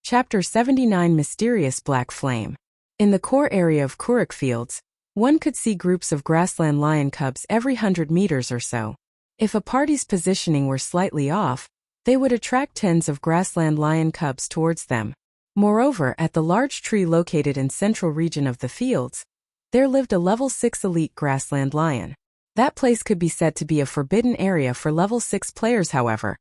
Chapter 79 Mysterious Black Flame. In the core area of Kuruk Fields, one could see groups of grassland lion cubs every 100 meters or so. If a party's positioning were slightly off, they would attract tens of grassland lion cubs towards them. Moreover, at the large tree located in central region of the fields, there lived a level 6 elite grassland lion. That place could be said to be a forbidden area for level 6 players, however.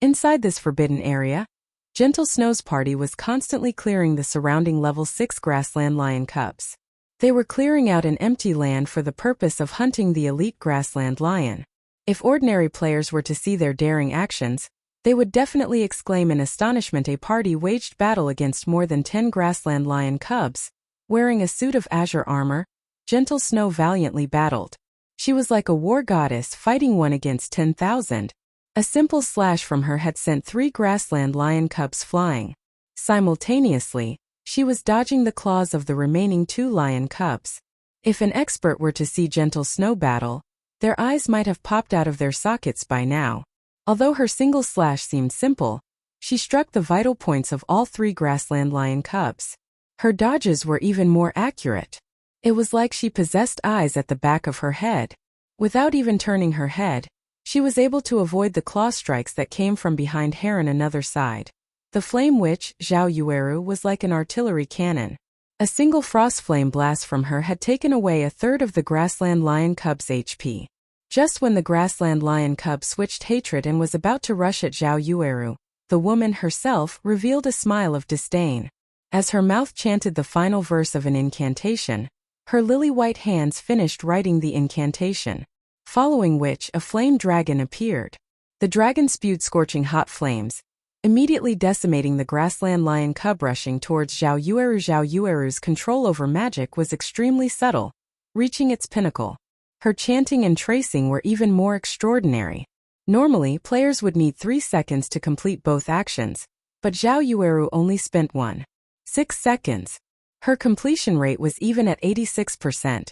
Inside this forbidden area, Gentle Snow's party was constantly clearing the surrounding level 6 grassland lion cubs. They were clearing out an empty land for the purpose of hunting the elite grassland lion. If ordinary players were to see their daring actions, they would definitely exclaim in astonishment. A party waged battle against more than 10 grassland lion cubs. Wearing a suit of azure armor, Gentle Snow valiantly battled. She was like a war goddess fighting one against 10,000. A simple slash from her had sent 3 grassland lion cubs flying. Simultaneously, she was dodging the claws of the remaining 2 lion cubs. If an expert were to see Gentle Snow battle, their eyes might have popped out of their sockets by now. Although her single slash seemed simple, she struck the vital points of all 3 grassland lion cubs. Her dodges were even more accurate. It was like she possessed eyes at the back of her head. Without even turning her head, she was able to avoid the claw strikes that came from behind her on another side. The flame witch, Zhao Yueru, was like an artillery cannon. A single frost flame blast from her had taken away a third of the grassland lion cub's HP. Just when the grassland lion cub switched hatred and was about to rush at Zhao Yueru, the woman herself revealed a smile of disdain. As her mouth chanted the final verse of an incantation, her lily-white hands finished writing the incantation, following which a flame dragon appeared. The dragon spewed scorching hot flames, immediately decimating the grassland lion cub rushing towards Zhao Yueru. Zhao Yueru's control over magic was extremely subtle, reaching its pinnacle. Her chanting and tracing were even more extraordinary. Normally, players would need 3 seconds to complete both actions, but Zhao Yueru only spent 1.6 seconds. Her completion rate was even at 86%,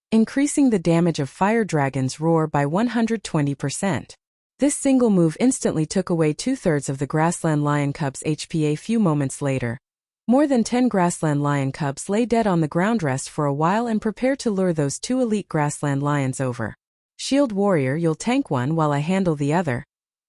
increasing the damage of Fire Dragon's roar by 120%. This single move instantly took away 2/3 of the grassland lion cub's HP. A few moments later, more than 10 grassland lion cubs lay dead on the ground. Rest for a while and prepare to lure those 2 elite grassland lions over. Shield warrior, you'll tank one while I handle the other.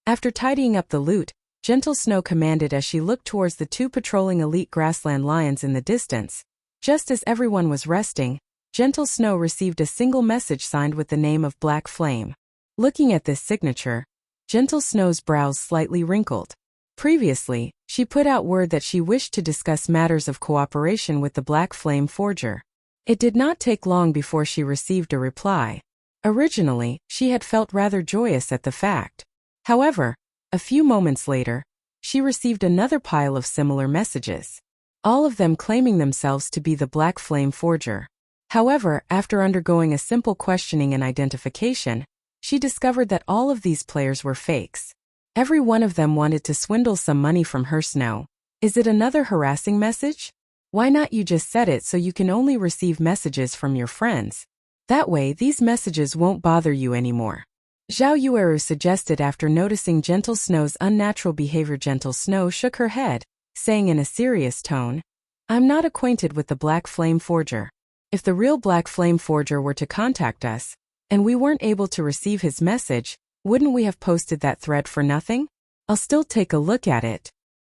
After tidying up the loot, Gentle Snow commanded as she looked towards the 2 patrolling elite grassland lions in the distance. Just as everyone was resting, Gentle Snow received a single message signed with the name of Black Flame. Looking at this signature, Gentle Snow's brows slightly wrinkled. Previously, she put out word that she wished to discuss matters of cooperation with the Black Flame Forger. It did not take long before she received a reply. Originally, she had felt rather joyous at the fact. However, a few moments later, she received another pile of similar messages, all of them claiming themselves to be the Black Flame Forger. However, after undergoing a simple questioning and identification, she discovered that all of these players were fakes. Every one of them wanted to swindle some money from her. Snow. Is it another harassing message? Why not you just set it so you can only receive messages from your friends? That way these messages won't bother you anymore. Zhao Yueru suggested after noticing Gentle Snow's unnatural behavior. Gentle Snow shook her head, saying in a serious tone, I'm not acquainted with the Black Flame Forger. If the real Black Flame Forger were to contact us, and we weren't able to receive his message, wouldn't we have posted that thread for nothing? I'll still take a look at it.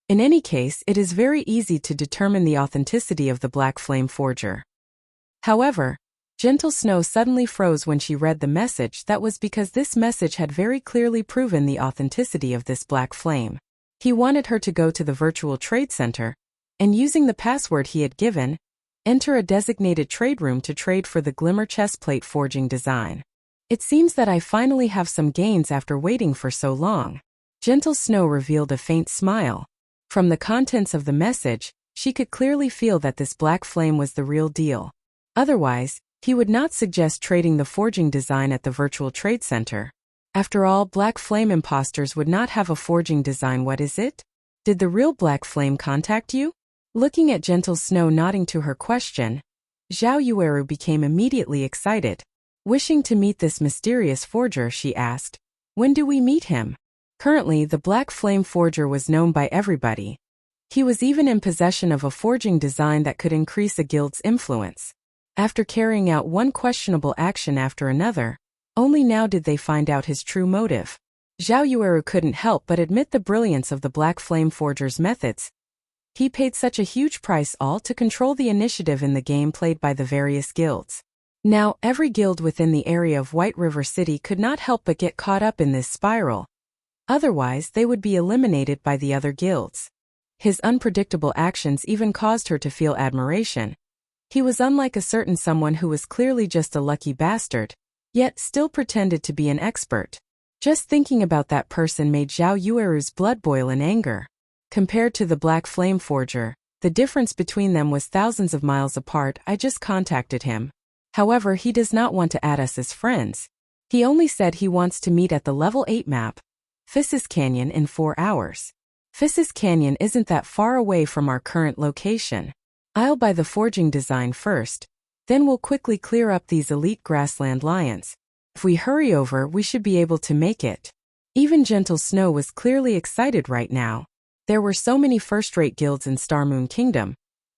In any case, it is very easy to determine the authenticity of the Black Flame Forger. However, Gentle Snow suddenly froze when she read the message. That was because this message had very clearly proven the authenticity of this Black Flame. He wanted her to go to the virtual trade center, and using the password he had given, enter a designated trade room to trade for the Glimmer chestplate forging design. It seems that I finally have some gains after waiting for so long. Gentle Snow revealed a faint smile. From the contents of the message, she could clearly feel that this Black Flame was the real deal. Otherwise, he would not suggest trading the forging design at the virtual trade center. After all, Black Flame imposters would not have a forging design. What is it? Did the real Black Flame contact you? Looking at Gentle Snow nodding to her question, Zhao Yueru became immediately excited. Wishing to meet this mysterious forger, she asked, when do we meet him? Currently, the Black Flame Forger was known by everybody. He was even in possession of a forging design that could increase a guild's influence. After carrying out one questionable action after another, only now did they find out his true motive. Zhao Yueru couldn't help but admit the brilliance of the Black Flame Forger's methods. He paid such a huge price all to control the initiative in the game played by the various guilds. Now, every guild within the area of White River City could not help but get caught up in this spiral. Otherwise, they would be eliminated by the other guilds. His unpredictable actions even caused her to feel admiration. He was unlike a certain someone who was clearly just a lucky bastard, yet still pretended to be an expert. Just thinking about that person made Zhao Yueru's blood boil in anger. Compared to the Black Flame Forger, the difference between them was thousands of miles apart. I just contacted him. However, he does not want to add us as friends. He only said he wants to meet at the level 8 map, Fissus Canyon, in 4 hours. Fissus Canyon isn't that far away from our current location. I'll buy the forging design first, then we'll quickly clear up these elite grassland lions. If we hurry over, we should be able to make it. Even Gentle Snow was clearly excited right now. There were so many first-rate guilds in Starmoon Kingdom.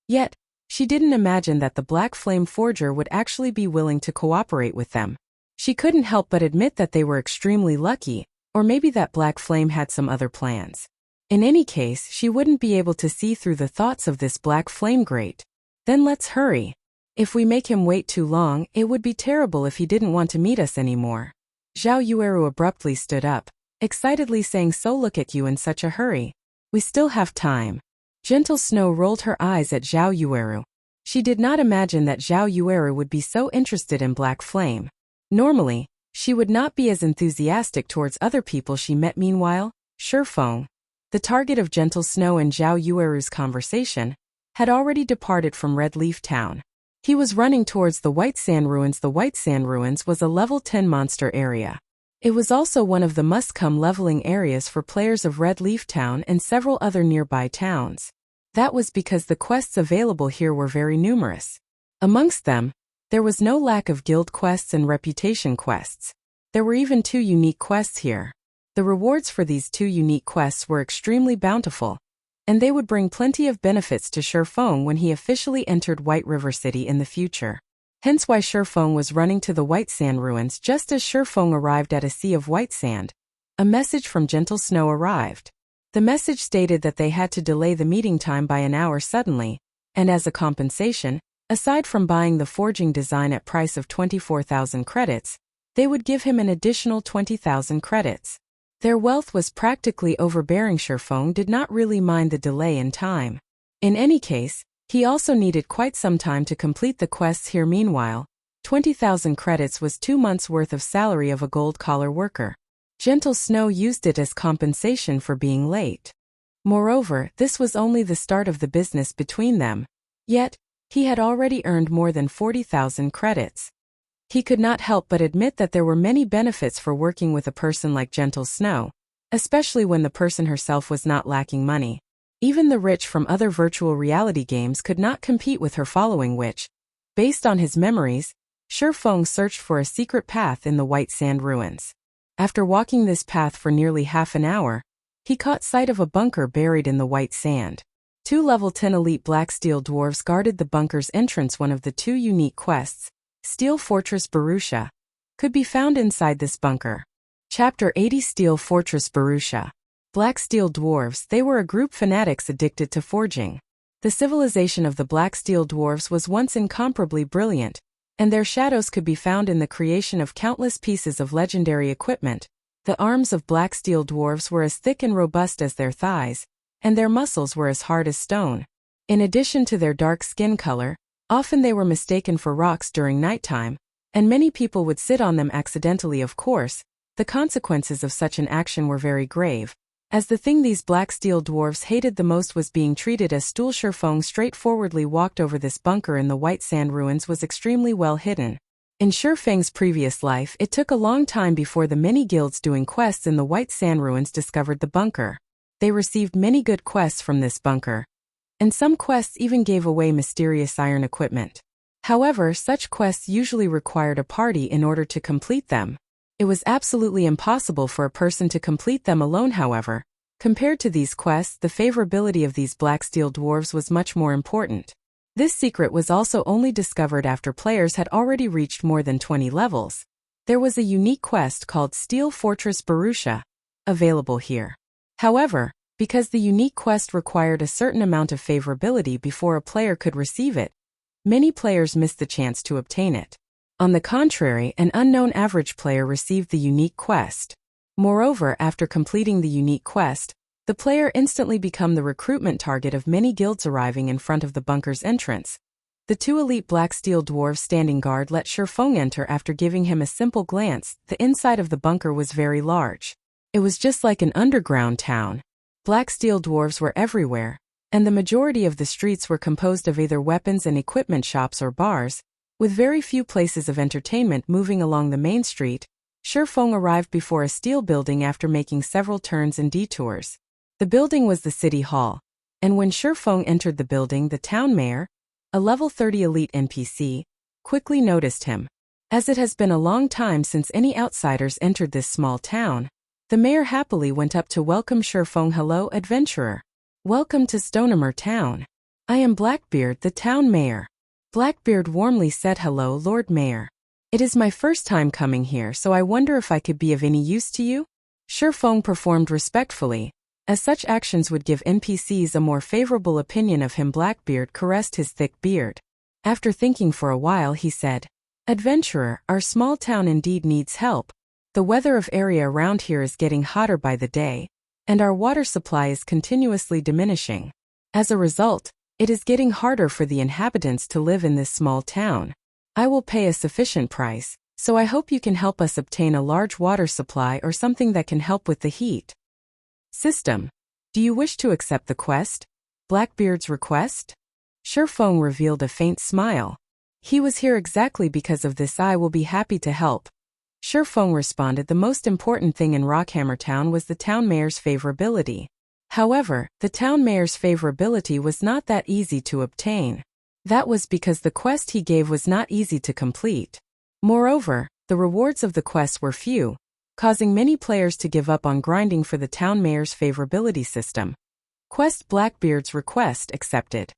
Yet, she didn't imagine that the Black Flame Forger would actually be willing to cooperate with them. She couldn't help but admit that they were extremely lucky, or maybe that Black Flame had some other plans. In any case, she wouldn't be able to see through the thoughts of this Black Flame Great. Then let's hurry. If we make him wait too long, it would be terrible if he didn't want to meet us anymore. Zhao Yueru abruptly stood up, excitedly saying, "So look at you in such a hurry. We still have time." Gentle Snow rolled her eyes at Zhao Yueru. She did not imagine that Zhao Yueru would be so interested in Black Flame. Normally, she would not be as enthusiastic towards other people she met. Meanwhile, Shifeng, the target of Gentle Snow and Zhao Yueru's conversation, had already departed from Red Leaf Town. He was running towards the White Sand Ruins. The White Sand Ruins was a level 10 monster area. It was also one of the must-come leveling areas for players of Red Leaf Town and several other nearby towns. That was because the quests available here were very numerous. Amongst them, there was no lack of guild quests and reputation quests. There were even 2 unique quests here. The rewards for these 2 unique quests were extremely bountiful, and they would bring plenty of benefits to Shifeng when he officially entered White River City in the future. Hence why Shifeng was running to the White Sand Ruins. Just as Shifeng arrived at a sea of white sand, a message from Gentle Snow arrived. The message stated that they had to delay the meeting time by an hour suddenly, and as a compensation, aside from buying the forging design at price of 24,000 credits, they would give him an additional 20,000 credits. Their wealth was practically overbearing. Shifeng did not really mind the delay in time. In any case, he also needed quite some time to complete the quests here. Meanwhile, 20,000 credits was 2 months' worth of salary of a gold-collar worker. Gentle Snow used it as compensation for being late. Moreover, this was only the start of the business between them. Yet, he had already earned more than 40,000 credits. He could not help but admit that there were many benefits for working with a person like Gentle Snow, especially when the person herself was not lacking money. Even the rich from other virtual reality games could not compete with her following, which, based on his memories, Shifeng searched for a secret path in the White Sand Ruins. After walking this path for nearly half an hour, he caught sight of a bunker buried in the white sand. 2 level 10 elite black steel dwarves guarded the bunker's entrance. One of the 2 unique quests, Steel Fortress Barrutia, could be found inside this bunker. Chapter 80 Steel Fortress Barrutia. Black Steel Dwarves. They were a group fanatics addicted to forging. The civilization of the Black Steel Dwarves was once incomparably brilliant, and their shadows could be found in the creation of countless pieces of legendary equipment. The arms of Black Steel Dwarves were as thick and robust as their thighs, and their muscles were as hard as stone. In addition to their dark skin color, often they were mistaken for rocks during nighttime, and many people would sit on them accidentally. Of course, the consequences of such an action were very grave, as the thing these Black Steel Dwarves hated the most was being treated as stool. Shifeng straightforwardly walked over this bunker in the White Sand Ruins was extremely well hidden. In Shifeng's previous life, it took a long time before the many guilds doing quests in the White Sand Ruins discovered the bunker. They received many good quests from this bunker, and some quests even gave away mysterious iron equipment. However, such quests usually required a party in order to complete them. It was absolutely impossible for a person to complete them alone. However, Compared to these quests, the favorability of these black steel dwarves was much more important. This secret was also only discovered after players had already reached more than 20 levels. There was a unique quest called Steel Fortress Barrutia, available here. However, because the unique quest required a certain amount of favorability before a player could receive it, many players missed the chance to obtain it. On the contrary, an unknown average player received the unique quest. Moreover, after completing the unique quest, the player instantly became the recruitment target of many guilds arriving in front of the bunker's entrance. The two elite black steel dwarves standing guard let Shifeng enter after giving him a simple glance. The inside of the bunker was very large. It was just like an underground town. Black steel dwarves were everywhere, and the majority of the streets were composed of either weapons and equipment shops or bars, with very few places of entertainment. Moving along the main street, Shifeng arrived before a steel building after making several turns and detours. The building was the city hall, and when Shifeng entered the building, the town mayor, a level 30 elite NPC, quickly noticed him. As it has been a long time since any outsiders entered this small town, the mayor happily went up to welcome Shifeng. "Hello, adventurer. Welcome to Stonemer Town. I am Blackbeard, the town mayor." Blackbeard warmly said, "Hello, Lord Mayor. It is my first time coming here, so I wonder if I could be of any use to you?" Shifeng performed respectfully, as such actions would give NPCs a more favorable opinion of him. Blackbeard caressed his thick beard. After thinking for a while, he said, "Adventurer, our small town indeed needs help. The weather of area around here is getting hotter by the day, and our water supply is continuously diminishing. As a result, it is getting harder for the inhabitants to live in this small town. I will pay a sufficient price, so I hope you can help us obtain a large water supply or something that can help with the heat." System. Do you wish to accept the quest? Blackbeard's request? Shifeng revealed a faint smile. He was here exactly because of this. "I will be happy to help." Shifeng responded. The most important thing in Rockhammer Town was the town mayor's favorability. However, the town mayor's favorability was not that easy to obtain. That was because the quest he gave was not easy to complete. Moreover, the rewards of the quest were few, causing many players to give up on grinding for the town mayor's favorability system. Quest. Blackbeard's request accepted.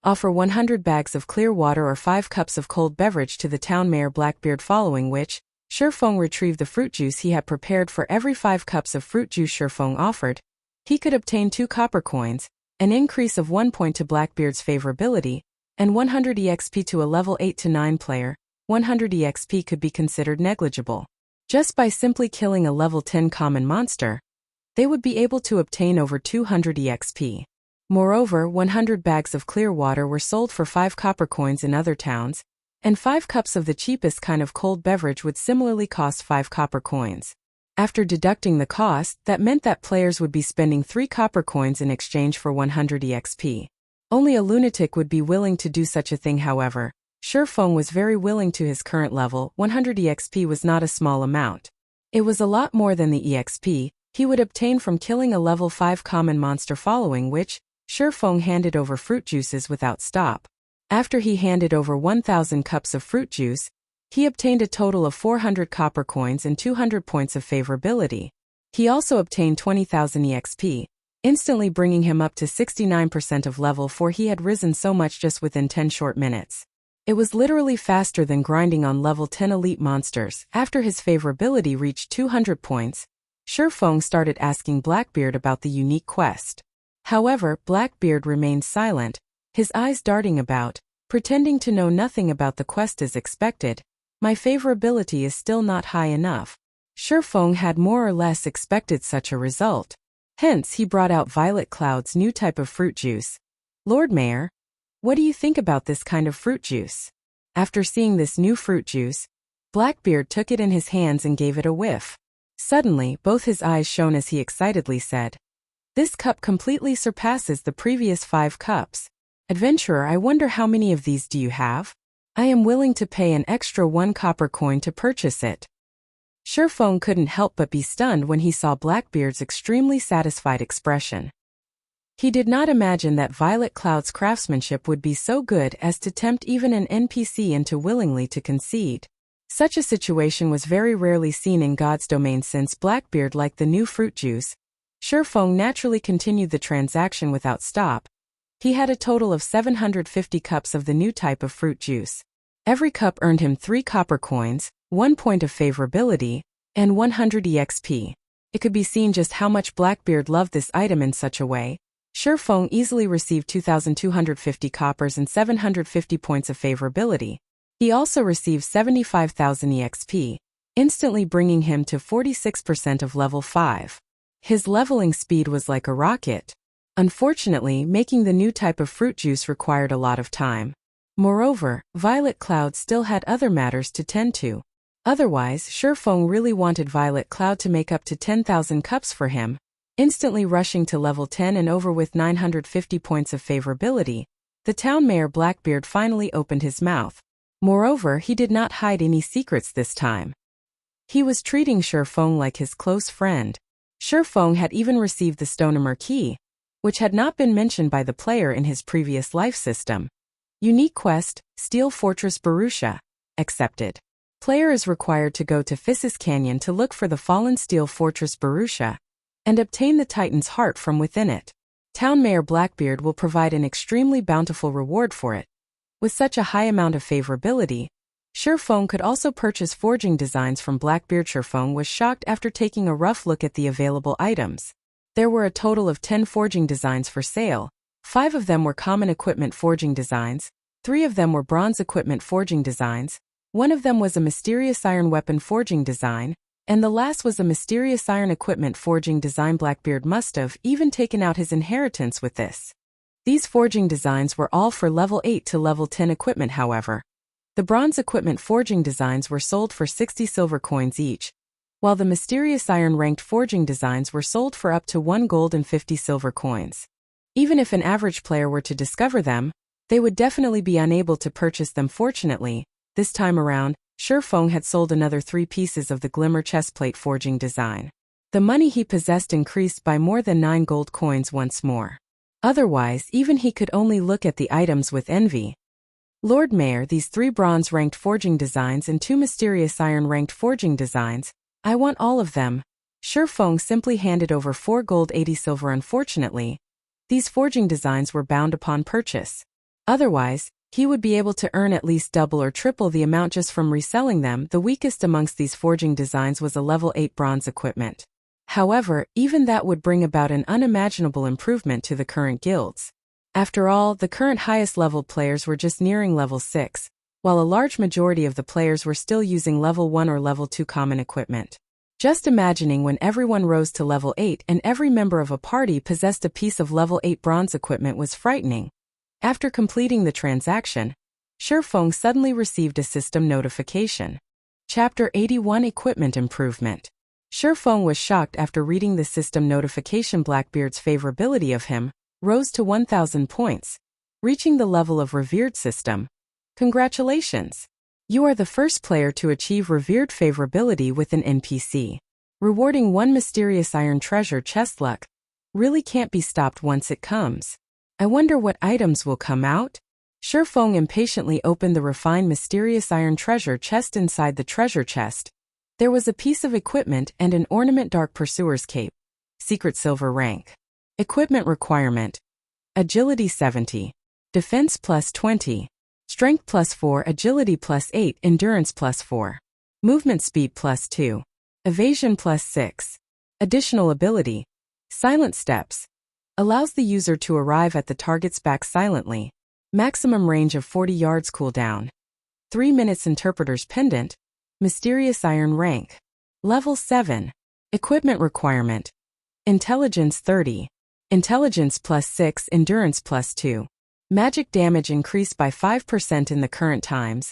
Offer 100 bags of clear water or 5 cups of cold beverage to the town mayor Blackbeard, following which, Shifeng retrieved the fruit juice he had prepared. For every 5 cups of fruit juice Shifeng offered, he could obtain 2 copper coins, an increase of 1 point to Blackbeard's favorability, and 100 EXP to a level 8 to 9 player. 100 EXP could be considered negligible. Just by simply killing a level 10 common monster, they would be able to obtain over 200 EXP. Moreover, 100 bags of clear water were sold for 5 copper coins in other towns, and 5 cups of the cheapest kind of cold beverage would similarly cost 5 copper coins. After deducting the cost, that meant that players would be spending 3 copper coins in exchange for 100 EXP. Only a lunatic would be willing to do such a thing. However, Shifeng was very willing to his current level. 100 EXP was not a small amount. It was a lot more than the EXP he would obtain from killing a level 5 common monster, following which, Shifeng handed over fruit juices without stop. After he handed over 1,000 cups of fruit juice, he obtained a total of 400 copper coins and 200 points of favorability. He also obtained 20,000 EXP, instantly bringing him up to 69% of level 4. He had risen so much just within 10 short minutes. It was literally faster than grinding on level 10 elite monsters. After his favorability reached 200 points, Shifeng started asking Blackbeard about the unique quest. However, Blackbeard remained silent, his eyes darting about, pretending to know nothing about the quest. As expected, my favorability is still not high enough. Shifeng had more or less expected such a result. Hence, he brought out Violet Cloud's new type of fruit juice. "Lord Mayor, what do you think about this kind of fruit juice?" After seeing this new fruit juice, Blackbeard took it in his hands and gave it a whiff. Suddenly, both his eyes shone as he excitedly said, "This cup completely surpasses the previous 5 cups. Adventurer, I wonder how many of these do you have? I am willing to pay an extra 1 copper coin to purchase it." Shifeng couldn't help but be stunned when he saw Blackbeard's extremely satisfied expression. He did not imagine that Violet Cloud's craftsmanship would be so good as to tempt even an NPC into willingly to concede. Such a situation was very rarely seen in God's domain. Since Blackbeard liked the new fruit juice, Feng naturally continued the transaction without stop. He had a total of 750 cups of the new type of fruit juice. Every cup earned him 3 copper coins, 1 point of favorability, and 100 EXP. It could be seen just how much Blackbeard loved this item in such a way. Feng easily received 2,250 coppers and 750 points of favorability. He also received 75,000 EXP, instantly bringing him to 46% of level 5. His leveling speed was like a rocket. Unfortunately, making the new type of fruit juice required a lot of time. Moreover, Violet Cloud still had other matters to tend to. Otherwise, Feng really wanted Violet Cloud to make up to 10,000 cups for him, instantly rushing to level 10 and over with 950 points of favorability. The town mayor Blackbeard finally opened his mouth. Moreover, he did not hide any secrets this time. He was treating Feng like his close friend. Feng had even received the Stonemer key, which had not been mentioned by the player in his previous life system. Unique quest, Steel Fortress Barrutia. Accepted. Player is required to go to Phissis Canyon to look for the fallen Steel Fortress Barrutia and obtain the Titan's heart from within it. Town Mayor Blackbeard will provide an extremely bountiful reward for it. With such a high amount of favorability, Feng could also purchase forging designs from Blackbeard. Feng was shocked after taking a rough look at the available items. There were a total of 10 forging designs for sale. 5 of them were common equipment forging designs, 3 of them were bronze equipment forging designs, 1 of them was a mysterious iron weapon forging design, and the last was a mysterious iron equipment forging design. Blackbeard must have even taken out his inheritance with this. These forging designs were all for level 8 to level 10 equipment. However, the bronze equipment forging designs were sold for 60 silver coins each, while the mysterious iron ranked forging designs were sold for up to 1 gold and 50 silver coins. Even if an average player were to discover them, they would definitely be unable to purchase them. Fortunately, this time around, Feng had sold another 3 pieces of the glimmer chestplate forging design. The money he possessed increased by more than 9 gold coins once more. Otherwise, even he could only look at the items with envy. Lord Mayor, these 3 bronze-ranked forging designs and 2 mysterious iron-ranked forging designs, I want all of them. Feng simply handed over 4 gold 80 silver. Unfortunately, these forging designs were bound upon purchase. Otherwise, he would be able to earn at least double or triple the amount just from reselling them. The weakest amongst these forging designs was a level 8 bronze equipment. However, even that would bring about an unimaginable improvement to the current guilds. After all, the current highest level players were just nearing level 6, while a large majority of the players were still using level 1 or level 2 common equipment. Just imagining when everyone rose to level 8 and every member of a party possessed a piece of level 8 bronze equipment was frightening. After completing the transaction, Feng suddenly received a system notification. Chapter 81 Equipment Improvement. Feng was shocked after reading the system notification. Blackbeard's favorability of him rose to 1,000 points, reaching the level of revered system. Congratulations! You are the first player to achieve revered favorability with an NPC. Rewarding 1 mysterious iron treasure chest. Luck really can't be stopped once it comes. I wonder what items will come out? Feng impatiently opened the refined mysterious iron treasure chest. Inside the treasure chest, there was a piece of equipment and an ornament. Dark Pursuer's Cape. Secret silver rank. Equipment requirement. Agility 70. Defense plus 20. Strength plus 4. Agility plus 8. Endurance plus 4. Movement speed plus 2. Evasion plus 6. Additional ability. Silent Steps. Allows the user to arrive at the target's back silently. Maximum range of 40 yards. Cooldown. 3 minutes. Interpreter's Pendant. Mysterious Iron rank. Level 7. Equipment requirement. Intelligence 30. Intelligence plus 6. Endurance plus 2. Magic damage increased by 5% in the current times.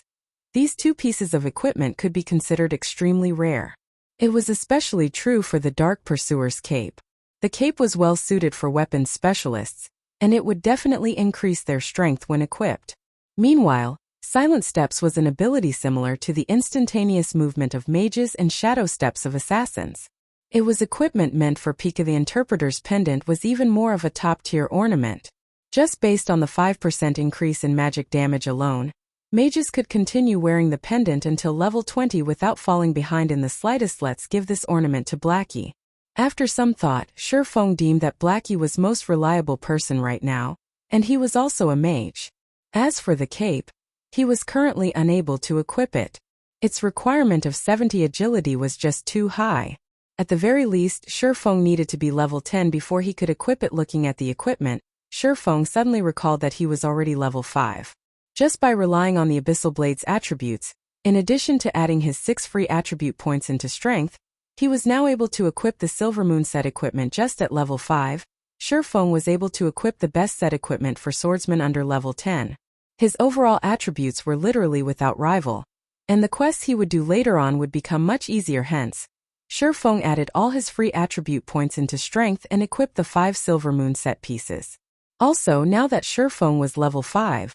These 2 pieces of equipment could be considered extremely rare. It was especially true for the Dark Pursuer's Cape. The cape was well suited for weapons specialists, and it would definitely increase their strength when equipped. Meanwhile, Silent Steps was an ability similar to the instantaneous movement of mages and shadow steps of assassins. It was equipment meant for Pika. The Interpreter's Pendant was even more of a top-tier ornament. Just based on the 5% increase in magic damage alone, mages could continue wearing the pendant until level 20 without falling behind in the slightest. Let's give this ornament to Blackie. After some thought, Shifeng deemed that Blackie was most reliable person right now, and he was also a mage. As for the cape, he was currently unable to equip it. Its requirement of 70 agility was just too high. At the very least, Shifeng needed to be level 10 before he could equip it. Looking at the equipment, Shifeng suddenly recalled that he was already level 5. Just by relying on the Abyssal Blade's attributes, in addition to adding his 6 free attribute points into strength, he was now able to equip the Silver Moon set equipment just at level 5. Shifeng was able to equip the best set equipment for swordsmen under level 10. His overall attributes were literally without rival, and the quests he would do later on would become much easier. Hence, Shifeng added all his free attribute points into strength and equipped the 5 Silver Moon set pieces. Also, now that Shifeng was level 5,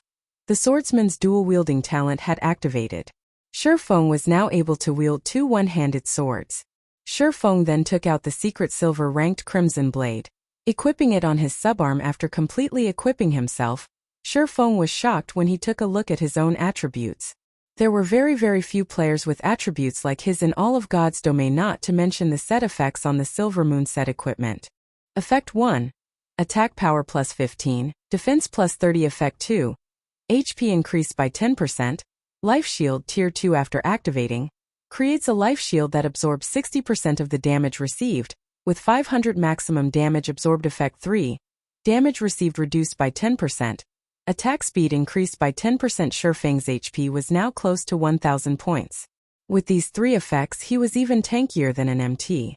the swordsman's dual-wielding talent had activated. Shifeng was now able to wield 2 one-handed swords. Shifeng then took out the secret silver-ranked Crimson Blade, equipping it on his subarm. After completely equipping himself, Shifeng was shocked when he took a look at his own attributes. There were very few players with attributes like his in all of God's domain, not to mention the set effects on the Silver Moon set equipment. Effect 1. Attack power plus 15, defense plus 30. Effect 2. HP increased by 10%, Life Shield Tier 2 after activating, creates a life shield that absorbs 60% of the damage received, with 500 maximum damage absorbed. Effect 3. Damage received reduced by 10%. Attack speed increased by 10%. Shifeng's HP was now close to 1000 points. With these 3 effects, he was even tankier than an MT.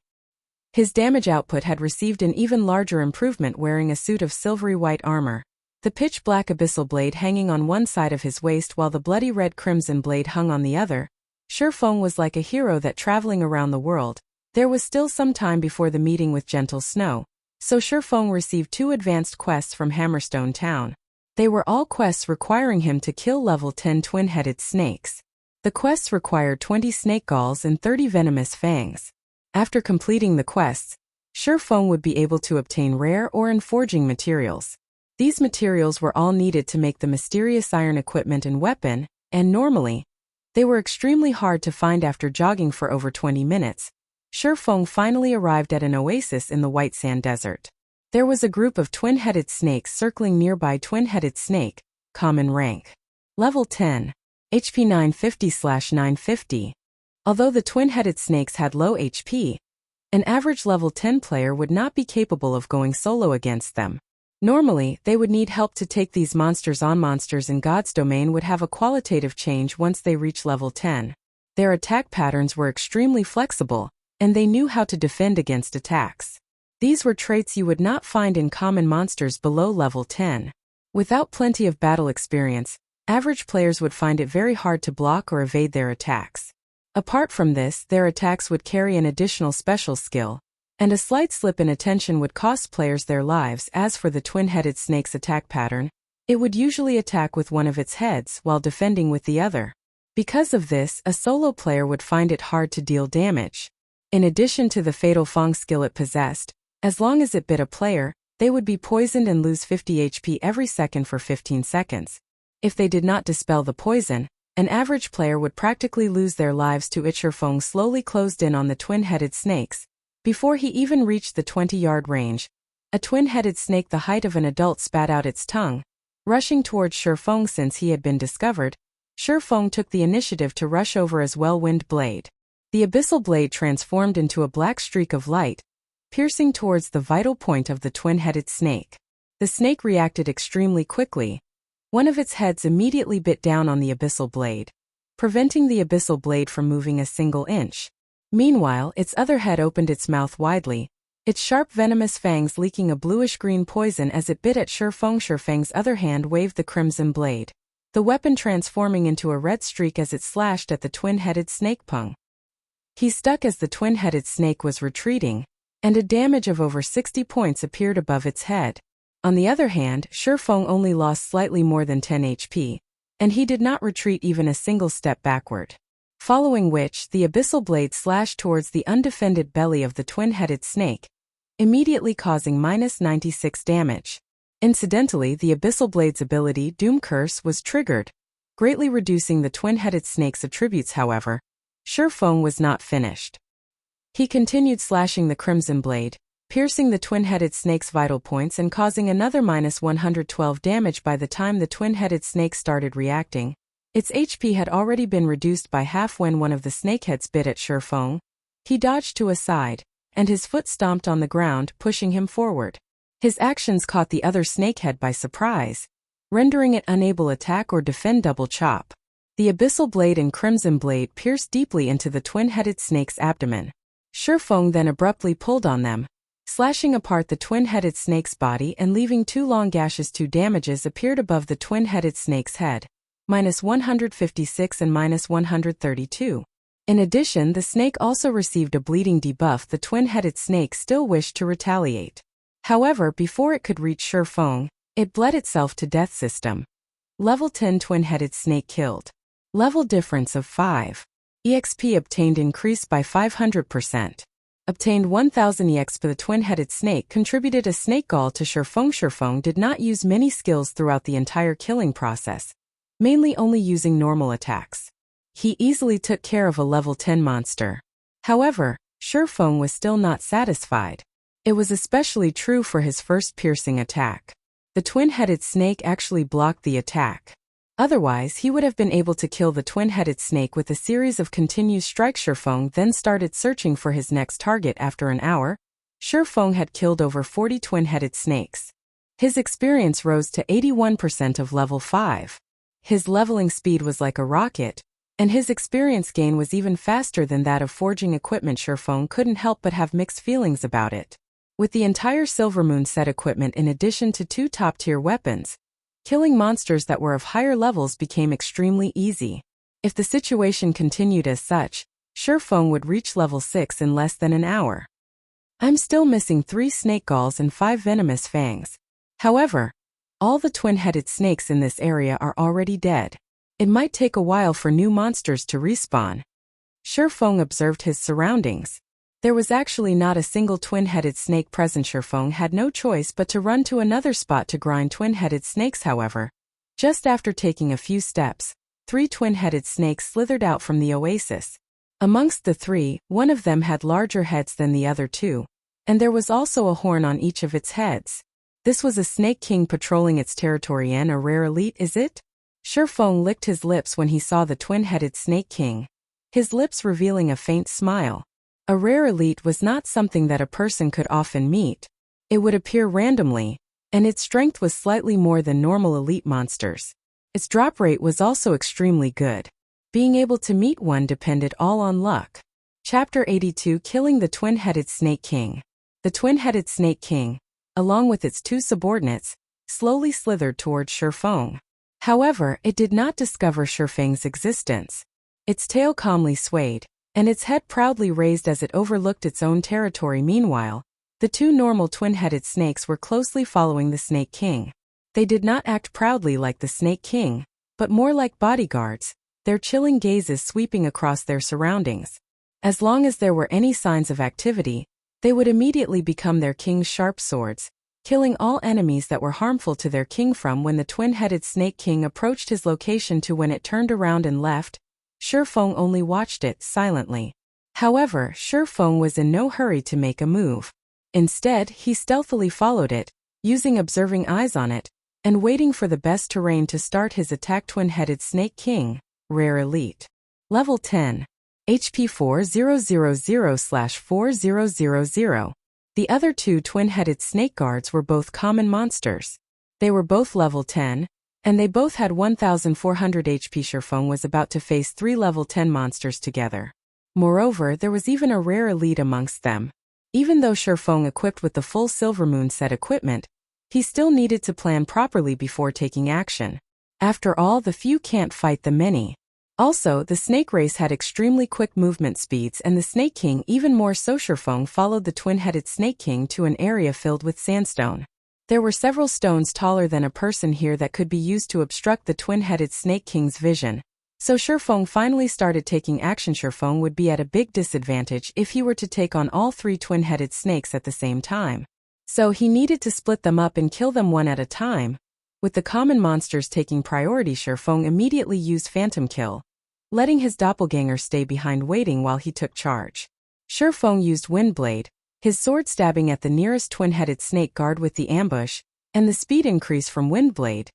His damage output had received an even larger improvement wearing a suit of silvery white armor. The pitch black Abyssal Blade hanging on one side of his waist while the bloody red Crimson Blade hung on the other. Shifeng was like a hero that traveling around the world. There was still some time before the meeting with Gentle Snow, so Shifeng received 2 advanced quests from Hammerstone Town. They were all quests requiring him to kill level 10 twin-headed snakes. The quests required 20 snake galls and 30 venomous fangs. After completing the quests, Shifeng would be able to obtain rare or enforging materials. These materials were all needed to make the mysterious iron equipment and weapon, and normally, they were extremely hard to find. After jogging for over 20 minutes, Shifeng finally arrived at an oasis in the White Sand Desert. There was a group of twin-headed snakes circling nearby. Twin-headed snake, common rank. Level 10. HP 950/950. Although the twin-headed snakes had low HP, an average level 10 player would not be capable of going solo against them. Normally, they would need help to take these monsters on. Monsters in God's domain would have a qualitative change once they reach level 10. Their attack patterns were extremely flexible, and they knew how to defend against attacks. These were traits you would not find in common monsters below level 10. Without plenty of battle experience, average players would find it very hard to block or evade their attacks. Apart from this, their attacks would carry an additional special skill, and a slight slip in attention would cost players their lives. As for the twin-headed snake's attack pattern, it would usually attack with one of its heads while defending with the other. Because of this, a solo player would find it hard to deal damage. In addition to the fatal Fang skill it possessed, as long as it bit a player, they would be poisoned and lose 50 HP every second for 15 seconds. If they did not dispel the poison, an average player would practically lose their lives to it. Shifeng slowly closed in on the twin-headed snakes. Before he even reached the 20-yard range, a twin-headed snake the height of an adult spat out its tongue, rushing towards Shifeng. Since he had been discovered, Shifeng took the initiative to rush over as well. Wind Blade. The Abyssal Blade transformed into a black streak of light, piercing towards the vital point of the twin-headed snake. The snake reacted extremely quickly. One of its heads immediately bit down on the Abyssal Blade, preventing the Abyssal Blade from moving a single inch. Meanwhile, its other head opened its mouth widely, its sharp venomous fangs leaking a bluish-green poison as it bit at Shifeng. Shifeng's other hand waved the Crimson Blade, the weapon transforming into a red streak as it slashed at the twin-headed snake. Pung. He stuck as the twin-headed snake was retreating, and a damage of over 60 points appeared above its head. On the other hand, Shifeng only lost slightly more than 10 HP, and he did not retreat even a single step backward. Following which, the Abyssal Blade slashed towards the undefended belly of the twin-headed snake, immediately causing -96 damage. Incidentally, the Abyssal Blade's ability, Doom Curse, was triggered, greatly reducing the twin-headed snake's attributes. However, Shifeng was not finished. He continued slashing the crimson blade, piercing the twin-headed snake's vital points and causing another -112 damage. By the time the twin-headed snake started reacting, its HP had already been reduced by half. When one of the snakeheads bit at Shifeng, he dodged to a side, and his foot stomped on the ground, pushing him forward. His actions caught the other snakehead by surprise, rendering it unable to attack or defend. Double chop. The Abyssal blade and crimson blade pierced deeply into the twin-headed snake's abdomen. Shifeng then abruptly pulled on them, slashing apart the twin-headed snake's body and leaving 2 long gashes. 2 damages appeared above the twin-headed snake's head, -156 and -132. In addition, the snake also received a bleeding debuff. The twin-headed snake still wished to retaliate. However, before it could reach Shifeng, it bled itself to death. System. Level 10 twin-headed snake killed. Level difference of 5. EXP obtained increased by 500%. Obtained 1000 EXP. The twin-headed snake contributed a snake gall to Shifeng. Shifeng did not use many skills throughout the entire killing process, mainly only using normal attacks. He easily took care of a level 10 monster. However, Shifeng was still not satisfied. It was especially true for his first piercing attack. The twin-headed snake actually blocked the attack. Otherwise, he would have been able to kill the twin-headed snake with a series of continuous strikes. Shifeng then started searching for his next target. After an hour, Shifeng had killed over 40 twin-headed snakes. His experience rose to 81% of level 5. His leveling speed was like a rocket, and his experience gain was even faster than that of forging equipment. Shifeng couldn't help but have mixed feelings about it. With the entire Silvermoon set equipment in addition to 2 top-tier weapons, killing monsters that were of higher levels became extremely easy. If the situation continued as such, Shifeng would reach level 6 in less than an hour. I'm still missing 3 snake galls and 5 venomous fangs. However, all the twin-headed snakes in this area are already dead. It might take a while for new monsters to respawn. Shifeng observed his surroundings. There was actually not a single twin-headed snake present. Shifeng had no choice but to run to another spot to grind twin-headed snakes. However, just after taking a few steps, 3 twin-headed snakes slithered out from the oasis. Amongst the 3, one of them had larger heads than the other 2, and there was also a horn on each of its heads. This was a snake king patrolling its territory. And a rare elite, is it? Shifeng licked his lips when he saw the twin-headed snake king, his lips revealing a faint smile. A rare elite was not something that a person could often meet. It would appear randomly, and its strength was slightly more than normal elite monsters. Its drop rate was also extremely good. Being able to meet one depended all on luck. Chapter 82. Killing the Twin-Headed Snake King. The Twin-Headed Snake King, along with its 2 subordinates, slowly slithered towards Shifeng. However, it did not discover Shifeng's existence. Its tail calmly swayed, and its head proudly raised as it overlooked its own territory. Meanwhile, the 2 normal twin-headed snakes were closely following the Snake King. They did not act proudly like the Snake King, but more like bodyguards, their chilling gazes sweeping across their surroundings. As long as there were any signs of activity, they would immediately become their king's sharp swords, killing all enemies that were harmful to their king. From when the twin-headed Snake King approached his location to when it turned around and left, Shifeng only watched it silently. However, Shifeng was in no hurry to make a move. Instead, he stealthily followed it, using observing eyes on it, and waiting for the best terrain to start his attack. Twin-headed Snake King, rare elite. Level 10. HP 4000/4000. The other 2 twin-headed snake guards were both common monsters. They were both level 10, and they both had 1400 HP. Shifeng was about to face 3 level 10 monsters together. Moreover, there was even a rare elite amongst them. Even though Shifeng equipped with the full Silvermoon set equipment, he still needed to plan properly before taking action. After all, the few can't fight the many. Also, the snake race had extremely quick movement speeds, and the Snake King even more so. Shifeng followed the twin-headed Snake King to an area filled with sandstone. There were several stones taller than a person here that could be used to obstruct the twin-headed Snake King's vision. So Shifeng finally started taking action. Shifeng would be at a big disadvantage if he were to take on all 3 twin-headed snakes at the same time. So he needed to split them up and kill them one at a time. With the common monsters taking priority, Shifeng immediately used Phantom Kill, letting his doppelganger stay behind waiting while he took charge. Shifeng used Windblade, his sword stabbing at the nearest twin-headed snake guard with the ambush, and the speed increase from Windblade.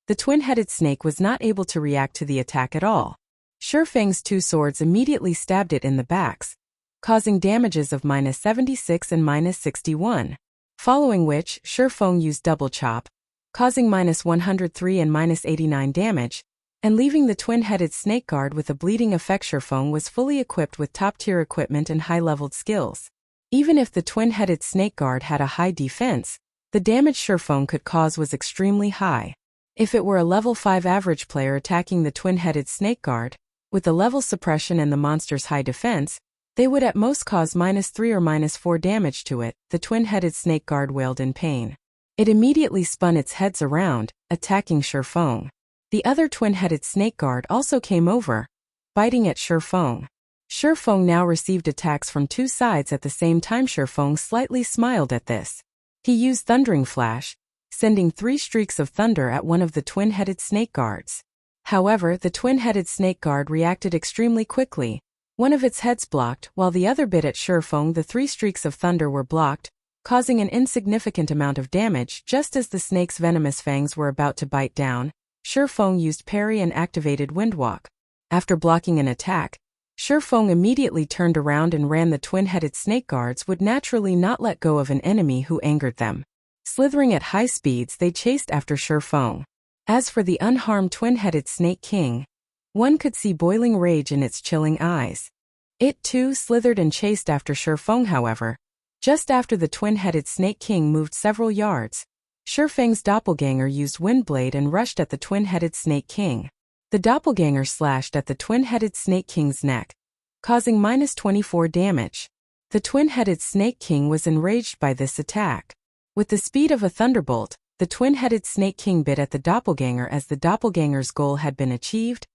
The twin-headed snake was not able to react to the attack at all. Shifeng's two swords immediately stabbed it in the backs, causing damages of -76 and -61. Following which, Shifeng used Double Chop, causing -103 and -89 damage, and leaving the twin-headed snake guard with a bleeding effect. Shifeng was fully equipped with top-tier equipment and high-leveled skills. Even if the twin-headed snake guard had a high defense, the damage Shifeng could cause was extremely high. If it were a level 5 average player attacking the twin-headed snake guard, with the level suppression and the monster's high defense, they would at most cause -3 or -4 damage to it. The twin-headed snake guard wailed in pain. It immediately spun its heads around, attacking Shifeng. The other twin-headed snake guard also came over, biting at Shifeng. Shifeng now received attacks from two sides at the same time. Shifeng slightly smiled at this. He used Thundering Flash, sending 3 streaks of thunder at one of the twin-headed snake guards. However, the twin-headed snake guard reacted extremely quickly. One of its heads blocked, while the other bit at Shifeng. The 3 streaks of thunder were blocked, causing an insignificant amount of damage. Just as the snake's venomous fangs were about to bite down, Shifeng used Parry and activated Windwalk. After blocking an attack, Shifeng immediately turned around and ran. The twin-headed snake guards would naturally not let go of an enemy who angered them. Slithering at high speeds, they chased after Shifeng. As for the unharmed twin-headed Snake King, one could see boiling rage in its chilling eyes. It too slithered and chased after Shifeng. However, just after the twin-headed Snake King moved several yards, Shifeng's doppelganger used Windblade and rushed at the twin-headed Snake King. The doppelganger slashed at the twin-headed Snake King's neck, causing -24 damage. The twin-headed Snake King was enraged by this attack. With the speed of a thunderbolt, the twin-headed Snake King bit at the doppelganger. As the doppelganger's goal had been achieved,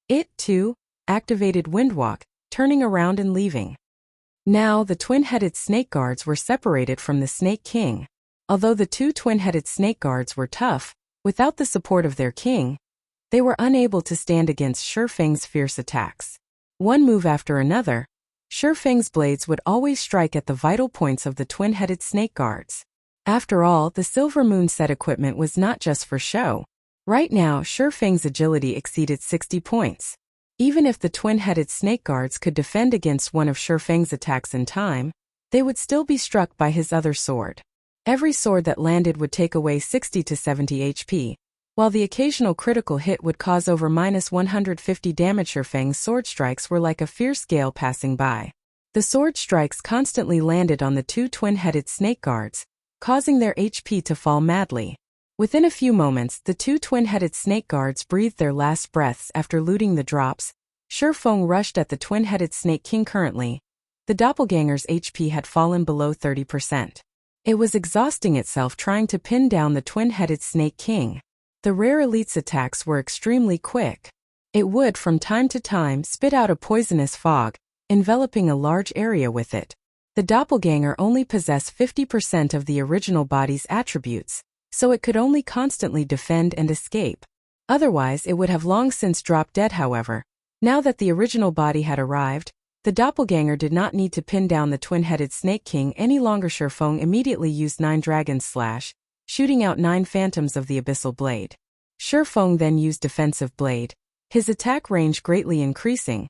it, too, activated Windwalk, turning around and leaving. Now the twin-headed snake guards were separated from the Snake King. Although the two twin-headed snake guards were tough, without the support of their king, they were unable to stand against Shifeng's fierce attacks. One move after another, Shifeng's blades would always strike at the vital points of the twin-headed snake guards. After all, the Silver Moon set equipment was not just for show. Right now, Shifeng's agility exceeded 60 points. Even if the twin-headed snake guards could defend against one of Shifeng's attacks in time, they would still be struck by his other sword. Every sword that landed would take away 60 to 70 HP, while the occasional critical hit would cause over -150 damage. Shifeng's sword strikes were like a fierce gale passing by. The sword strikes constantly landed on the two twin-headed snake guards, causing their HP to fall madly. Within a few moments, the two twin-headed snake guards breathed their last breaths after looting the drops. Shifeng rushed at the twin-headed Snake King. Currently, the doppelganger's HP had fallen below 30%. It was exhausting itself trying to pin down the twin-headed Snake King. The rare elite's attacks were extremely quick. It would from time to time spit out a poisonous fog, enveloping a large area with it. The doppelganger only possessed 50% of the original body's attributes, so it could only constantly defend and escape. Otherwise, it would have long since dropped dead. However, now that the original body had arrived, the doppelganger did not need to pin down the twin-headed Snake King any longer. Shifeng immediately used 9 Dragon's Slash, shooting out 9 phantoms of the Abyssal Blade. Shifeng then used Defensive Blade, his attack range greatly increasing.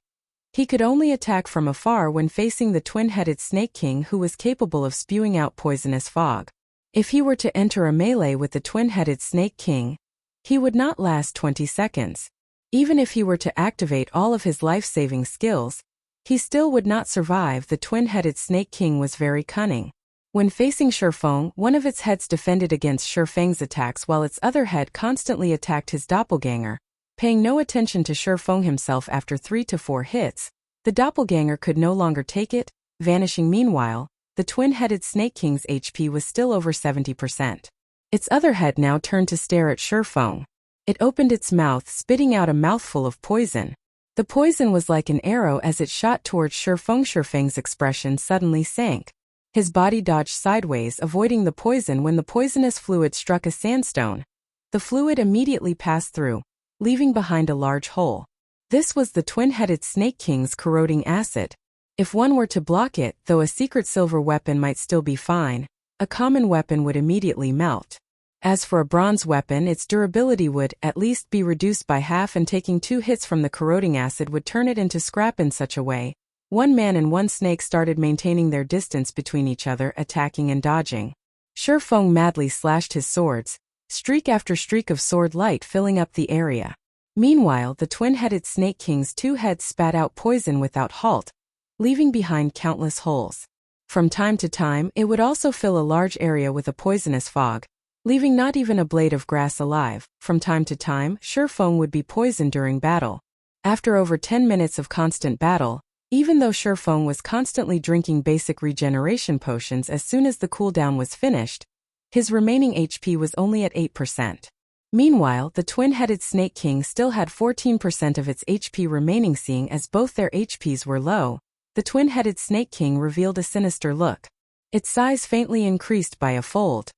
He could only attack from afar when facing the twin-headed Snake King, who was capable of spewing out poisonous fog. If he were to enter a melee with the twin-headed Snake King, he would not last 20 seconds. Even if he were to activate all of his life-saving skills, he still would not survive. The twin-headed Snake King was very cunning. When facing Shifeng, one of its heads defended against Shifeng's attacks while its other head constantly attacked his doppelganger. Paying no attention to Shifeng himself, after 3 to 4 hits, the doppelganger could no longer take it, vanishing. Meanwhile, the twin-headed Snake King's HP was still over 70%. Its other head now turned to stare at Shifeng. It opened its mouth, spitting out a mouthful of poison. The poison was like an arrow as it shot towards Shifeng. Shifeng's expression suddenly sank. His body dodged sideways, avoiding the poison when the poisonous fluid struck a sandstone. The fluid immediately passed through, leaving behind a large hole. This was the twin-headed Snake King's corroding acid. If one were to block it, though a secret silver weapon might still be fine, a common weapon would immediately melt. As for a bronze weapon, its durability would, at least, be reduced by half, and taking 2 hits from the corroding acid would turn it into scrap. In such a way, one man and one snake started maintaining their distance between each other, attacking and dodging. Shifeng madly slashed his swords, streak after streak of sword light filling up the area. Meanwhile, the twin-headed Snake King's 2 heads spat out poison without halt, leaving behind countless holes. From time to time, it would also fill a large area with a poisonous fog, leaving not even a blade of grass alive. From time to time, Shifeng would be poisoned during battle. After over 10 minutes of constant battle, even though Shifeng was constantly drinking basic regeneration potions as soon as the cooldown was finished, his remaining HP was only at 8%. Meanwhile, the twin-headed Snake King still had 14% of its HP remaining. Seeing as both their HPs were low, the twin-headed Snake King revealed a sinister look. Its size faintly increased by a fold.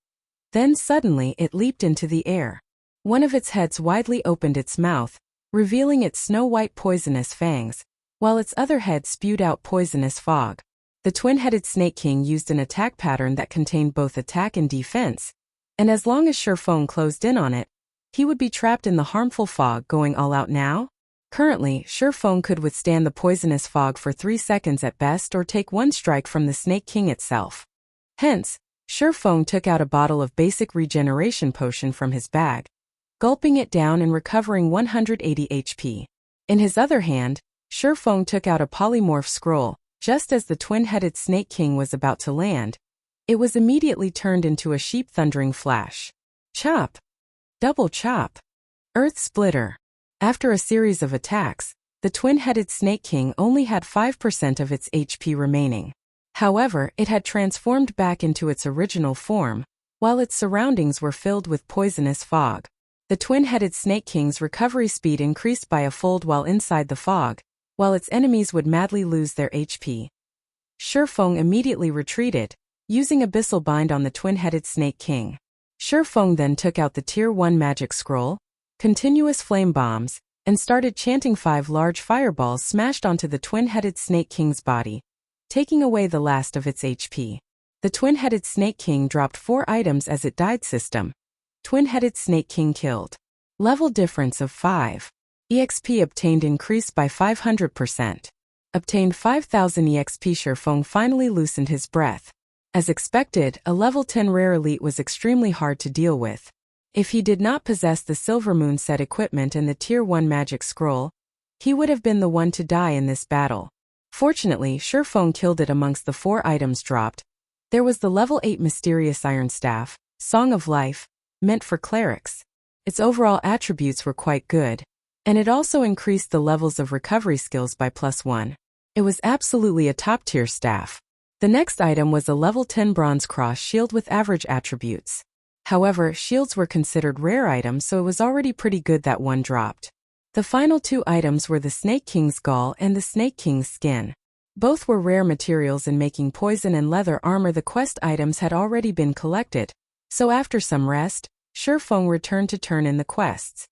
Then suddenly it leaped into the air. One of its heads widely opened its mouth, revealing its snow-white poisonous fangs, while its other head spewed out poisonous fog. The twin-headed Snake King used an attack pattern that contained both attack and defense, and as long as Shifeng closed in on it, he would be trapped in the harmful fog. Going all out now? Currently, Shifeng could withstand the poisonous fog for 3 seconds at best, or take 1 strike from the Snake King itself. Hence, Shifeng took out a bottle of basic regeneration potion from his bag, gulping it down and recovering 180 HP. In his other hand, Shifeng took out a polymorph scroll. Just as the twin-headed Snake King was about to land, it was immediately turned into a sheep. Thundering flash. Chop! Double chop! Earth splitter! After a series of attacks, the twin-headed Snake King only had 5% of its HP remaining. However, it had transformed back into its original form, while its surroundings were filled with poisonous fog. The twin-headed Snake King's recovery speed increased by a fold while inside the fog, while its enemies would madly lose their HP. Shifeng immediately retreated, using Abyssal Bind on the twin-headed Snake King. Shifeng then took out the Tier 1 magic scroll, continuous flame bombs, and started chanting. 5 large fireballs smashed onto the twin-headed Snake King's body, taking away the last of its HP. The twin-headed Snake King dropped 4 items as it died. System. Twin-headed Snake King killed. Level difference of 5. EXP obtained increased by 500%. Obtained 5000 EXP. Shifeng finally loosened his breath. As expected, a level 10 rare elite was extremely hard to deal with. If he did not possess the Silver Moon set equipment and the Tier 1 magic scroll, he would have been the one to die in this battle. Fortunately, Shifeng killed it. Amongst the 4 items dropped, there was the level 8 mysterious iron staff, Song of Life, meant for clerics. Its overall attributes were quite good, and it also increased the levels of recovery skills by +1. It was absolutely a top-tier staff. The next item was a level 10 bronze cross shield with average attributes. However, shields were considered rare items, so it was already pretty good that one dropped. The final 2 items were the Snake King's Gall and the Snake King's Skin. Both were rare materials in making poison and leather armor. The quest items had already been collected, so after some rest, Shifeng returned to turn in the quests.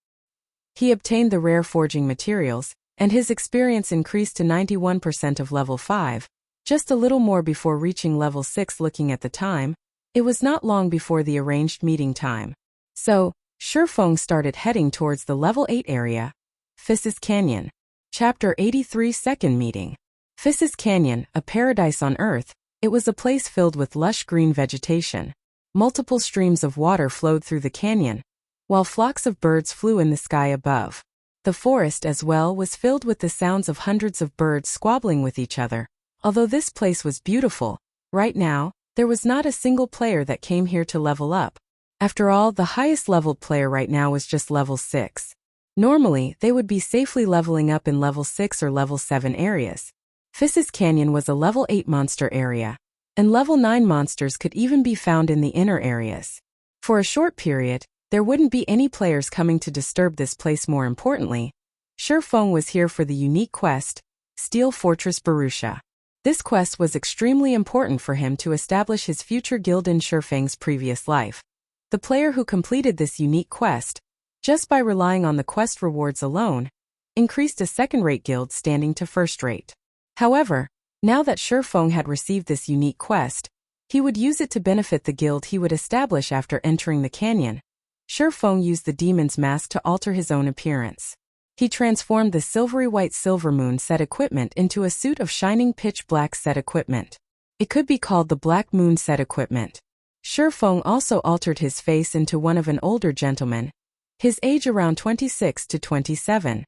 He obtained the rare forging materials, and his experience increased to 91% of level 5, just a little more before reaching level 6. Looking at the time, it was not long before the arranged meeting time. So, Shifeng started heading towards the level 8 area. Physis Canyon. Chapter 83. Second Meeting. Physis Canyon, a paradise on Earth, it was a place filled with lush green vegetation. Multiple streams of water flowed through the canyon, while flocks of birds flew in the sky above. The forest as well was filled with the sounds of hundreds of birds squabbling with each other. Although this place was beautiful, right now, there was not a single player that came here to level up. After all, the highest leveled player right now was just level 6. Normally, they would be safely leveling up in level 6 or level 7 areas. Physis Canyon was a level 8 monster area, and level 9 monsters could even be found in the inner areas. For a short period, there wouldn't be any players coming to disturb this place. More importantly, Shifeng was here for the unique quest, Steel Fortress Barrutia. This quest was extremely important for him to establish his future guild in Shifeng's previous life. The player who completed this unique quest, just by relying on the quest rewards alone, increased a second-rate guild standing to first-rate. However, Now that Shifeng had received this unique quest, he would use it to benefit the guild he would establish after entering the canyon. Shifeng used the demon's mask to alter his own appearance. He transformed the silvery white Silvermoon set equipment into a suit of shining pitch black set equipment. It could be called the Black Moon set equipment. Shifeng also altered his face into one of an older gentleman, his age around 26 to 27.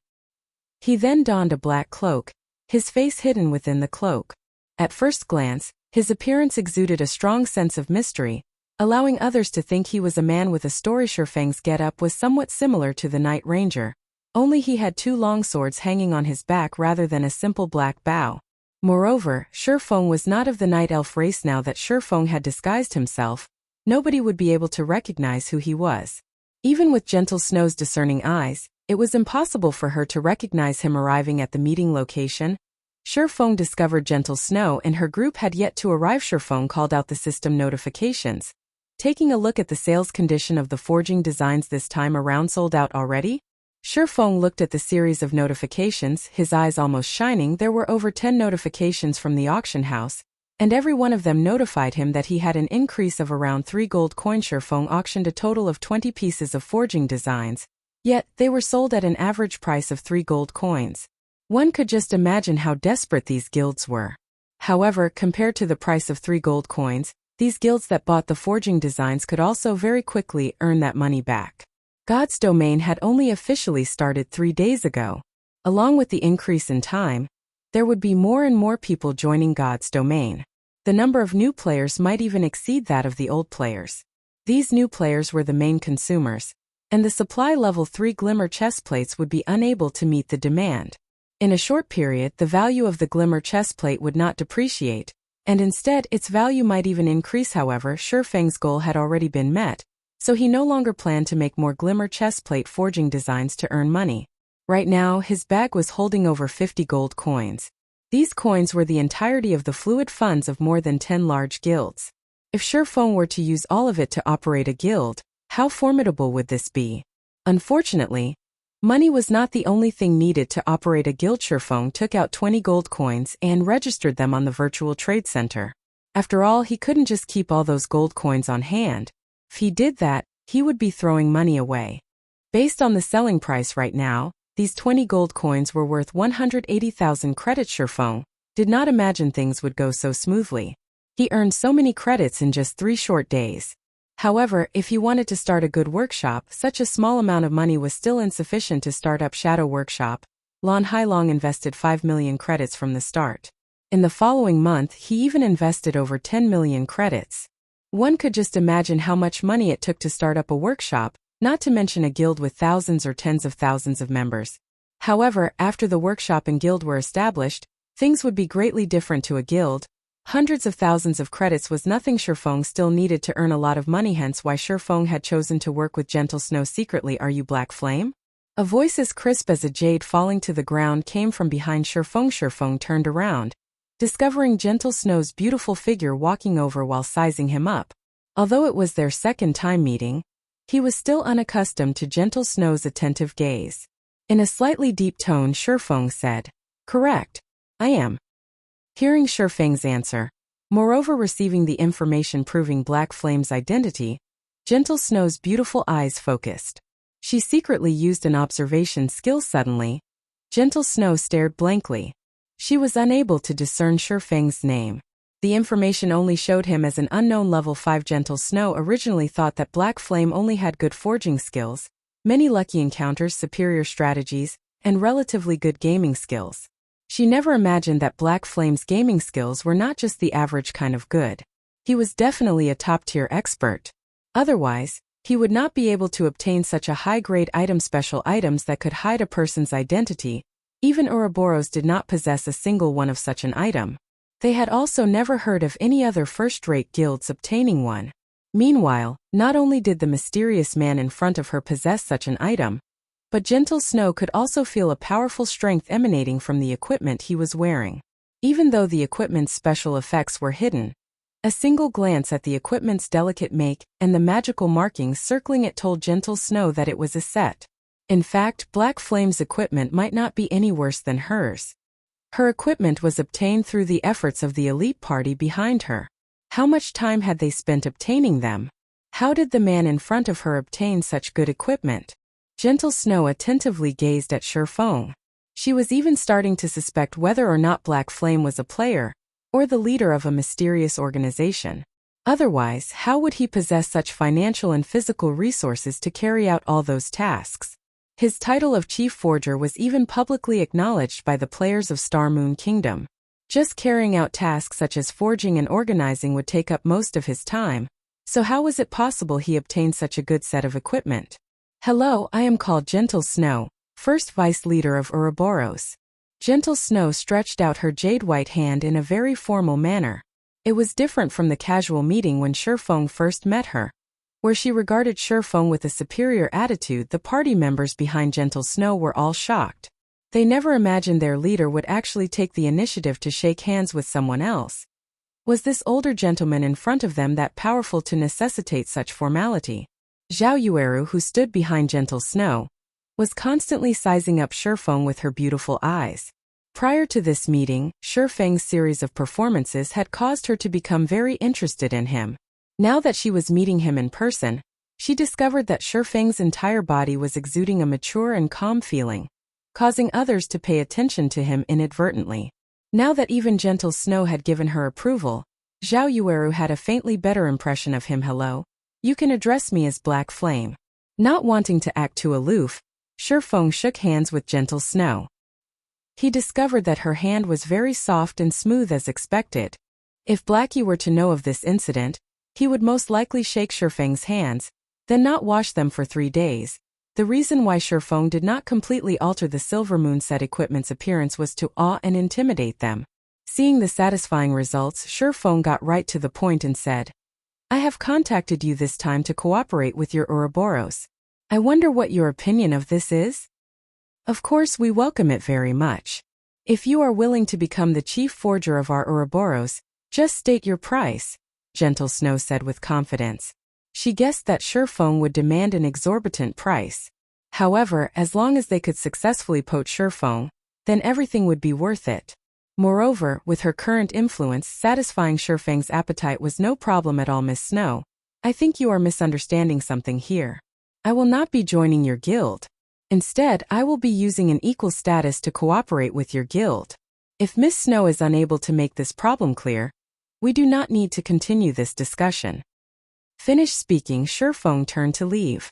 He then donned a black cloak, his face hidden within the cloak. At first glance, his appearance exuded a strong sense of mystery, allowing others to think he was a man with a story. Shifeng's get-up was somewhat similar to the Night Ranger, only he had two long swords hanging on his back rather than a simple black bow. Moreover, Shifeng was not of the Night Elf race. Now that Shifeng had disguised himself, nobody would be able to recognize who he was. Even with Gentle Snow's discerning eyes, it was impossible for her to recognize him. Arriving at the meeting location, Shifeng discovered Gentle Snow and her group had yet to arrive. Shifeng called out the system notifications. Taking a look at the sales condition of the forging designs this time around, sold out already? Shifeng looked at the series of notifications, his eyes almost shining. There were over 10 notifications from the auction house, and every one of them notified him that he had an increase of around 3 gold coins. Shifeng auctioned a total of 20 pieces of forging designs, yet they were sold at an average price of 3 gold coins. One could just imagine how desperate these guilds were. However, compared to the price of 3 gold coins, these guilds that bought the forging designs could also very quickly earn that money back. God's Domain had only officially started 3 days ago. Along with the increase in time, there would be more and more people joining God's Domain. The number of new players might even exceed that of the old players. These new players were the main consumers, and the supply level 3 glimmer chestplates would be unable to meet the demand. In a short period, the value of the glimmer chestplate would not depreciate, and instead its value might even increase. However, Shifeng's goal had already been met, so he no longer planned to make more glimmer chestplate forging designs to earn money. Right now, his bag was holding over 50 gold coins. These coins were the entirety of the fluid funds of more than 10 large guilds. If Shifeng were to use all of it to operate a guild, how formidable would this be? Unfortunately, money was not the only thing needed to operate a guild. Shifeng took out 20 gold coins and registered them on the virtual trade center. After all, he couldn't just keep all those gold coins on hand. If he did that, he would be throwing money away. Based on the selling price right now, these 20 gold coins were worth 180,000 credits. Shifeng did not imagine things would go so smoothly. He earned so many credits in just 3 short days. However, if he wanted to start a good workshop, such a small amount of money was still insufficient to start up Shadow Workshop. Lan Hailong invested 5 million credits from the start. In the following month, he even invested over 10 million credits. One could just imagine how much money it took to start up a workshop, not to mention a guild with thousands or tens of thousands of members. However, after the workshop and guild were established, things would be greatly different. To a guild, hundreds of thousands of credits was nothing. Shifeng still needed to earn a lot of money, hence why Shifeng had chosen to work with Gentle Snow secretly. Are you Black Flame? A voice as crisp as a jade falling to the ground came from behind Shifeng. Shifeng turned around, discovering Gentle Snow's beautiful figure walking over while sizing him up. Although it was their second time meeting, he was still unaccustomed to Gentle Snow's attentive gaze. In a slightly deep tone, Shifeng said, "Correct. I am." Hearing Shifeng's answer, moreover receiving the information proving Black Flame's identity, Gentle Snow's beautiful eyes focused. She secretly used an observation skill. Suddenly, Gentle Snow stared blankly. She was unable to discern Shifeng's name. The information only showed him as an unknown level 5. Gentle Snow originally thought that Black Flame only had good forging skills, many lucky encounters, superior strategies, and relatively good gaming skills. She never imagined that Black Flame's gaming skills were not just the average kind of good. He was definitely a top-tier expert. Otherwise, he would not be able to obtain such a high-grade item. Special items that could hide a person's identity. Even Ouroboros did not possess a single one of such an item. They had also never heard of any other first-rate guilds obtaining one. Meanwhile, not only did the mysterious man in front of her possess such an item, but Gentle Snow could also feel a powerful strength emanating from the equipment he was wearing. Even though the equipment's special effects were hidden, a single glance at the equipment's delicate make and the magical markings circling it told Gentle Snow that it was a set. In fact, Black Flame's equipment might not be any worse than hers. Her equipment was obtained through the efforts of the elite party behind her. How much time had they spent obtaining them? How did the man in front of her obtain such good equipment? Gentle Snow attentively gazed at Shifeng. She was even starting to suspect whether or not Black Flame was a player, or the leader of a mysterious organization. Otherwise, how would he possess such financial and physical resources to carry out all those tasks? His title of Chief Forger was even publicly acknowledged by the players of Star Moon Kingdom. Just carrying out tasks such as forging and organizing would take up most of his time, so how was it possible he obtained such a good set of equipment? Hello, I am called Gentle Snow, first vice leader of Ouroboros. Gentle Snow stretched out her jade-white hand in a very formal manner. It was different from the casual meeting when Shifeng first met her, where she regarded Shifeng with a superior attitude. The party members behind Gentle Snow were all shocked. They never imagined their leader would actually take the initiative to shake hands with someone else. Was this older gentleman in front of them that powerful to necessitate such formality? Zhao Yueru, who stood behind Gentle Snow, was constantly sizing up Shifeng with her beautiful eyes. Prior to this meeting, Shifeng's series of performances had caused her to become very interested in him. Now that she was meeting him in person, she discovered that Shifeng's entire body was exuding a mature and calm feeling, causing others to pay attention to him inadvertently. Now that even Gentle Snow had given her approval, Zhao Yueru had a faintly better impression of him. Hello? You can address me as Black Flame. Not wanting to act too aloof, Shifeng shook hands with Gentle Snow. He discovered that her hand was very soft and smooth as expected. If Blackie were to know of this incident, he would most likely shake Shifeng's hands, then not wash them for 3 days. The reason why Shifeng did not completely alter the Silver Moon set equipment's appearance was to awe and intimidate them. Seeing the satisfying results, Shifeng got right to the point and said, I have contacted you this time to cooperate with your Ouroboros. I wonder what your opinion of this is? Of course, we welcome it very much. If you are willing to become the chief forger of our Ouroboros, just state your price, Gentle Snow said with confidence. She guessed that Shifeng would demand an exorbitant price. However, as long as they could successfully poach Shifeng, then everything would be worth it. Moreover, with her current influence, satisfying Shifeng's appetite was no problem at all. Miss Snow, I think you are misunderstanding something here. I will not be joining your guild. Instead, I will be using an equal status to cooperate with your guild. If Miss Snow is unable to make this problem clear, we do not need to continue this discussion. Finished speaking, Shifeng turned to leave.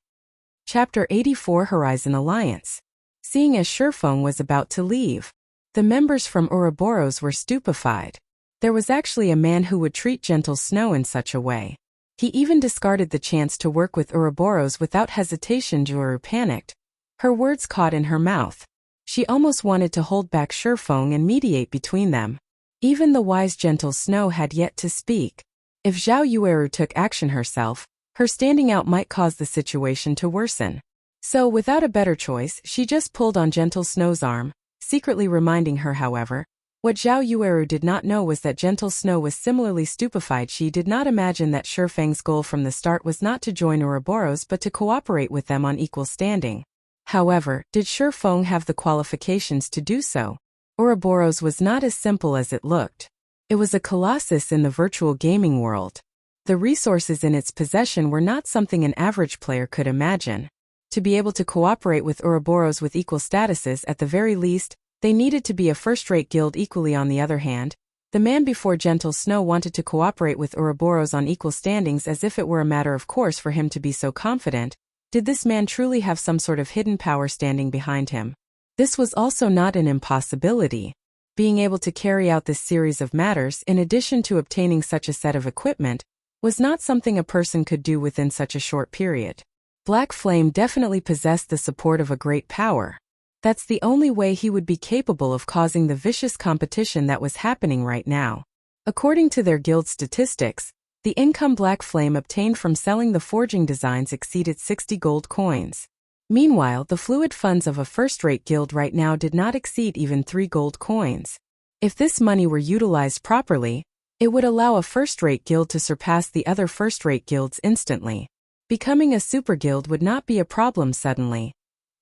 Chapter 84 Horizon Alliance. Seeing as Shifeng was about to leave, the members from Ouroboros were stupefied. There was actually a man who would treat Gentle Snow in such a way. He even discarded the chance to work with Ouroboros without hesitation. Joru panicked. Her words caught in her mouth. She almost wanted to hold back Shifeng and mediate between them. Even the wise Gentle Snow had yet to speak. If Zhao Yueru took action herself, her standing out might cause the situation to worsen. So without a better choice, she just pulled on Gentle Snow's arm, secretly reminding her, however. What Zhao Yueru did not know was that Gentle Snow was similarly stupefied. She did not imagine that Shifeng's goal from the start was not to join Ouroboros but to cooperate with them on equal standing. However, did Shifeng have the qualifications to do so? Ouroboros was not as simple as it looked. It was a colossus in the virtual gaming world. The resources in its possession were not something an average player could imagine. To be able to cooperate with Ouroboros with equal statuses, at the very least, they needed to be a first-rate guild. Equally, on the other hand, the man before Gentle Snow wanted to cooperate with Ouroboros on equal standings as if it were a matter of course for him to be so confident. Did this man truly have some sort of hidden power standing behind him? This was also not an impossibility. Being able to carry out this series of matters, in addition to obtaining such a set of equipment, was not something a person could do within such a short period. Black Flame definitely possessed the support of a great power. That's the only way he would be capable of causing the vicious competition that was happening right now. According to their guild statistics, the income Black Flame obtained from selling the forging designs exceeded 60 gold coins. Meanwhile, the fluid funds of a first-rate guild right now did not exceed even 3 gold coins. If this money were utilized properly, it would allow a first-rate guild to surpass the other first-rate guilds instantly. Becoming a super guild would not be a problem suddenly.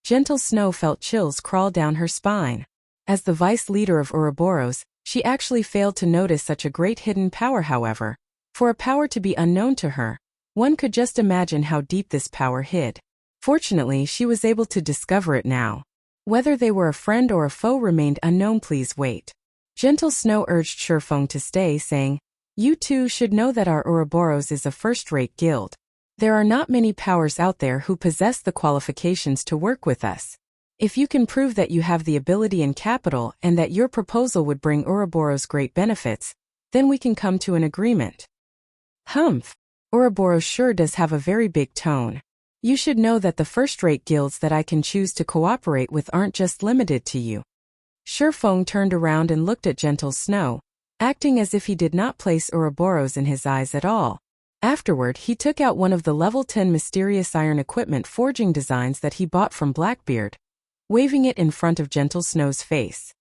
Gentle Snow felt chills crawl down her spine. As the vice leader of Ouroboros, she actually failed to notice such a great hidden power. However, for a power to be unknown to her, one could just imagine how deep this power hid. Fortunately, she was able to discover it now. Whether they were a friend or a foe remained unknown. Please wait. Gentle Snow urged Shurfeng to stay, saying, "You too should know that our Ouroboros is a first-rate guild. There are not many powers out there who possess the qualifications to work with us. If you can prove that you have the ability and capital and that your proposal would bring Ouroboros great benefits, then we can come to an agreement." Humph. Ouroboros sure does have a very big tone. You should know that the first-rate guilds that I can choose to cooperate with aren't just limited to you. Shurfeng turned around and looked at Gentle Snow, acting as if he did not place Ouroboros in his eyes at all. Afterward, he took out one of the level 10 mysterious iron equipment forging designs that he bought from Blackbeard, waving it in front of Gentle Snow's face.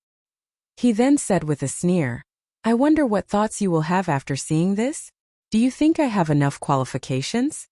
He then said with a sneer, "I wonder what thoughts you will have after seeing this? Do you think I have enough qualifications?"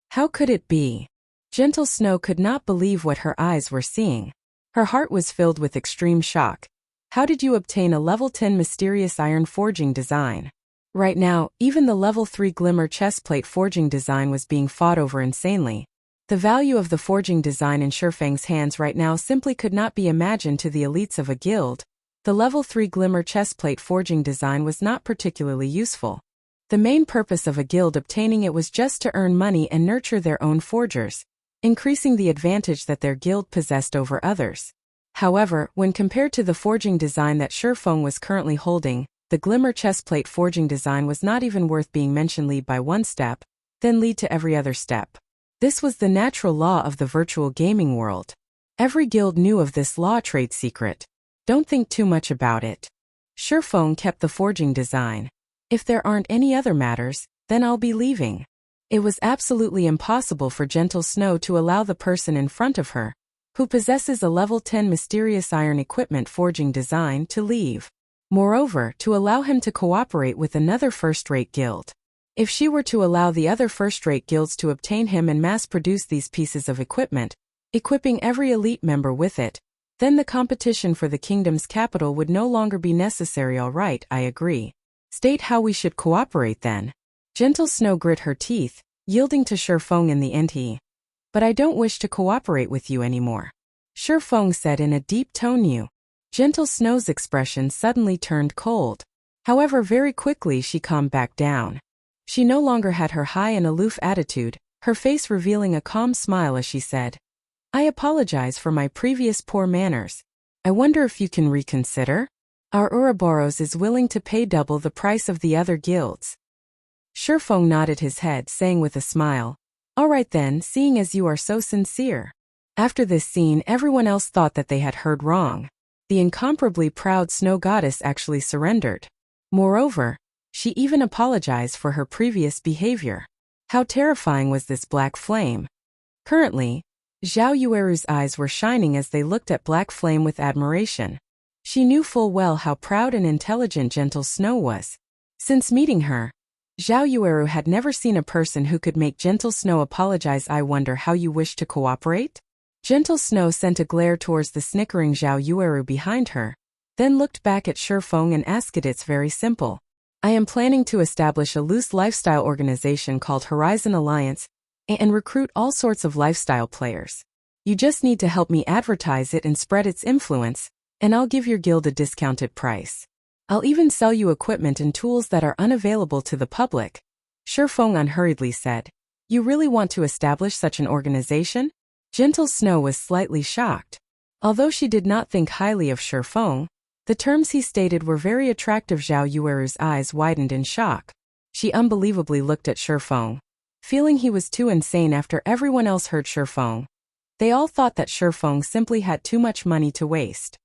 How could it be? Gentle Snow could not believe what her eyes were seeing. Her heart was filled with extreme shock. How did you obtain a level 10 mysterious iron forging design? Right now, even the level 3 glimmer chestplate forging design was being fought over insanely. The value of the forging design in Shurfeng's hands right now simply could not be imagined to the elites of a guild. The level 3 glimmer chestplate forging design was not particularly useful. The main purpose of a guild obtaining it was just to earn money and nurture their own forgers, increasing the advantage that their guild possessed over others. However, when compared to the forging design that Shurfeng was currently holding, the glimmer chestplate forging design was not even worth being mentioned. Lead by one step, then lead to every other step. This was the natural law of the virtual gaming world. Every guild knew of this law trade secret. Don't think too much about it. Shurfeng kept the forging design. If there aren't any other matters, then I'll be leaving. It was absolutely impossible for Gentle Snow to allow the person in front of her, who possesses a level 10 mysterious iron equipment forging design, to leave. Moreover, to allow him to cooperate with another first-rate guild. If she were to allow the other first-rate guilds to obtain him and mass-produce these pieces of equipment, equipping every elite member with it, then the competition for the kingdom's capital would no longer be necessary. All right, I agree. State how we should cooperate then. Gentle Snow grit her teeth, yielding to Shurfeng in the end. But I don't wish to cooperate with you anymore. Shurfeng said in a deep tone. Gentle Snow's expression suddenly turned cold. However, very quickly she calmed back down. She no longer had her high and aloof attitude, her face revealing a calm smile as she said, "I apologize for my previous poor manners. I wonder if you can reconsider? Our Ouroboros is willing to pay double the price of the other guilds." Shurfeng nodded his head, saying with a smile, "All right then, seeing as you are so sincere." After this scene, everyone else thought that they had heard wrong. The incomparably proud snow goddess actually surrendered. Moreover, she even apologized for her previous behavior. How terrifying was this black flame? Currently, Zhao Yueru's eyes were shining as they looked at Black Flame with admiration. She knew full well how proud and intelligent Gentle Snow was. Since meeting her, Zhao Yueru had never seen a person who could make Gentle Snow apologize. "I wonder how you wish to cooperate?" Gentle Snow sent a glare towards the snickering Zhao Yueru behind her, then looked back at Shurfeng and asked it. "It's very simple. I am planning to establish a loose lifestyle organization called Horizon Alliance and recruit all sorts of lifestyle players. You just need to help me advertise it and spread its influence, and I'll give your guild a discounted price. I'll even sell you equipment and tools that are unavailable to the public." Shurfeng unhurriedly said, "You really want to establish such an organization?" Gentle Snow was slightly shocked. Although she did not think highly of Shurfeng, the terms he stated were very attractive. Zhao Yueru's eyes widened in shock. She unbelievably looked at Shurfeng, feeling he was too insane after everyone else heard Shurfeng. They all thought that Shurfeng simply had too much money to waste.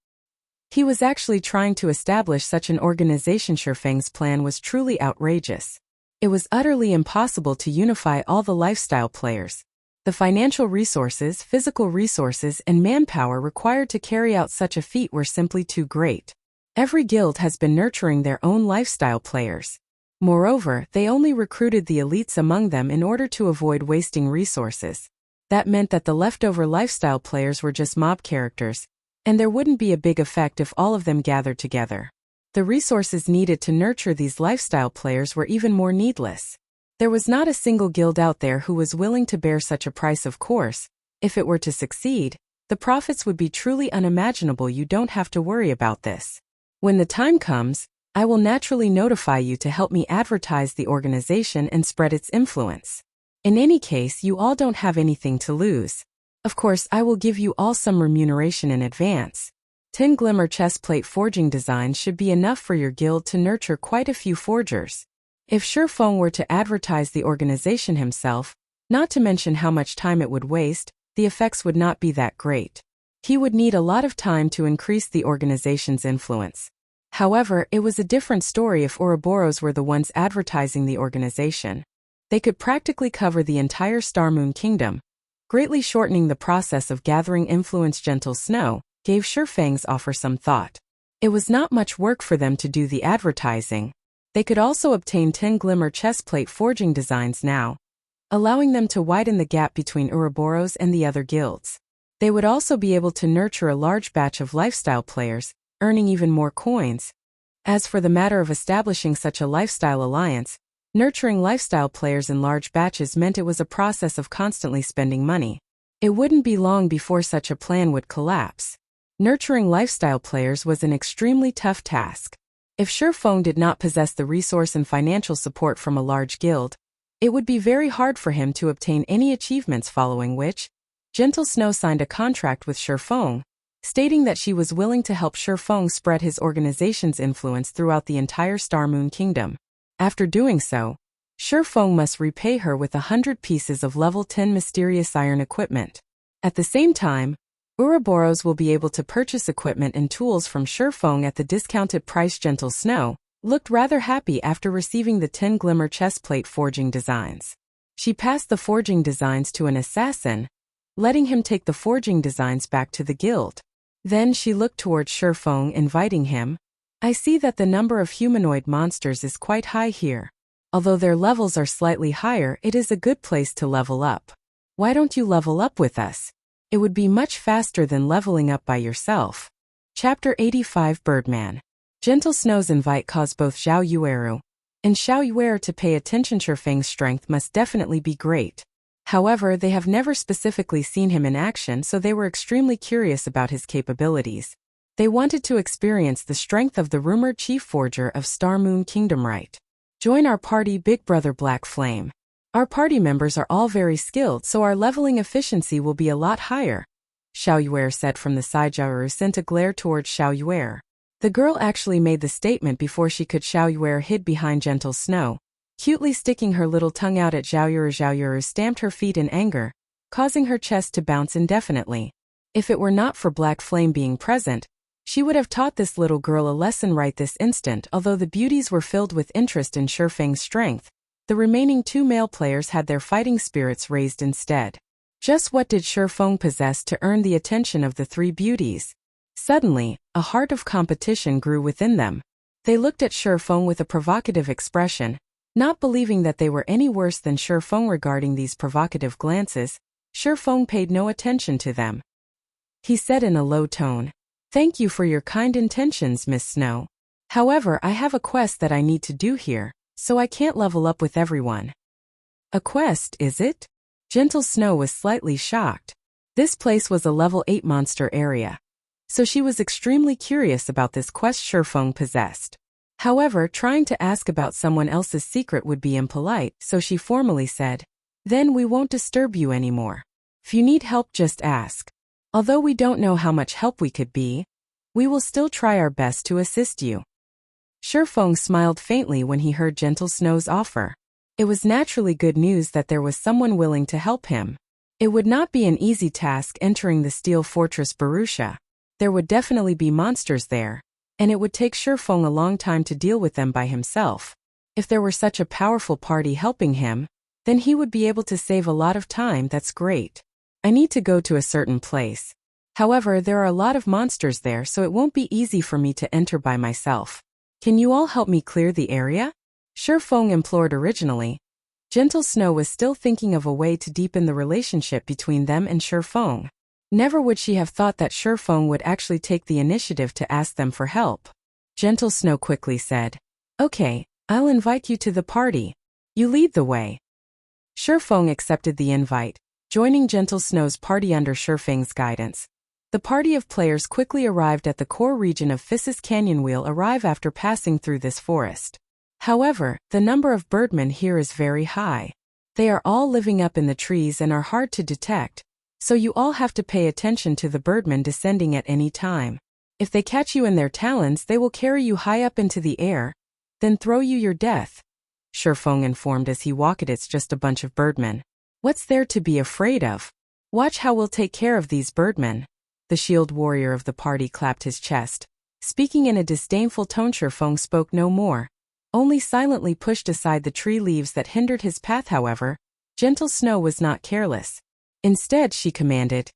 He was actually trying to establish such an organization. Shurfeng's plan was truly outrageous. It was utterly impossible to unify all the lifestyle players. The financial resources, physical resources, and manpower required to carry out such a feat were simply too great. Every guild has been nurturing their own lifestyle players. Moreover, they only recruited the elites among them in order to avoid wasting resources. That meant that the leftover lifestyle players were just mob characters, And there wouldn't be a big effect if all of them gathered together. The resources needed to nurture these lifestyle players were even more needless. There was not a single guild out there who was willing to bear such a price. Of course, if it were to succeed, the profits would be truly unimaginable. You don't have to worry about this. When the time comes, I will naturally notify you to help me advertise the organization and spread its influence. In any case, you all don't have anything to lose. Of course, I will give you all some remuneration in advance. 10 glimmer chestplate forging designs should be enough for your guild to nurture quite a few forgers. If Shifeng were to advertise the organization himself, not to mention how much time it would waste, the effects would not be that great. He would need a lot of time to increase the organization's influence. However, it was a different story if Ouroboros were the ones advertising the organization. They could practically cover the entire Star Moon Kingdom, greatly shortening the process of gathering influence. Gentle Snow gave Shifeng's offer some thought. It was not much work for them to do the advertising. They could also obtain 10 glimmer chestplate forging designs now, allowing them to widen the gap between Ouroboros and the other guilds. They would also be able to nurture a large batch of lifestyle players, earning even more coins. As for the matter of establishing such a lifestyle alliance, nurturing lifestyle players in large batches meant it was a process of constantly spending money. It wouldn't be long before such a plan would collapse. Nurturing lifestyle players was an extremely tough task. If Shifeng did not possess the resource and financial support from a large guild, it would be very hard for him to obtain any achievements, following which, Gentle Snow signed a contract with Shifeng, stating that she was willing to help Shifeng spread his organization's influence throughout the entire Star Moon Kingdom. After doing so, Shifeng must repay her with 100 pieces of level 10 mysterious iron equipment. At the same time, Ouroboros will be able to purchase equipment and tools from Shifeng at the discounted price. Gentle Snow looked rather happy after receiving the 10 glimmer chestplate forging designs. She passed the forging designs to an assassin, letting him take the forging designs back to the guild. Then she looked towards Shifeng, inviting him. I see that the number of humanoid monsters is quite high here. Although their levels are slightly higher, it is a good place to level up. Why don't you level up with us? It would be much faster than leveling up by yourself. Chapter 85 Birdman. Gentle Snow's invite caused both Zhao Yueru and Xiao Yuer to pay attention. Shifeng's strength must definitely be great. However, they have never specifically seen him in action, so they were extremely curious about his capabilities. They wanted to experience the strength of the rumored chief forger of Star Moon Kingdom. Right. Join our party, Big Brother Black Flame. Our party members are all very skilled, so our leveling efficiency will be a lot higher, Xiao Yuer said from the side. Zhao Yueru sent a glare towards Xiao Yuer. The girl actually made the statement before she could. Xiao Yuer hid behind Gentle Snow, cutely sticking her little tongue out at Zhao Yuer. Zhao Yuer stamped her feet in anger, causing her chest to bounce indefinitely. If it were not for Black Flame being present, she would have taught this little girl a lesson right this instant. Although the beauties were filled with interest in Shifeng's strength, the remaining 2 male players had their fighting spirits raised instead. Just what did Shifeng possess to earn the attention of the 3 beauties? Suddenly, a heart of competition grew within them. They looked at Shifeng with a provocative expression, not believing that they were any worse than Shifeng. Regarding these provocative glances, Shifeng paid no attention to them. He said in a low tone, "Thank you for your kind intentions, Miss Snow. However, I have a quest that I need to do here, so I can't level up with everyone." A quest, is it? Gentle Snow was slightly shocked. This place was a level 8 monster area, so she was extremely curious about this quest Shifeng possessed. However, trying to ask about someone else's secret would be impolite, so she formally said, "Then we won't disturb you anymore. If you need help, just ask. Although we don't know how much help we could be, we will still try our best to assist you." Shifeng smiled faintly when he heard Gentle Snow's offer. It was naturally good news that there was someone willing to help him. It would not be an easy task entering the Steel Fortress Barrutia. There would definitely be monsters there, and it would take Shifeng a long time to deal with them by himself. If there were such a powerful party helping him, then he would be able to save a lot of time. That's great. I need to go to a certain place. However, there are a lot of monsters there, so it won't be easy for me to enter by myself. Can you all help me clear the area? Shifeng implored. Originally, Gentle Snow was still thinking of a way to deepen the relationship between them and Shifeng. Never would she have thought that Shurfeng would actually take the initiative to ask them for help. Gentle Snow quickly said, "Okay, I'll invite you to the party. You lead the way." Shurfeng accepted the invite, joining Gentle Snow's party under Shurfeng's guidance. The party of players quickly arrived at the core region of Fissus Canyon. Will arrive after passing through this forest. However, the number of birdmen here is very high. They are all living up in the trees and are hard to detect, so you all have to pay attention to the birdmen descending at any time. If they catch you in their talons, they will carry you high up into the air, then throw you your death. Shurfeng informed as he walked. "It's just a bunch of birdmen. What's there to be afraid of? Watch how we'll take care of these birdmen." The shield warrior of the party clapped his chest. Speaking in a disdainful tone, Shurfeng spoke no more, only silently pushed aside the tree leaves that hindered his path. However, Gentle Snow was not careless. Instead, she commanded,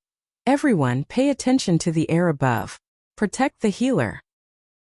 "Everyone, pay attention to the air above. Protect the healer."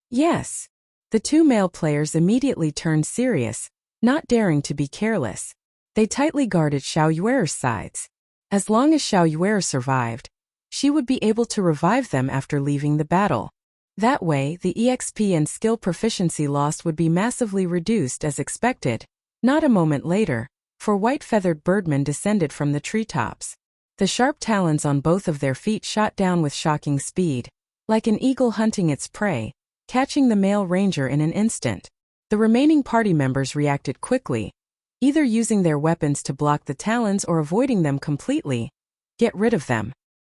"Yes." The two male players immediately turned serious, not daring to be careless. They tightly guarded Xiao Yuer's sides. As long as Xiao Yuer survived, she would be able to revive them after leaving the battle. That way, the EXP and skill proficiency lost would be massively reduced as expected. Not a moment later, four white-feathered birdmen descended from the treetops. The sharp talons on both of their feet shot down with shocking speed, like an eagle hunting its prey, catching the male ranger in an instant. The remaining party members reacted quickly, either using their weapons to block the talons or avoiding them completely. "Get rid of them."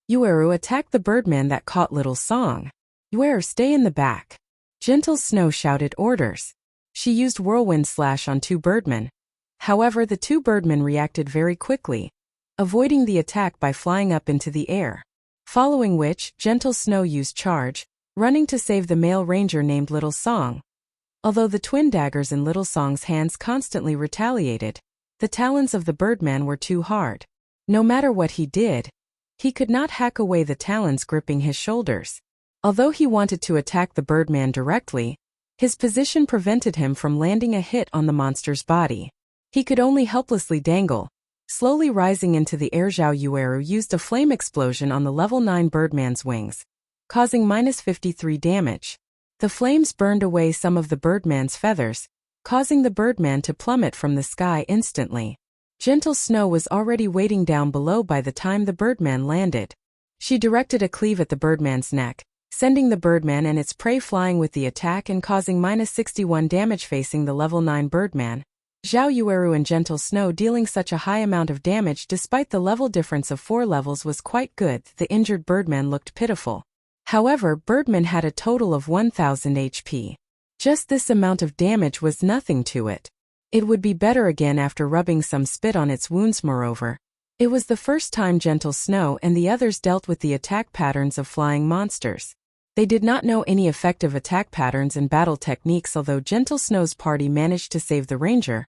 Yueru attacked the birdman that caught Little Song. "Yueru, stay in the back." Gentle Snow shouted orders. She used Whirlwind Slash on two birdmen. However, the two birdmen reacted very quickly, avoiding the attack by flying up into the air. Following which, Gentle Snow used Charge, running to save the male ranger named Little Song. Although the twin daggers in Little Song's hands constantly retaliated, the talons of the birdman were too hard. No matter what he did, he could not hack away the talons gripping his shoulders. Although he wanted to attack the birdman directly, his position prevented him from landing a hit on the monster's body. He could only helplessly dangle. Slowly rising into the air, Xiao Yueru used a flame explosion on the level 9 birdman's wings, causing -53 damage. The flames burned away some of the birdman's feathers, causing the birdman to plummet from the sky instantly. Gentle Snow was already waiting down below by the time the birdman landed. She directed a cleave at the birdman's neck, sending the birdman and its prey flying with the attack and causing -61 damage. Facing the level 9 birdman, Xiao Yueru and Gentle Snow dealing such a high amount of damage despite the level difference of 4 levels was quite good. The injured birdman looked pitiful. However, Birdman had a total of 1000 HP. Just this amount of damage was nothing to it. It would be better again after rubbing some spit on its wounds. Moreover, it was the first time Gentle Snow and the others dealt with the attack patterns of flying monsters. They did not know any effective attack patterns and battle techniques. Although Gentle Snow's party managed to save the ranger,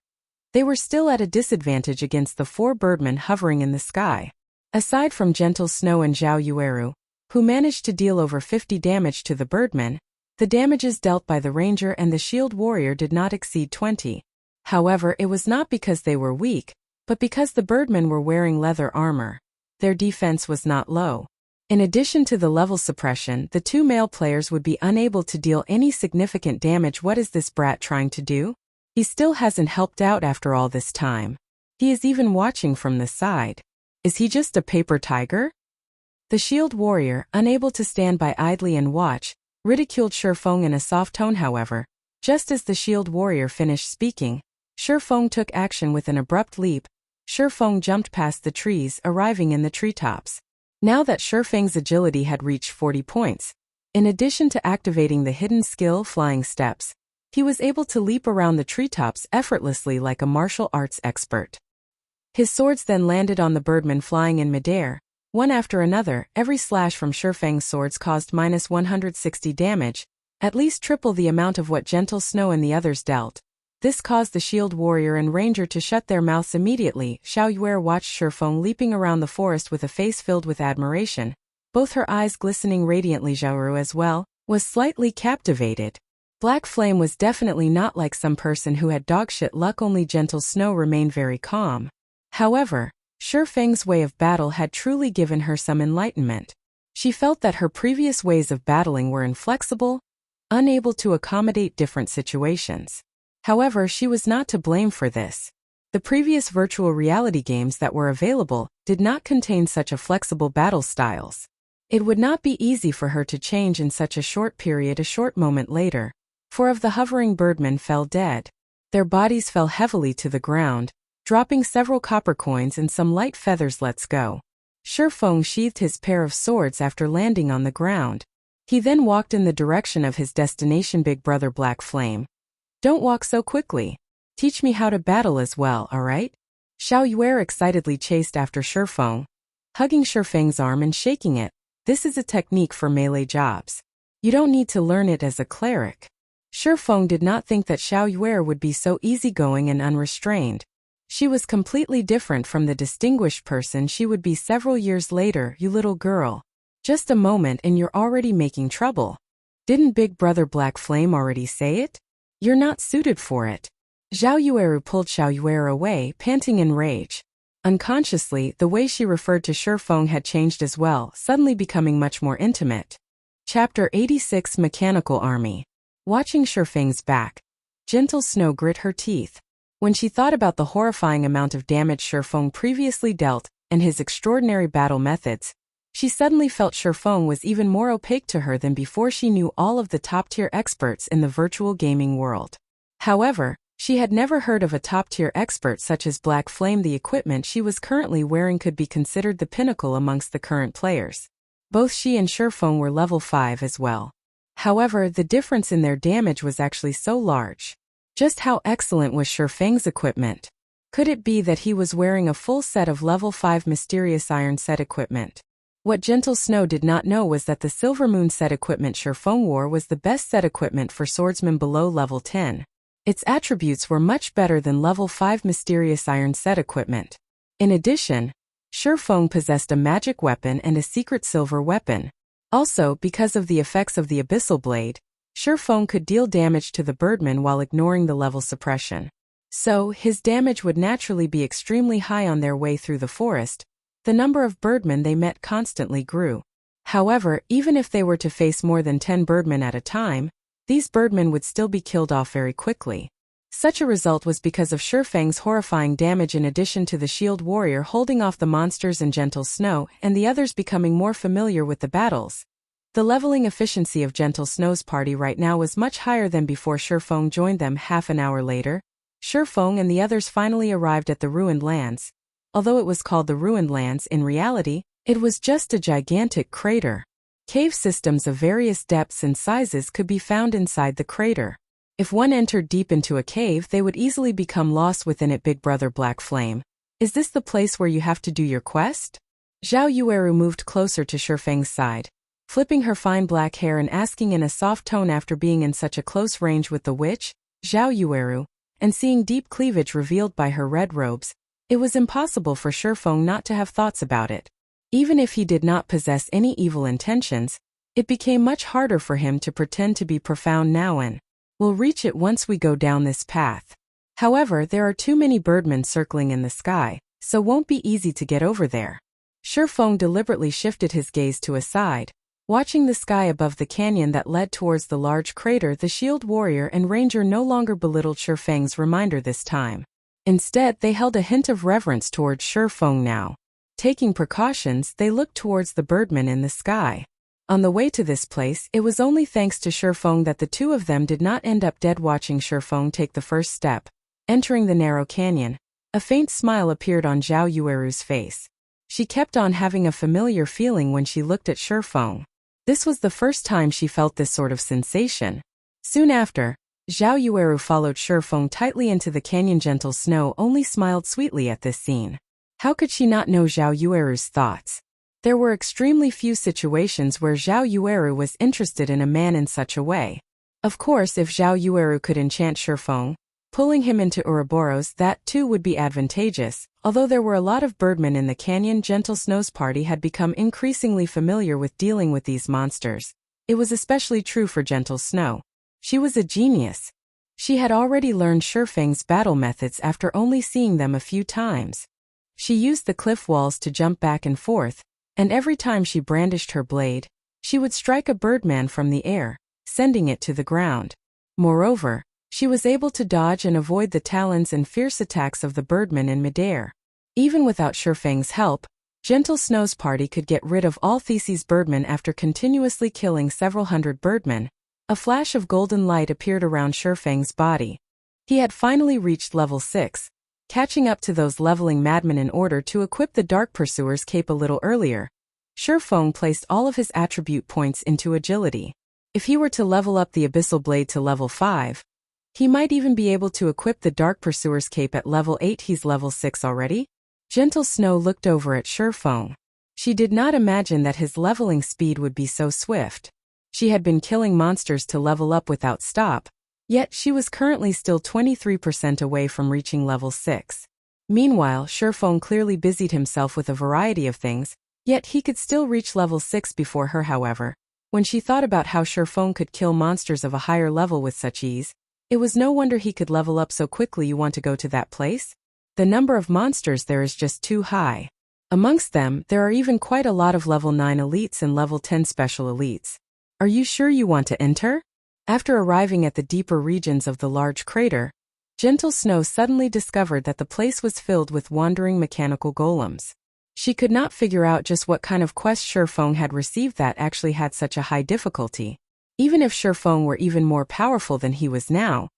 they were still at a disadvantage against the 4 birdmen hovering in the sky. Aside from Gentle Snow and Xiao Yueru, who managed to deal over 50 damage to the birdmen, the damages dealt by the ranger and the shield warrior did not exceed 20. However, it was not because they were weak, but because the birdmen were wearing leather armor. Their defense was not low. In addition to the level suppression, the two male players would be unable to deal any significant damage. What is this brat trying to do? He still hasn't helped out after all this time. He is even watching from the side. Is he just a paper tiger? The shield warrior, unable to stand by idly and watch, ridiculed Shurfeng in a soft tone. However, just as the shield warrior finished speaking, Shurfeng took action with an abrupt leap. Shurfeng jumped past the trees, arriving in the treetops. Now that Shurfeng's agility had reached 40 points, in addition to activating the hidden skill Flying Steps, he was able to leap around the treetops effortlessly like a martial arts expert. His swords then landed on the birdmen flying in midair. One after another, every slash from Shurfeng's swords caused -160 damage, at least triple the amount of what Gentle Snow and the others dealt. This caused the shield warrior and ranger to shut their mouths immediately. Xiao Yuer watched Shurfeng leaping around the forest with a face filled with admiration, both her eyes glistening radiantly. Xiaoru as well was slightly captivated. Black Flame was definitely not like some person who had dogshit luck. Only Gentle Snow remained very calm. However, Shifeng's way of battle had truly given her some enlightenment. She felt that her previous ways of battling were inflexible, unable to accommodate different situations. However, she was not to blame for this. The previous virtual reality games that were available did not contain such a flexible battle styles. It would not be easy for her to change in such a short period. A short moment later, 4 of the hovering birdmen fell dead. Their bodies fell heavily to the ground, dropping several copper coins and some light feathers. Let's go. Shifeng sheathed his pair of swords after landing on the ground. He then walked in the direction of his destination. Big brother Black Flame. Don't walk so quickly. Teach me how to battle as well, alright? Xiao Yuer excitedly chased after Shifeng, hugging Shifeng's arm and shaking it. This is a technique for melee jobs. You don't need to learn it as a cleric. Shifeng did not think that Xiao Yuer would be so easygoing and unrestrained. She was completely different from the distinguished person she would be several years later. You little girl. Just a moment and you're already making trouble. Didn't Big Brother Black Flame already say it? You're not suited for it. Xiao Yueru pulled Xiao Yuer away, panting in rage. Unconsciously, the way she referred to Shifeng had changed as well, suddenly becoming much more intimate. Chapter 86 Mechanical Army. Watching Shifeng's back, Gentle Snow grit her teeth. When she thought about the horrifying amount of damage Shifeng previously dealt and his extraordinary battle methods, she suddenly felt Shifeng was even more opaque to her than before. She knew all of the top-tier experts in the virtual gaming world. However, she had never heard of a top-tier expert such as Black Flame. The equipment she was currently wearing could be considered the pinnacle amongst the current players. Both she and Shifeng were level 5 as well. However, the difference in their damage was actually so large. Just how excellent was Shifeng's equipment? Could it be that he was wearing a full set of level 5 mysterious iron set equipment? What Gentle Snow did not know was that the Silver Moon set equipment Shifeng wore was the best set equipment for swordsmen below level 10. Its attributes were much better than level 5 mysterious iron set equipment. In addition, Shifeng possessed a magic weapon and a secret silver weapon. Also, because of the effects of the Abyssal Blade, Shifeng could deal damage to the birdmen while ignoring the level suppression. So, his damage would naturally be extremely high. On their way through the forest, the number of birdmen they met constantly grew. However, even if they were to face more than 10 birdmen at a time, these birdmen would still be killed off very quickly. Such a result was because of Shifeng's horrifying damage in addition to the shield warrior holding off the monsters and Gentle Snow and the others becoming more familiar with the battles. The leveling efficiency of Gentle Snow's party right now was much higher than before Shifeng joined them. Half an hour later, Shifeng and the others finally arrived at the Ruined Lands. Although it was called the Ruined Lands, in reality, it was just a gigantic crater. Cave systems of various depths and sizes could be found inside the crater. If one entered deep into a cave, they would easily become lost within it. Big Brother Black Flame. Is this the place where you have to do your quest? Xiao Yueru moved closer to Shifeng's side, flipping her fine black hair and asking in a soft tone. After being in such a close range with the witch, Xiao Yueru, and seeing deep cleavage revealed by her red robes, it was impossible for Shifeng not to have thoughts about it. Even if he did not possess any evil intentions, it became much harder for him to pretend to be profound now and we'll reach it once we go down this path. However, there are too many birdmen circling in the sky, so won't be easy to get over there. Shifeng deliberately shifted his gaze to a side, watching the sky above the canyon that led towards the large crater. The shield warrior and ranger no longer belittled Shifeng's reminder this time. Instead, they held a hint of reverence towards Shifeng now. Taking precautions, they looked towards the birdmen in the sky. On the way to this place, it was only thanks to Shifeng that the two of them did not end up dead. Watching Shifeng take the first step, entering the narrow canyon, a faint smile appeared on Xiao Yueru's face. She kept on having a familiar feeling when she looked at Shifeng. This was the first time she felt this sort of sensation. Soon after, Xiao Yueru followed Shifeng tightly into the canyon. Gentle Snow only smiled sweetly at this scene. How could she not know Xiao Yueru's thoughts? There were extremely few situations where Xiao Yueru was interested in a man in such a way. Of course, if Xiao Yueru could enchant Shifeng, pulling him into Ouroboros, that too would be advantageous. Although there were a lot of birdmen in the canyon, Gentle Snow's party had become increasingly familiar with dealing with these monsters. It was especially true for Gentle Snow. She was a genius. She had already learned Shifeng's battle methods after only seeing them a few times. She used the cliff walls to jump back and forth, and every time she brandished her blade, she would strike a Birdman from the air, sending it to the ground. Moreover, she was able to dodge and avoid the talons and fierce attacks of the Birdman in midair. Even without Shurfeng's help, Gentle Snow's party could get rid of all Theseus Birdmen after continuously killing several hundred Birdmen. A flash of golden light appeared around Shurfeng's body. He had finally reached level 6, catching up to those leveling madmen in order to equip the Dark Pursuer's cape a little earlier. Shurfeng placed all of his attribute points into agility. If he were to level up the Abyssal Blade to level 5, he might even be able to equip the Dark Pursuer's cape at level 8. He's level 6 already? Gentle Snow looked over at Shurfeng. She did not imagine that his leveling speed would be so swift. She had been killing monsters to level up without stop, yet she was currently still 23% away from reaching level 6. Meanwhile, Shurfeng clearly busied himself with a variety of things, yet he could still reach level 6 before her. However, when she thought about how Shurfeng could kill monsters of a higher level with such ease, it was no wonder he could level up so quickly. You want to go to that place? The number of monsters there is just too high. Amongst them, there are even quite a lot of level 9 elites and level 10 special elites. Are you sure you want to enter? After arriving at the deeper regions of the large crater, Gentle Snow suddenly discovered that the place was filled with wandering mechanical golems. She could not figure out just what kind of quest Shurfeng had received that actually had such a high difficulty. Even if Shurfeng were even more powerful than he was now,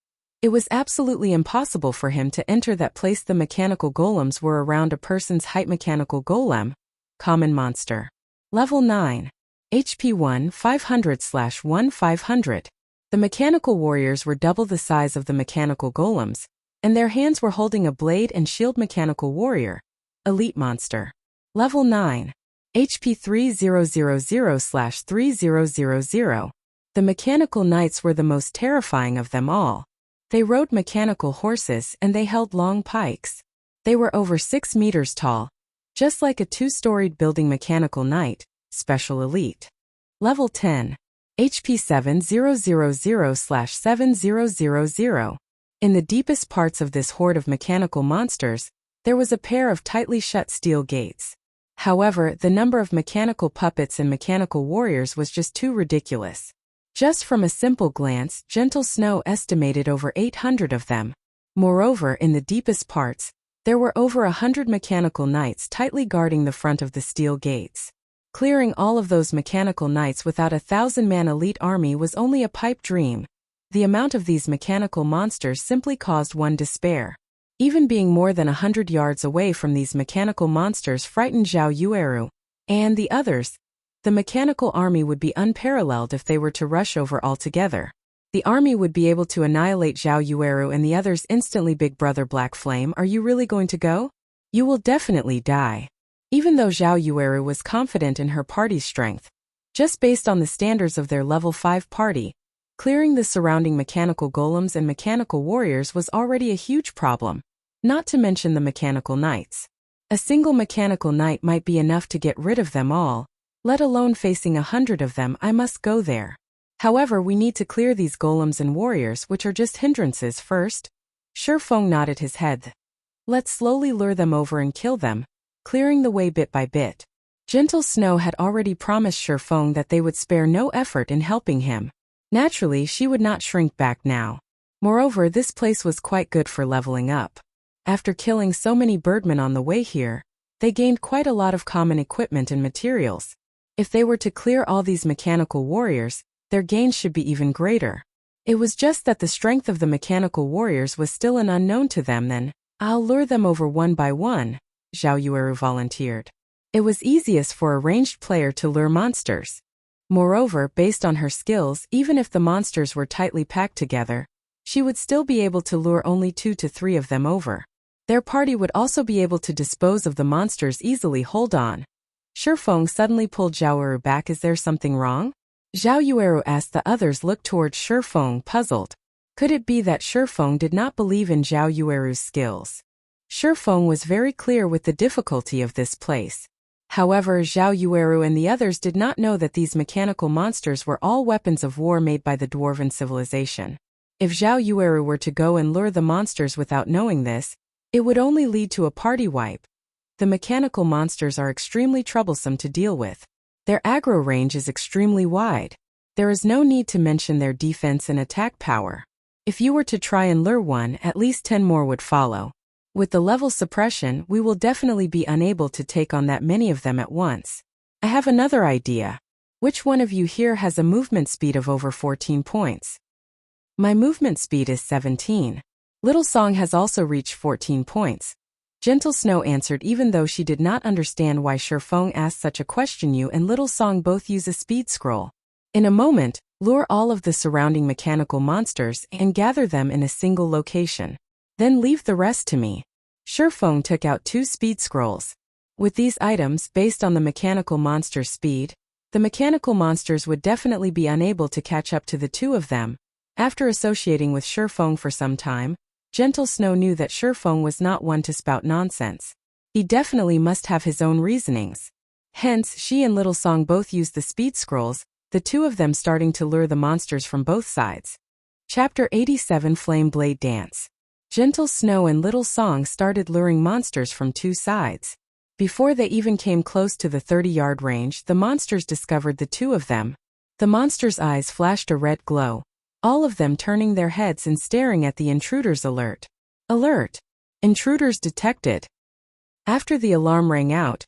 it was absolutely impossible for him to enter that place. The mechanical golems were around a person's height. Mechanical golem, common monster. Level 9. HP 1 500/1 500. The mechanical warriors were double the size of the mechanical golems, and their hands were holding a blade and shield. Mechanical warrior. Elite monster. Level 9. HP 3000/3000. The mechanical knights were the most terrifying of them all. They rode mechanical horses and they held long pikes. They were over 6 meters tall, just like a 2-storied building. Mechanical knight, special elite. Level 10. HP 7000/7000. In the deepest parts of this horde of mechanical monsters, there was a pair of tightly shut steel gates. However, the number of mechanical puppets and mechanical warriors was just too ridiculous. Just from a simple glance, Gentle Snow estimated over 800 of them. Moreover, in the deepest parts, there were over 100 mechanical knights tightly guarding the front of the steel gates. Clearing all of those mechanical knights without a 1,000-man elite army was only a pipe dream. The amount of these mechanical monsters simply caused one despair. Even being more than 100 yards away from these mechanical monsters frightened Zhao Yueru and the others. The mechanical army would be unparalleled if they were to rush over altogether. The army would be able to annihilate Zhao Yueru and the others instantly. Big brother Black Flame, are you really going to go? You will definitely die. Even though Zhao Yueru was confident in her party's strength, just based on the standards of their level 5 party, clearing the surrounding mechanical golems and mechanical warriors was already a huge problem, not to mention the mechanical knights. A single mechanical knight might be enough to get rid of them all, let alone facing 100 of them. I must go there. However, we need to clear these golems and warriors, which are just hindrances first. Shurfeng nodded his head. Let's slowly lure them over and kill them, clearing the way bit by bit. Gentle Snow had already promised Shurfeng that they would spare no effort in helping him. Naturally, she would not shrink back now. Moreover, this place was quite good for leveling up. After killing so many Birdmen on the way here, they gained quite a lot of common equipment and materials. If they were to clear all these mechanical warriors, their gains should be even greater. It was just that the strength of the mechanical warriors was still an unknown to them. Then, I'll lure them over one by one, Zhao Yueru volunteered. It was easiest for a ranged player to lure monsters. Moreover, based on her skills, even if the monsters were tightly packed together, she would still be able to lure only 2 to 3 of them over. Their party would also be able to dispose of the monsters easily. Hold on. Shurfeng suddenly pulled Zhao Yueru back. Is there something wrong? Zhao Yueru asked. The others looked towards Shurfeng, puzzled. Could it be that Shurfeng did not believe in Zhao Yueru's skills? Shurfeng was very clear with the difficulty of this place. However, Zhao Yueru and the others did not know that these mechanical monsters were all weapons of war made by the Dwarven civilization. If Zhao Yueru were to go and lure the monsters without knowing this, it would only lead to a party wipe. the mechanical monsters are extremely troublesome to deal with. Their aggro range is extremely wide. There is no need to mention their defense and attack power. If you were to try and lure one, at least 10 more would follow. With the level suppression, we will definitely be unable to take on that many of them at once. I have another idea. Which one of you here has a movement speed of over 14 points? My movement speed is 17. Little Song has also reached 14 points. Gentle Snow answered even though she did not understand why Shifeng asked such a question. You and Little Song both use a speed scroll. In a moment, lure all of the surrounding mechanical monsters and gather them in a single location. Then leave the rest to me. Shifeng took out 2 speed scrolls. With these items based on the mechanical monster's speed, the mechanical monsters would definitely be unable to catch up to the 2 of them. After associating with Shifeng for some time, Gentle Snow knew that Shifeng was not one to spout nonsense. He definitely must have his own reasonings. Hence, she and Little Song both used the speed scrolls, the 2 of them starting to lure the monsters from both sides. Chapter 87 Flame Blade Dance. Gentle Snow and Little Song started luring monsters from 2 sides. Before they even came close to the 30-yard range, the monsters discovered the 2 of them. The monsters' eyes flashed a red glow, all of them turning their heads and staring at the intruders. Alert! Alert! Intruders detected. After the alarm rang out,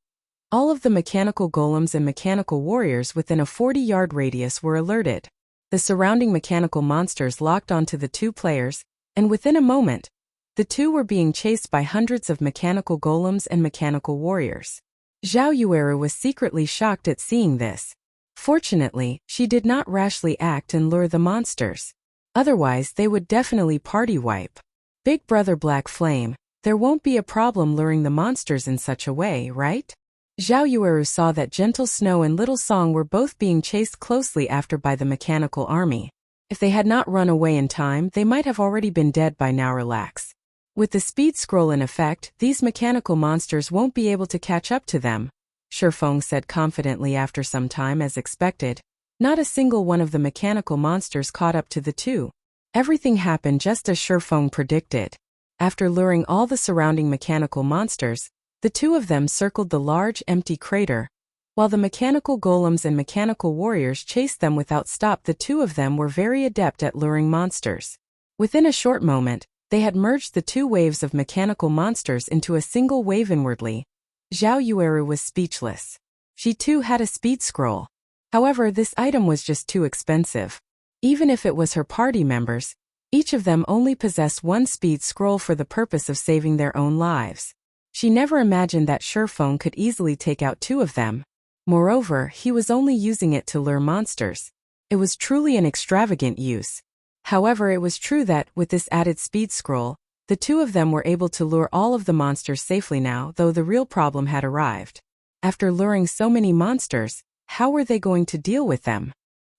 all of the mechanical golems and mechanical warriors within a 40-yard radius were alerted. The surrounding mechanical monsters locked onto the 2 players, and within a moment, the 2 were being chased by hundreds of mechanical golems and mechanical warriors. Zhao Yueru was secretly shocked at seeing this. Fortunately, she did not rashly act and lure the monsters. Otherwise, they would definitely party wipe. Big Brother Black Flame, there won't be a problem luring the monsters in such a way, right? Zhao Yueru saw that Gentle Snow and Little Song were both being chased closely after by the mechanical army. If they had not run away in time, they might have already been dead by now. Relax. With the speed scroll in effect, these mechanical monsters won't be able to catch up to them, Shifeng said confidently after some time. As expected, not a single one of the mechanical monsters caught up to the 2. Everything happened just as Shifeng predicted. After luring all the surrounding mechanical monsters, the 2 of them circled the large, empty crater. While the mechanical golems and mechanical warriors chased them without stop, the 2 of them were very adept at luring monsters. Within a short moment, they had merged the 2 waves of mechanical monsters into a single wave inwardly. Zhao Yueru was speechless. She too had a speed scroll. However, this item was just too expensive. Even if it was her party members, each of them only possessed 1 speed scroll for the purpose of saving their own lives. She never imagined that Shifeng could easily take out 2 of them. Moreover, he was only using it to lure monsters. It was truly an extravagant use. However, it was true that, with this added speed scroll, the 2 of them were able to lure all of the monsters safely now, though the real problem had arrived. After luring so many monsters, how were they going to deal with them?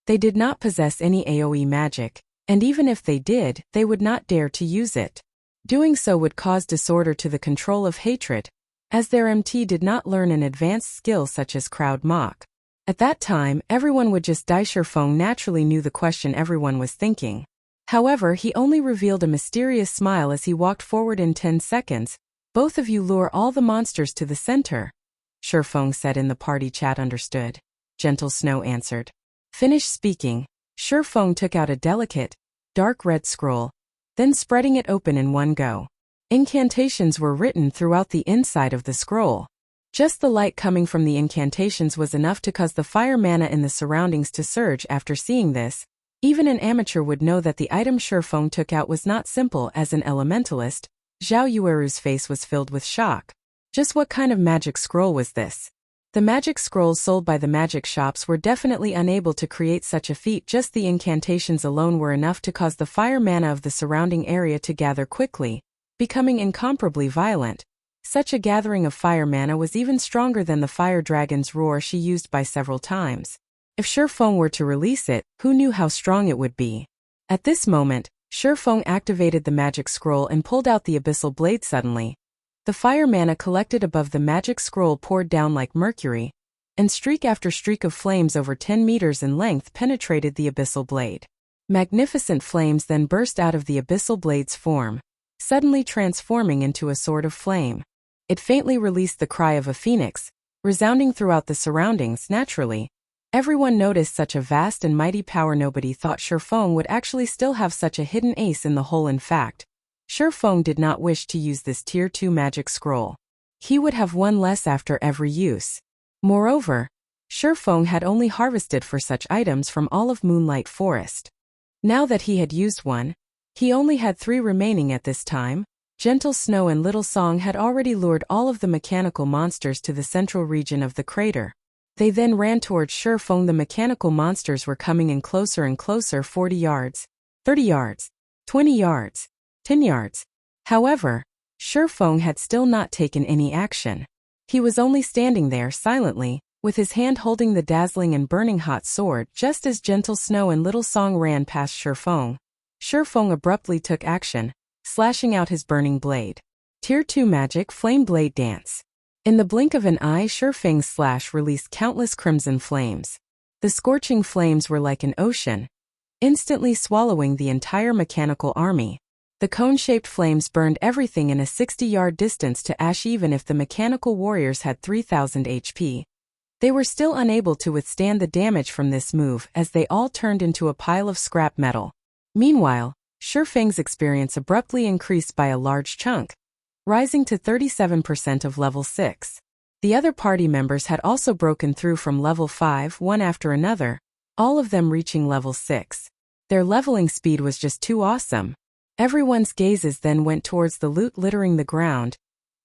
They did not possess any AoE magic, and even if they did, they would not dare to use it. Doing so would cause disorder to the control of hatred, as their MT did not learn an advanced skill such as Crowd Mock. At that time, everyone would just die. Shifeng naturally knew the question everyone was thinking. However, he only revealed a mysterious smile as he walked forward. In 10 seconds, both of you lure all the monsters to the center, Shifeng said in the party chat. Understood, Gentle Snow answered. Finished speaking, Shifeng took out a delicate, dark red scroll, then spreading it open in one go. Incantations were written throughout the inside of the scroll. Just the light coming from the incantations was enough to cause the fire mana in the surroundings to surge. After seeing this, even an amateur would know that the item Shifeng took out was not simple. As an elementalist, Zhao Yueru's face was filled with shock. Just what kind of magic scroll was this? The magic scrolls sold by the magic shops were definitely unable to create such a feat. Just the incantations alone were enough to cause the fire mana of the surrounding area to gather quickly, becoming incomparably violent. Such a gathering of fire mana was even stronger than the fire dragon's roar she used by several times. If Shifeng were to release it, who knew how strong it would be? At this moment, Shifeng activated the magic scroll and pulled out the abyssal blade. Suddenly, the fire mana collected above the magic scroll poured down like mercury, and streak after streak of flames over 10 meters in length penetrated the abyssal blade. Magnificent flames then burst out of the abyssal blade's form, suddenly transforming into a sword of flame. It faintly released the cry of a phoenix, resounding throughout the surroundings. Naturally, everyone noticed such a vast and mighty power. Nobody thought Shifeng would actually still have such a hidden ace in the hole. In fact, Shifeng did not wish to use this Tier 2 magic scroll. He would have one less after every use. Moreover, Shifeng had only harvested for such items from all of Moonlight Forest. Now that he had used one, he only had 3 remaining at this time. Gentle Snow and Little Song had already lured all of the mechanical monsters to the central region of the crater. They then ran towards Shifeng. The mechanical monsters were coming in closer and closer. 40 yards, 30 yards, 20 yards, 10 yards. However, Shifeng had still not taken any action. He was only standing there silently, with his hand holding the dazzling and burning hot sword. Just as Gentle Snow and Little Song ran past Shifeng, Shifeng abruptly took action, slashing out his burning blade. Tier 2 Magic Flame Blade Dance. In the blink of an eye, Shifeng's slash released countless crimson flames. The scorching flames were like an ocean, instantly swallowing the entire mechanical army. The cone-shaped flames burned everything in a 60-yard distance to ash. Even if the mechanical warriors had 3,000 HP, they were still unable to withstand the damage from this move, as they all turned into a pile of scrap metal. Meanwhile, Shifeng's experience abruptly increased by a large chunk, rising to 37% of level 6. The other party members had also broken through from level 5 one after another, all of them reaching level 6. Their leveling speed was just too awesome. Everyone's gazes then went towards the loot littering the ground,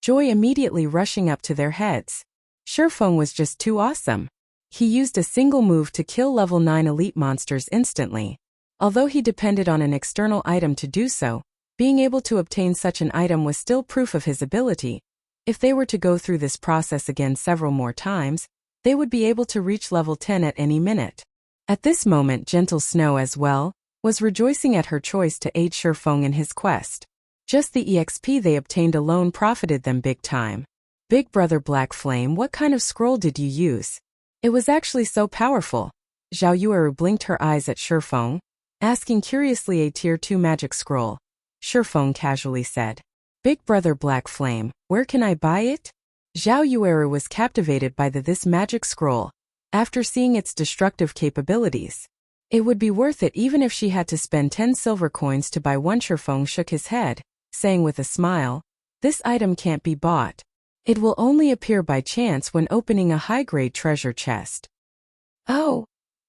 joy immediately rushing up to their heads. Shifeng was just too awesome. He used a single move to kill level 9 elite monsters instantly. Although he depended on an external item to do so, being able to obtain such an item was still proof of his ability. If they were to go through this process again several more times, they would be able to reach level 10 at any minute. At this moment, Gentle Snow as well was rejoicing at her choice to aid Shifeng in his quest. Just the EXP they obtained alone profited them big time. Big Brother Black Flame, what kind of scroll did you use? It was actually so powerful. Zhao Yueru blinked her eyes at Shifeng, asking curiously. A Tier 2 magic scroll, Shifeng casually said. Big Brother Black Flame, where can I buy it? Zhao Yueru was captivated by this magic scroll, after seeing its destructive capabilities. It would be worth it even if she had to spend 10 silver coins to buy one. Shifeng shook his head, saying with a smile, this item can't be bought. It will only appear by chance when opening a high-grade treasure chest. Oh!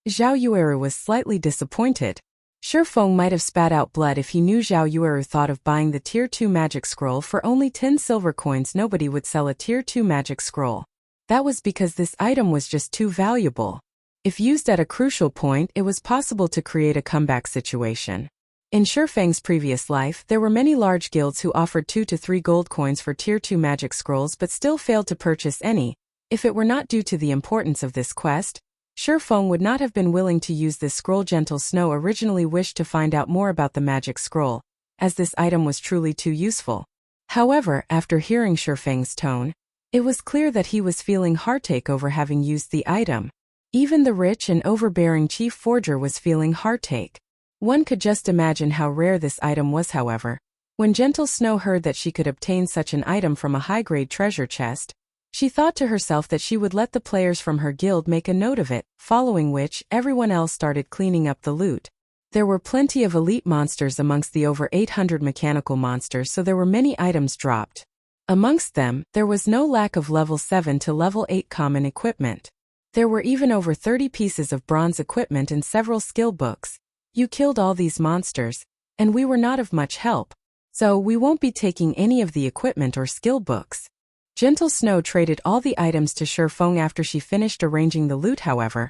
Zhao Yueru was slightly disappointed. Shifeng might have spat out blood if he knew Zhao Yueru thought of buying the Tier 2 magic scroll for only 10 silver coins. Nobody would sell a Tier 2 magic scroll. That was because this item was just too valuable. If used at a crucial point, it was possible to create a comeback situation. In Shifeng's previous life, there were many large guilds who offered 2 to 3 gold coins for Tier 2 magic scrolls but still failed to purchase any. If it were not due to the importance of this quest, Shifeng would not have been willing to use this scroll. Gentle Snow originally wished to find out more about the magic scroll, as this item was truly too useful. However, after hearing Shifeng's tone, it was clear that he was feeling heartache over having used the item. Even the rich and overbearing chief forger was feeling heartache. One could just imagine how rare this item was. However, when Gentle Snow heard that she could obtain such an item from a high-grade treasure chest, she thought to herself that she would let the players from her guild make a note of it, following which everyone else started cleaning up the loot. There were plenty of elite monsters amongst the over 800 mechanical monsters, so there were many items dropped. Amongst them, there was no lack of level 7 to level 8 common equipment. There were even over 30 pieces of bronze equipment and several skill books. You killed all these monsters, and we were not of much help, so we won't be taking any of the equipment or skill books. Gentle Snow traded all the items to Shifeng after she finished arranging the loot. However,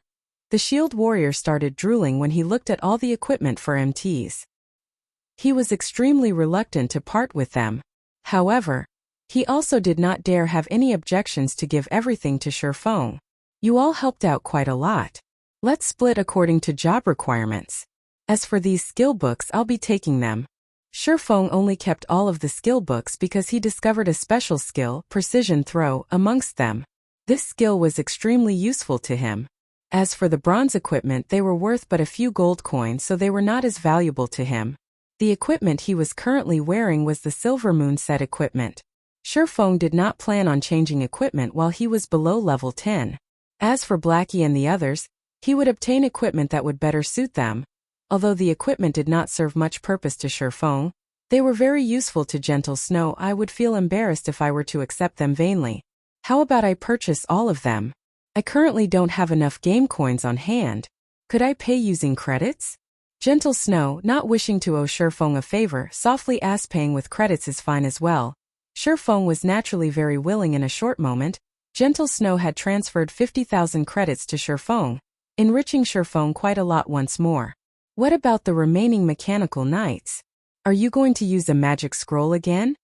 the shield warrior started drooling when he looked at all the equipment for MTs. He was extremely reluctant to part with them. However, he also did not dare have any objections to give everything to Shifeng. You all helped out quite a lot. Let's split according to job requirements. As for these skill books, I'll be taking them. Shifeng only kept all of the skill books because he discovered a special skill, precision throw, amongst them. This skill was extremely useful to him. As for the bronze equipment, they were worth but a few gold coins, so they were not as valuable to him. The equipment he was currently wearing was the Silver Moon set equipment. Feng did not plan on changing equipment while he was below level 10. As for Blackie and the others, he would obtain equipment that would better suit them. Although the equipment did not serve much purpose to Feng, they were very useful to Gentle Snow. I would feel embarrassed if I were to accept them vainly. How about I purchase all of them? I currently don't have enough game coins on hand. Could I pay using credits? Gentle Snow, not wishing to owe Feng a favor, softly asked. Paying with credits is fine as well. Feng was naturally very willing. In a short moment, Gentle Snow had transferred 50,000 credits to Feng, enriching Feng quite a lot once more. What about the remaining mechanical knights? Are you going to use a magic scroll again?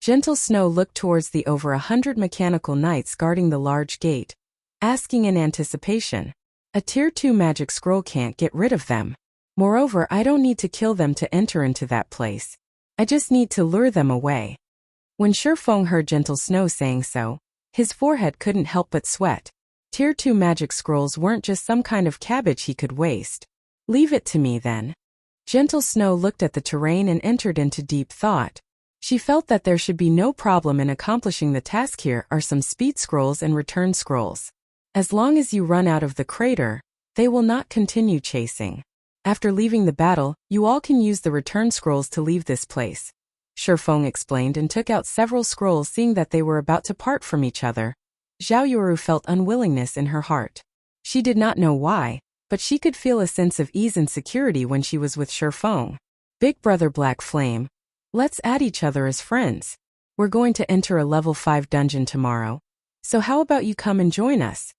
Gentle Snow looked towards the over 100 mechanical knights guarding the large gate, asking in anticipation. A tier 2 magic scroll can't get rid of them. Moreover, I don't need to kill them to enter into that place. I just need to lure them away. When Feng heard Gentle Snow saying so, his forehead couldn't help but sweat. Tier 2 magic scrolls weren't just some kind of cabbage he could waste. Leave it to me then. Gentle Snow looked at the terrain and entered into deep thought. She felt that there should be no problem in accomplishing the task. Here are some speed scrolls and return scrolls. As long as you run out of the crater, they will not continue chasing. After leaving the battle, you all can use the return scrolls to leave this place. Feng explained and took out several scrolls. Seeing that they were about to part from each other, Zhao Yueru felt unwillingness in her heart. She did not know why, but she could feel a sense of ease and security when she was with Feng. Big brother Black Flame, let's add each other as friends. We're going to enter a level 5 dungeon tomorrow, so how about you come and join us?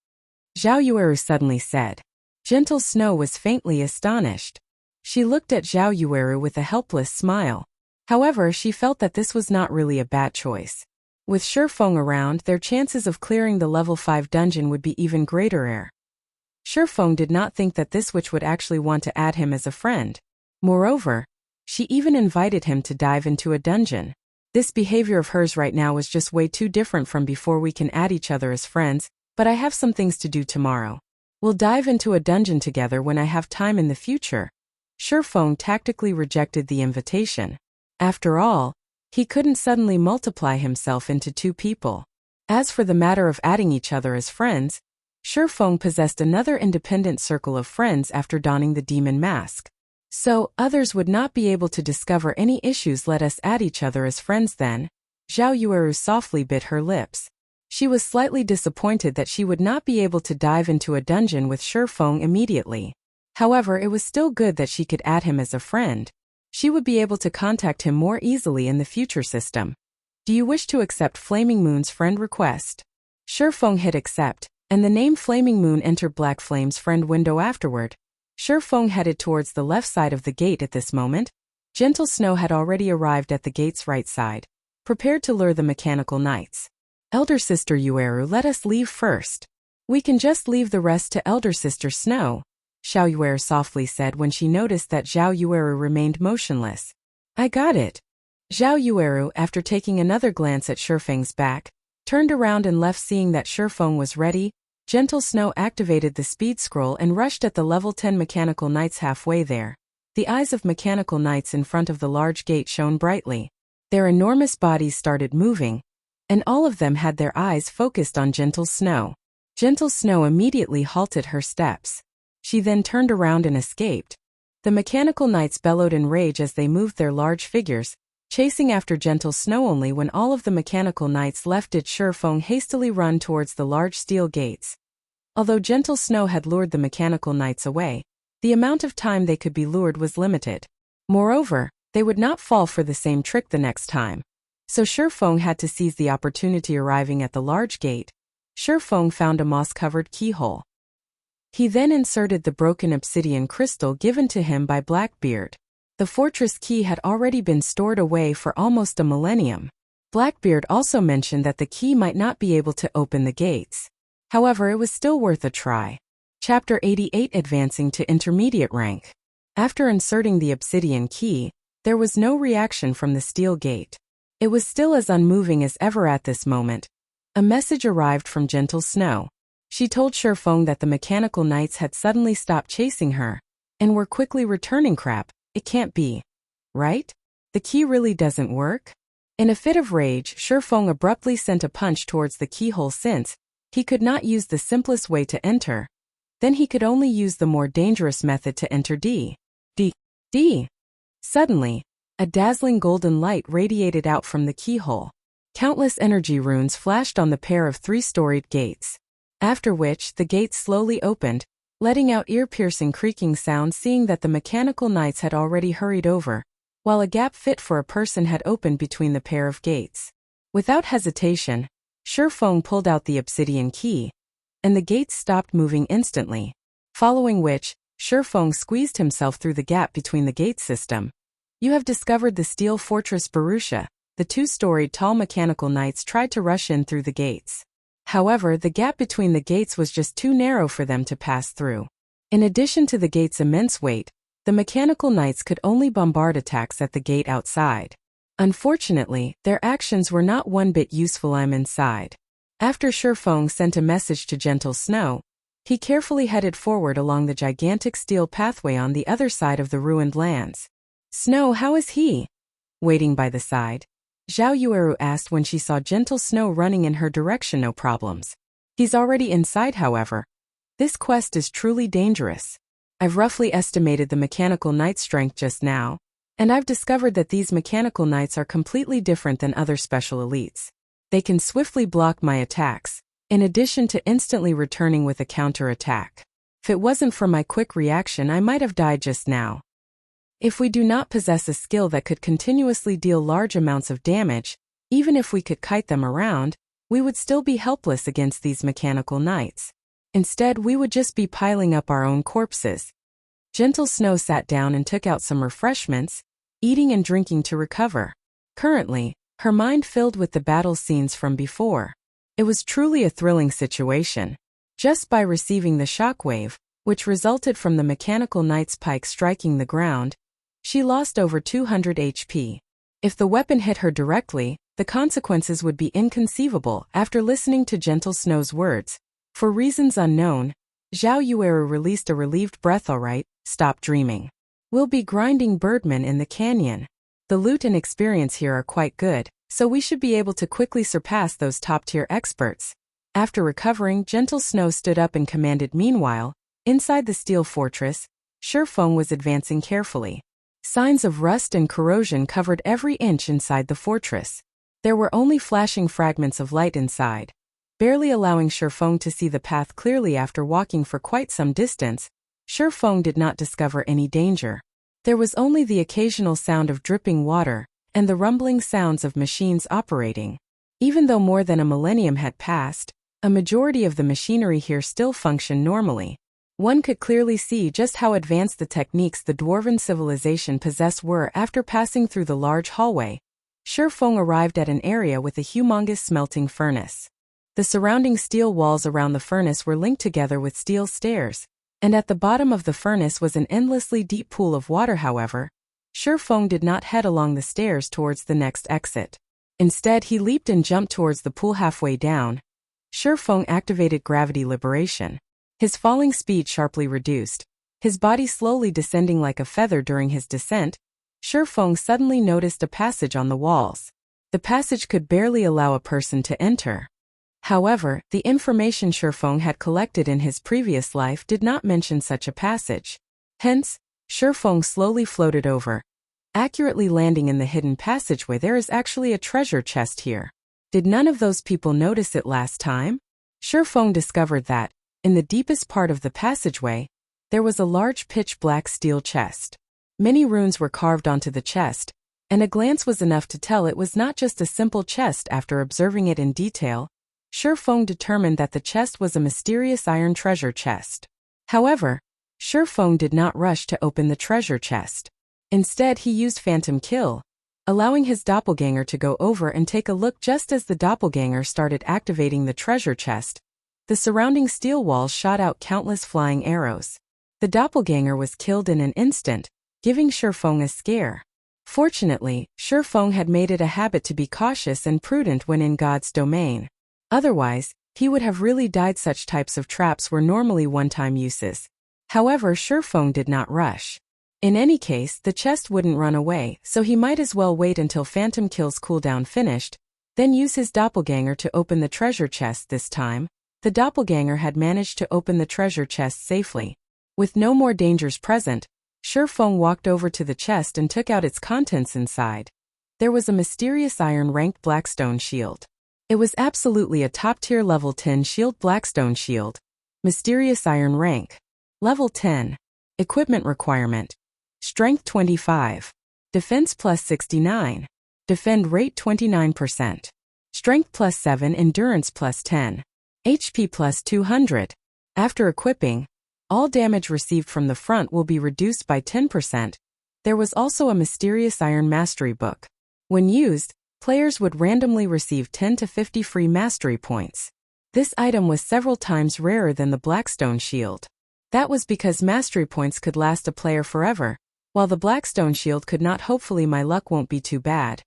Zhao Yueru suddenly said. Gentle Snow was faintly astonished. She looked at Zhao Yueru with a helpless smile. However, she felt that this was not really a bad choice. With Feng around, their chances of clearing the level 5 dungeon would be even greater. Feng did not think that this witch would actually want to add him as a friend. Moreover, she even invited him to dive into a dungeon. This behavior of hers right now was just way too different from before. We can add each other as friends, but I have some things to do tomorrow. We'll dive into a dungeon together when I have time in the future. Feng tactically rejected the invitation. After all, he couldn't suddenly multiply himself into 2 people. As for the matter of adding each other as friends, Feng possessed another independent circle of friends after donning the demon mask. So, others would not be able to discover any issues. Let us add each other as friends then. Zhao Yueru softly bit her lips. She was slightly disappointed that she would not be able to dive into a dungeon with Feng immediately. However, it was still good that she could add him as a friend. She would be able to contact him more easily in the future system. Do you wish to accept Flaming Moon's friend request? Feng hit accept, and the name Flaming Moon entered Black Flame's friend window afterward. Feng headed towards the left side of the gate at this moment. Gentle Snow had already arrived at the gate's right side, prepared to lure the mechanical knights. Elder Sister Yueru, let us leave first. We can just leave the rest to Elder Sister Snow, Zhao Yueru softly said when she noticed that Zhao Yueru remained motionless. I got it. Zhao Yueru, after taking another glance at Feng's back, turned around and left. Seeing that Feng was ready, Gentle Snow activated the speed scroll and rushed at the level 10 mechanical knights. Halfway there, the eyes of mechanical knights in front of the large gate shone brightly. Their enormous bodies started moving, and all of them had their eyes focused on Gentle Snow. Gentle Snow immediately halted her steps. She then turned around and escaped. The mechanical knights bellowed in rage as they moved their large figures, chasing after Gentle Snow. Only when all of the mechanical knights left did Feng hastily run towards the large steel gates. Although Gentle Snow had lured the mechanical knights away, the amount of time they could be lured was limited. Moreover, they would not fall for the same trick the next time. So Feng had to seize the opportunity. Arriving at the large gate, Feng found a moss-covered keyhole. He then inserted the broken obsidian crystal given to him by Blackbeard. The fortress key had already been stored away for almost a millennium. Blackbeard also mentioned that the key might not be able to open the gates. However, it was still worth a try. Chapter 88, Advancing to Intermediate Rank. After inserting the obsidian key, there was no reaction from the steel gate. It was still as unmoving as ever at this moment. A message arrived from Gentle Snow. She told Feng that the mechanical knights had suddenly stopped chasing her, and were quickly returning. Crap, it can't be. Right? The key really doesn't work? In a fit of rage, Shifeng abruptly sent a punch towards the keyhole since he could not use the simplest way to enter. Then he could only use the more dangerous method to enter D. Suddenly, a dazzling golden light radiated out from the keyhole. Countless energy runes flashed on the pair of three-storied gates. After which, the gates slowly opened, letting out ear-piercing creaking sounds, seeing that the mechanical knights had already hurried over, while a gap fit for a person had opened between the pair of gates. Without hesitation, Shifeng pulled out the obsidian key, and the gates stopped moving instantly, following which, Shifeng squeezed himself through the gap between the gate system. You have discovered the steel fortress Barrutia. The two-storied tall mechanical knights tried to rush in through the gates. However, the gap between the gates was just too narrow for them to pass through. In addition to the gate's immense weight, the mechanical knights could only bombard attacks at the gate outside. Unfortunately, their actions were not one bit useful. I'm inside. After Shifeng sent a message to Gentle Snow, he carefully headed forward along the gigantic steel pathway on the other side of the ruined lands. Snow, how is he? Waiting by the side, Zhao Yueru asked when she saw Gentle Snow running in her direction. No problems. He's already inside, however. This quest is truly dangerous. I've roughly estimated the mechanical knight strength just now, and I've discovered that these mechanical knights are completely different than other special elites. They can swiftly block my attacks, in addition to instantly returning with a counter-attack. If it wasn't for my quick reaction, I might have died just now. If we do not possess a skill that could continuously deal large amounts of damage, even if we could kite them around, we would still be helpless against these mechanical knights. Instead, we would just be piling up our own corpses. Gentle Snow sat down and took out some refreshments, eating and drinking to recover. Currently, her mind filled with the battle scenes from before. It was truly a thrilling situation. Just by receiving the shockwave, which resulted from the mechanical knight's pike striking the ground, she lost over 200 HP. If the weapon hit her directly, the consequences would be inconceivable. After listening to Gentle Snow's words, for reasons unknown, Zhao Yueru released a relieved breath. Alright, stop dreaming. We'll be grinding Birdman in the canyon. The loot and experience here are quite good, so we should be able to quickly surpass those top-tier experts. After recovering, Gentle Snow stood up and commanded. Meanwhile, inside the steel fortress, Shifeng was advancing carefully. Signs of rust and corrosion covered every inch inside the fortress. There were only flashing fragments of light inside, barely allowing Shifeng to see the path clearly. After walking for quite some distance, Shifeng did not discover any danger. There was only the occasional sound of dripping water and the rumbling sounds of machines operating. Even though more than a millennium had passed, a majority of the machinery here still functioned normally. One could clearly see just how advanced the techniques the dwarven civilization possessed were. After passing through the large hallway, Shifeng arrived at an area with a humongous smelting furnace. The surrounding steel walls around the furnace were linked together with steel stairs, and at the bottom of the furnace was an endlessly deep pool of water. However, Shifeng did not head along the stairs towards the next exit. Instead, he leaped and jumped towards the pool halfway down. Shifeng activated gravity liberation. His falling speed sharply reduced, his body slowly descending like a feather. During his descent, Shifeng suddenly noticed a passage on the walls. The passage could barely allow a person to enter. However, the information Shifeng had collected in his previous life did not mention such a passage. Hence, Shifeng slowly floated over, accurately landing in the hidden passageway. There is actually a treasure chest here. Did none of those people notice it last time? Shifeng discovered that, in the deepest part of the passageway, there was a large pitch-black steel chest. Many runes were carved onto the chest, and a glance was enough to tell it was not just a simple chest. After observing it in detail, Shifeng determined that the chest was a mysterious iron treasure chest. However, Shifeng did not rush to open the treasure chest. Instead, he used Phantom Kill, allowing his doppelganger to go over and take a look. Just as the doppelganger started activating the treasure chest, the surrounding steel walls shot out countless flying arrows. The doppelganger was killed in an instant, giving Shifeng a scare. Fortunately, Shifeng had made it a habit to be cautious and prudent when in God's domain. Otherwise, he would have really died. Such types of traps were normally one-time uses. However, Shifeng did not rush. In any case, the chest wouldn't run away, so he might as well wait until Phantom Kill's cooldown finished, then use his doppelganger to open the treasure chest this time. The doppelganger had managed to open the treasure chest safely. With no more dangers present, Shurfeng walked over to the chest and took out its contents inside. There was a mysterious iron-ranked Blackstone shield. It was absolutely a top-tier level 10 shield Blackstone shield. Mysterious iron rank. Level 10. Equipment requirement. Strength 25. Defense plus 69. Defend rate 29%. Strength plus 7, endurance plus 10. HP plus 200. After equipping, all damage received from the front will be reduced by 10%. There was also a mysterious iron mastery book. When used, players would randomly receive 10 to 50 free mastery points. This item was several times rarer than the Blackstone shield. That was because mastery points could last a player forever, while the Blackstone shield could not. Hopefully my luck won't be too bad.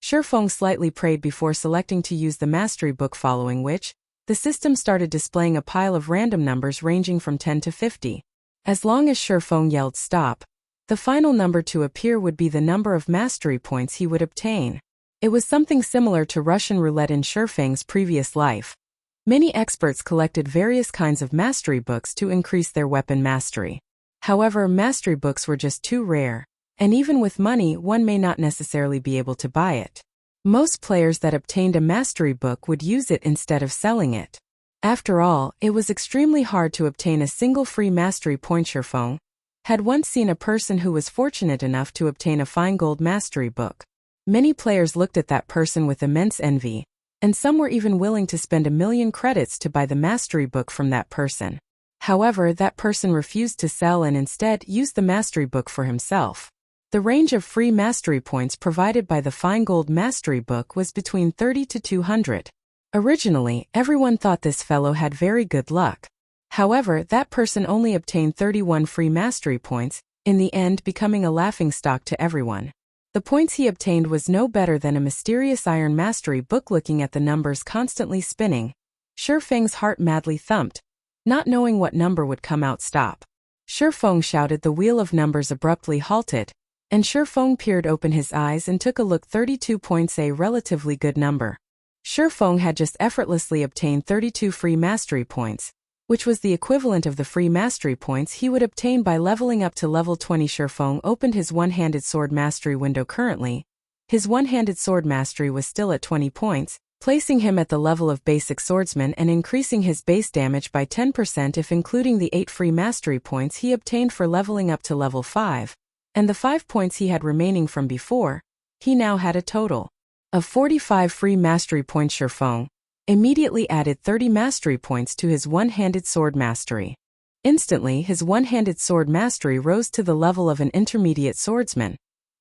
Shurfeng slightly prayed before selecting to use the mastery book, following which, the system started displaying a pile of random numbers ranging from 10 to 50. As long as Shurfeng yelled stop, the final number to appear would be the number of mastery points he would obtain. It was something similar to Russian roulette in Shurfeng's previous life. Many experts collected various kinds of mastery books to increase their weapon mastery. However, mastery books were just too rare, and even with money one may not necessarily be able to buy it. Most players that obtained a mastery book would use it instead of selling it. After all, it was extremely hard to obtain a single free mastery point. Shurfeng had once seen a person who was fortunate enough to obtain a fine gold mastery book. Many players looked at that person with immense envy, and some were even willing to spend 1,000,000 credits to buy the mastery book from that person. However, that person refused to sell and instead used the mastery book for himself. The range of free mastery points provided by the fine gold mastery book was between 30 to 200. Originally, everyone thought this fellow had very good luck. However, that person only obtained 31 free mastery points, in the end becoming a laughingstock to everyone. The points he obtained was no better than a mysterious iron mastery book. Looking at the numbers constantly spinning, Shurfeng's heart madly thumped, not knowing what number would come out. Stop. Shurfeng shouted. The wheel of numbers abruptly halted, and Shurfeng peered open his eyes and took a look. 32 points, a relatively good number. Shurfeng had just effortlessly obtained 32 free mastery points, which was the equivalent of the free mastery points he would obtain by leveling up to level 20. Shurfeng opened his one-handed sword mastery window. Currently, his one-handed sword mastery was still at 20 points, placing him at the level of basic swordsman and increasing his base damage by 10% if including the 8 free mastery points he obtained for leveling up to level 5, and the 5 points he had remaining from before. He now had a total of 45 free mastery points. Shurfeng immediately added 30 mastery points to his one-handed sword mastery. Instantly, his one-handed sword mastery rose to the level of an intermediate swordsman,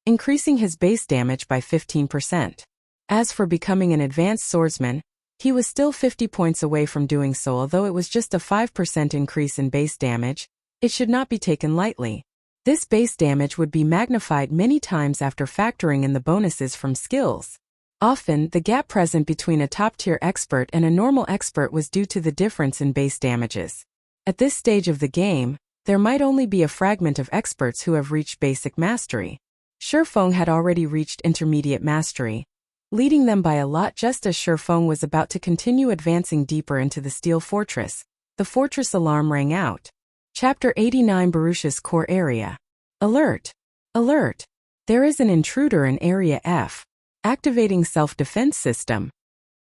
increasing his base damage by 15%. As for becoming an advanced swordsman, he was still 50 points away from doing so. Although it was just a 5% increase in base damage, it should not be taken lightly. This base damage would be magnified many times after factoring in the bonuses from skills. Often, the gap present between a top-tier expert and a normal expert was due to the difference in base damages. At this stage of the game, there might only be a fragment of experts who have reached basic mastery. Shurfeng had already reached intermediate mastery, leading them by a lot. Just as Shurfeng was about to continue advancing deeper into the Steel Fortress, the fortress alarm rang out. Chapter 89, Barrutia's Core Area. Alert! Alert! There is an intruder in Area F. Activating self-defense system.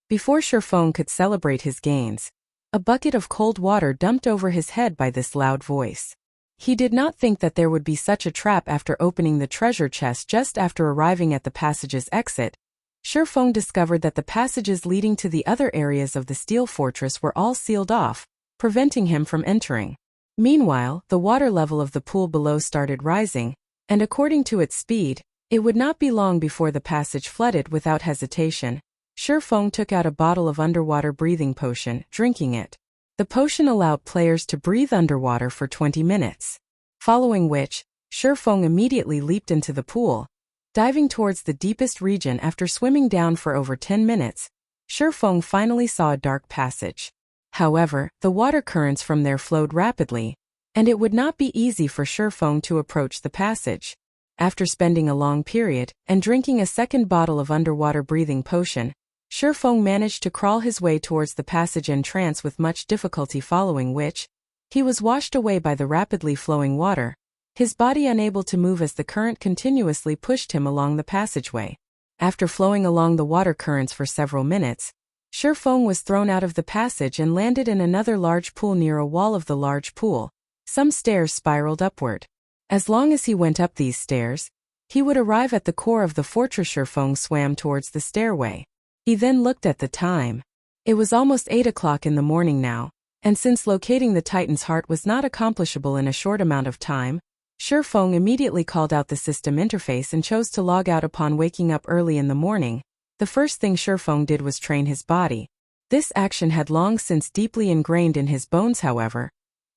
Before Shurfeng could celebrate his gains, a bucket of cold water dumped over his head by this loud voice. He did not think that there would be such a trap. After opening the treasure chest just after arriving at the passage's exit, Shurfeng discovered that the passages leading to the other areas of the Steel Fortress were all sealed off, preventing him from entering. Meanwhile, the water level of the pool below started rising, and according to its speed, it would not be long before the passage flooded. Without hesitation, Shurfeng took out a bottle of underwater breathing potion, drinking it. The potion allowed players to breathe underwater for 20 minutes. Following which, Shurfeng immediately leaped into the pool, diving towards the deepest region. After swimming down for over 10 minutes, Shurfeng finally saw a dark passage. However, the water currents from there flowed rapidly, and it would not be easy for Shifeng to approach the passage. After spending a long period, and drinking a second bottle of underwater breathing potion, Shifeng managed to crawl his way towards the passage entrance with much difficulty, following which, he was washed away by the rapidly flowing water, his body unable to move as the current continuously pushed him along the passageway. After flowing along the water currents for several minutes, Shifeng was thrown out of the passage and landed in another large pool near a wall of the large pool. Some stairs spiraled upward. As long as he went up these stairs, he would arrive at the core of the fortress. Shifeng swam towards the stairway. He then looked at the time. It was almost 8 o'clock in the morning now, and since locating the Titan's heart was not accomplishable in a short amount of time, Shifeng immediately called out the system interface and chose to log out upon waking up early in the morning. The first thing Shifeng did was train his body. This action had long since deeply ingrained in his bones, however.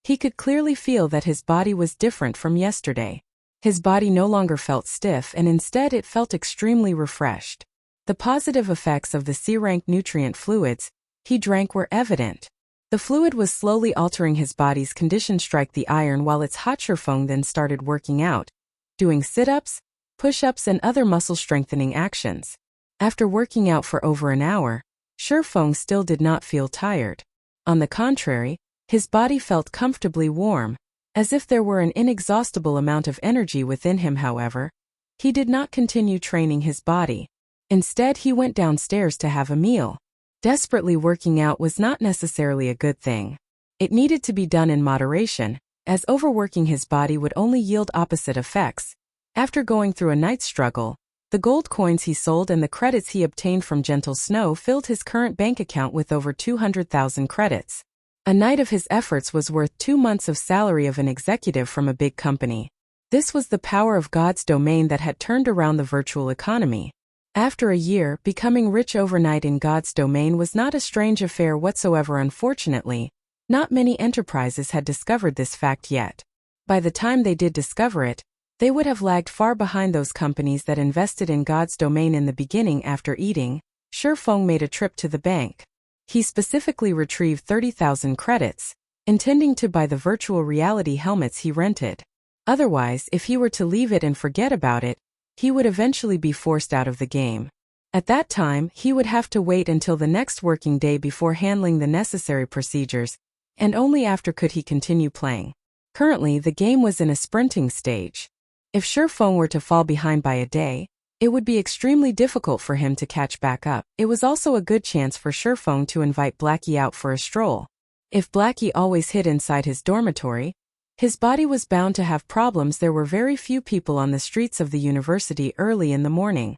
He could clearly feel that his body was different from yesterday. His body no longer felt stiff and instead it felt extremely refreshed. The positive effects of the C-rank nutrient fluids he drank were evident. The fluid was slowly altering his body's condition. Strike the iron while it's hot. Shifeng then started working out, doing sit-ups, push-ups and other muscle-strengthening actions. After working out for over an hour, Shifeng still did not feel tired. On the contrary, his body felt comfortably warm, as if there were an inexhaustible amount of energy within him. However, he did not continue training his body. Instead, he went downstairs to have a meal. Desperately working out was not necessarily a good thing. It needed to be done in moderation, as overworking his body would only yield opposite effects. After going through a night's struggle, the gold coins he sold and the credits he obtained from Gentle Snow filled his current bank account with over 200,000 credits. A night of his efforts was worth 2 months of salary of an executive from a big company. This was the power of God's domain that had turned around the virtual economy. After a year, becoming rich overnight in God's domain was not a strange affair whatsoever. Unfortunately, not many enterprises had discovered this fact yet. By the time they did discover it, they would have lagged far behind those companies that invested in God's domain in the beginning. After eating, Shifeng made a trip to the bank. He specifically retrieved 30,000 credits, intending to buy the virtual reality helmets he rented. Otherwise, if he were to leave it and forget about it, he would eventually be forced out of the game. At that time, he would have to wait until the next working day before handling the necessary procedures, and only after could he continue playing. Currently, the game was in a sprinting stage. If Shifeng were to fall behind by a day, it would be extremely difficult for him to catch back up. It was also a good chance for Shifeng to invite Blackie out for a stroll. If Blackie always hid inside his dormitory, his body was bound to have problems. There were very few people on the streets of the university early in the morning.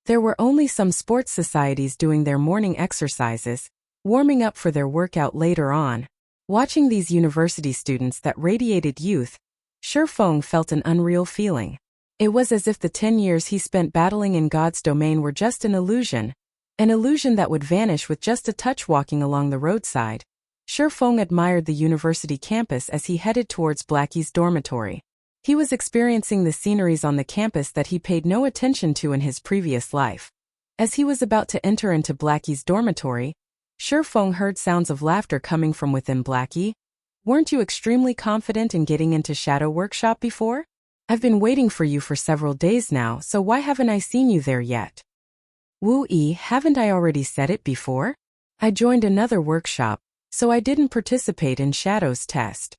There were only some sports societies doing their morning exercises, warming up for their workout later on. Watching these university students that radiated youth, Shifeng felt an unreal feeling. It was as if the 10 years he spent battling in God's domain were just an illusion that would vanish with just a touch. Walking along the roadside, Shifeng admired the university campus as he headed towards Blackie's dormitory. He was experiencing the sceneries on the campus that he paid no attention to in his previous life. As he was about to enter into Blackie's dormitory, Shifeng heard sounds of laughter coming from within. Blackie, weren't you extremely confident in getting into Shadow Workshop before? I've been waiting for you for several days now, so why haven't I seen you there yet? Wu-ee, haven't I already said it before? I joined another workshop, so I didn't participate in Shadow's test.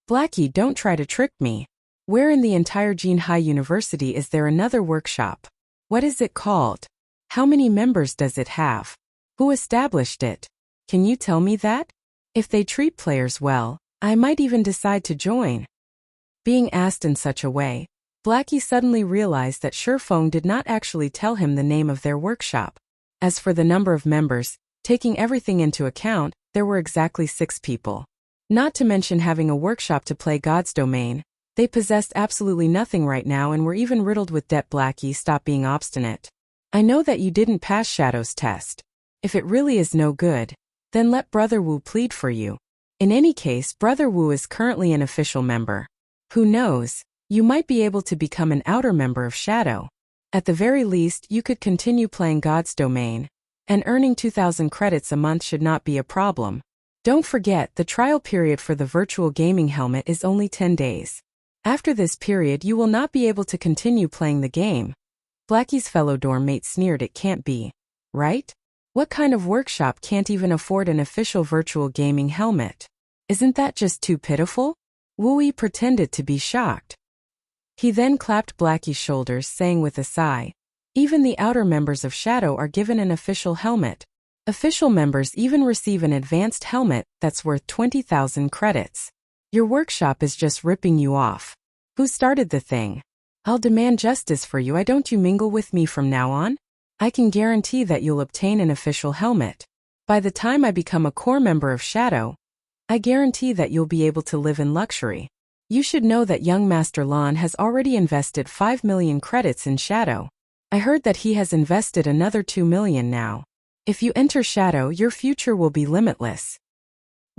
Blackie, don't try to trick me. Where in the entire Jinhai University is there another workshop? What is it called? How many members does it have? Who established it? Can you tell me that? If they treat players well, I might even decide to join. Being asked in such a way, Blackie suddenly realized that Shifeng did not actually tell him the name of their workshop. As for the number of members, taking everything into account, there were exactly 6 people. Not to mention having a workshop to play God's domain, they possessed absolutely nothing right now and were even riddled with debt. Blackie, stop being obstinate. I know that you didn't pass Shadow's test. If it really is no good, then let Brother Wu plead for you. In any case, Brother Wu is currently an official member. Who knows, you might be able to become an outer member of Shadow. At the very least, you could continue playing God's domain, and earning 2,000 credits a month should not be a problem. Don't forget, the trial period for the virtual gaming helmet is only 10 days. After this period you will not be able to continue playing the game. Blackie's fellow dorm mate sneered. It can't be. Right? What kind of workshop can't even afford an official virtual gaming helmet? Isn't that just too pitiful? Wooey pretended to be shocked. He then clapped Blackie's shoulders, saying with a sigh, even the outer members of Shadow are given an official helmet. Official members even receive an advanced helmet that's worth 20,000 credits. Your workshop is just ripping you off. Who started the thing? I'll demand justice for you. Don't you mingle with me from now on? I can guarantee that you'll obtain an official helmet. By the time I become a core member of Shadow, I guarantee that you'll be able to live in luxury. You should know that young Master Lon has already invested 5 million credits in Shadow. I heard that he has invested another 2 million now. If you enter Shadow, your future will be limitless.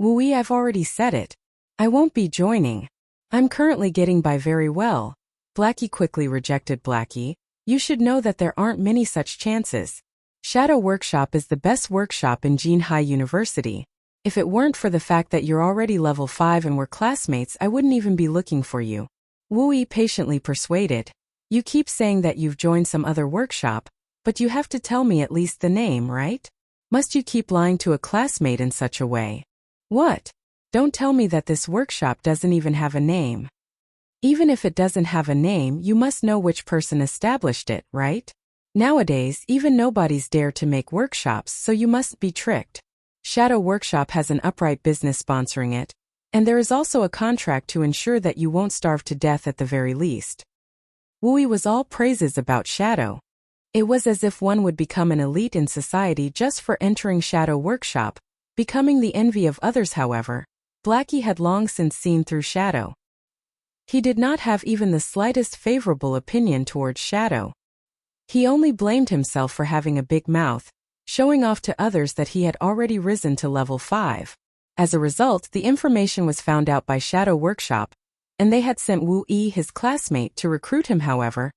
Wooey, I've already said it. I won't be joining. I'm currently getting by very well. Blackie quickly rejected. Blackie, you should know that there aren't many such chances. Shadow Workshop is the best workshop in Jinhai University. If it weren't for the fact that you're already level 5 and we're classmates, I wouldn't even be looking for you. Wooey patiently persuaded. You keep saying that you've joined some other workshop, but you have to tell me at least the name, right? Must you keep lying to a classmate in such a way? What? Don't tell me that this workshop doesn't even have a name. Even if it doesn't have a name, you must know which person established it, right? Nowadays, even nobodies dare to make workshops, so you must be tricked. Shadow Workshop has an upright business sponsoring it, and there is also a contract to ensure that you won't starve to death at the very least. Wooey was all praises about Shadow. It was as if one would become an elite in society just for entering Shadow Workshop, becoming the envy of others. However, Blackie had long since seen through Shadow. He did not have even the slightest favorable opinion towards Shadow. He only blamed himself for having a big mouth, showing off to others that he had already risen to level 5. As a result, the information was found out by Shadow Workshop, and they had sent Wooey, his classmate, to recruit him. However,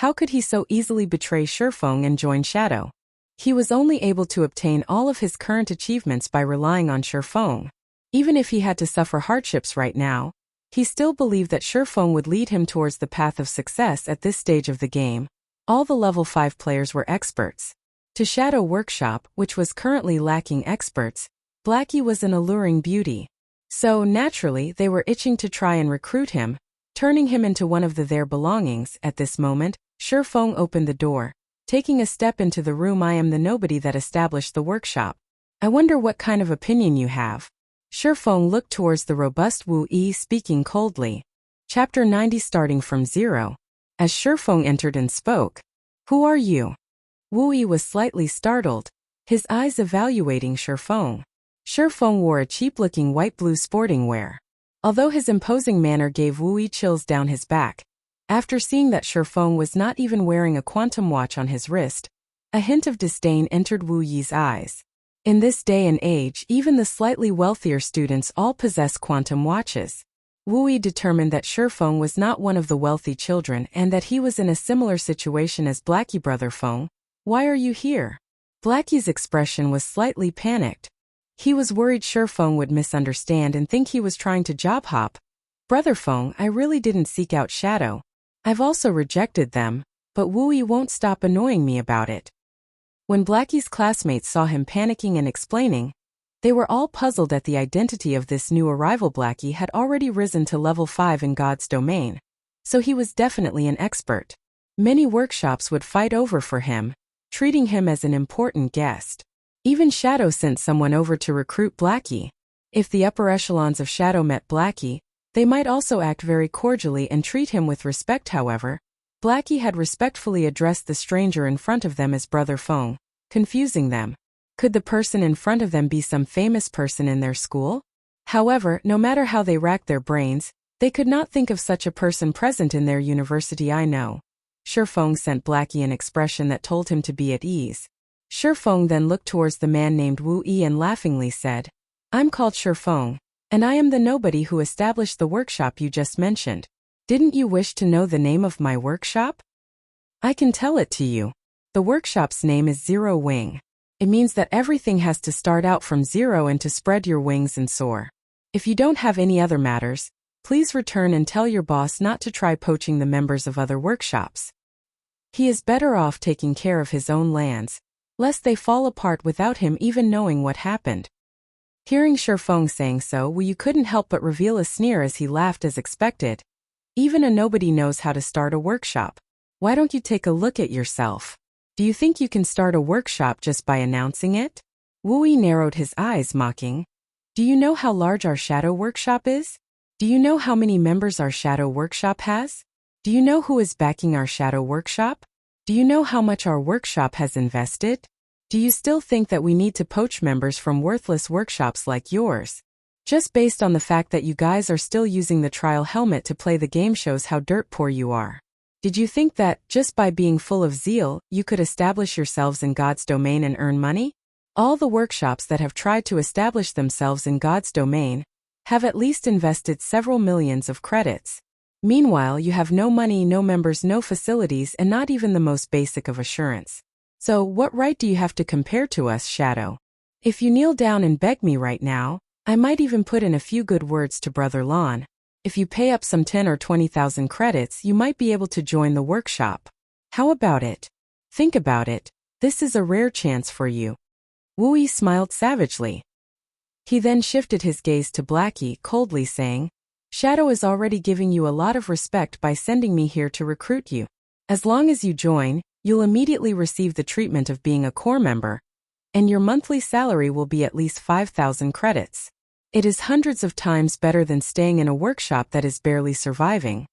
how could he so easily betray Shifeng and join Shadow? He was only able to obtain all of his current achievements by relying on Shifeng. Even if he had to suffer hardships right now, he still believed that Shifeng would lead him towards the path of success at this stage of the game. All the level 5 players were experts. To Shadow Workshop, which was currently lacking experts, Blackie was an alluring beauty. So, naturally, they were itching to try and recruit him, turning him into one of their belongings. At this moment, Shifeng opened the door, taking a step into the room. I am the nobody that established the workshop. I wonder what kind of opinion you have. Shifeng looked towards the robust Wooey, speaking coldly. Chapter 90 starting from 0. As Shifeng entered and spoke. Who are you? Wooey was slightly startled, his eyes evaluating Shifeng. Shifeng wore a cheap-looking white-blue sporting wear. Although his imposing manner gave Wooey chills down his back, after seeing that Shifeng was not even wearing a quantum watch on his wrist, a hint of disdain entered Wooey's eyes. In this day and age, even the slightly wealthier students all possess quantum watches. Wooey determined that Shifeng was not one of the wealthy children and that he was in a similar situation as Blackie. Brother Feng, why are you here? Blackie's expression was slightly panicked. He was worried Shifeng would misunderstand and think he was trying to job hop. Brother Feng, I really didn't seek out Shadow. I've also rejected them, but Wooey won't stop annoying me about it. When Blackie's classmates saw him panicking and explaining, they were all puzzled at the identity of this new arrival. Blackie had already risen to level 5 in God's domain, so he was definitely an expert. Many workshops would fight over for him, treating him as an important guest. Even Shadow sent someone over to recruit Blackie. If the upper echelons of Shadow met Blackie, they might also act very cordially and treat him with respect. However, Blackie had respectfully addressed the stranger in front of them as Brother Feng, confusing them. Could the person in front of them be some famous person in their school? However, no matter how they racked their brains, they could not think of such a person present in their university. I know. Shifeng sent Blackie an expression that told him to be at ease. Shifeng then looked towards the man named Wooey and laughingly said, I'm called Shifeng, and I am the nobody who established the workshop you just mentioned. Didn't you wish to know the name of my workshop? I can tell it to you. The workshop's name is Zero Wing. It means that everything has to start out from zero and to spread your wings and soar. If you don't have any other matters, please return and tell your boss not to try poaching the members of other workshops. He is better off taking care of his own lands, lest they fall apart without him even knowing what happened. Hearing Shifeng saying so, Wu Yu couldn't help but reveal a sneer as he laughed as expected. Even a nobody knows how to start a workshop. Why don't you take a look at yourself? Do you think you can start a workshop just by announcing it? Wu Yi narrowed his eyes, mocking. Do you know how large our shadow workshop is? Do you know how many members our shadow workshop has? Do you know who is backing our shadow workshop? Do you know how much our workshop has invested? Do you still think that we need to poach members from worthless workshops like yours? Just based on the fact that you guys are still using the trial helmet to play the game shows how dirt poor you are. Did you think that, just by being full of zeal, you could establish yourselves in God's domain and earn money? All the workshops that have tried to establish themselves in God's domain have at least invested several millions of credits. Meanwhile, you have no money, no members, no facilities, and not even the most basic of assurance. So, what right do you have to compare to us, Shadow? If you kneel down and beg me right now, I might even put in a few good words to Brother Lon. If you pay up some 10 or 20,000 credits, you might be able to join the workshop. How about it? Think about it. This is a rare chance for you. Wu Yi smiled savagely. He then shifted his gaze to Blackie, coldly saying, Shadow is already giving you a lot of respect by sending me here to recruit you. As long as you join, you'll immediately receive the treatment of being a core member, and your monthly salary will be at least 5,000 credits. It is hundreds of times better than staying in a workshop that is barely surviving.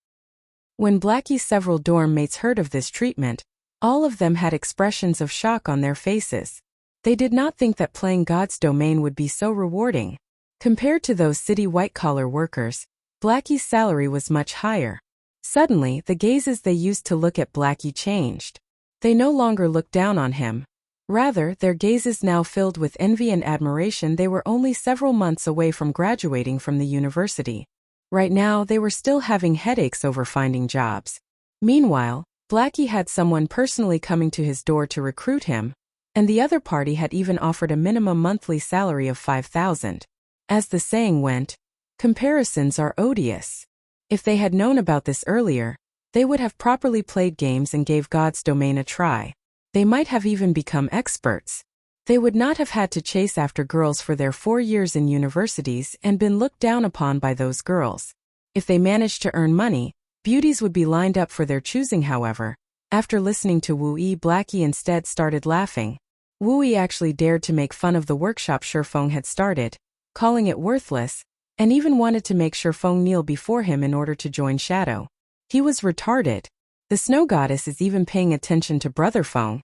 When Blackie's several dorm mates heard of this treatment, all of them had expressions of shock on their faces. They did not think that playing God's domain would be so rewarding. Compared to those city white-collar workers, Blackie's salary was much higher. Suddenly, the gazes they used to look at Blackie changed. They no longer looked down on him. Rather, their gazes now filled with envy and admiration. They were only several months away from graduating from the university. Right now, they were still having headaches over finding jobs. Meanwhile, Blackie had someone personally coming to his door to recruit him, and the other party had even offered a minimum monthly salary of 5,000. As the saying went, comparisons are odious. If they had known about this earlier, they would have properly played games and gave God's domain a try. They might have even become experts. They would not have had to chase after girls for their 4 years in universities and been looked down upon by those girls. If they managed to earn money, beauties would be lined up for their choosing. However, after listening to Wu Yi, Blackie instead started laughing. Wu Yi actually dared to make fun of the workshop Shifeng had started, calling it worthless, and even wanted to make Shifeng kneel before him in order to join Shadow. He was retarded. The snow goddess is even paying attention to Brother Feng,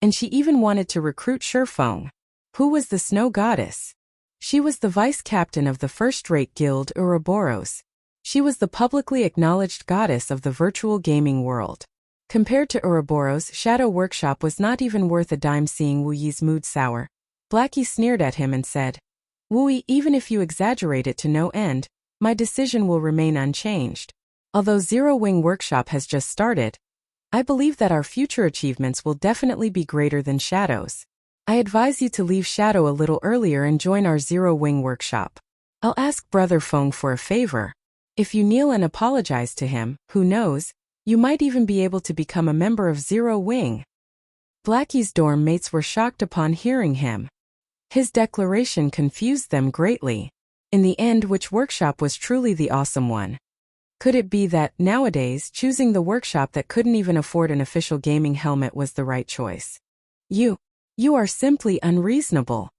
and she even wanted to recruit Shifeng. Who was the snow goddess? She was the vice captain of the first-rate guild Ouroboros. She was the publicly acknowledged goddess of the virtual gaming world. Compared to Ouroboros, Shadow Workshop was not even worth a dime. Seeing Wu Yi's mood sour, Blackie sneered at him and said, Wu Yi, even if you exaggerate it to no end, my decision will remain unchanged. Although Zero Wing Workshop has just started, I believe that our future achievements will definitely be greater than Shadow's. I advise you to leave Shadow a little earlier and join our Zero Wing Workshop. I'll ask Brother Feng for a favor. If you kneel and apologize to him, who knows, you might even be able to become a member of Zero Wing. Blackie's dorm mates were shocked upon hearing him. His declaration confused them greatly. In the end, which workshop was truly the awesome one? Could it be that, nowadays, choosing the workshop that couldn't even afford an official gaming helmet was the right choice? You are simply unreasonable.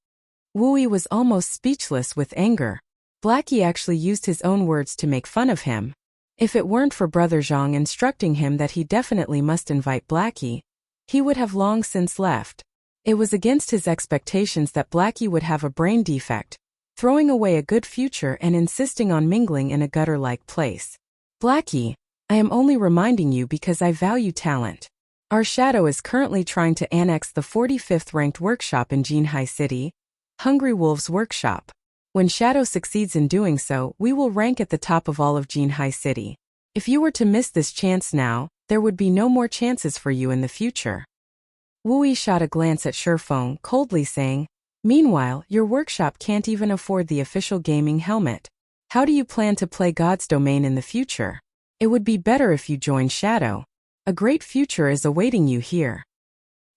Wu Yi was almost speechless with anger. Blackie actually used his own words to make fun of him. If it weren't for Brother Zhang instructing him that he definitely must invite Blackie, he would have long since left. It was against his expectations that Blackie would have a brain defect, throwing away a good future and insisting on mingling in a gutter-like place. Blackie, I am only reminding you because I value talent. Our Shadow is currently trying to annex the 45th ranked workshop in Jinhai City, Hungry Wolf's Workshop. When Shadow succeeds in doing so, we will rank at the top of all of Jinhai City. If you were to miss this chance now, there would be no more chances for you in the future. Wu Yi shot a glance at Shifeng, coldly saying, "Meanwhile, your workshop can't even afford the official gaming helmet. How do you plan to play God's domain in the future? It would be better if you joined Shadow. A great future is awaiting you here."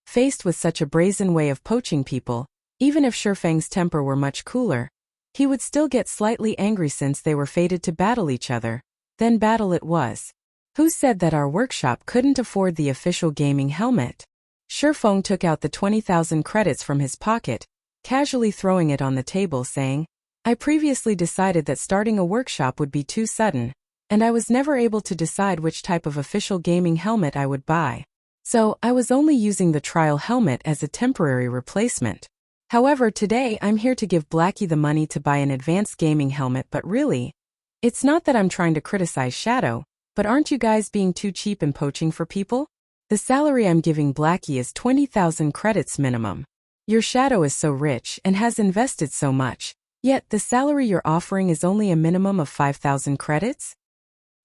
Faced with such a brazen way of poaching people, even if Shifeng's temper were much cooler, he would still get slightly angry since they were fated to battle each other. Then battle it was. Who said that our workshop couldn't afford the official gaming helmet? Shifeng took out the 20,000 credits from his pocket, casually throwing it on the table, saying, "I previously decided that starting a workshop would be too sudden, and I was never able to decide which type of official gaming helmet I would buy. So, I was only using the trial helmet as a temporary replacement. However, today I'm here to give Blackie the money to buy an advanced gaming helmet, but really, it's not that I'm trying to criticize Shadow, but aren't you guys being too cheap and poaching for people? The salary I'm giving Blackie is 20,000 credits minimum. Your Shadow is so rich and has invested so much, yet the salary you're offering is only a minimum of 5,000 credits?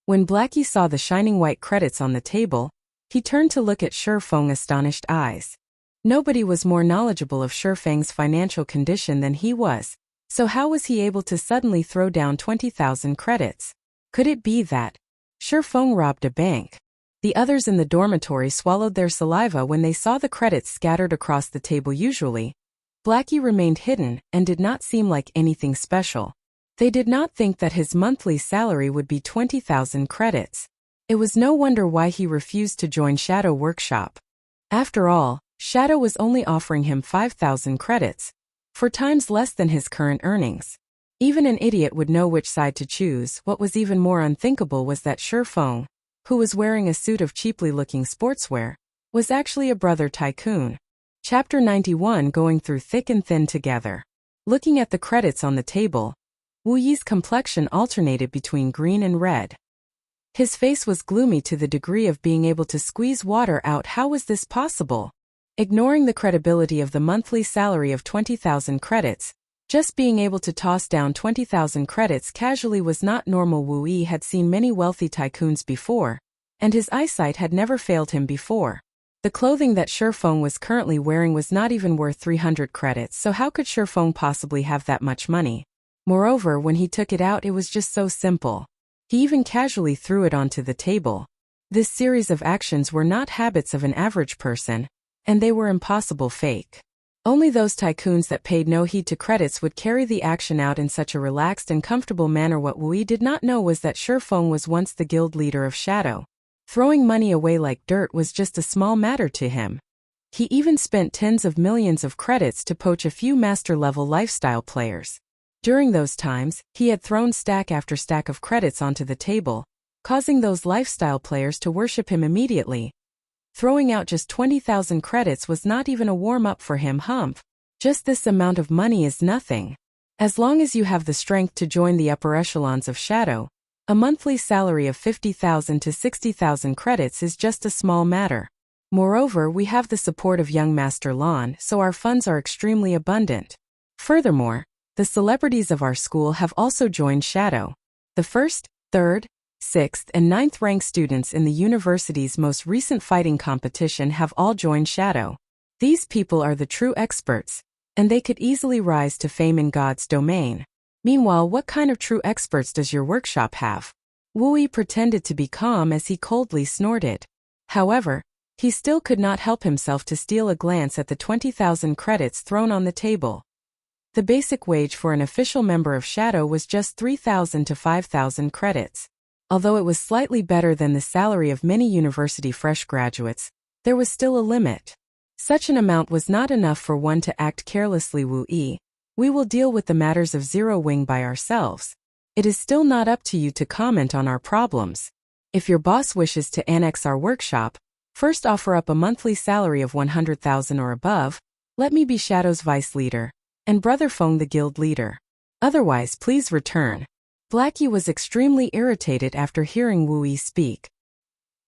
When Blackie saw the shining white credits on the table, he turned to look at Shifeng's astonished eyes. Nobody was more knowledgeable of Shifeng's financial condition than he was, so how was he able to suddenly throw down 20,000 credits? Could it be that Shifeng robbed a bank? The others in the dormitory swallowed their saliva when they saw the credits scattered across the table. Usually, Blackie remained hidden and did not seem like anything special. They did not think that his monthly salary would be 20,000 credits. It was no wonder why he refused to join Shadow Workshop. After all, Shadow was only offering him 5,000 credits, 4 times less than his current earnings. Even an idiot would know which side to choose. What was even more unthinkable was that Shifeng, who was wearing a suit of cheaply looking sportswear, was actually a brother tycoon. Chapter 91, Going Through Thick and Thin Together. Looking at the credits on the table, Wu Yi's complexion alternated between green and red. His face was gloomy to the degree of being able to squeeze water out. How was this possible? Ignoring the credibility of the monthly salary of 20,000 credits, just being able to toss down 20,000 credits casually was not normal. Wu Yi had seen many wealthy tycoons before, and his eyesight had never failed him before. The clothing that Shifeng was currently wearing was not even worth 300 credits, so how could Shifeng possibly have that much money? Moreover, when he took it out, it was just so simple. He even casually threw it onto the table. This series of actions were not habits of an average person, and they were impossible fake. Only those tycoons that paid no heed to credits would carry the action out in such a relaxed and comfortable manner. What Wu Yi did not know was that Shifeng was once the guild leader of Shadow. Throwing money away like dirt was just a small matter to him. He even spent tens of millions of credits to poach a few master-level lifestyle players. During those times, he had thrown stack after stack of credits onto the table, causing those lifestyle players to worship him immediately. Throwing out just 20,000 credits was not even a warm-up for him. Just this amount of money is nothing. As long as you have the strength to join the upper echelons of Shadow, a monthly salary of 50,000 to 60,000 credits is just a small matter. Moreover, we have the support of young Master Lan, so our funds are extremely abundant. Furthermore, the celebrities of our school have also joined Shadow. The 1st, 3rd, 6th and 9th rank students in the university's most recent fighting competition have all joined Shadow. These people are the true experts, and they could easily rise to fame in God's domain. Meanwhile, what kind of true experts does your workshop have? Wu Yi pretended to be calm as he coldly snorted. However, he still could not help himself to steal a glance at the 20,000 credits thrown on the table. The basic wage for an official member of Shadow was just 3,000 to 5,000 credits. Although it was slightly better than the salary of many university fresh graduates, there was still a limit. Such an amount was not enough for one to act carelessly. Wu Yi, we will deal with the matters of Zero Wing by ourselves. It is still not up to you to comment on our problems. If your boss wishes to annex our workshop, first offer up a monthly salary of 100,000 or above. Let me be Shadow's vice leader, and Brother Feng the guild leader. Otherwise, please return. Blackie was extremely irritated after hearing Wu Yi speak.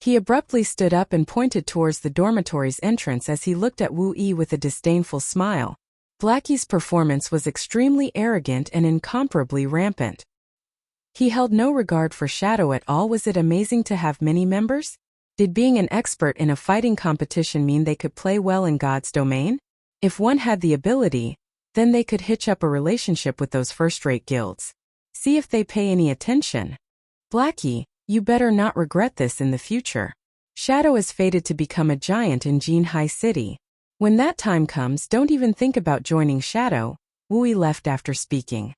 He abruptly stood up and pointed towards the dormitory's entrance as he looked at Wu Yi with a disdainful smile. Blackie's performance was extremely arrogant and incomparably rampant. He held no regard for Shadow at all. Was it amazing to have many members? Did being an expert in a fighting competition mean they could play well in God's domain? If one had the ability, then they could hitch up a relationship with those first-rate guilds. See if they pay any attention. Blackie, you better not regret this in the future. Shadow is fated to become a giant in Jinhai City. When that time comes, don't even think about joining Shadow. Wu left after speaking.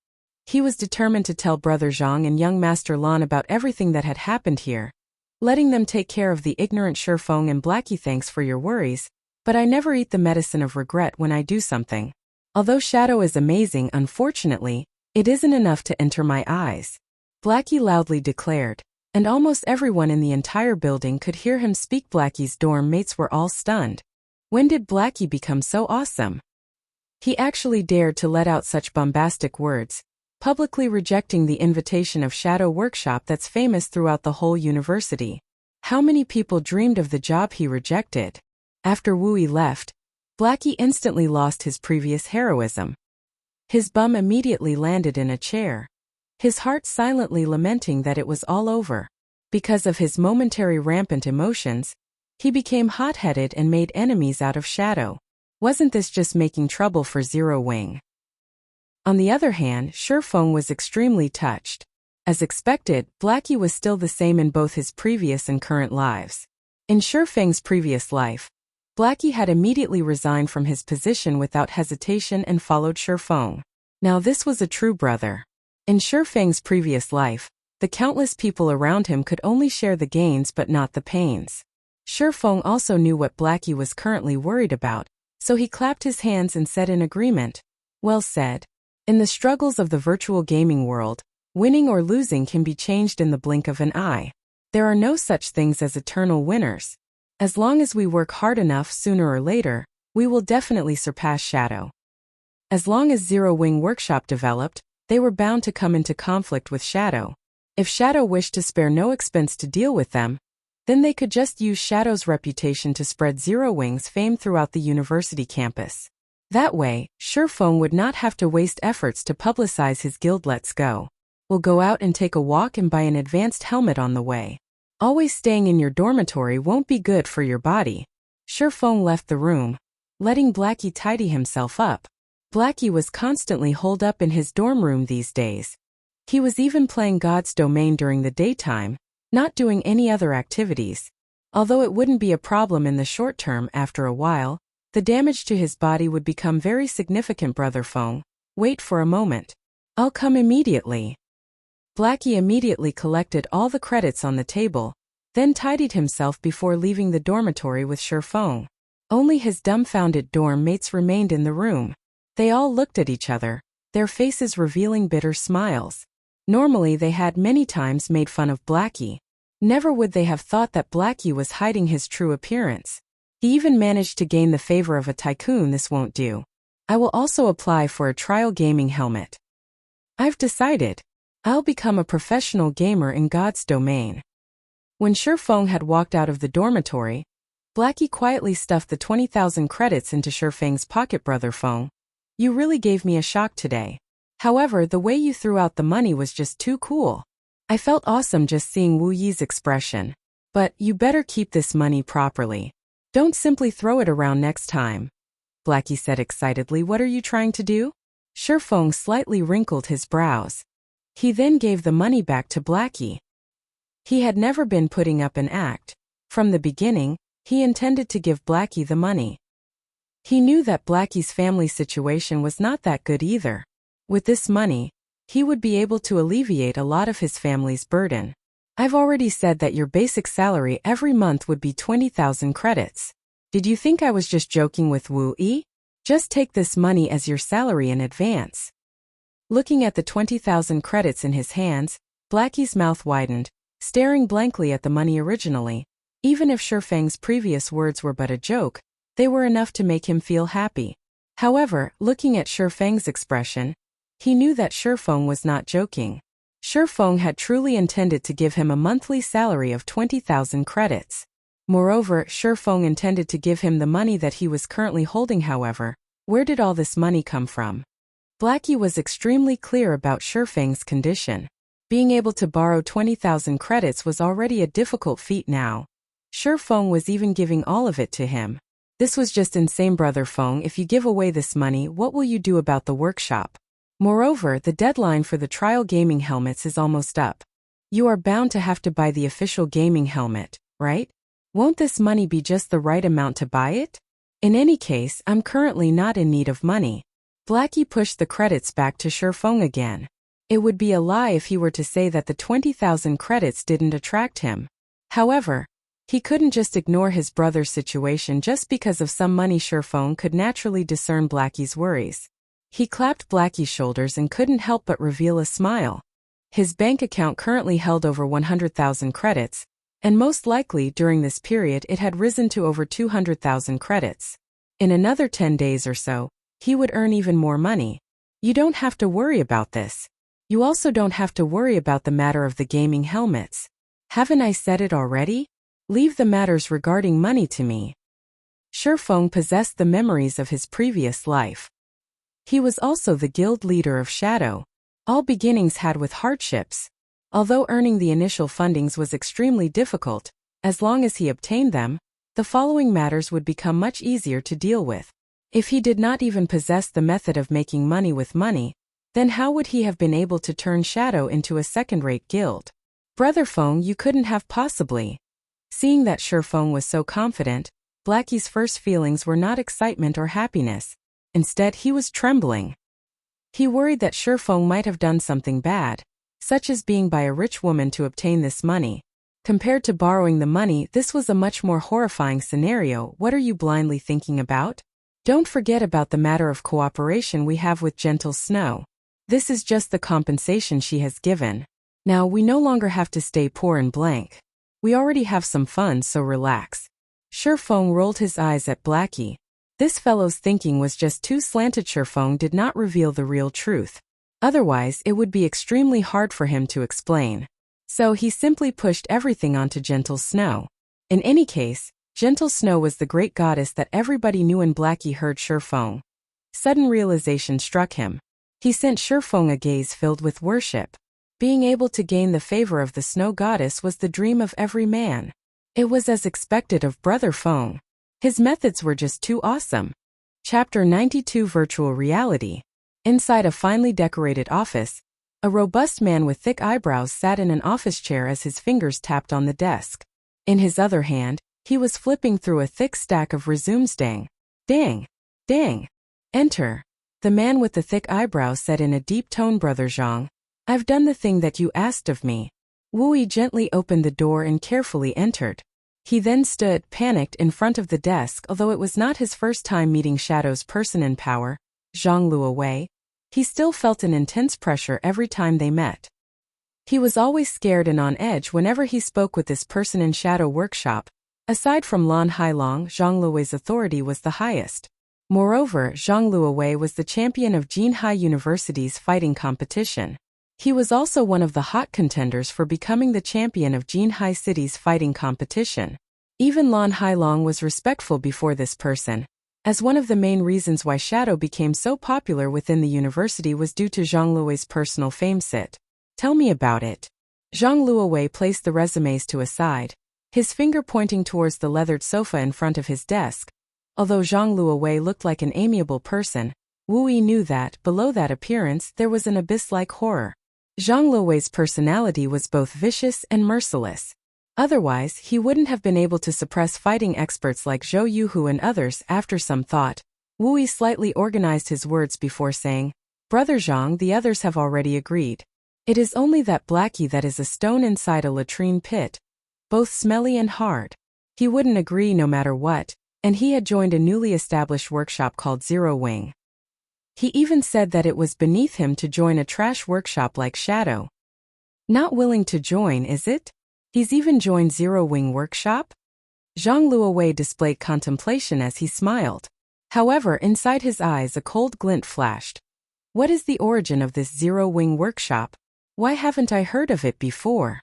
He was determined to tell Brother Zhang and young Master Lan about everything that had happened here, letting them take care of the ignorant Shifeng and Blackie. Thanks for your worries, but I never eat the medicine of regret when I do something. Although Shadow is amazing, unfortunately, it isn't enough to enter my eyes. Blackie loudly declared, and almost everyone in the entire building could hear him speak. Blackie's dorm mates were all stunned. When did Blackie become so awesome? He actually dared to let out such bombastic words, publicly rejecting the invitation of Shadow Workshop that's famous throughout the whole university. How many people dreamed of the job he rejected? After Wu left, Blackie instantly lost his previous heroism. His bum immediately landed in a chair, his heart silently lamenting that it was all over. Because of his momentary rampant emotions, he became hot-headed and made enemies out of Shadow. Wasn't this just making trouble for Zero Wing? On the other hand, Shifeng was extremely touched. As expected, Blackie was still the same in both his previous and current lives. In Shifeng's previous life, Blackie had immediately resigned from his position without hesitation and followed Shifeng. Now this was a true brother. In Shifeng's previous life, the countless people around him could only share the gains but not the pains. Shifeng also knew what Blackie was currently worried about, so he clapped his hands and said in agreement, "Well said. In the struggles of the virtual gaming world, winning or losing can be changed in the blink of an eye. There are no such things as eternal winners. As long as we work hard enough, sooner or later, we will definitely surpass Shadow." As long as Zero Wing Workshop developed, they were bound to come into conflict with Shadow. If Shadow wished to spare no expense to deal with them, then they could just use Shadow's reputation to spread Zero Wing's fame throughout the university campus. That way, Shifeng would not have to waste efforts to publicize his guild. Let's go. We'll go out and take a walk and buy an advanced helmet on the way. Always staying in your dormitory won't be good for your body. Shifeng left the room, letting Blackie tidy himself up. Blackie was constantly holed up in his dorm room these days. He was even playing God's domain during the daytime, not doing any other activities. Although it wouldn't be a problem in the short term, after a while, the damage to his body would become very significant. Brother Feng, wait for a moment. I'll come immediately. Blackie immediately collected all the credits on the table, then tidied himself before leaving the dormitory with Shifeng. Only his dumbfounded dorm mates remained in the room. They all looked at each other, their faces revealing bitter smiles. Normally they had many times made fun of Blackie. Never would they have thought that Blackie was hiding his true appearance. He even managed to gain the favor of a tycoon. This won't do. I will also apply for a trial gaming helmet. I've decided. I'll become a professional gamer in God's domain. When Shifeng had walked out of the dormitory, Blackie quietly stuffed the 20,000 credits into Shifeng's pocket. Brother Feng, you really gave me a shock today. However, the way you threw out the money was just too cool. I felt awesome just seeing Wu Yi's expression. But you better keep this money properly. Don't simply throw it around next time. Blackie said excitedly. What are you trying to do? Shifeng slightly wrinkled his brows. He then gave the money back to Blackie. He had never been putting up an act. From the beginning, he intended to give Blackie the money. He knew that Blackie's family situation was not that good either. With this money, he would be able to alleviate a lot of his family's burden. I've already said that your basic salary every month would be 20,000 credits. Did you think I was just joking with Wu Yi? Just take this money as your salary in advance. Looking at the 20,000 credits in his hands, Blackie's mouth widened, staring blankly at the money. Originally, even if Shifeng's previous words were but a joke, they were enough to make him feel happy. However, looking at Shifeng's expression, he knew that Shifeng was not joking. Shifeng had truly intended to give him a monthly salary of 20,000 credits. Moreover, Shifeng intended to give him the money that he was currently holding. However, where did all this money come from? Blackie was extremely clear about Shifeng's condition. Being able to borrow 20,000 credits was already a difficult feat now. Shi Feng was even giving all of it to him. This was just insane, Brother Feng. If you give away this money, what will you do about the workshop? Moreover, the deadline for the trial gaming helmets is almost up. You are bound to have to buy the official gaming helmet, right? Won't this money be just the right amount to buy it? In any case, I'm currently not in need of money. Blackie pushed the credits back to Shi Feng again. It would be a lie if he were to say that the 20,000 credits didn't attract him. However, he couldn't just ignore his brother's situation just because of some money. Shi Feng could naturally discern Blackie's worries. He clapped Blackie's shoulders and couldn't help but reveal a smile. His bank account currently held over 100,000 credits, and most likely during this period it had risen to over 200,000 credits. In another 10 days or so, he would earn even more money. You don't have to worry about this. You also don't have to worry about the matter of the gaming helmets. Haven't I said it already? Leave the matters regarding money to me. Shi Feng possessed the memories of his previous life. He was also the guild leader of Shadow. All beginnings had with hardships. Although earning the initial fundings was extremely difficult, as long as he obtained them, the following matters would become much easier to deal with. If he did not even possess the method of making money with money, then how would he have been able to turn Shadow into a second-rate guild? Brother Feng, you couldn't have possibly. Seeing that Shi Feng was so confident, Blackie's first feelings were not excitement or happiness. Instead, he was trembling. He worried that Shi Feng might have done something bad, such as being by a rich woman to obtain this money. Compared to borrowing the money, this was a much more horrifying scenario. What are you blindly thinking about? Don't forget about the matter of cooperation we have with Gentle Snow. This is just the compensation she has given. Now we no longer have to stay poor and blank. We already have some funds, so relax. Shi Feng rolled his eyes at Blackie. This fellow's thinking was just too slanted. Shi Feng did not reveal the real truth. Otherwise, it would be extremely hard for him to explain. So he simply pushed everything onto Gentle Snow. In any case, Gentle Snow was the great goddess that everybody knew, and Blackie heard Shi Feng. Sudden realization struck him. He sent Shi Feng a gaze filled with worship. Being able to gain the favor of the snow goddess was the dream of every man. It was as expected of Brother Feng. His methods were just too awesome. Chapter 92 Virtual Reality. Inside a finely decorated office, a robust man with thick eyebrows sat in an office chair as his fingers tapped on the desk. In his other hand, he was flipping through a thick stack of resumes. Dang. Dang. Dang. Enter. The man with the thick eyebrows said in a deep tone. Brother Zhang, I've done the thing that you asked of me. Wu Yi gently opened the door and carefully entered. He then stood, panicked, in front of the desk. Although it was not his first time meeting Shadow's person in power, Zhang Luowei, he still felt an intense pressure every time they met. He was always scared and on edge whenever he spoke with this person in Shadow Workshop. Aside from Lan Hailong, Zhang Luowei's authority was the highest. Moreover, Zhang Luowei was the champion of Jinhai University's fighting competition. He was also one of the hot contenders for becoming the champion of Jinhai City's fighting competition. Even Lan Hailong was respectful before this person, as one of the main reasons why Shadow became so popular within the university was due to Zhang Luowei's personal fame. Sit. Tell me about it. Zhang Luowei placed the resumes to a side, his finger pointing towards the leathered sofa in front of his desk. Although Zhang Luowei looked like an amiable person, Wu Yi knew that, below that appearance, there was an abyss-like horror. Zhang Luowei's personality was both vicious and merciless. Otherwise, he wouldn't have been able to suppress fighting experts like Zhou Yuhu and others. After some thought, Wu Yi slightly organized his words before saying, Brother Zhang, the others have already agreed. It is only that Blackie that is a stone inside a latrine pit, both smelly and hard. He wouldn't agree no matter what, and he had joined a newly established workshop called Zero Wing. He even said that it was beneath him to join a trash workshop like Shadow. Not willing to join, is it? He's even joined Zero Wing Workshop? Zhang Luowei displayed contemplation as he smiled. However, inside his eyes a cold glint flashed. What is the origin of this Zero Wing Workshop? Why haven't I heard of it before?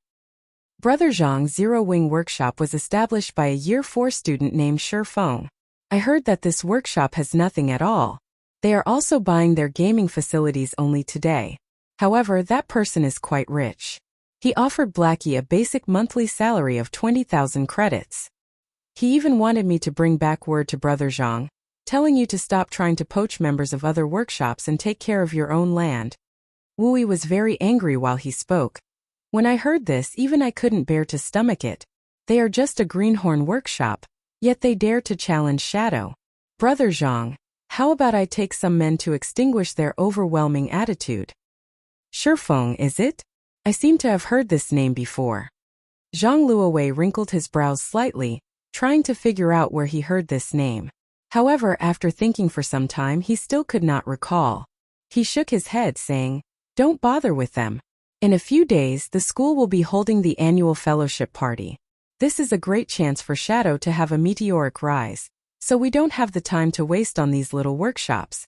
Brother Zhang's Zero Wing Workshop was established by a Year 4 student named Shi Feng. I heard that this workshop has nothing at all. They are also buying their gaming facilities only today. However, that person is quite rich. He offered Blackie a basic monthly salary of 20,000 credits. He even wanted me to bring back word to Brother Zhang, telling you to stop trying to poach members of other workshops and take care of your own land. Wu Yi was very angry while he spoke. When I heard this, even I couldn't bear to stomach it. They are just a greenhorn workshop, yet they dare to challenge Shadow. Brother Zhang, how about I take some men to extinguish their overwhelming attitude? Shifeng, is it? I seem to have heard this name before. Zhang Luowei wrinkled his brows slightly, trying to figure out where he heard this name. However, after thinking for some time, he still could not recall. He shook his head, saying, "Don't bother with them. In a few days, the school will be holding the annual fellowship party. This is a great chance for Shadow to have a meteoric rise, so we don't have the time to waste on these little workshops."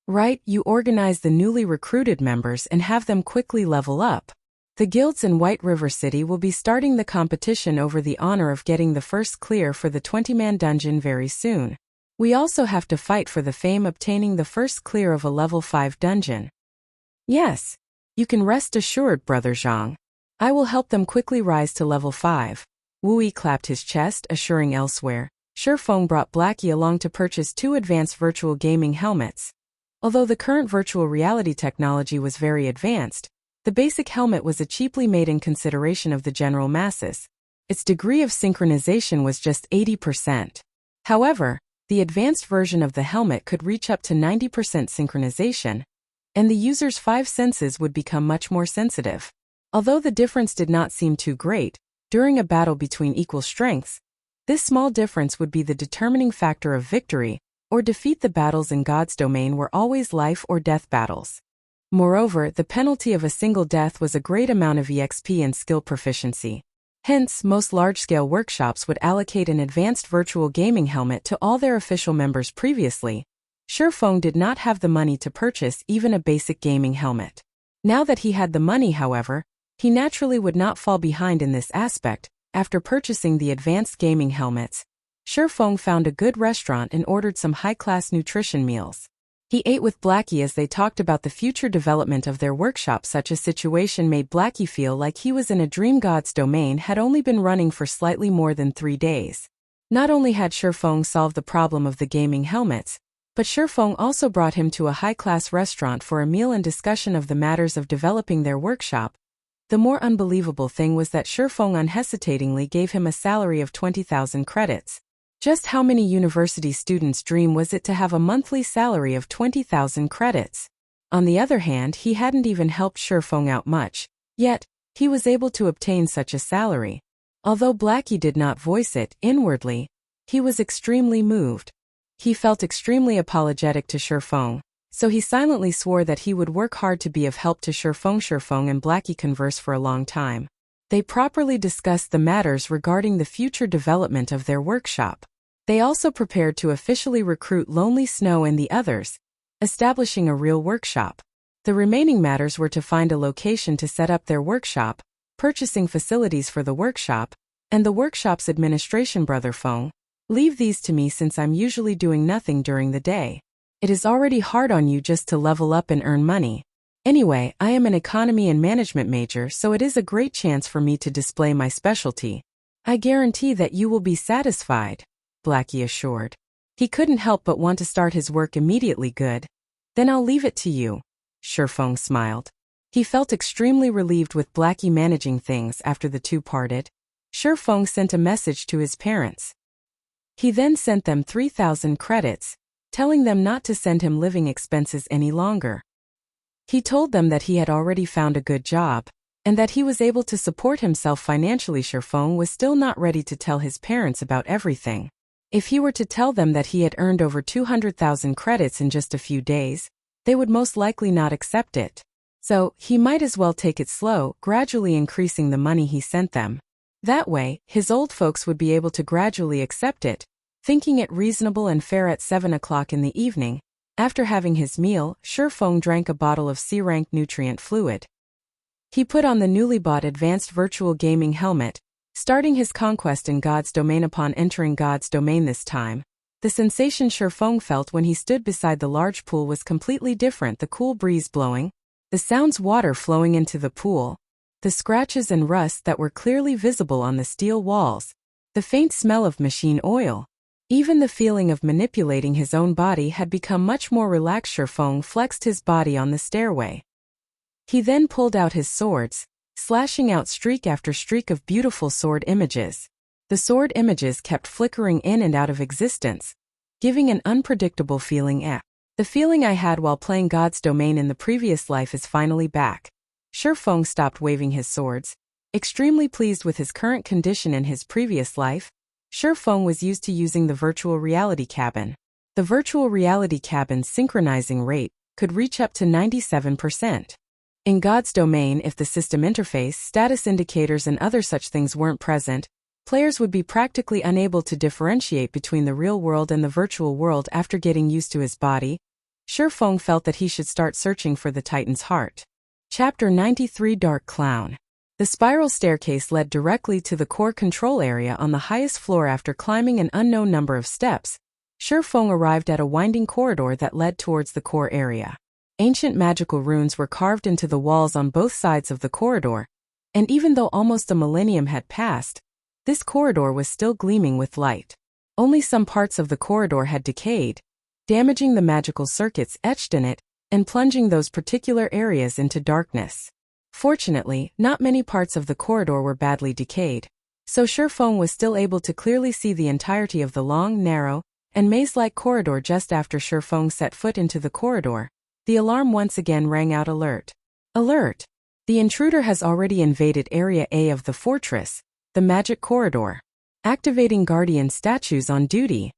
Right, you organize the newly recruited members and have them quickly level up. The guilds in White River City will be starting the competition over the honor of getting the first clear for the 20-man dungeon very soon. We also have to fight for the fame obtaining the first clear of a level 5 dungeon. Yes, you can rest assured, Brother Zhang. I will help them quickly rise to level 5. Wu Yi clapped his chest, assuring elsewhere. Shifeng brought Blackie along to purchase 2 advanced virtual gaming helmets. Although the current virtual reality technology was very advanced, the basic helmet was a cheaply made in consideration of the general masses. Its degree of synchronization was just 80%. However, the advanced version of the helmet could reach up to 90% synchronization, and the user's 5 senses would become much more sensitive. Although the difference did not seem too great, during a battle between equal strengths, this small difference would be the determining factor of victory or defeat. The battles in God's domain were always life or death battles. Moreover, the penalty of a single death was a great amount of EXP and skill proficiency. Hence, most large-scale workshops would allocate an advanced virtual gaming helmet to all their official members previously. Shifeng did not have the money to purchase even a basic gaming helmet. Now that he had the money, however, he naturally would not fall behind in this aspect. After purchasing the advanced gaming helmets, Shifeng found a good restaurant and ordered some high-class nutrition meals. He ate with Blackie as they talked about the future development of their workshop. Such a situation made Blackie feel like he was in a dream. God's domain had only been running for slightly more than 3 days. Not only had Shifeng solved the problem of the gaming helmets, but Shifeng also brought him to a high-class restaurant for a meal and discussion of the matters of developing their workshop. The more unbelievable thing was that Shifeng unhesitatingly gave him a salary of 20,000 credits. Just how many university students' dream was it to have a monthly salary of 20,000 credits? On the other hand, he hadn't even helped Shifeng out much, yet he was able to obtain such a salary. Although Blackie did not voice it, inwardly, he was extremely moved. He felt extremely apologetic to Shifeng, so he silently swore that he would work hard to be of help to Shifeng. Shifeng and Blackie conversed for a long time. They properly discussed the matters regarding the future development of their workshop. They also prepared to officially recruit Lonely Snow and the others, establishing a real workshop. The remaining matters were to find a location to set up their workshop, purchasing facilities for the workshop, and the workshop's administration. Brother Feng, leave these to me since I'm usually doing nothing during the day. It is already hard on you just to level up and earn money. Anyway, I am an economy and management major, so it is a great chance for me to display my specialty. I guarantee that you will be satisfied, Blackie assured. He couldn't help but want to start his work immediately. Good. Then I'll leave it to you. Shifeng smiled. He felt extremely relieved with Blackie managing things after the two parted. Shifeng sent a message to his parents. He then sent them 3,000 credits, telling them not to send him living expenses any longer. He told them that he had already found a good job, and that he was able to support himself financially. Shifeng was still not ready to tell his parents about everything. If he were to tell them that he had earned over 200,000 credits in just a few days, they would most likely not accept it. So, he might as well take it slow, gradually increasing the money he sent them. That way, his old folks would be able to gradually accept it, thinking it reasonable and fair. At 7 o'clock in the evening, after having his meal, Shifeng drank a bottle of C-rank nutrient fluid. He put on the newly bought advanced virtual gaming helmet, starting his conquest in God's domain. Upon entering God's domain this time, the sensation Shifeng felt when he stood beside the large pool was completely different. The cool breeze blowing, the sounds water flowing into the pool, the scratches and rust that were clearly visible on the steel walls. the faint smell of machine oil. Even the feeling of manipulating his own body had become much more relaxed. Shifeng flexed his body on the stairway. He then pulled out his swords, slashing out streak after streak of beautiful sword images. The sword images kept flickering in and out of existence, giving an unpredictable feeling. The feeling I had while playing God's Domain in the previous life is finally back. Shifeng stopped waving his swords. Extremely pleased with his current condition in his previous life, Shifeng was used to using the virtual reality cabin. The virtual reality cabin's synchronizing rate could reach up to 97%. In God's Domain, if the system interface, status indicators and other such things weren't present, players would be practically unable to differentiate between the real world and the virtual world. After getting used to his body, Shifeng felt that he should start searching for the Titan's heart. Chapter 93 Dark Clown. The spiral staircase led directly to the core control area on the highest floor. After climbing an unknown number of steps, Shifeng arrived at a winding corridor that led towards the core area. Ancient magical runes were carved into the walls on both sides of the corridor, and even though almost a millennium had passed, this corridor was still gleaming with light. Only some parts of the corridor had decayed, damaging the magical circuits etched in it and plunging those particular areas into darkness. Fortunately, not many parts of the corridor were badly decayed, so Shifeng was still able to clearly see the entirety of the long, narrow, and maze-like corridor. Just after Shifeng set foot into the corridor, the alarm once again rang out. Alert! Alert! The intruder has already invaded Area A of the fortress, the magic corridor. Activating guardian statues on duty.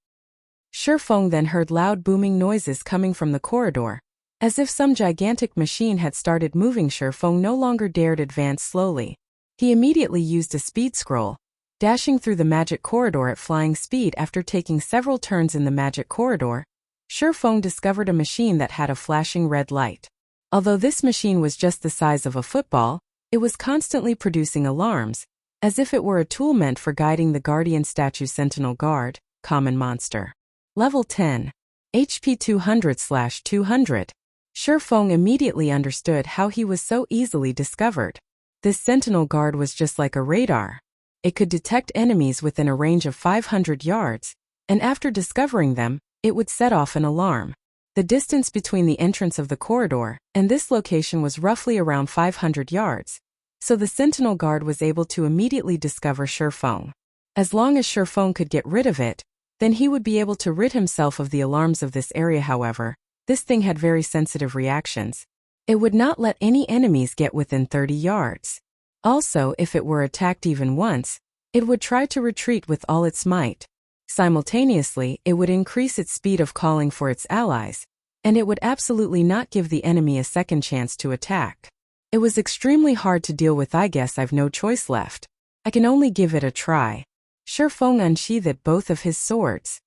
Shifeng then heard loud booming noises coming from the corridor. As if some gigantic machine had started moving, Shifeng no longer dared advance slowly. He immediately used a speed scroll, dashing through the magic corridor at flying speed. After taking several turns in the magic corridor, Shifeng discovered a machine that had a flashing red light. Although this machine was just the size of a football, it was constantly producing alarms, as if it were a tool meant for guiding the guardian statue. Sentinel Guard, common monster. Level 10. HP 200/200. Shifeng immediately understood how he was so easily discovered. This Sentinel Guard was just like a radar. It could detect enemies within a range of 500 yards, and after discovering them, it would set off an alarm. The distance between the entrance of the corridor and this location was roughly around 500 yards, so the Sentinel Guard was able to immediately discover Shifeng. As long as Shifeng could get rid of it, then he would be able to rid himself of the alarms of this area. However, this thing had very sensitive reactions. It would not let any enemies get within 30 yards. Also, if it were attacked even once, it would try to retreat with all its might. Simultaneously, it would increase its speed of calling for its allies, and it would absolutely not give the enemy a second chance to attack. It was extremely hard to deal with. I guess I've no choice left. I can only give it a try. Shifeng unsheathed both of his swords.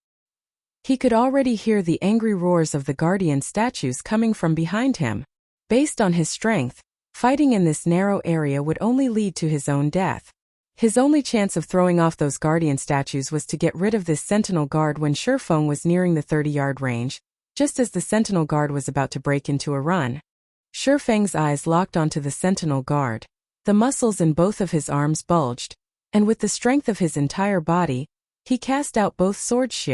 He could already hear the angry roars of the guardian statues coming from behind him. Based on his strength, fighting in this narrow area would only lead to his own death. His only chance of throwing off those guardian statues was to get rid of this Sentinel Guard. When Shifeng was nearing the 30-yard range, just as the Sentinel Guard was about to break into a run, Shifeng's eyes locked onto the Sentinel Guard. The muscles in both of his arms bulged, and with the strength of his entire body, he cast out both swords.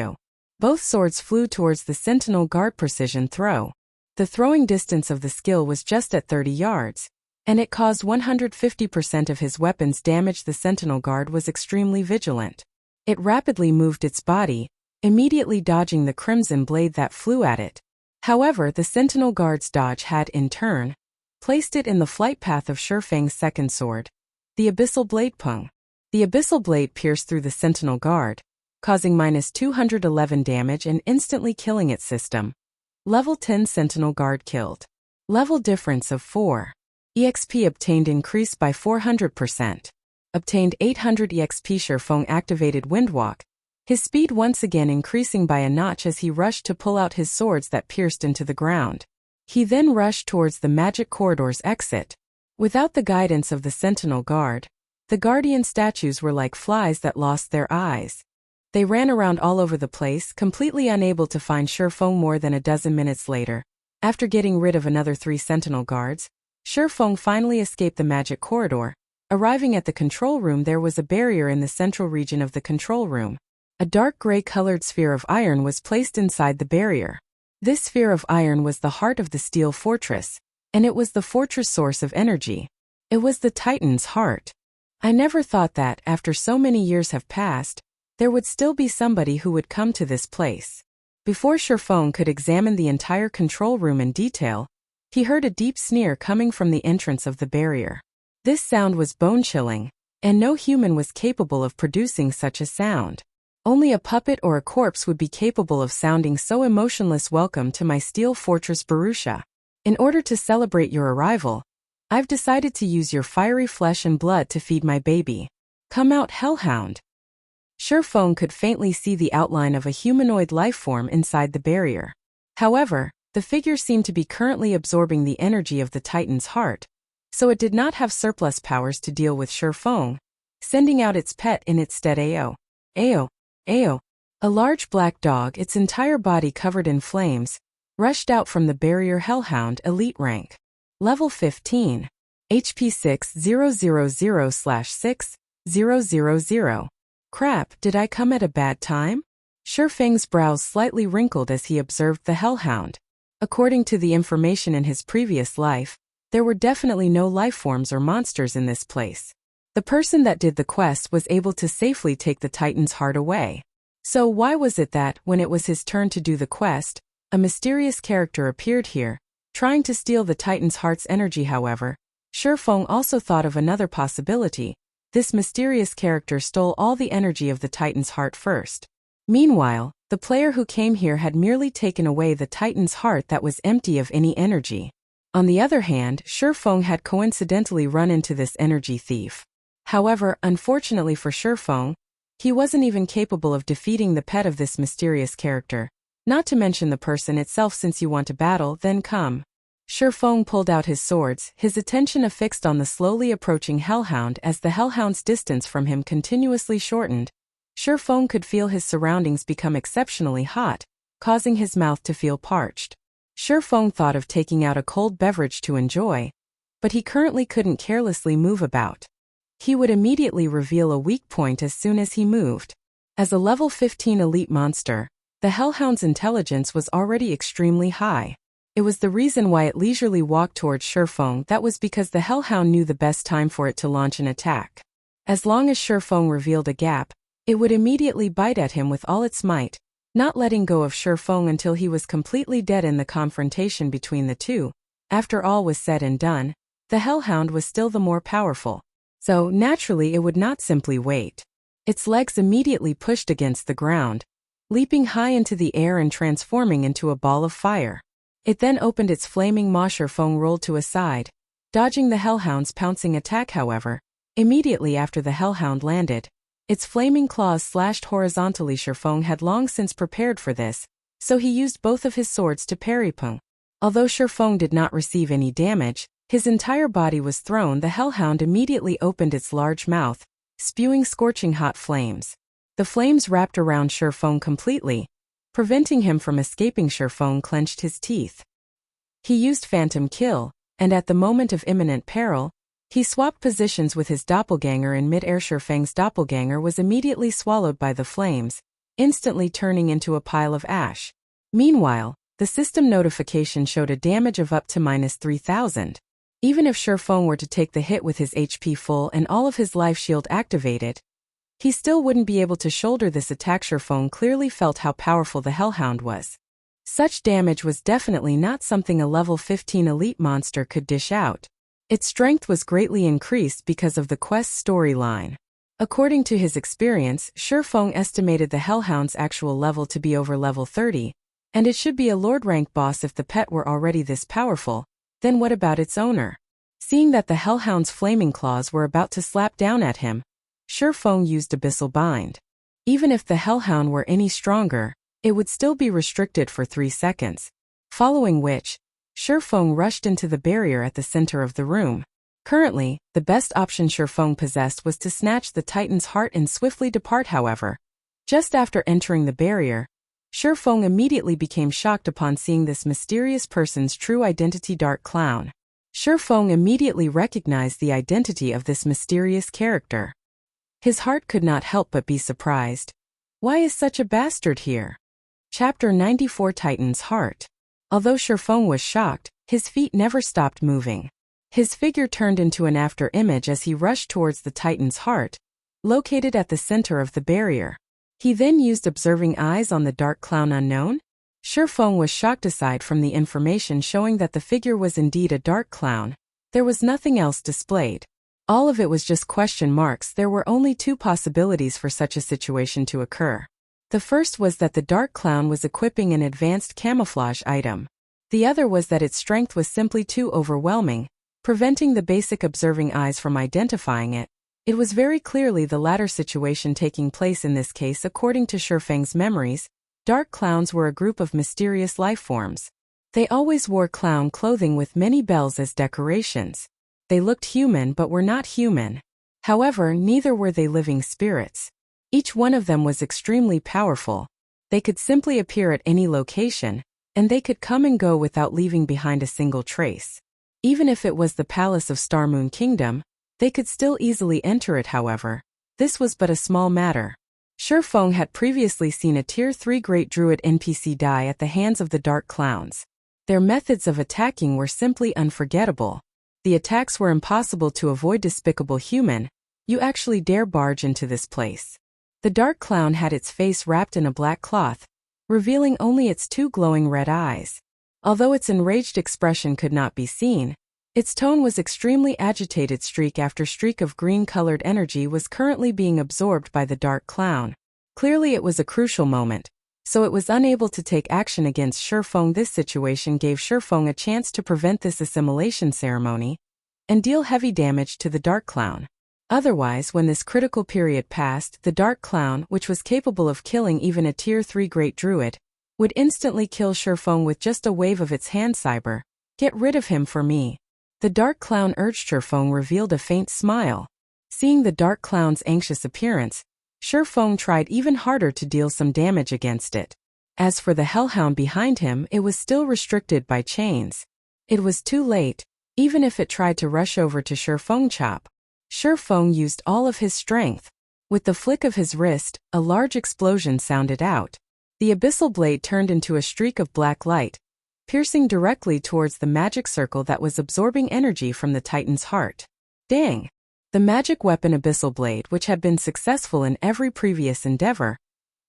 Both swords flew towards the Sentinel Guard. Precision throw. The throwing distance of the skill was just at 30 yards, and it caused 150% of his weapon's damage. The Sentinel Guard was extremely vigilant. It rapidly moved its body, immediately dodging the crimson blade that flew at it. However, the Sentinel Guard's dodge had, in turn, placed it in the flight path of Shifeng's second sword, the Abyssal Blade Pung. The Abyssal Blade pierced through the Sentinel Guard, causing -211 damage and instantly killing its system. Level 10 Sentinel Guard killed. Level difference of 4. EXP obtained increased by 400%. Obtained 800 EXP. Shifeng activated Windwalk, his speed once again increasing by a notch as he rushed to pull out his swords that pierced into the ground. He then rushed towards the magic corridor's exit. Without the guidance of the Sentinel Guard, the guardian statues were like flies that lost their eyes. They ran around all over the place, completely unable to find Shifeng. More than a dozen minutes later, after getting rid of another 3 Sentinel Guards, Shifeng finally escaped the magic corridor, Arriving at the control room, there was a barrier in the central region of the control room. A dark gray-colored sphere of iron was placed inside the barrier. This sphere of iron was the heart of the steel fortress, and it was the fortress source of energy. It was the Titan's heart. I never thought that, after so many years have passed, there would still be somebody who would come to this place. Before Sherfong could examine the entire control room in detail, he heard a deep sneer coming from the entrance of the barrier. This sound was bone-chilling, and no human was capable of producing such a sound. Only a puppet or a corpse would be capable of sounding so emotionless. Welcome to my steel fortress Barrutia. In order to celebrate your arrival, I've decided to use your fiery flesh and blood to feed my baby. Come out, Hellhound. Sherfong could faintly see the outline of a humanoid lifeform inside the barrier. However, the figure seemed to be currently absorbing the energy of the Titan's heart, so it did not have surplus powers to deal with Sherfong, sending out its pet in its stead. Ao. Ao. Ao. A large black dog, its entire body covered in flames, rushed out from the barrier. Hellhound Elite Rank. Level 15. HP 6000/6000. Crap, did I come at a bad time? Sherfeng's brows slightly wrinkled as he observed the Hellhound. According to the information in his previous life, there were definitely no lifeforms or monsters in this place. The person that did the quest was able to safely take the Titan's heart away. So why was it that, when it was his turn to do the quest, a mysterious character appeared here, trying to steal the Titan's heart's energy? However, Sherfong also thought of another possibility. This mysterious character stole all the energy of the Titan's heart first. Meanwhile, the player who came here had merely taken away the Titan's heart that was empty of any energy. On the other hand, Sherfong had coincidentally run into this energy thief. However, unfortunately for Sherfong, he wasn't even capable of defeating the pet of this mysterious character, not to mention the person itself. Since you want to battle, then come. Sherfong pulled out his swords, his attention affixed on the slowly approaching Hellhound. As the Hellhound's distance from him continuously shortened, Sherfong could feel his surroundings become exceptionally hot, causing his mouth to feel parched. Sherfong thought of taking out a cold beverage to enjoy, but he currently couldn't carelessly move about. He would immediately reveal a weak point as soon as he moved. As a level 15 elite monster, the Hellhound's intelligence was already extremely high. It was the reason why it leisurely walked towards Sherfong. That was because the Hellhound knew the best time for it to launch an attack. As long as Sherfong revealed a gap, it would immediately bite at him with all its might, not letting go of Sherfong until he was completely dead. In the confrontation between the two, after all was said and done, the Hellhound was still the more powerful. So, naturally, it would not simply wait. Its legs immediately pushed against the ground, leaping high into the air and transforming into a ball of fire. It then opened its flaming maw. Sherfong rolled to a side, dodging the Hellhound's pouncing attack. However, immediately after the Hellhound landed, its flaming claws slashed horizontally. Sherfong had long since prepared for this, so he used both of his swords to parry. Although Sherfong did not receive any damage, his entire body was thrown. The Hellhound immediately opened its large mouth, spewing scorching hot flames. The flames wrapped around Sherfong completely, preventing him from escaping. Sherfong clenched his teeth. He used Phantom Kill, and at the moment of imminent peril, he swapped positions with his doppelganger in mid-air. Sherfong's doppelganger was immediately swallowed by the flames, instantly turning into a pile of ash. Meanwhile, the system notification showed a damage of up to -3,000. Even if Sherfong were to take the hit with his HP full and all of his life shield activated, he still wouldn't be able to shoulder this attack. Sherfong clearly felt how powerful the Hellhound was. Such damage was definitely not something a level 15 elite monster could dish out. Its strength was greatly increased because of the quest storyline. According to his experience, Sherfong estimated the Hellhound's actual level to be over level 30, and it should be a Lord rank boss if the pet were already this powerful. Then what about its owner? Seeing that the Hellhound's flaming claws were about to slap down at him, Sherfong used Abyssal Bind. Even if the Hellhound were any stronger, it would still be restricted for 3 seconds, following which, Sherfong rushed into the barrier at the center of the room. Currently, the best option Sherfong possessed was to snatch the Titan's heart and swiftly depart. However, just after entering the barrier, Sherfong immediately became shocked upon seeing this mysterious person's true identity. Dark Clown. Feng immediately recognized the identity of this mysterious character. His heart could not help but be surprised. Why is such a bastard here? Chapter 94 Titan's Heart. Although Feng was shocked, his feet never stopped moving. His figure turned into an after-image as he rushed towards the Titan's heart, located at the center of the barrier. He then used observing eyes on the dark clown unknown. Feng was shocked. Aside from the information showing that the figure was indeed a dark clown, there was nothing else displayed. All of it was just question marks. There were only two possibilities for such a situation to occur. The first was that the dark clown was equipping an advanced camouflage item. The other was that its strength was simply too overwhelming, preventing the basic observing eyes from identifying it. It was very clearly the latter situation taking place in this case. According to Feng's memories, dark clowns were a group of mysterious lifeforms. They always wore clown clothing with many bells as decorations. They looked human but were not human. However, neither were they living spirits. Each one of them was extremely powerful. They could simply appear at any location, and they could come and go without leaving behind a single trace. Even if it was the palace of Star Moon Kingdom, they could still easily enter it. However, this was but a small matter. Feng had previously seen a Tier 3 Great Druid NPC die at the hands of the Dark Clowns. Their methods of attacking were simply unforgettable. The attacks were impossible to avoid. Despicable human, you actually dare barge into this place. The Dark Clown had its face wrapped in a black cloth, revealing only its two glowing red eyes. Although its enraged expression could not be seen, its tone was extremely agitated. Streak after streak of green-colored energy was currently being absorbed by the Dark Clown. Clearly it was a crucial moment, so it was unable to take action against Feng. This situation gave Feng a chance to prevent this assimilation ceremony and deal heavy damage to the Dark Clown. Otherwise, when this critical period passed, the Dark Clown, which was capable of killing even a Tier 3 Great Druid, would instantly kill Feng with just a wave of its hand. Cyber, get rid of him for me. The Dark Clown urged. Feng revealed a faint smile. Seeing the Dark Clown's anxious appearance, Feng tried even harder to deal some damage against it. As for the Hellhound behind him, it was still restricted by chains. It was too late. Even if it tried to rush over to Feng chop, Feng used all of his strength. With the flick of his wrist, a large explosion sounded out. The Abyssal blade turned into a streak of black light, piercing directly towards the magic circle that was absorbing energy from the Titan's heart. Dang! The magic weapon Abyssal blade, which had been successful in every previous endeavor,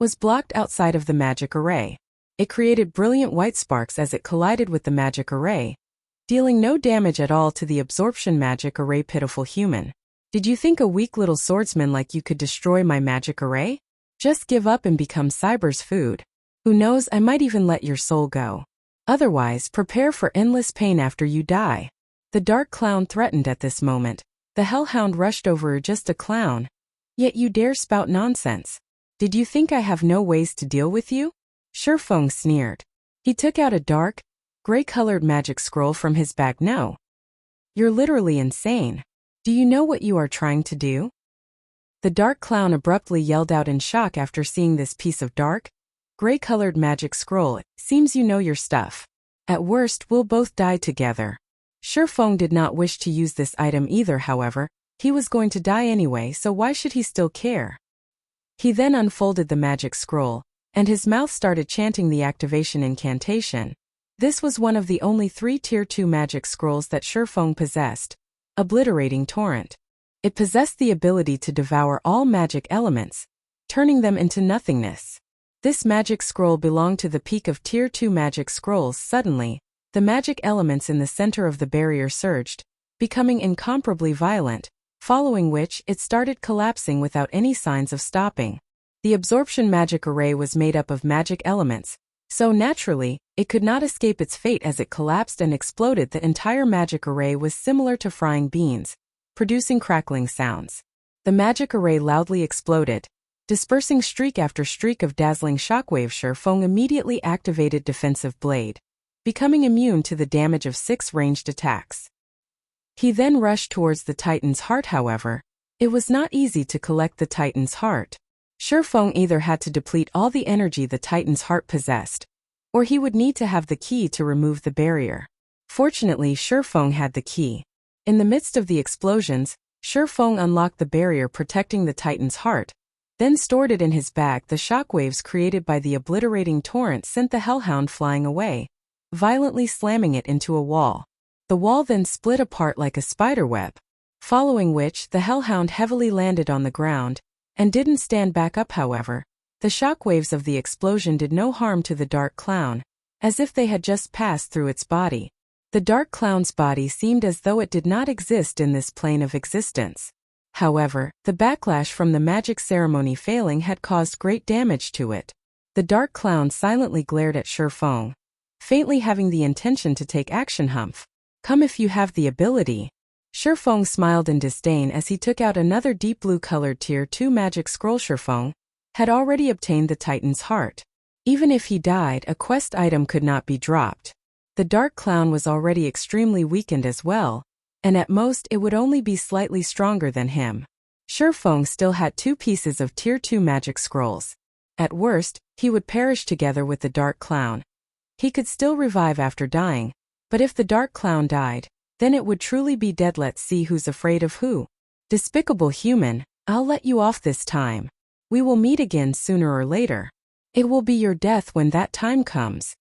was blocked outside of the magic array. It created brilliant white sparks as it collided with the magic array, dealing no damage at all to the absorption magic array. Pitiful human. Did you think a weak little swordsman like you could destroy my magic array? Just give up and become Cyber's food. Who knows, I might even let your soul go. Otherwise, prepare for endless pain after you die. The Dark Clown threatened. At this moment, the Hellhound rushed over. Just a clown. Yet you dare spout nonsense. Did you think I have no ways to deal with you? Feng sneered. He took out a dark, gray-colored magic scroll from his bag. No. You're literally insane. Do you know what you are trying to do? The Dark Clown abruptly yelled out in shock after seeing this piece of dark, gray-colored magic scroll. It seems you know your stuff. At worst, we'll both die together. Feng did not wish to use this item either. However, he was going to die anyway, so why should he still care? He then unfolded the magic scroll, and his mouth started chanting the activation incantation. This was one of the only 3 Tier 2 magic scrolls that Feng possessed. Obliterating Torrent. It possessed the ability to devour all magic elements, turning them into nothingness. This magic scroll belonged to the peak of Tier 2 magic scrolls. Suddenly, the magic elements in the center of the barrier surged, becoming incomparably violent, following which it started collapsing without any signs of stopping. The absorption magic array was made up of magic elements, so naturally, it could not escape its fate as it collapsed and exploded. The entire magic array was similar to frying beans, producing crackling sounds. The magic array loudly exploded, dispersing streak after streak of dazzling shockwave. Feng immediately activated Defensive Blade, becoming immune to the damage of 6 ranged attacks. He then rushed towards the Titan's heart. However, it was not easy to collect the Titan's heart. Feng either had to deplete all the energy the Titan's heart possessed, or he would need to have the key to remove the barrier. Fortunately, Shifeng had the key. In the midst of the explosions, Shifeng unlocked the barrier protecting the Titan's heart, then stored it in his bag. The shockwaves created by the obliterating torrent sent the hellhound flying away, violently slamming it into a wall. The wall then split apart like a spiderweb, following which the hellhound heavily landed on the ground and didn't stand back up. However, the shockwaves of the explosion did no harm to the dark clown, as if they had just passed through its body. The dark clown's body seemed as though it did not exist in this plane of existence. However, the backlash from the magic ceremony failing had caused great damage to it. The dark clown silently glared at Shifeng, faintly having the intention to take action. Humph. Come if you have the ability. Shifeng smiled in disdain as he took out another deep blue-colored Tier 2 magic scroll. Shifeng had already obtained the Titan's heart. Even if he died, a quest item could not be dropped. The dark clown was already extremely weakened as well, and at most it would only be slightly stronger than him. Shifeng still had 2 pieces of Tier 2 magic scrolls. At worst, he would perish together with the dark clown. He could still revive after dying, but if the dark clown died, then it would truly be dead. Let's see who's afraid of who. Despicable human, I'll let you off this time. We will meet again sooner or later. It will be your death when that time comes.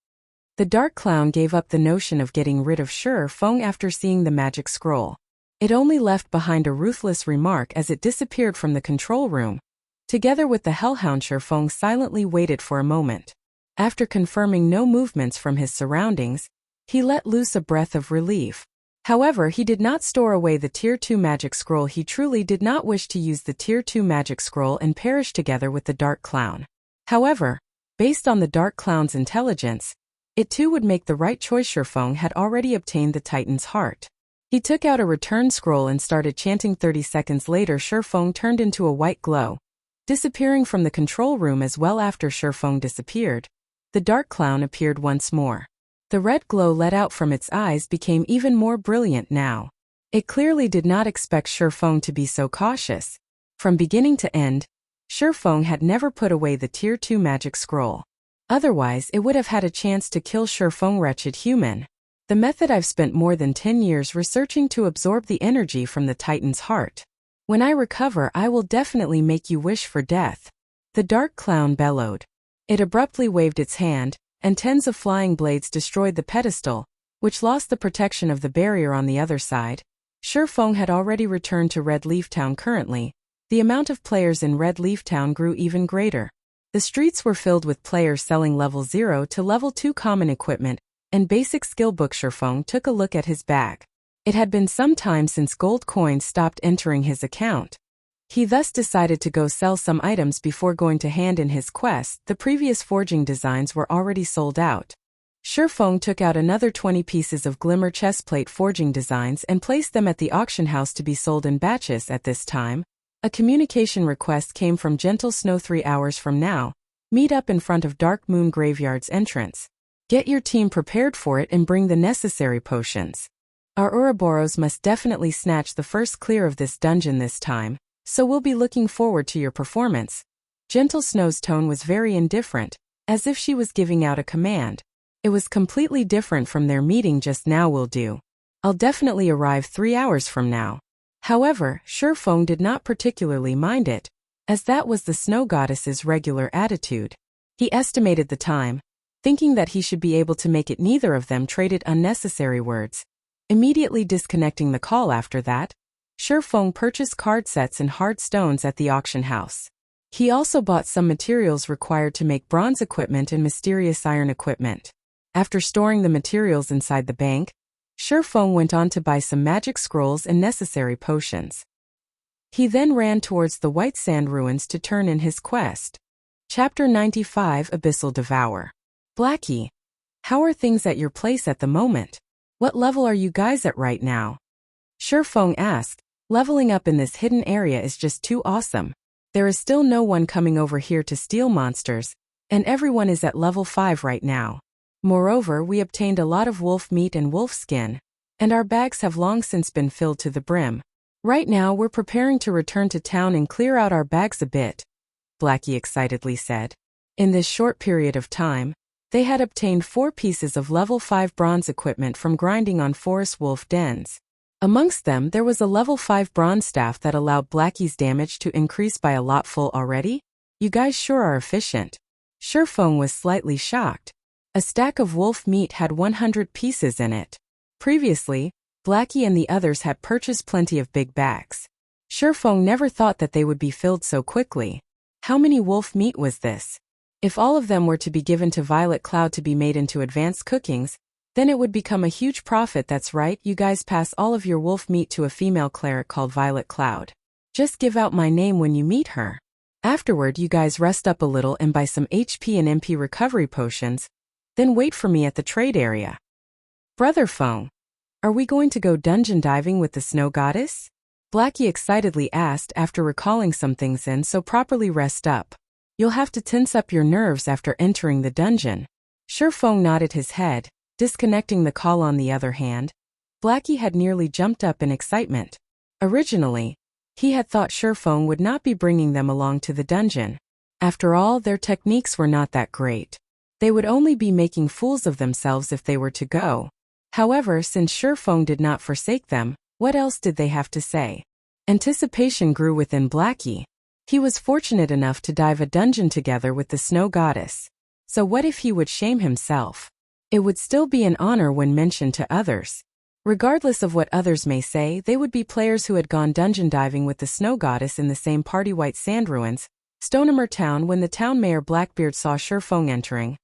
The dark clown gave up the notion of getting rid of Shifeng after seeing the magic scroll. It only left behind a ruthless remark as it disappeared from the control room. Together with the hellhound, Shifeng silently waited for a moment. After confirming no movements from his surroundings, he let loose a breath of relief. However, he did not store away the Tier 2 magic scroll. He truly did not wish to use the Tier 2 magic scroll and perish together with the dark clown. However, based on the dark clown's intelligence, it too would make the right choice. Shifeng had already obtained the Titan's heart. He took out a return scroll and started chanting. 30 seconds later, Shifeng turned into a white glow, disappearing from the control room. As well, after Shifeng disappeared, the dark clown appeared once more. The red glow let out from its eyes became even more brilliant now. It clearly did not expect Shifeng to be so cautious. From beginning to end, Shifeng had never put away the Tier 2 magic scroll. Otherwise, it would have had a chance to kill Shifeng. Wretched human. The method I've spent more than 10 years researching to absorb the energy from the Titan's heart. When I recover, I will definitely make you wish for death. The dark clown bellowed. It abruptly waved its hand, and tens of flying blades destroyed the pedestal, which lost the protection of the barrier on the other side. Shifeng had already returned to Red Leaf Town. Currently, the amount of players in Red Leaf Town grew even greater. The streets were filled with players selling level 0 to level 2 common equipment and basic skill books. Shifeng took a look at his bag. It had been some time since gold coins stopped entering his account. He thus decided to go sell some items before going to hand in his quest. The previous forging designs were already sold out. Shifeng took out another 20 pieces of glimmer chestplate forging designs and placed them at the auction house to be sold in batches. At this time, a communication request came from Gentle Snow. 3 hours from now, meet up in front of Dark Moon Graveyard's entrance. Get your team prepared for it and bring the necessary potions. Our Ouroboros must definitely snatch the first clear of this dungeon this time, so we'll be looking forward to your performance. Gentle Snow's tone was very indifferent, as if she was giving out a command. It was completely different from their meeting just now. Will do. I'll definitely arrive 3 hours from now. However, Shifeng did not particularly mind it, as that was the snow goddess's regular attitude. He estimated the time, thinking that he should be able to make it. Neither of them traded unnecessary words, immediately disconnecting the call. After that, Shifeng purchased card sets and hard stones at the auction house. He also bought some materials required to make bronze equipment and mysterious iron equipment. After storing the materials inside the bank, Shifeng went on to buy some magic scrolls and necessary potions. He then ran towards the White Sand Ruins to turn in his quest. Chapter 95 Abyssal Devour. Blackie, how are things at your place at the moment? What level are you guys at right now? Shifeng asked. Leveling up in this hidden area is just too awesome. There is still no one coming over here to steal monsters, and everyone is at level 5 right now. Moreover, we obtained a lot of wolf meat and wolf skin, and our bags have long since been filled to the brim. Right now we're preparing to return to town and clear out our bags a bit, Blackie excitedly said. In this short period of time, They had obtained 4 pieces of level 5 bronze equipment from grinding on forest wolf dens. Amongst them there was a level 5 bronze staff that allowed Blackie's damage to increase by a lot. Full already? You guys sure are efficient. Shurfeng was slightly shocked. A stack of wolf meat had 100 pieces in it. Previously, Blackie and the others had purchased plenty of big bags. Shurfeng never thought that they would be filled so quickly. How many wolf meat was this? If all of them were to be given to Violet Cloud to be made into advanced cookings, then it would become a huge profit. That's right, you guys pass all of your wolf meat to a female cleric called Violet Cloud. Just give out my name when you meet her. Afterward you guys rest up a little and buy some HP and MP recovery potions, then wait for me at the trade area. Brother Feng, are we going to go dungeon diving with the snow goddess? Blackie excitedly asked after recalling some things in. So properly rest up. You'll have to tense up your nerves after entering the dungeon. Shurfeng nodded his head, disconnecting the call. On the other hand, Blackie had nearly jumped up in excitement. Originally, he had thought Shurfeng would not be bringing them along to the dungeon. After all, their techniques were not that great. They would only be making fools of themselves if they were to go. However, since Shurfeng did not forsake them, what else did they have to say? Anticipation grew within Blackie. He was fortunate enough to dive a dungeon together with the snow goddess. So what if he would shame himself? It would still be an honor when mentioned to others. Regardless of what others may say, they would be players who had gone dungeon diving with the snow goddess in the same party. White Sand Ruins, Stonehammer Town. When the town mayor Blackbeard saw Shurfeng entering,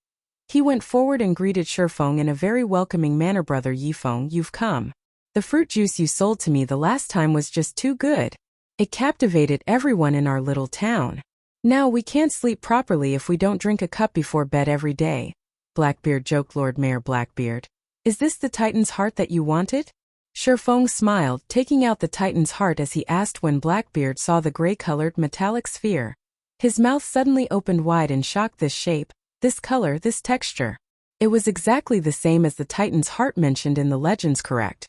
he went forward and greeted Shurfeng in a very welcoming manner. Brother Yifeng, you've come. The fruit juice you sold to me the last time was just too good. It captivated everyone in our little town. Now we can't sleep properly if we don't drink a cup before bed every day. Blackbeard joked. Lord Mayor Blackbeard, is this the Titan's heart that you wanted? Shurfeng smiled, taking out the Titan's heart as he asked. When Blackbeard saw the gray-colored metallic sphere, his mouth suddenly opened wide in shock. This shape, this color, this texture. It was exactly the same as the Titan's heart mentioned in the legends. Correct.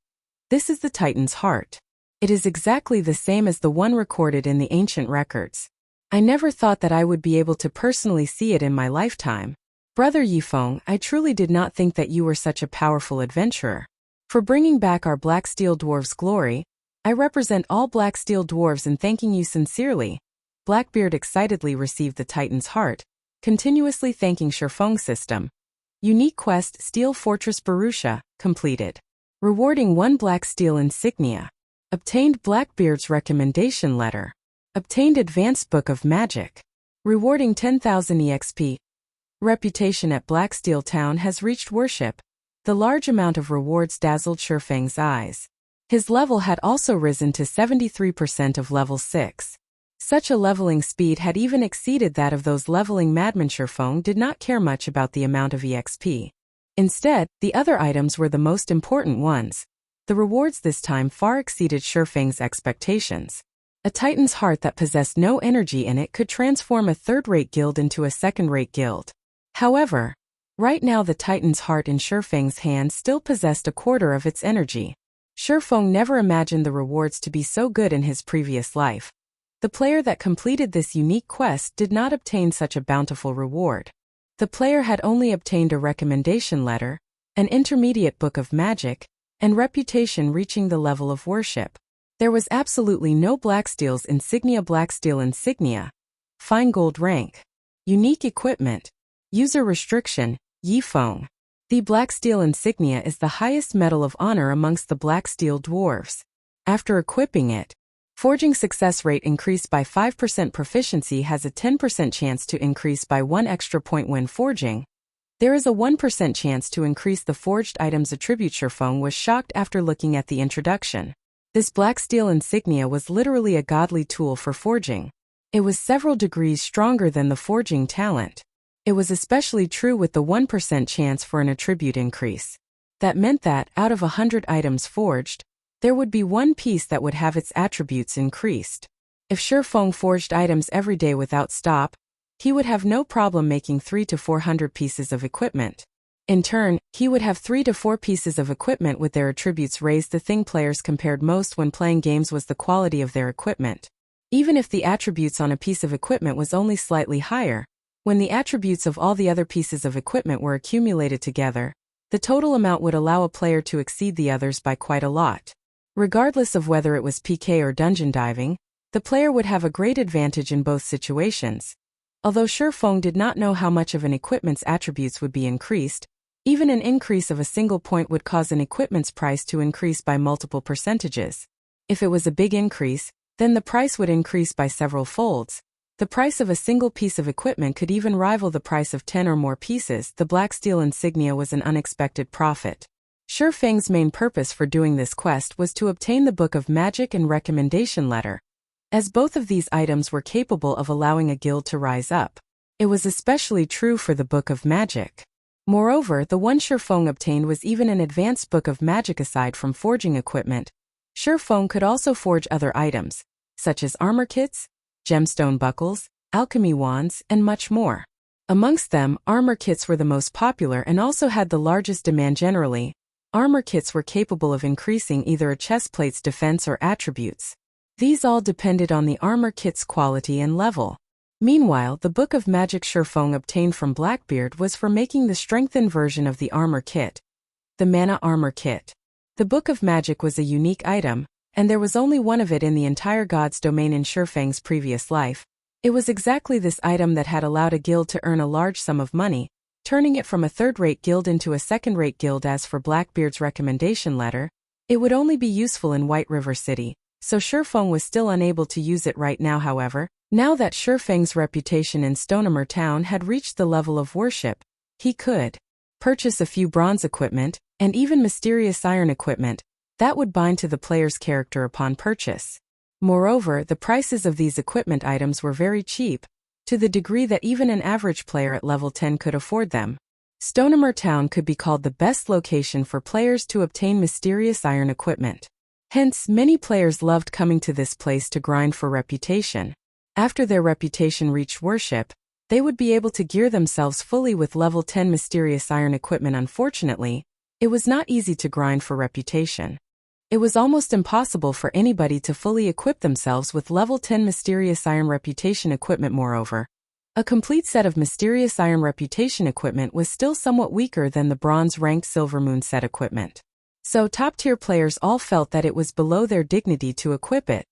This is the Titan's heart. It is exactly the same as the one recorded in the ancient records. I never thought that I would be able to personally see it in my lifetime. Brother Yifeng, I truly did not think that you were such a powerful adventurer. For bringing back our Black Steel Dwarves' glory, I represent all Black Steel Dwarves in thanking you sincerely. Blackbeard excitedly received the Titan's heart, continuously thanking Shurfeng's system. Unique quest Steel Fortress Barrutia, completed. Rewarding 1 Black Steel insignia. Obtained Blackbeard's recommendation letter. Obtained Advanced Book of Magic. Rewarding 10,000 EXP. Reputation at Blacksteel Town has reached worship. The large amount of rewards dazzled Shurfeng's eyes. His level had also risen to 73% of level 6. Such a leveling speed had even exceeded that of those leveling madmen. Shurfeng did not care much about the amount of EXP. Instead, the other items were the most important ones. The rewards this time far exceeded Shurfeng's expectations. A Titan's heart that possessed no energy in it could transform a third-rate guild into a second-rate guild. However, right now the Titan's heart in Shurfeng's hand still possessed a quarter of its energy. Shurfeng never imagined the rewards to be so good in his previous life. The player that completed this unique quest did not obtain such a bountiful reward. The player had only obtained a recommendation letter, an intermediate book of magic, and reputation reaching the level of worship. There was absolutely no Blacksteel's insignia. Blacksteel insignia. Fine gold rank. Unique equipment. User restriction, Yifeng. The Blacksteel insignia is the highest medal of honor amongst the Blacksteel dwarves. After equipping it, forging success rate increased by 5%. Proficiency has a 10% chance to increase by 1 extra point when forging. There is a 1% chance to increase the forged item's attribute. Shurfeng was shocked after looking at the introduction. This Blacksteel insignia was literally a godly tool for forging. It was several degrees stronger than the forging talent. It was especially true with the 1% chance for an attribute increase. That meant that, out of 100 items forged, there would be 1 piece that would have its attributes increased. If Shurfeng forged items every day without stop, he would have no problem making 300 to 400 pieces of equipment. In turn, he would have 3 to 4 pieces of equipment with their attributes raised. The thing players compared most when playing games was the quality of their equipment. Even if the attributes on a piece of equipment was only slightly higher, When the attributes of all the other pieces of equipment were accumulated together, the total amount would allow a player to exceed the others by quite a lot. Regardless of whether it was PK or dungeon diving, the player would have a great advantage in both situations. Although Shifeng did not know how much of an equipment's attributes would be increased, even an increase of a single point would cause an equipment's price to increase by multiple percentages. If it was a big increase, then the price would increase by several folds. The price of a single piece of equipment could even rival the price of 10 or more pieces. The black steel insignia was an unexpected profit. Shifeng's main purpose for doing this quest was to obtain the Book of Magic and Recommendation Letter, as both of these items were capable of allowing a guild to rise up. It was especially true for the Book of Magic. Moreover, the one Shifeng obtained was even an advanced Book of Magic. Aside from forging equipment, Shifeng could also forge other items, such as armor kits, gemstone buckles, alchemy wands, and much more. Amongst them, armor kits were the most popular and also had the largest demand generally. Armor kits were capable of increasing either a chestplate's defense or attributes. These all depended on the armor kit's quality and level. Meanwhile, the Book of Magic Shifeng obtained from Blackbeard was for making the strengthened version of the armor kit, the Mana Armor Kit. The Book of Magic was a unique item, and there was only one of it in the entire God's domain in Shifeng's previous life. It was exactly this item that had allowed a guild to earn a large sum of money, turning it from a third-rate guild into a second-rate guild. As for Blackbeard's recommendation letter, it would only be useful in White River City, so Shifeng was still unable to use it right now. However, now that Shifeng's reputation in Stonehammer Town had reached the level of worship, he could purchase a few bronze equipment, and even mysterious iron equipment, that would bind to the player's character upon purchase. Moreover, the prices of these equipment items were very cheap, to the degree that even an average player at level 10 could afford them. Stonehammer Town could be called the best location for players to obtain mysterious iron equipment. Hence, many players loved coming to this place to grind for reputation. After their reputation reached worship, they would be able to gear themselves fully with level 10 mysterious iron equipment. Unfortunately, it was not easy to grind for reputation. It was almost impossible for anybody to fully equip themselves with level 10 mysterious iron reputation equipment. Moreover, a complete set of mysterious iron reputation equipment was still somewhat weaker than the bronze-ranked Silver Moon set equipment. So top-tier players all felt that it was below their dignity to equip it.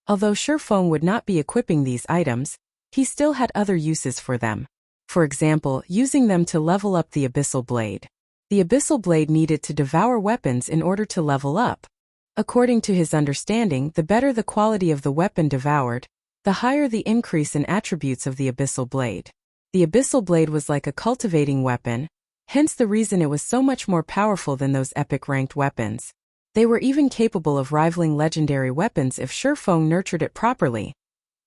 Although Shifeng would not be equipping these items, he still had other uses for them. For example, using them to level up the Abyssal Blade. The Abyssal Blade needed to devour weapons in order to level up. According to his understanding, the better the quality of the weapon devoured, the higher the increase in attributes of the Abyssal Blade. The Abyssal Blade was like a cultivating weapon, hence the reason it was so much more powerful than those epic-ranked weapons. They were even capable of rivaling legendary weapons if Shifeng nurtured it properly.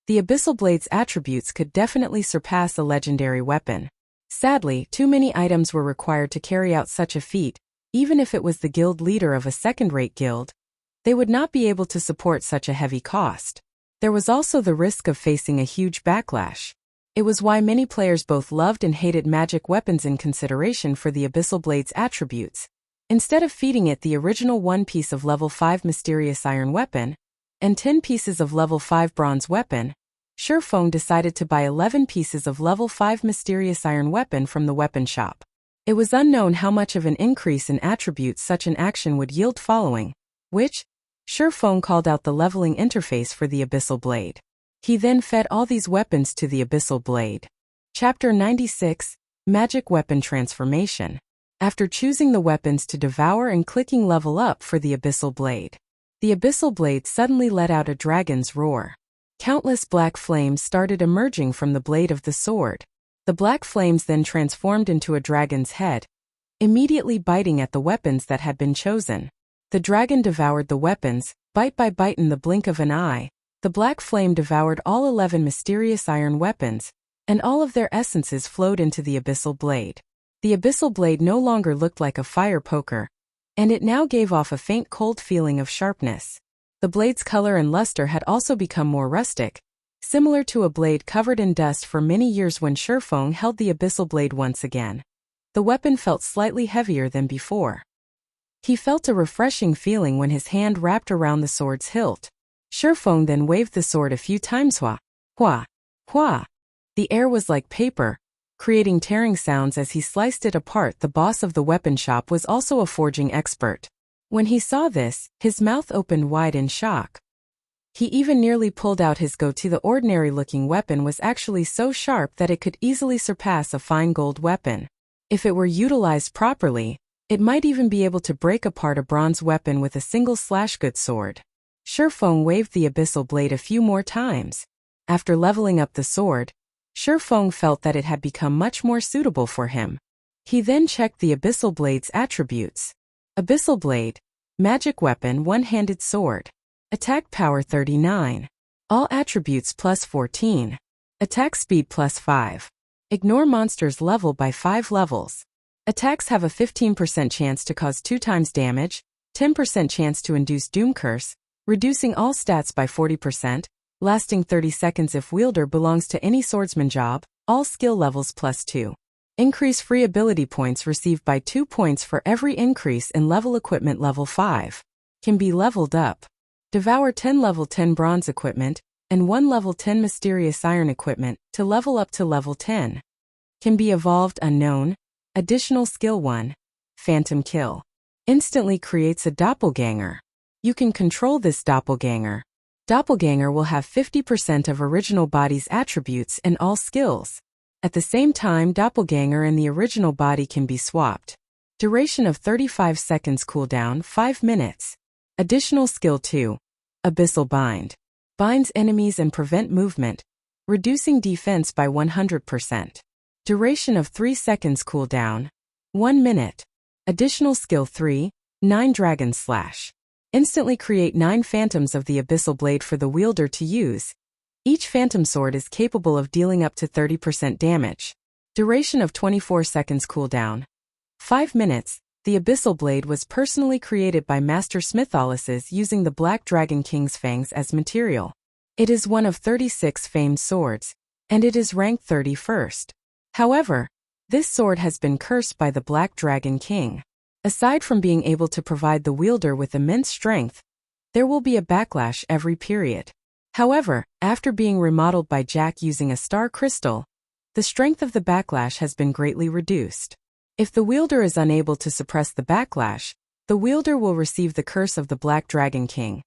The Abyssal Blade's attributes could definitely surpass a legendary weapon. Sadly, too many items were required to carry out such a feat. Even if it was the guild leader of a second-rate guild, they would not be able to support such a heavy cost. There was also the risk of facing a huge backlash. It was why many players both loved and hated magic weapons in consideration for the Abyssal Blade's attributes. Instead of feeding it the original 1 piece of level 5 mysterious iron weapon, and 10 pieces of level 5 bronze weapon, Shifeng decided to buy 11 pieces of level 5 mysterious iron weapon from the weapon shop. It was unknown how much of an increase in attributes such an action would yield following which, Shifeng called out the leveling interface for the Abyssal Blade. He then fed all these weapons to the Abyssal Blade. Chapter 96, Magic Weapon Transformation. After choosing the weapons to devour and clicking level up for the Abyssal Blade, the Abyssal Blade suddenly let out a dragon's roar. Countless black flames started emerging from the blade of the sword. The black flames then transformed into a dragon's head, immediately biting at the weapons that had been chosen. The dragon devoured the weapons, bite by bite in the blink of an eye. The black flame devoured all 11 mysterious iron weapons, and all of their essences flowed into the Abyssal Blade. The Abyssal Blade no longer looked like a fire poker, and it now gave off a faint cold feeling of sharpness. The blade's color and luster had also become more rustic, similar to a blade covered in dust for many years. When Shifeng held the Abyssal Blade once again, the weapon felt slightly heavier than before. He felt a refreshing feeling when his hand wrapped around the sword's hilt. Shifeng then waved the sword a few times. Hua, hua, hua. The air was like paper, creating tearing sounds as he sliced it apart. The boss of the weapon shop was also a forging expert. When he saw this, his mouth opened wide in shock. He even nearly pulled out his go-to. The ordinary-looking weapon was actually so sharp that it could easily surpass a fine gold weapon. If it were utilized properly, it might even be able to break apart a bronze weapon with a single slash. Good sword. Shifeng waved the abyssal blade a few more times. After leveling up the sword, Shifeng felt that it had become much more suitable for him. He then checked the abyssal blade's attributes. Abyssal blade, magic weapon, one-handed sword. Attack power 39. All attributes plus 14. Attack speed plus 5. Ignore monsters level by 5 levels. Attacks have a 15% chance to cause 2 times damage, 10% chance to induce doom curse, reducing all stats by 40%, lasting 30 seconds if wielder belongs to any swordsman job, all skill levels plus 2. Increase free ability points received by 2 points for every increase in level. Equipment level 5. Can be leveled up. Devour 10 level 10 bronze equipment, and 1 level 10 mysterious iron equipment, to level up to level 10. Can be evolved. Unknown. Additional skill 1. Phantom kill. Instantly creates a doppelganger. You can control this doppelganger. Doppelganger will have 50% of original body's attributes and all skills. At the same time, doppelganger and the original body can be swapped. Duration of 35 seconds. Cooldown 5 minutes. Additional skill 2. Abyssal bind. Binds enemies and prevent movement, reducing defense by 100%. Duration of 3 seconds. Cooldown 1 minute. Additional skill 3. 9 dragon slash. Instantly create 9 phantoms of the abyssal blade for the wielder to use. Each phantom sword is capable of dealing up to 30% damage. Duration of 24 seconds. Cooldown 5 minutes. The abyssal blade was personally created by Master Smitholises using the Black Dragon King's fangs as material. It is one of 36 famed swords, and it is ranked 31st. However, this sword has been cursed by the Black Dragon King. Aside from being able to provide the wielder with immense strength, there will be a backlash every period. However, after being remodeled by Jack using a star crystal, the strength of the backlash has been greatly reduced. If the wielder is unable to suppress the backlash, the wielder will receive the curse of the Black Dragon King,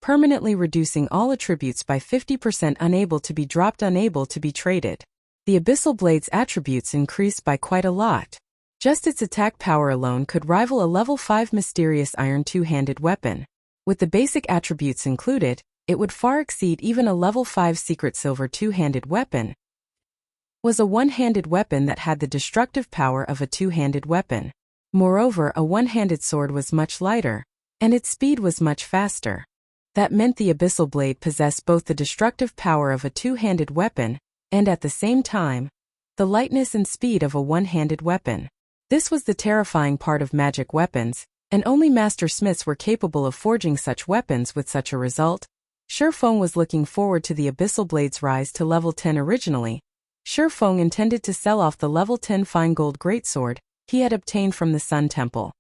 permanently reducing all attributes by 50%. Unable to be dropped, unable to be traded. The abyssal blade's attributes increased by quite a lot. Just its attack power alone could rival a level 5 mysterious iron two-handed weapon. With the basic attributes included, it would far exceed even a level 5 secret silver two-handed weapon. Was a one-handed weapon that had the destructive power of a two-handed weapon. Moreover, a one-handed sword was much lighter, and its speed was much faster. That meant the abyssal blade possessed both the destructive power of a two-handed weapon, and at the same time, the lightness and speed of a one-handed weapon. This was the terrifying part of magic weapons, and only master smiths were capable of forging such weapons with such a result. Shifeng was looking forward to the abyssal blade's rise to level 10 originally. Shifeng intended to sell off the level 10 fine gold greatsword he had obtained from the Sun Temple.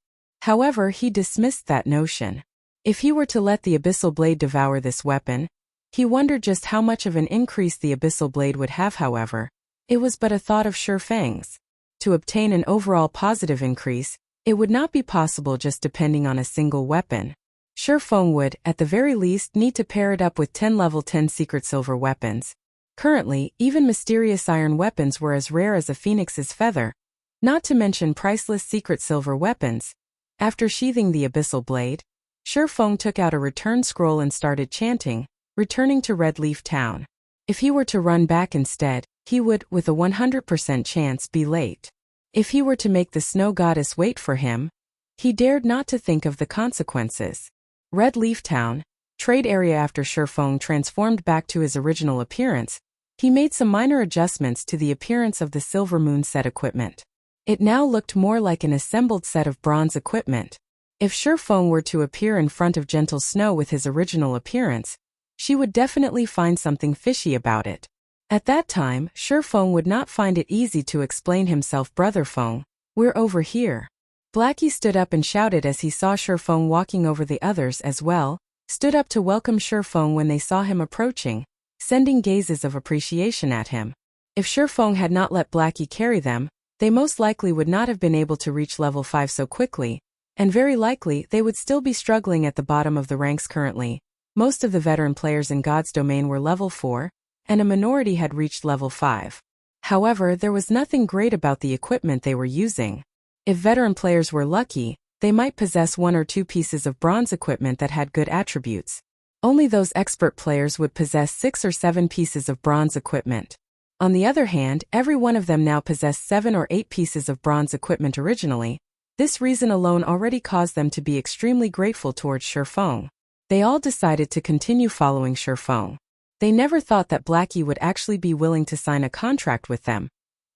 However, he dismissed that notion. If he were to let the abyssal blade devour this weapon, he wondered just how much of an increase the abyssal blade would have. However, it was but a thought of Shifeng's. To obtain an overall positive increase, it would not be possible just depending on a single weapon. Shifeng would, at the very least, need to pair it up with 10 level 10 secret silver weapons. Currently, even mysterious iron weapons were as rare as a phoenix's feather, not to mention priceless secret silver weapons. After sheathing the abyssal blade, Shifeng took out a return scroll and started chanting, returning to Red Leaf Town. If he were to run back instead, he would, with a 100% chance, be late. If he were to make the snow goddess wait for him, he dared not to think of the consequences. Red Leaf Town, trade area. After Shifeng transformed back to his original appearance, he made some minor adjustments to the appearance of the Silver Moon set equipment. It now looked more like an assembled set of bronze equipment. If Shifeng were to appear in front of Gentle Snow with his original appearance, she would definitely find something fishy about it. At that time, Shifeng would not find it easy to explain himself. Brother Feng, we're over here. Blackie stood up and shouted as he saw Shifeng walking over. The others as well stood up to welcome Shifeng when they saw him approaching, sending gazes of appreciation at him. If Shifeng had not let Blackie carry them, they most likely would not have been able to reach level 5 so quickly, and very likely they would still be struggling at the bottom of the ranks currently. Most of the veteran players in God's domain were level 4, and a minority had reached level 5. However, there was nothing great about the equipment they were using. If veteran players were lucky, they might possess 1 or 2 pieces of bronze equipment that had good attributes. Only those expert players would possess 6 or 7 pieces of bronze equipment. On the other hand, every one of them now possessed 7 or 8 pieces of bronze equipment originally. This reason alone already caused them to be extremely grateful towards Shifeng. They all decided to continue following Shifeng. They never thought that Blackie would actually be willing to sign a contract with them,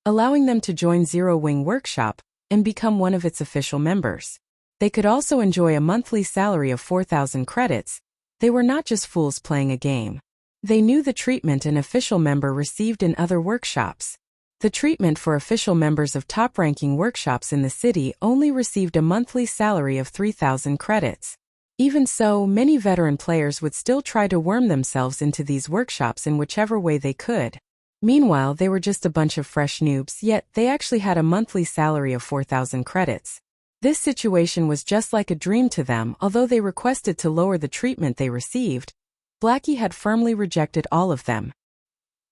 allowing them to join Zero Wing Workshop and become one of its official members. They could also enjoy a monthly salary of 4,000 credits. They were not just fools playing a game. They knew the treatment an official member received in other workshops. The treatment for official members of top-ranking workshops in the city only received a monthly salary of 3,000 credits. Even so, many veteran players would still try to worm themselves into these workshops in whichever way they could. Meanwhile, they were just a bunch of fresh noobs, yet they actually had a monthly salary of 4,000 credits. This situation was just like a dream to them. Although they requested to lower the treatment they received, Blackie had firmly rejected all of them.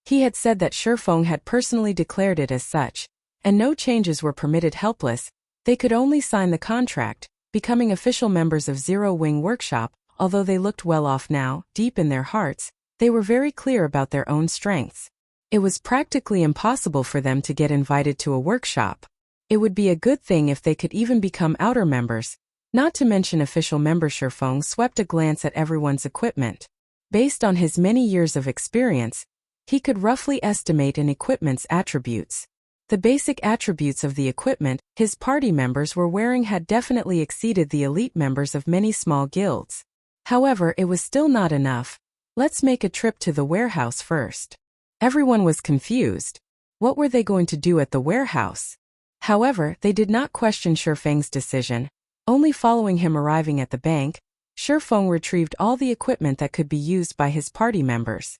He had said that Shifeng had personally declared it as such, and no changes were permitted. Helpless, they could only sign the contract, becoming official members of Zero Wing Workshop. Although they looked well off now, deep in their hearts, they were very clear about their own strengths. It was practically impossible for them to get invited to a workshop. It would be a good thing if they could even become outer members, not to mention official member. Shifeng swept a glance at everyone's equipment. Based on his many years of experience, he could roughly estimate an equipment's attributes. The basic attributes of the equipment his party members were wearing had definitely exceeded the elite members of many small guilds. However, it was still not enough. Let's make a trip to the warehouse first. Everyone was confused. What were they going to do at the warehouse? However, they did not question Shifeng's decision. Only following him arriving at the bank, Shifeng retrieved all the equipment that could be used by his party members.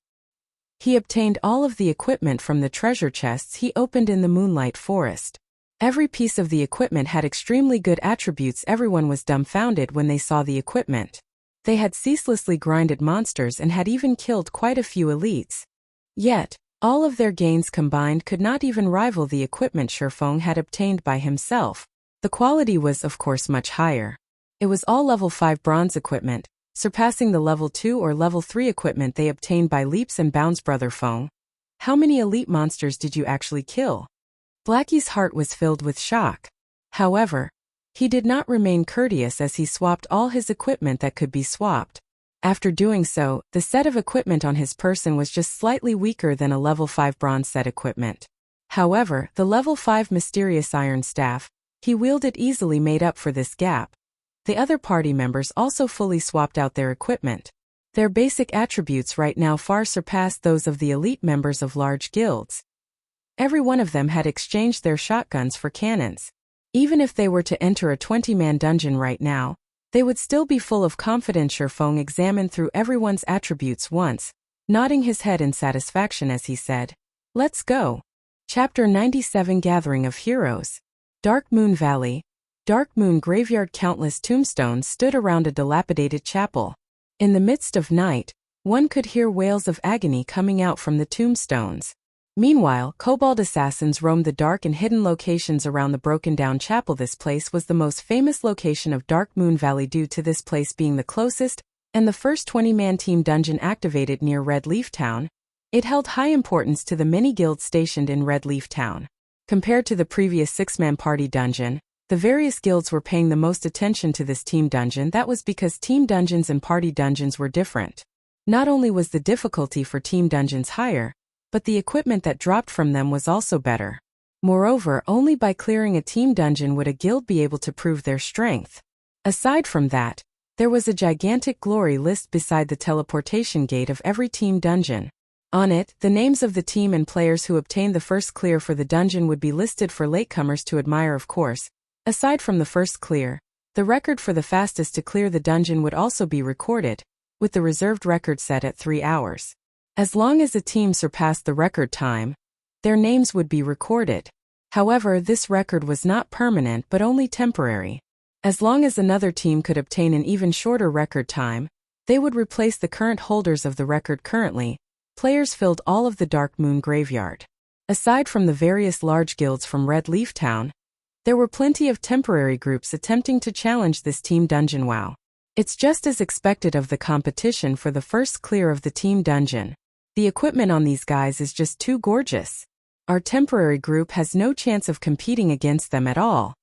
He obtained all of the equipment from the treasure chests he opened in the Moonlight Forest. Every piece of the equipment had extremely good attributes. Everyone was dumbfounded when they saw the equipment. They had ceaselessly grinded monsters and had even killed quite a few elites. Yet, all of their gains combined could not even rival the equipment Shifeng had obtained by himself. The quality was, of course, much higher. It was all level 5 bronze equipment, surpassing the level 2 or level 3 equipment they obtained by leaps and bounds. Brother Feng, how many elite monsters did you actually kill? Blackie's heart was filled with shock. However, he did not remain courteous as he swapped all his equipment that could be swapped. After doing so, the set of equipment on his person was just slightly weaker than a level 5 bronze set equipment. However, the level 5 mysterious iron staff he wielded easily made up for this gap. The other party members also fully swapped out their equipment. Their basic attributes right now far surpassed those of the elite members of large guilds. Every one of them had exchanged their shotguns for cannons. Even if they were to enter a 20-man dungeon right now, they would still be full of confidence. Shifeng examined through everyone's attributes once, nodding his head in satisfaction as he said, "Let's go." Chapter 97 Gathering of Heroes. Dark Moon Valley. Dark Moon Graveyard. Countless tombstones stood around a dilapidated chapel. In the midst of night, one could hear wails of agony coming out from the tombstones. Meanwhile, kobold assassins roamed the dark and hidden locations around the broken-down chapel. This place was the most famous location of Dark Moon Valley due to this place being the closest and the first 20-man team dungeon activated near Red Leaf Town. It held high importance to the many guilds stationed in Red Leaf Town. Compared to the previous 6-man party dungeon, the various guilds were paying the most attention to this team dungeon. That was because team dungeons and party dungeons were different. Not only was the difficulty for team dungeons higher, but the equipment that dropped from them was also better. Moreover, only by clearing a team dungeon would a guild be able to prove their strength. Aside from that, there was a gigantic glory list beside the teleportation gate of every team dungeon. On it, the names of the team and players who obtained the first clear for the dungeon would be listed for latecomers to admire. Of course, aside from the first clear, the record for the fastest to clear the dungeon would also be recorded, with the reserved record set at 3 hours. As long as a team surpassed the record time, their names would be recorded. However, this record was not permanent but only temporary. As long as another team could obtain an even shorter record time, they would replace the current holders of the record. Currently, players filled all of the Dark Moon Graveyard. Aside from the various large guilds from Red Leaf Town, there were plenty of temporary groups attempting to challenge this team dungeon. Wow. It's just as expected of the competition for the first clear of the team dungeon. The equipment on these guys is just too gorgeous. Our temporary group has no chance of competing against them at all.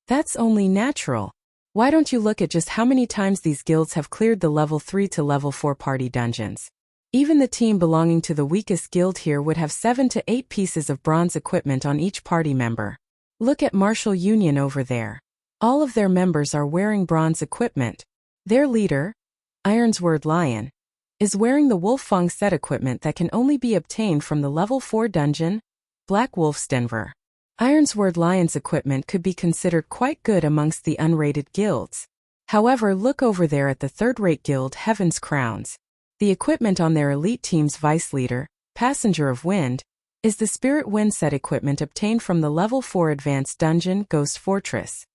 That's only natural. Why don't you look at just how many times these guilds have cleared the level 3 to level 4 party dungeons? Even the team belonging to the weakest guild here would have 7 to 8 pieces of bronze equipment on each party member. Look at Martial Union over there. All of their members are wearing bronze equipment. Their leader, Ironsword Lion, is wearing the Wolffang set equipment that can only be obtained from the level 4 dungeon, Whetstone. Ironsword Lion's equipment could be considered quite good amongst the unrated guilds. However, look over there at the third-rate guild Heaven's Crowns. The equipment on their elite team's vice leader, Passenger of Wind, is the Spirit Wind set equipment obtained from the level 4 advanced dungeon Ghost Fortress.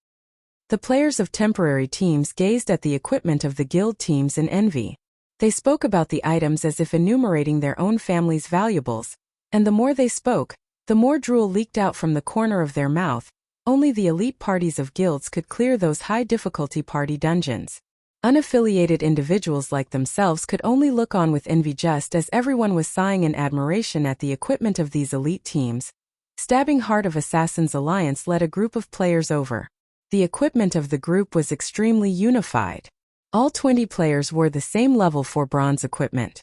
The players of temporary teams gazed at the equipment of the guild teams in envy. They spoke about the items as if enumerating their own family's valuables, and the more they spoke, the more drool leaked out from the corner of their mouth. Only the elite parties of guilds could clear those high-difficulty party dungeons. Unaffiliated individuals like themselves could only look on with envy just as everyone was sighing in admiration at the equipment of these elite teams. Stabbing Heart of Assassins Alliance led a group of players over. The equipment of the group was extremely unified. All 20 players wore the same level 4 bronze equipment.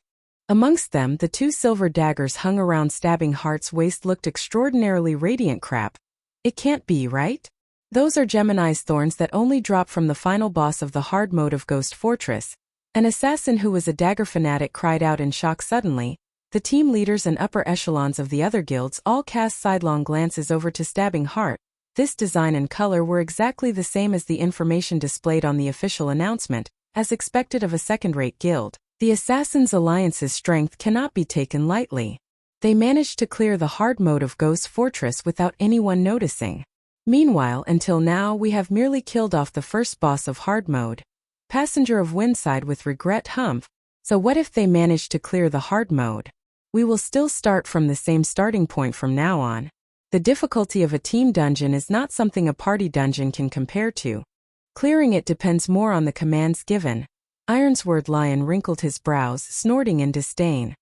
Amongst them, the 2 silver daggers hung around Stabbing Heart's waist looked extraordinarily radiant. Crap. It can't be, right? Those are Gemini's thorns that only drop from the final boss of the hard mode of Ghost Fortress. An assassin who was a dagger fanatic cried out in shock suddenly. The team leaders and upper echelons of the other guilds all cast sidelong glances over to Stabbing Heart. This design and color were exactly the same as the information displayed on the official announcement, as expected of a second-rate guild. The Assassins' Alliance's strength cannot be taken lightly. They managed to clear the hard mode of Ghost Fortress without anyone noticing. Meanwhile, until now we have merely killed off the first boss of hard mode. Passenger of Wind sighed with regret. Humph. So what if they manage to clear the hard mode? We will still start from the same starting point from now on. The difficulty of a team dungeon is not something a party dungeon can compare to. Clearing it depends more on the commands given. Ironsword Lion wrinkled his brows, snorting in disdain.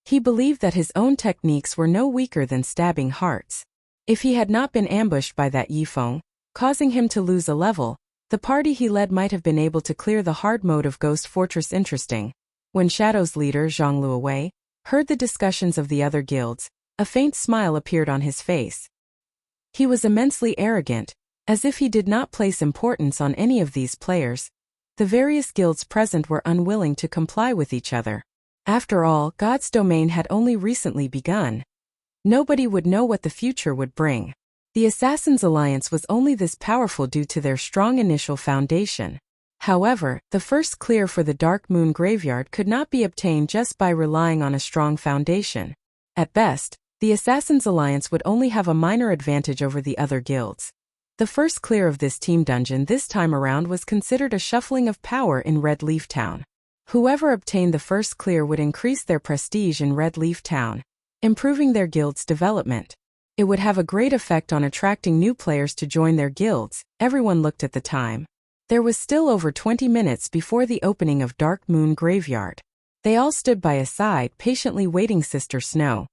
He believed that his own techniques were no weaker than Stabbing Heart's. If he had not been ambushed by that Yifeng, causing him to lose a level, the party he led might have been able to clear the hard mode of Ghost Fortress. Interesting. When Shadow's leader, Zhang Luowei, heard the discussions of the other guilds, a faint smile appeared on his face. He was immensely arrogant, as if he did not place importance on any of these players. The various guilds present were unwilling to comply with each other. After all, God's domain had only recently begun. Nobody would know what the future would bring. The Assassins' Alliance was only this powerful due to their strong initial foundation. However, the first clear for the Dark Moon Graveyard could not be obtained just by relying on a strong foundation. At best, the Assassins' Alliance would only have a minor advantage over the other guilds. The first clear of this team dungeon this time around was considered a shuffling of power in Red Leaf Town. Whoever obtained the first clear would increase their prestige in Red Leaf Town, improving their guild's development. It would have a great effect on attracting new players to join their guilds. Everyone looked at the time. There was still over 20 minutes before the opening of Dark Moon Graveyard. They all stood by a side, patiently waiting. Sister Snow.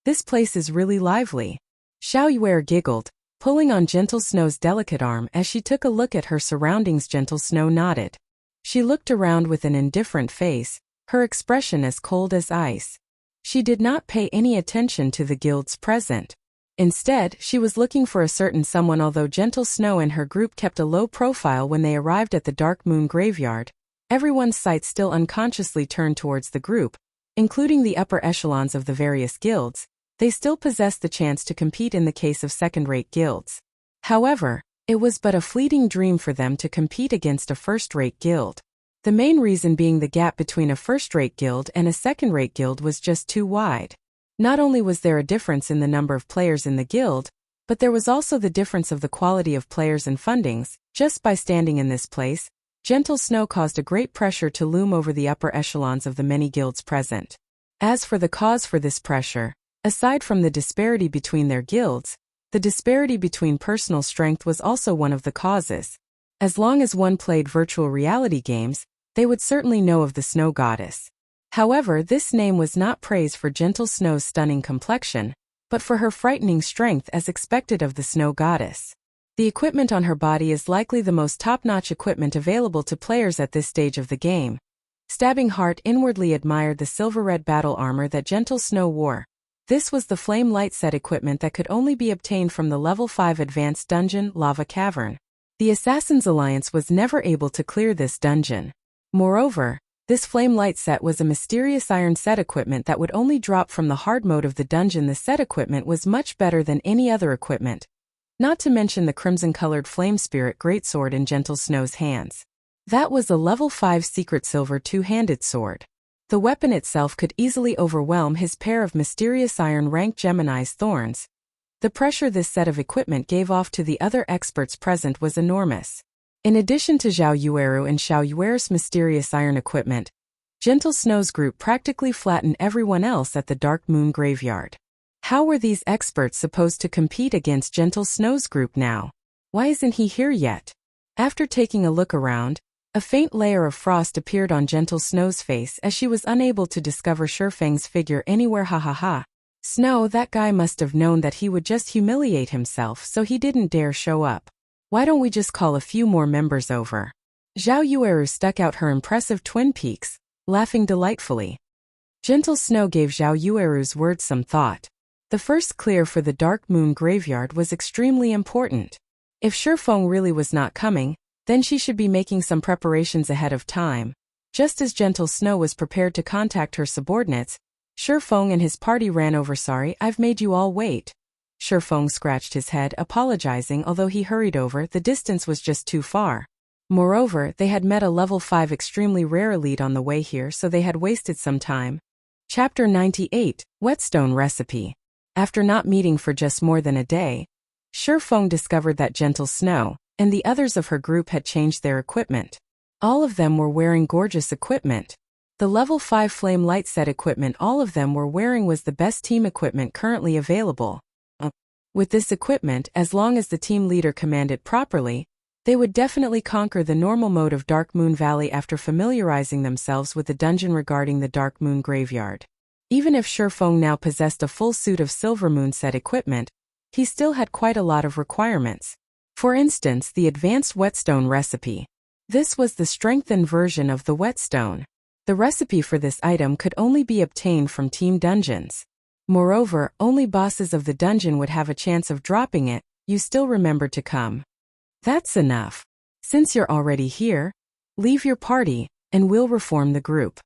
This place is really lively. Xiao Yuer giggled, pulling on Gentle Snow's delicate arm as she took a look at her surroundings. Gentle Snow nodded. She looked around with an indifferent face, her expression as cold as ice. She did not pay any attention to the guilds present. Instead, she was looking for a certain someone. Although Gentle Snow and her group kept a low profile when they arrived at the Dark Moon Graveyard, everyone's sights still unconsciously turned towards the group, including the upper echelons of the various guilds. They still possessed the chance to compete in the case of second-rate guilds. However, it was but a fleeting dream for them to compete against a first-rate guild. The main reason being the gap between a first-rate guild and a second-rate guild was just too wide. Not only was there a difference in the number of players in the guild, but there was also the difference of the quality of players and fundings. Just by standing in this place, gentle snow caused a great pressure to loom over the upper echelons of the many guilds present. As for the cause for this pressure, aside from the disparity between their guilds, the disparity between personal strength was also one of the causes. As long as one played virtual reality games, they would certainly know of the snow goddess. However, this name was not praise for gentle snow's stunning complexion, but for her frightening strength as expected of the snow goddess. The equipment on her body is likely the most top-notch equipment available to players at this stage of the game. Stabbing Heart inwardly admired the silver-red battle armor that Gentle Snow wore. This was the flame light set equipment that could only be obtained from the level 5 advanced dungeon, Lava Cavern. The Assassin's Alliance was never able to clear this dungeon. Moreover, this flame light set was a mysterious iron set equipment that would only drop from the hard mode of the dungeon. The set equipment was much better than any other equipment, not to mention the crimson-colored flame spirit greatsword in Gentle Snow's hands. That was a level 5 secret silver two-handed sword. The weapon itself could easily overwhelm his pair of mysterious iron-ranked Gemini's thorns. The pressure this set of equipment gave off to the other experts present was enormous. In addition to Zhao Yueru and Xiao Yuer's mysterious iron equipment, Gentle Snow's group practically flattened everyone else at the Dark Moon Graveyard. How were these experts supposed to compete against Gentle Snow's group now? Why isn't he here yet? After taking a look around, a faint layer of frost appeared on Gentle Snow's face as she was unable to discover Shifeng's figure anywhere. Ha ha ha. Snow, that guy must have known that he would just humiliate himself, so he didn't dare show up. Why don't we just call a few more members over? Zhao Yueru stuck out her impressive twin peaks, laughing delightfully. Gentle Snow gave Zhao Yueru's words some thought. The first clear for the Dark Moon Graveyard was extremely important. If Shifeng really was not coming, then she should be making some preparations ahead of time. Just as Gentle Snow was prepared to contact her subordinates, Shifeng and his party ran over. Sorry, I've made you all wait. Shifeng scratched his head, apologizing. Although he hurried over, the distance was just too far. Moreover, they had met a level 5 extremely rare elite on the way here, so they had wasted some time. Chapter 98, Whetstone Recipe. After not meeting for just more than a day, Shifeng discovered that Gentle Snow and the others of her group had changed their equipment. All of them were wearing gorgeous equipment. The level 5 flame light set equipment all of them were wearing was the best team equipment currently available. With this equipment, as long as the team leader commanded properly, they would definitely conquer the normal mode of Dark Moon Valley after familiarizing themselves with the dungeon regarding the Dark Moon Graveyard. Even if Shifeng now possessed a full suit of Silver Moon set equipment, he still had quite a lot of requirements. For instance, the advanced Whetstone recipe. This was the strengthened version of the Whetstone. The recipe for this item could only be obtained from team dungeons. Moreover, only bosses of the dungeon would have a chance of dropping it. You still remember to come. That's enough. Since you're already here, leave your party, and we'll reform the group.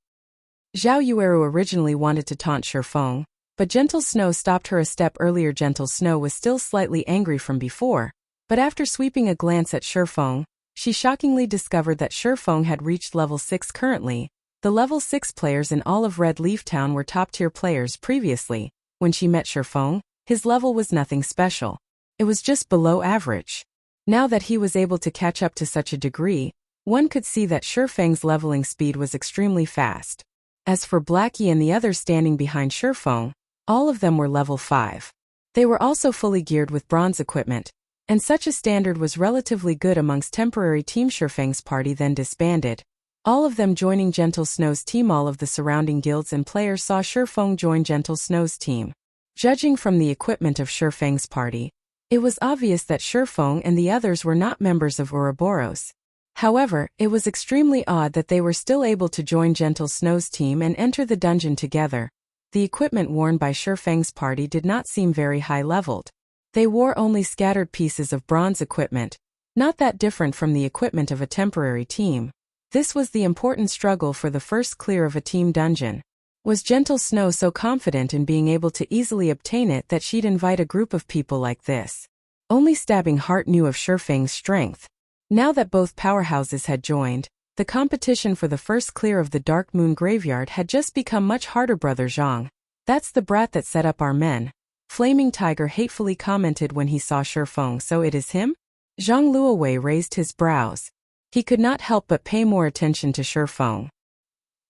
Zhao Yueru originally wanted to taunt Shifeng, but Gentle Snow stopped her a step earlier. Gentle Snow was still slightly angry from before, but after sweeping a glance at Shifeng, she shockingly discovered that Shifeng had reached level 6 currently. The level 6 players in all of Red Leaf Town were top-tier players previously. When she met Shifeng, his level was nothing special. It was just below average. Now that he was able to catch up to such a degree, one could see that Shifeng's leveling speed was extremely fast. As for Blackie and the others standing behind Shifeng, all of them were level 5. They were also fully geared with bronze equipment, and such a standard was relatively good amongst temporary team. Shifeng's party then disbanded, all of them joining Gentle Snow's team. All of the surrounding guilds and players saw Shifeng join Gentle Snow's team. Judging from the equipment of Shifeng's party, it was obvious that Shifeng and the others were not members of Ouroboros. However, it was extremely odd that they were still able to join Gentle Snow's team and enter the dungeon together. The equipment worn by Shifeng's party did not seem very high-leveled. They wore only scattered pieces of bronze equipment, not that different from the equipment of a temporary team. This was the important struggle for the first clear of a team dungeon. Was Gentle Snow so confident in being able to easily obtain it that she'd invite a group of people like this? Only Stabbing Heart knew of Shifeng's strength. Now that both powerhouses had joined, the competition for the first clear of the Dark Moon Graveyard had just become much harder. Brother Zhang, That's the brat that set up our men, Flaming Tiger hatefully commented when he saw Shifeng. So it is him? Zhang Luowei raised his brows. He could not help but pay more attention to Shifeng.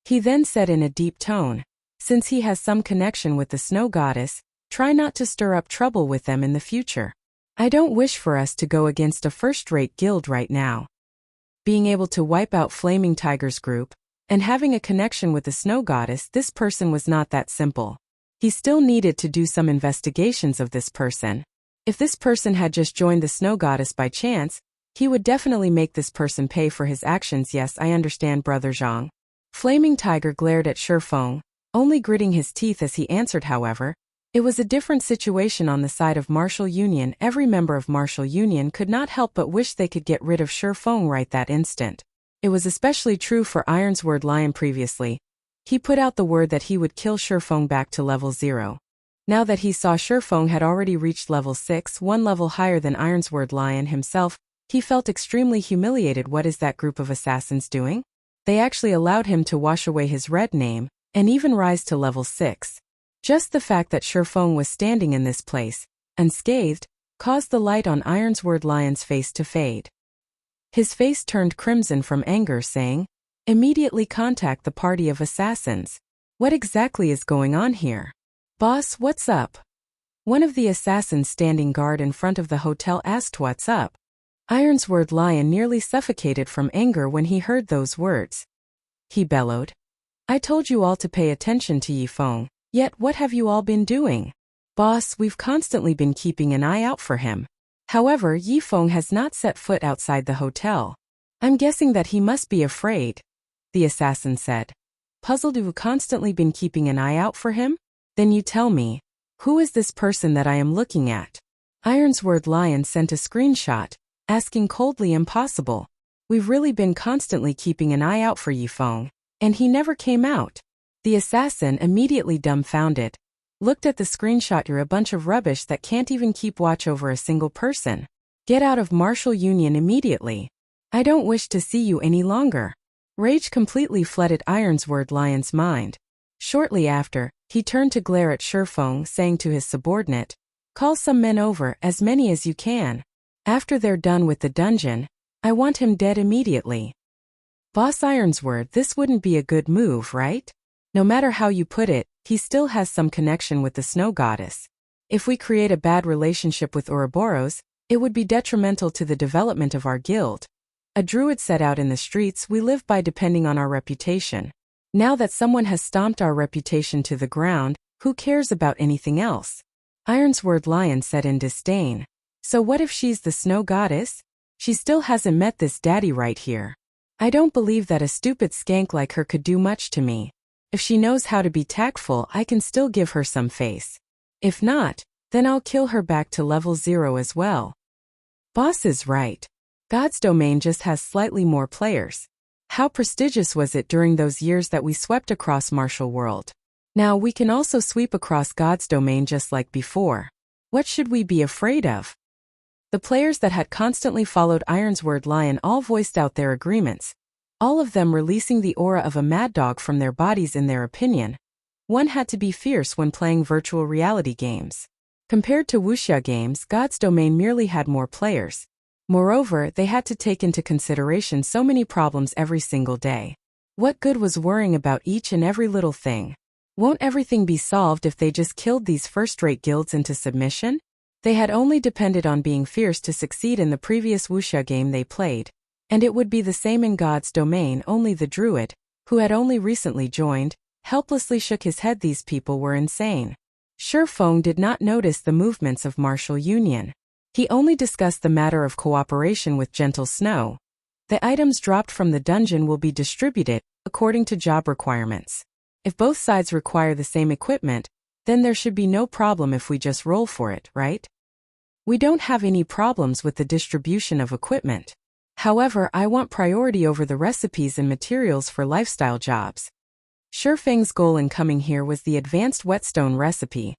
He then said in a deep tone, since he has some connection with the snow goddess, try not to stir up trouble with them in the future. I don't wish for us to go against a first-rate guild right now. Being able to wipe out Flaming Tiger's group, and having a connection with the snow goddess, this person was not that simple. He still needed to do some investigations of this person. If this person had just joined the snow goddess by chance, he would definitely make this person pay for his actions. Yes, I understand, Brother Zhang. Flaming Tiger glared at Shifeng, only gritting his teeth as he answered. However, it was a different situation on the side of Martial Union. Every member of Martial Union could not help but wish they could get rid of Shifeng right that instant. It was especially true for Ironsword Lion previously. He put out the word that he would kill Shifeng back to level 0. Now that he saw Shifeng had already reached level 6, one level higher than Ironsword Lion himself, he felt extremely humiliated. What is that group of assassins doing? They actually allowed him to wash away his red name, and even rise to level 6. Just the fact that Shifeng was standing in this place, unscathed, caused the light on Ironsword Lion's face to fade. His face turned crimson from anger, saying, immediately contact the party of assassins. What exactly is going on here? Boss, what's up? One of the assassins standing guard in front of the hotel asked. What's up? Ironsword Lion nearly suffocated from anger when he heard those words. He bellowed. I told you all to pay attention to Yifeng, yet what have you all been doing? Boss, we've constantly been keeping an eye out for him. However, Yifeng has not set foot outside the hotel. I'm guessing that he must be afraid, the assassin said. Puzzled. You've constantly been keeping an eye out for him? Then you tell me, who is this person that I am looking at? Ironsword Lion sent a screenshot, asking coldly. Impossible. We've really been constantly keeping an eye out for Yifeng, and he never came out. The assassin, immediately dumbfounded, looked at the screenshot. You're a bunch of rubbish that can't even keep watch over a single person. Get out of Martial Union immediately. I don't wish to see you any longer. Rage completely flooded Ironsword Lion's mind. Shortly after, he turned to glare at Shifeng, saying to his subordinate, call some men over, as many as you can. After they're done with the dungeon, I want him dead immediately. Boss Ironsword, this wouldn't be a good move, right? No matter how you put it, he still has some connection with the snow goddess. If we create a bad relationship with Ouroboros, it would be detrimental to the development of our guild. A druid set out in the streets we live by, depending on our reputation. Now that someone has stomped our reputation to the ground, who cares about anything else? Ironsword Lion said in disdain. So what if she's the snow goddess? She still hasn't met this daddy right here. I don't believe that a stupid skank like her could do much to me. If she knows how to be tactful, I can still give her some face. If not, then I'll kill her back to level 0 as well. Boss is right. God's Domain just has slightly more players. How prestigious was it during those years that we swept across Martial World? Now we can also sweep across God's Domain just like before. What should we be afraid of? The players that had constantly followed Ironsword Lion all voiced out their agreements, all of them releasing the aura of a mad dog from their bodies. In their opinion, one had to be fierce when playing virtual reality games. Compared to wuxia games, God's Domain merely had more players. Moreover, they had to take into consideration so many problems every single day. What good was worrying about each and every little thing? Won't everything be solved if they just killed these first-rate guilds into submission? They had only depended on being fierce to succeed in the previous wuxia game they played, and it would be the same in God's Domain. Only the druid, who had only recently joined, helplessly shook his head. These people were insane. Shifeng did not notice the movements of Martial Union. He only discussed the matter of cooperation with Gentle Snow. The items dropped from the dungeon will be distributed according to job requirements. If both sides require the same equipment, then there should be no problem if we just roll for it, right? We don't have any problems with the distribution of equipment. However, I want priority over the recipes and materials for lifestyle jobs. Shifeng's goal in coming here was the advanced Whetstone recipe.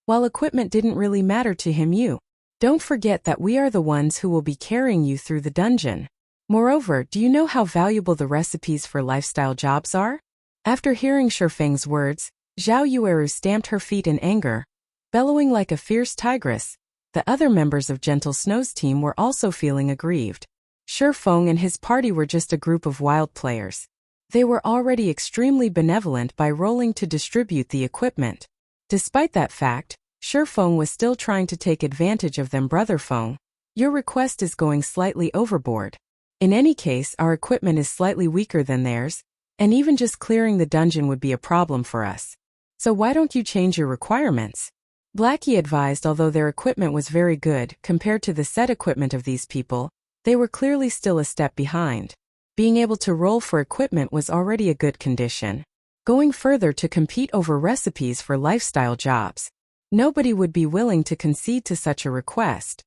While equipment didn't really matter to him, don't forget that we are the ones who will be carrying you through the dungeon. Moreover, do you know how valuable the recipes for lifestyle jobs are? After hearing Shifeng's words, Zhao Yueru stamped her feet in anger, bellowing like a fierce tigress. The other members of Gentle Snow's team were also feeling aggrieved. Shi Feng and his party were just a group of wild players. They were already extremely benevolent by rolling to distribute the equipment. Despite that fact, Shi Feng was still trying to take advantage of them. Brother Feng, your request is going slightly overboard. In any case, our equipment is slightly weaker than theirs, and even just clearing the dungeon would be a problem for us. So why don't you change your requirements? Blackie advised. Although their equipment was very good compared to the set equipment of these people, they were clearly still a step behind. Being able to roll for equipment was already a good condition. Going further to compete over recipes for lifestyle jobs, nobody would be willing to concede to such a request.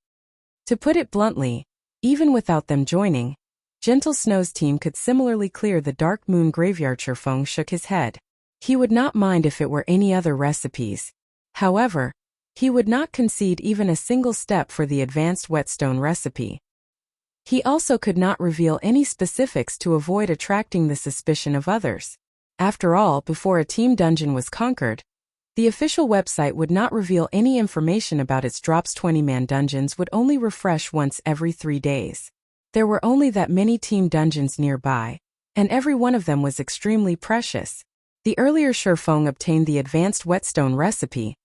To put it bluntly, even without them joining, Gentle Snow's team could similarly clear the Dark Moon Graveyard. Shi Feng shook his head. He would not mind if it were any other recipes. However, he would not concede even a single step for the advanced Whetstone recipe. He also could not reveal any specifics to avoid attracting the suspicion of others. After all, before a team dungeon was conquered, the official website would not reveal any information about its drops. 20-man dungeons would only refresh once every 3 days. There were only that many team dungeons nearby, and every one of them was extremely precious. The earlier Shi Feng obtained the advanced Whetstone recipe,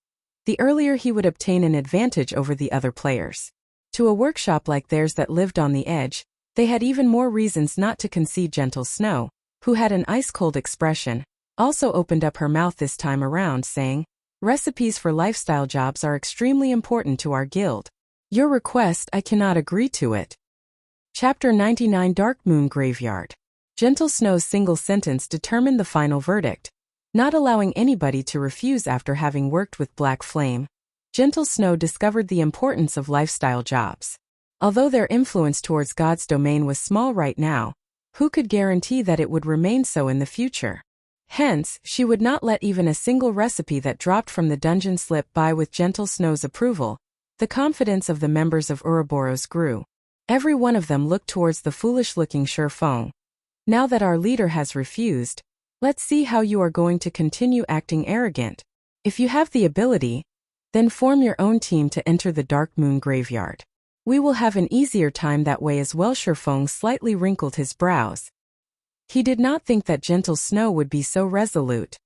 the earlier he would obtain an advantage over the other players. To a workshop like theirs that lived on the edge, they had even more reasons not to concede. Gentle Snow, who had an ice-cold expression, also opened up her mouth this time around, saying, "Recipes for lifestyle jobs are extremely important to our guild. Your request, I cannot agree to it." Chapter 99 Dark Moon Graveyard. Gentle Snow's single sentence determined the final verdict. Not allowing anybody to refuse after having worked with Black Flame, Gentle Snow discovered the importance of lifestyle jobs. Although their influence towards God's domain was small right now, who could guarantee that it would remain so in the future? Hence, she would not let even a single recipe that dropped from the dungeon slip by with Gentle Snow's approval. The confidence of the members of Ouroboros grew. Every one of them looked towards the foolish-looking Shi Feng. Now that our leader has refused, let's see how you are going to continue acting arrogant. If you have the ability, then form your own team to enter the Dark Moon Graveyard. We will have an easier time that way as well. Shi Feng slightly wrinkled his brows. He did not think that Gentle Snow would be so resolute.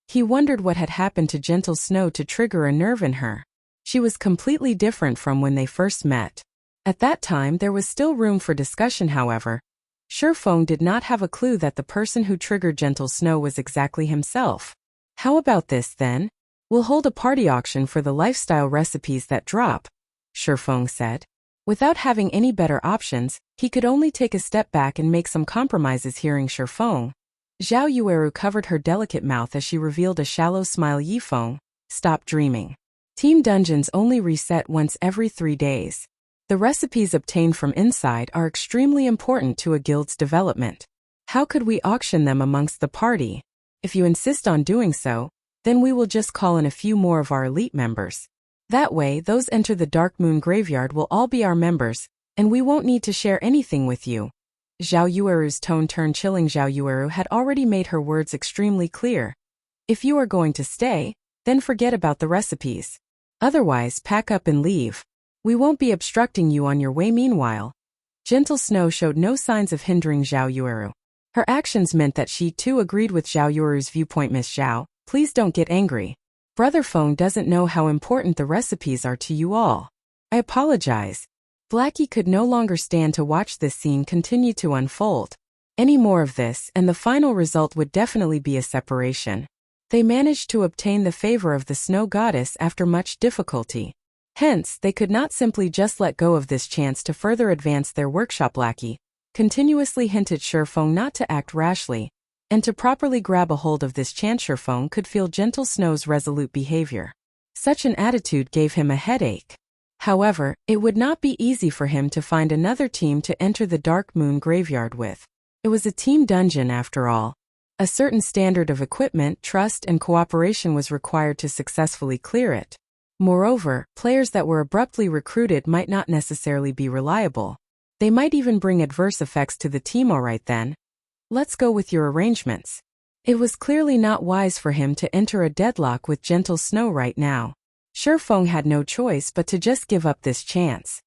He wondered what had happened to Gentle Snow to trigger a nerve in her. She was completely different from when they first met. At that time there was still room for discussion. However, Shi Feng did not have a clue that the person who triggered Gentle Snow was exactly himself. How about this then? We'll hold a party auction for the lifestyle recipes that drop, Shi Feng said. Without having any better options, he could only take a step back and make some compromises. Hearing Shi Feng, Zhao Yueru covered her delicate mouth as she revealed a shallow smile. Yi Feng, stop dreaming. Team dungeons only reset once every 3 days. The recipes obtained from inside are extremely important to a guild's development. How could we auction them amongst the party? If you insist on doing so, then we will just call in a few more of our elite members. That way, those enter the Dark Moon Graveyard will all be our members, and we won't need to share anything with you. Zhao Yueru's tone turned chilling. Zhao Yueru had already made her words extremely clear. If you are going to stay, then forget about the recipes. Otherwise, pack up and leave. We won't be obstructing you on your way. Meanwhile, Gentle Snow showed no signs of hindering Zhao Yueru. Her actions meant that she too agreed with Zhao Yueru's viewpoint. Miss Zhao, please don't get angry. Brother Feng doesn't know how important the recipes are to you all. I apologize. Blackie could no longer stand to watch this scene continue to unfold. Any more of this, and the final result would definitely be a separation. They managed to obtain the favor of the Snow Goddess after much difficulty. Hence, they could not simply just let go of this chance to further advance their workshop. Blackie continuously hinted Shi Feng not to act rashly, and to properly grab a hold of this chance. Shi Feng could feel Gentle Snow's resolute behavior. Such an attitude gave him a headache. However, it would not be easy for him to find another team to enter the Dark Moon Graveyard with. It was a team dungeon after all. A certain standard of equipment, trust, and cooperation was required to successfully clear it. Moreover, players that were abruptly recruited might not necessarily be reliable. They might even bring adverse effects to the team. Alright then. Let's go with your arrangements. It was clearly not wise for him to enter a deadlock with Gentle Snow right now. Shifeng had no choice but to just give up this chance.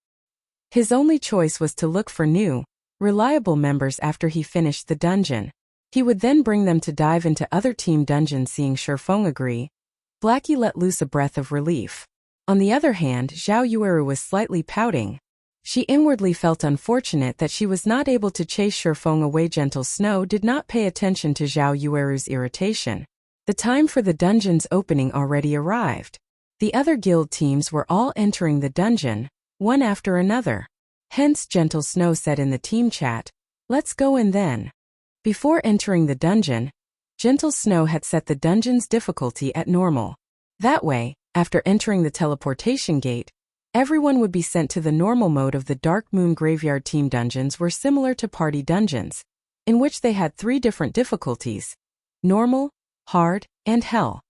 His only choice was to look for new, reliable members after he finished the dungeon. He would then bring them to dive into other team dungeons. Seeing Shifeng agree, Blackie let loose a breath of relief. On the other hand, Zhao Yueru was slightly pouting. She inwardly felt unfortunate that she was not able to chase Shifeng away. Gentle Snow did not pay attention to Zhao Yueru's irritation. The time for the dungeon's opening already arrived. The other guild teams were all entering the dungeon, one after another. Hence Gentle Snow said in the team chat, "Let's go in then." Before entering the dungeon, Gentle Snow had set the dungeon's difficulty at normal. That way, after entering the teleportation gate, everyone would be sent to the normal mode of the Dark Moon Graveyard. Team dungeons were similar to party dungeons, in which they had 3 different difficulties: normal, hard, and hell.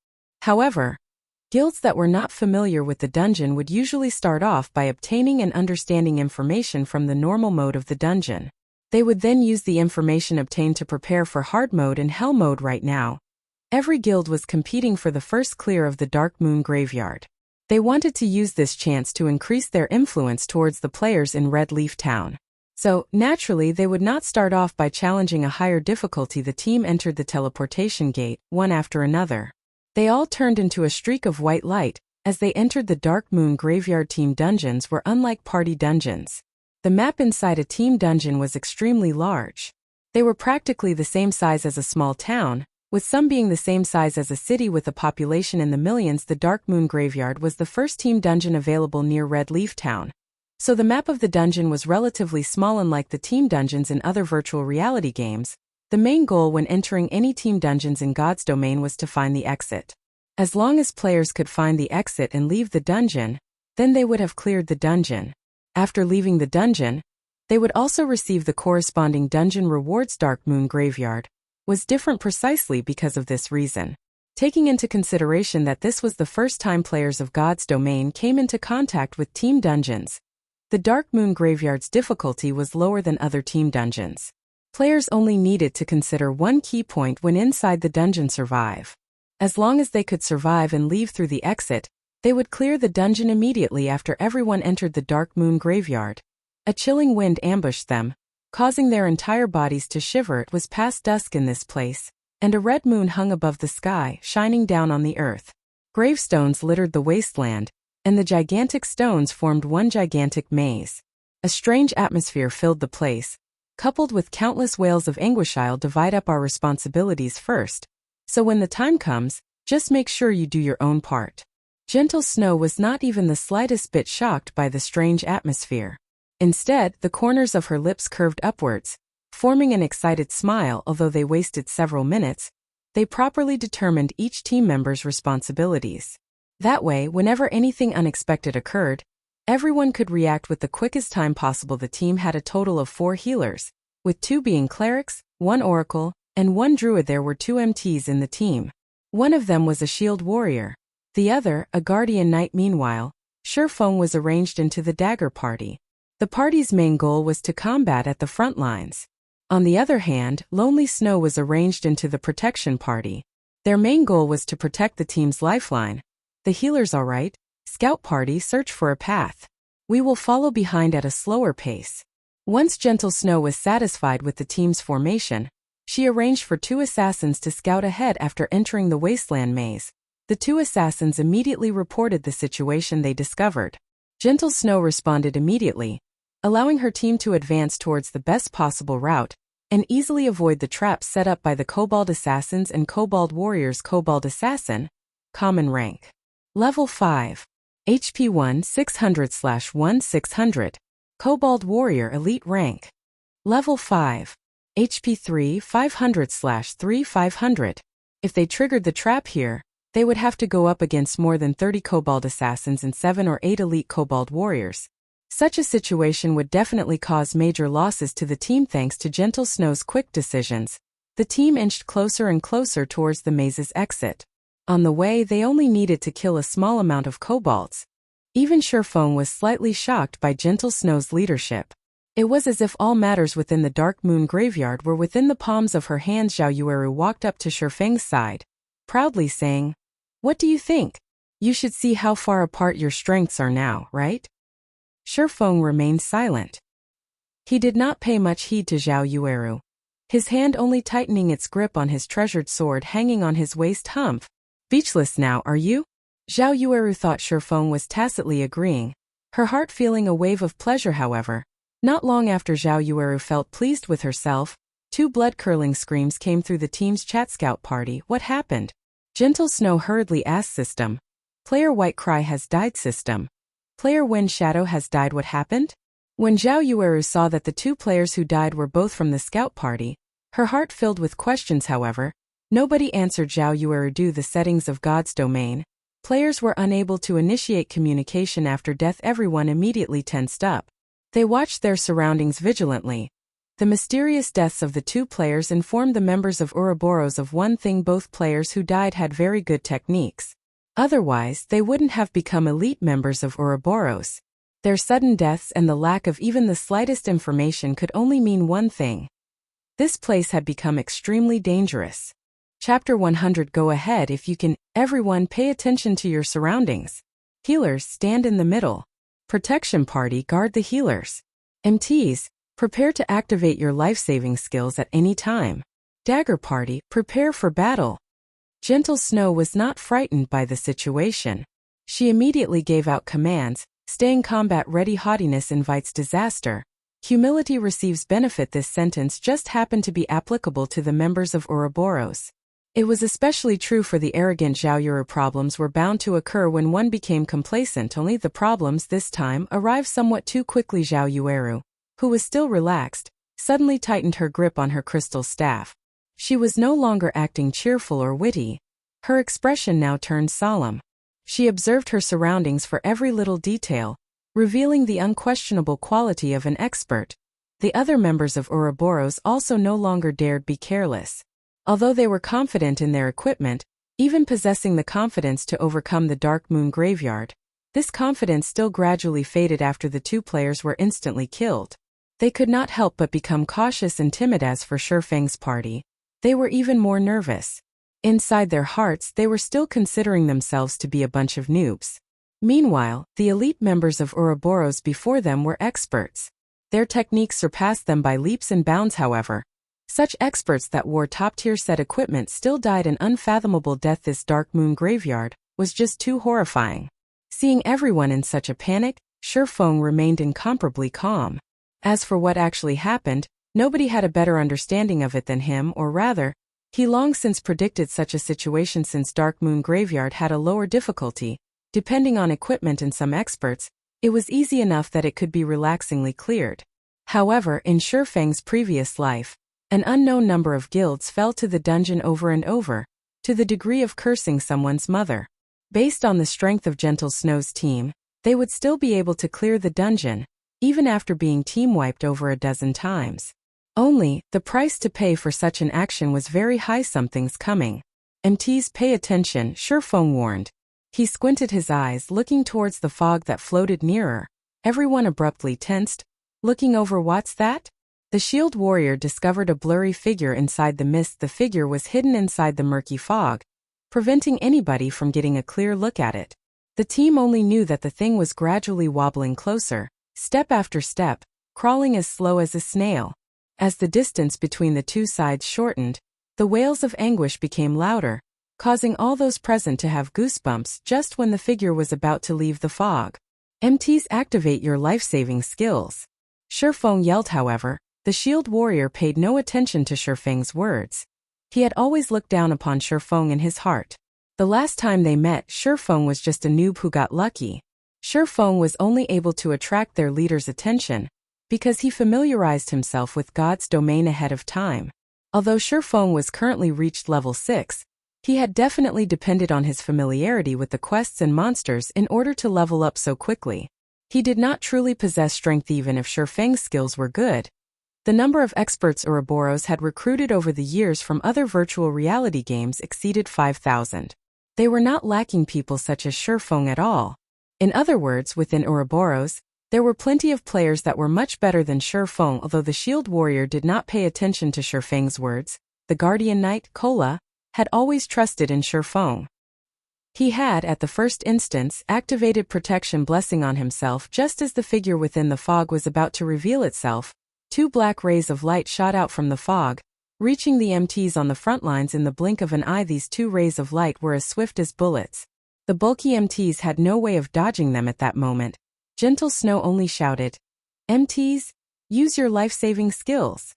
However, guilds that were not familiar with the dungeon would usually start off by obtaining and understanding information from the normal mode of the dungeon. They would then use the information obtained to prepare for hard mode and hell mode. Right now, every guild was competing for the first clear of the Dark Moon Graveyard. They wanted to use this chance to increase their influence towards the players in Red Leaf Town. So, naturally, they would not start off by challenging a higher difficulty. The team entered the teleportation gate, one after another. They all turned into a streak of white light as they entered the Dark Moon Graveyard. Team dungeons were unlike party dungeons. The map inside a team dungeon was extremely large. They were practically the same size as a small town, with some being the same size as a city with a population in the millions. The Dark Moon Graveyard was the first team dungeon available near Red Leaf Town, so the map of the dungeon was relatively small. Unlike the team dungeons in other virtual reality games, the main goal when entering any team dungeons in God's domain was to find the exit. As long as players could find the exit and leave the dungeon, then they would have cleared the dungeon. After leaving the dungeon, they would also receive the corresponding dungeon rewards. Dark Moon Graveyard was different precisely because of this reason. Taking into consideration that this was the first time players of God's domain came into contact with team dungeons, the Dark Moon Graveyard's difficulty was lower than other team dungeons. Players only needed to consider one key point when inside the dungeon: survive. As long as they could survive and leave through the exit, they would clear the dungeon immediately. After everyone entered the Dark Moon Graveyard, a chilling wind ambushed them, causing their entire bodies to shiver. It was past dusk in this place, and a red moon hung above the sky, shining down on the earth. Gravestones littered the wasteland, and the gigantic stones formed one gigantic maze. A strange atmosphere filled the place, coupled with countless wails of anguish. "I'll divide up our responsibilities first, so when the time comes, just make sure you do your own part." Gentle Snow was not even the slightest bit shocked by the strange atmosphere. Instead, the corners of her lips curved upwards, forming an excited smile. Although they wasted several minutes, they properly determined each team member's responsibilities. That way, whenever anything unexpected occurred, everyone could react with the quickest time possible. The team had a total of 4 healers, with 2 being clerics, 1 oracle, and 1 druid. There were 2 MTs in the team. One of them was a shield warrior, the other, a guardian knight. Meanwhile, Shifeng was arranged into the dagger party. The party's main goal was to combat at the front lines. On the other hand, Lonely Snow was arranged into the protection party. Their main goal was to protect the team's lifeline. The healers: alright, scout party, search for a path. We will follow behind at a slower pace. Once Gentle Snow was satisfied with the team's formation, she arranged for 2 assassins to scout ahead. After entering the wasteland maze, the 2 assassins immediately reported the situation they discovered. Gentle Snow responded immediately, allowing her team to advance towards the best possible route and easily avoid the traps set up by the Kobold assassins and Kobold warriors. Kobold assassin, common rank. Level 5. HP 1 600/1 600. Kobold warrior elite rank. Level 5. HP 3 500/3 500. If they triggered the trap here, they would have to go up against more than 30 Kobold assassins and 7 or 8 elite Kobold warriors. Such a situation would definitely cause major losses to the team. Thanks to Gentle Snow's quick decisions, the team inched closer and closer towards the maze's exit. On the way, they only needed to kill a small amount of kobolds. Even Shifeng was slightly shocked by Gentle Snow's leadership. It was as if all matters within the Dark Moon Graveyard were within the palms of her hands. Zhao Yueru walked up to Shifeng's side, proudly saying, "What do you think? You should see how far apart your strengths are now, right?" Shifeng remained silent. He did not pay much heed to Zhao Yueru, his hand only tightening its grip on his treasured sword hanging on his waist. "Humph. Speechless now, are you?" Zhao Yueru thought Shifeng was tacitly agreeing, her heart feeling a wave of pleasure. However, not long after Zhao Yueru felt pleased with herself, two blood-curdling screams came through the team's chat scout party. "What happened?" Gentle Snow hurriedly asked. "System. Player White Cry has died. System. Player Wind Shadow has died. What happened?" When Zhao Yueru saw that the two players who died were both from the scout party, her heart filled with questions. However, nobody answered Zhao Yueru due to the settings of God's domain. Players were unable to initiate communication after death. Everyone immediately tensed up. They watched their surroundings vigilantly. The mysterious deaths of the two players informed the members of Ouroboros of one thing: both players who died had very good techniques. Otherwise, they wouldn't have become elite members of Ouroboros. Their sudden deaths and the lack of even the slightest information could only mean one thing. This place had become extremely dangerous. Chapter 100. Go ahead if you can. Everyone pay attention to your surroundings. Healers, stand in the middle. Protection party, guard the healers. MTs, prepare to activate your life-saving skills at any time. Dagger party, prepare for battle. Gentle Snow was not frightened by the situation. She immediately gave out commands. Staying combat ready. Haughtiness invites disaster. Humility receives benefit. This sentence just happened to be applicable to the members of Ouroboros. It was especially true for the arrogant Zhao Yueru. Problems were bound to occur when one became complacent, only the problems this time arrived somewhat too quickly. Zhao Yueru, who was still relaxed, suddenly tightened her grip on her crystal staff. She was no longer acting cheerful or witty. Her expression now turned solemn. She observed her surroundings for every little detail, revealing the unquestionable quality of an expert. The other members of Ouroboros also no longer dared be careless. Although they were confident in their equipment, even possessing the confidence to overcome the Dark Moon Graveyard, this confidence still gradually faded after the two players were instantly killed. They could not help but become cautious and timid. As for Shifeng's party, they were even more nervous. Inside their hearts, they were still considering themselves to be a bunch of noobs. Meanwhile, the elite members of Ouroboros before them were experts. Their techniques surpassed them by leaps and bounds. However, such experts that wore top-tier set equipment still died an unfathomable death. This Dark Moon Graveyard was just too horrifying. Seeing everyone in such a panic, Shifeng remained incomparably calm. As for what actually happened, nobody had a better understanding of it than him, or rather, he long since predicted such a situation. Since Dark Moon Graveyard had a lower difficulty, depending on equipment and some experts, it was easy enough that it could be relaxingly cleared. However, in Shifeng's previous life, an unknown number of guilds fell to the dungeon over and over, to the degree of cursing someone's mother. Based on the strength of Gentle Snow's team, they would still be able to clear the dungeon, even after being team-wiped over a dozen times. Only, the price to pay for such an action was very high. Something's coming. MTs, pay attention, Shifeng warned. He squinted his eyes, looking towards the fog that floated nearer. Everyone abruptly tensed. Looking over. What's that? The shield warrior discovered a blurry figure inside the mist. The figure was hidden inside the murky fog, preventing anybody from getting a clear look at it. The team only knew that the thing was gradually wobbling closer, step after step, crawling as slow as a snail. As the distance between the two sides shortened, the wails of anguish became louder, causing all those present to have goosebumps just when the figure was about to leave the fog. MTs, activate your life-saving skills. Shifeng yelled. However, the shield warrior paid no attention to Shifeng's words. He had always looked down upon Shifeng in his heart. The last time they met, Shifeng was just a noob who got lucky. Shifeng was only able to attract their leader's attention because he familiarized himself with God's domain ahead of time. Although Shifeng was currently reached level 6, he had definitely depended on his familiarity with the quests and monsters in order to level up so quickly. He did not truly possess strength even if Shifeng's skills were good. The number of experts Ouroboros had recruited over the years from other virtual reality games exceeded 5,000. They were not lacking people such as Shifeng at all. In other words, within Ouroboros, There were plenty of players that were much better than Shifeng, although the shield warrior did not pay attention to Shifeng's words. The guardian knight, Kola, had always trusted in Shifeng. He had, at the first instance, activated protection blessing on himself just as the figure within the fog was about to reveal itself. 2 black rays of light shot out from the fog, reaching the MTs on the front lines in the blink of an eye. These 2 rays of light were as swift as bullets. The bulky MTs had no way of dodging them at that moment. Gentle Snow only shouted, "MTs, use your life-saving skills."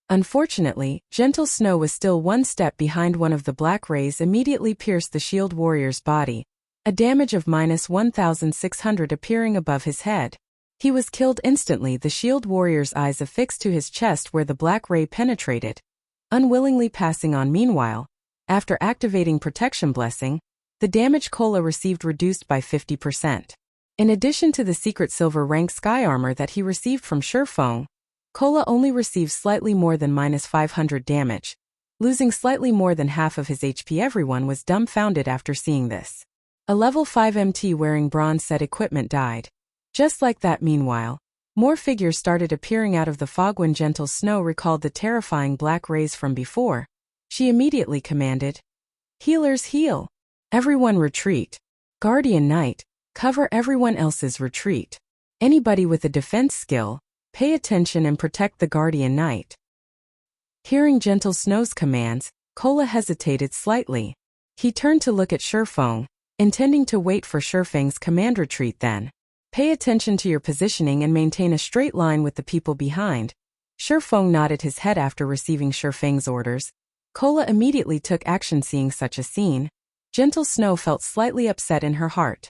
Unfortunately, Gentle Snow was still 1 step behind. One of the black rays immediately pierced the shield warrior's body, a damage of -1,600 appearing above his head. He was killed instantly, the shield warrior's eyes affixed to his chest where the black ray penetrated, unwillingly passing on. Meanwhile, after activating protection blessing, the damage Kola received reduced by 50%. In addition to the secret silver rank sky armor that he received from Shifeng, Kola only received slightly more than -500 damage, losing slightly more than half of his HP. Everyone was dumbfounded after seeing this. A level 5 MT wearing bronze set equipment died. Just like that. Meanwhile, more figures started appearing out of the fog. When Gentle Snow recalled the terrifying black rays from before, she immediately commanded, "Healers heal! Everyone retreat! Guardian Knight, cover everyone else's retreat. Anybody with a defense skill, pay attention and protect the Guardian Knight." Hearing Gentle Snow's commands, Kola hesitated slightly. He turned to look at Shifeng, intending to wait for Shifeng's command. "Retreat then. Pay attention to your positioning and maintain a straight line with the people behind." Shifeng nodded his head after receiving Shifeng's orders. Kola immediately took action. Seeing such a scene, Gentle Snow felt slightly upset in her heart.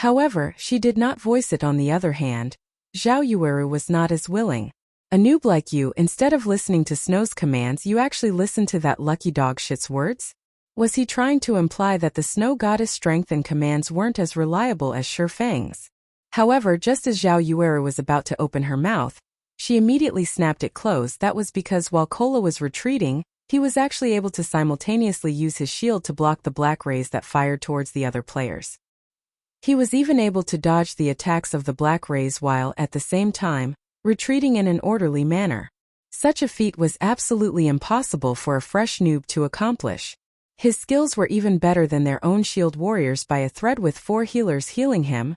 However, she did not voice it. On the other hand, Zhao Yueru was not as willing. "A noob like you, instead of listening to Snow's commands, you actually listened to that lucky dog shit's words?" Was he trying to imply that the Snow Goddess' strength and commands weren't as reliable as Shifeng's? However, just as Zhao Yueru was about to open her mouth, she immediately snapped it closed. That was because while Kola was retreating, he was actually able to simultaneously use his shield to block the black rays that fired towards the other players. He was even able to dodge the attacks of the black rays while, at the same time, retreating in an orderly manner. Such a feat was absolutely impossible for a fresh noob to accomplish. His skills were even better than their own shield warriors by a thread. With 4 healers healing him,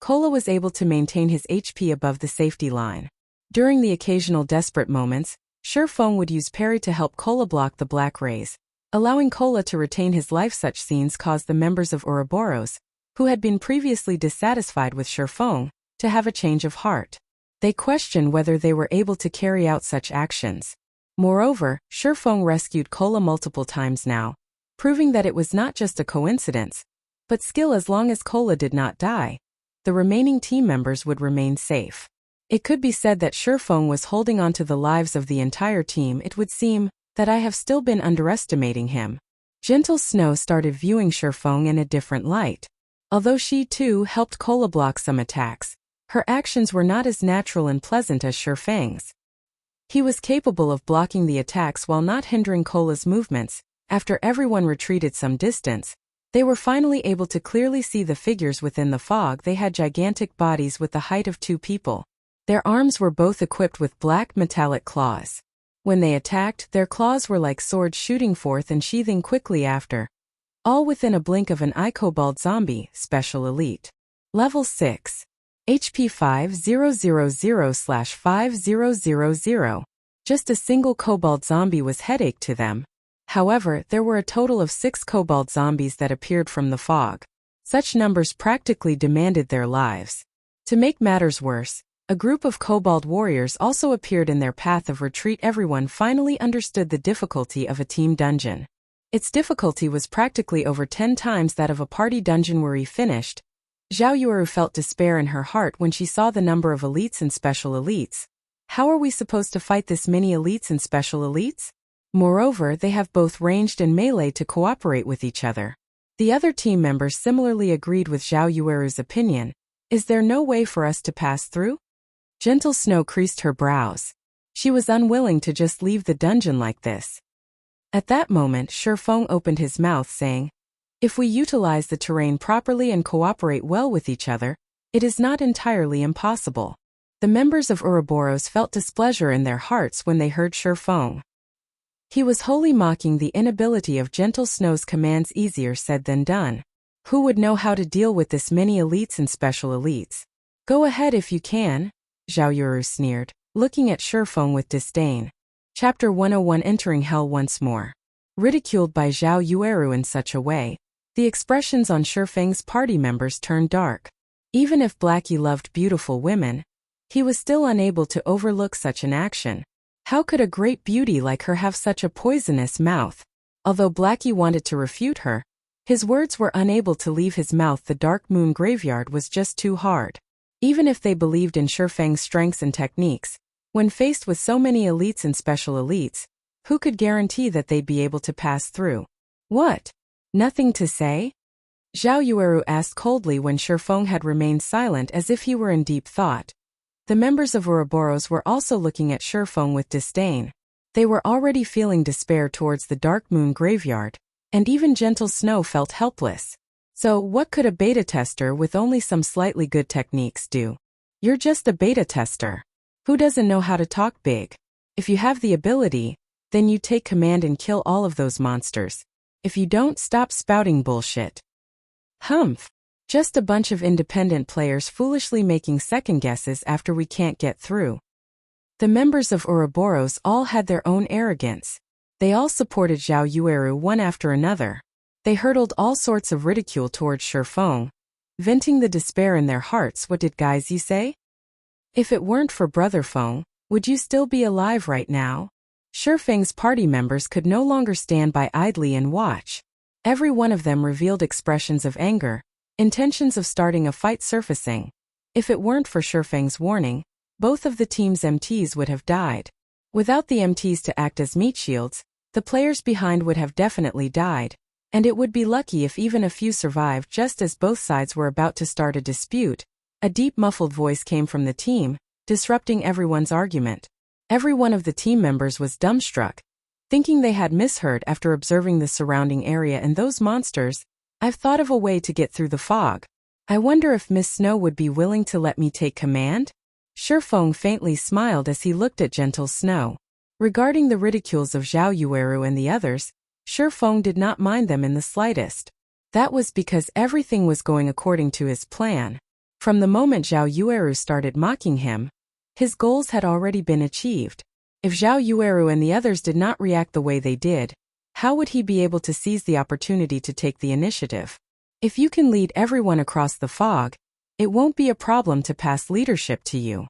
Kola was able to maintain his HP above the safety line. During the occasional desperate moments, Shifeng would use parry to help Kola block the black rays, allowing Kola to retain his life. Such scenes caused the members of Ouroboros, who had been previously dissatisfied with Shifeng, to have a change of heart. They questioned whether they were able to carry out such actions. Moreover, Shifeng rescued Kola multiple times now, proving that it was not just a coincidence, but skill. As long as Kola did not die, the remaining team members would remain safe. It could be said that Shifeng was holding on to the lives of the entire team. It would seem that I have still been underestimating him. Gentle Snow started viewing Shifeng in a different light. Although she too helped Kola block some attacks, her actions were not as natural and pleasant as Shifeng's. He was capable of blocking the attacks while not hindering Kola's movements. After everyone retreated some distance, they were finally able to clearly see the figures within the fog. They had gigantic bodies with the height of 2 people. Their arms were both equipped with black metallic claws. When they attacked, their claws were like swords shooting forth and sheathing quickly after. All within a blink of an eye. Kobold Zombie, Special Elite. Level 6. HP 5000/5000. Just a single Kobold Zombie was headache to them. However, there were a total of 6 Kobold Zombies that appeared from the fog. Such numbers practically demanded their lives. To make matters worse, a group of Kobold warriors also appeared in their path of retreat. Everyone finally understood the difficulty of a team dungeon. Its difficulty was practically over 10 times that of a party dungeon. Where he finished, Zhao Yueru felt despair in her heart when she saw the number of elites and special elites. How are we supposed to fight this many elites and special elites? Moreover, they have both ranged and melee to cooperate with each other. The other team members similarly agreed with Zhao Yueru's opinion. Is there no way for us to pass through? Gentle Snow creased her brows. She was unwilling to just leave the dungeon like this. At that moment, Shifeng opened his mouth saying, "If we utilize the terrain properly and cooperate well with each other, it is not entirely impossible." The members of Ouroboros felt displeasure in their hearts when they heard Shifeng. He was wholly mocking the inability of Gentle Snow's commands. Easier said than done. Who would know how to deal with this many elites and special elites? Go ahead if you can, Zhao Yueru sneered, looking at Shifeng with disdain. Chapter 101 Entering Hell once more. Ridiculed by Zhao Yueru in such a way, the expressions on Shifeng's party members turned dark. Even if Blackie loved beautiful women, he was still unable to overlook such an action. How could a great beauty like her have such a poisonous mouth? Although Blackie wanted to refute her, his words were unable to leave his mouth. The Dark Moon Graveyard was just too hard. Even if they believed in Shifeng's strengths and techniques, when faced with so many elites and special elites, who could guarantee that they'd be able to pass through? What? Nothing to say? Zhao Yueru asked coldly when Shifeng had remained silent as if he were in deep thought. The members of Ouroboros were also looking at Shifeng with disdain. They were already feeling despair towards the Dark Moon Graveyard, and even Gentle Snow felt helpless. So what could a beta tester with only some slightly good techniques do? You're just a beta tester. Who doesn't know how to talk big? If you have the ability, then you take command and kill all of those monsters. If you don't, stop spouting bullshit. Humph. Just a bunch of independent players foolishly making second guesses after we can't get through. The members of Ouroboros all had their own arrogance. They all supported Zhao Yueru one after another. They hurled all sorts of ridicule towards Shifeng, venting the despair in their hearts. What did guys you say? If it weren't for Brother Feng, would you still be alive right now? Shifeng's party members could no longer stand by idly and watch. Every one of them revealed expressions of anger, intentions of starting a fight surfacing. If it weren't for Shifeng's warning, both of the team's MTs would have died. Without the MTs to act as meat shields, the players behind would have definitely died, and it would be lucky if even a few survived. Just as both sides were about to start a dispute, a deep muffled voice came from the team, disrupting everyone's argument. Every one of the team members was dumbstruck, thinking they had misheard after observing the surrounding area and those monsters. I've thought of a way to get through the fog. I wonder if Miss Snow would be willing to let me take command? Shifeng faintly smiled as he looked at Gentle Snow. Regarding the ridicules of Zhao Yueru and the others, Shifeng did not mind them in the slightest. That was because everything was going according to his plan. From the moment Zhao Yueru started mocking him, his goals had already been achieved. If Zhao Yueru and the others did not react the way they did, how would he be able to seize the opportunity to take the initiative? If you can lead everyone across the fog, it won't be a problem to pass leadership to you.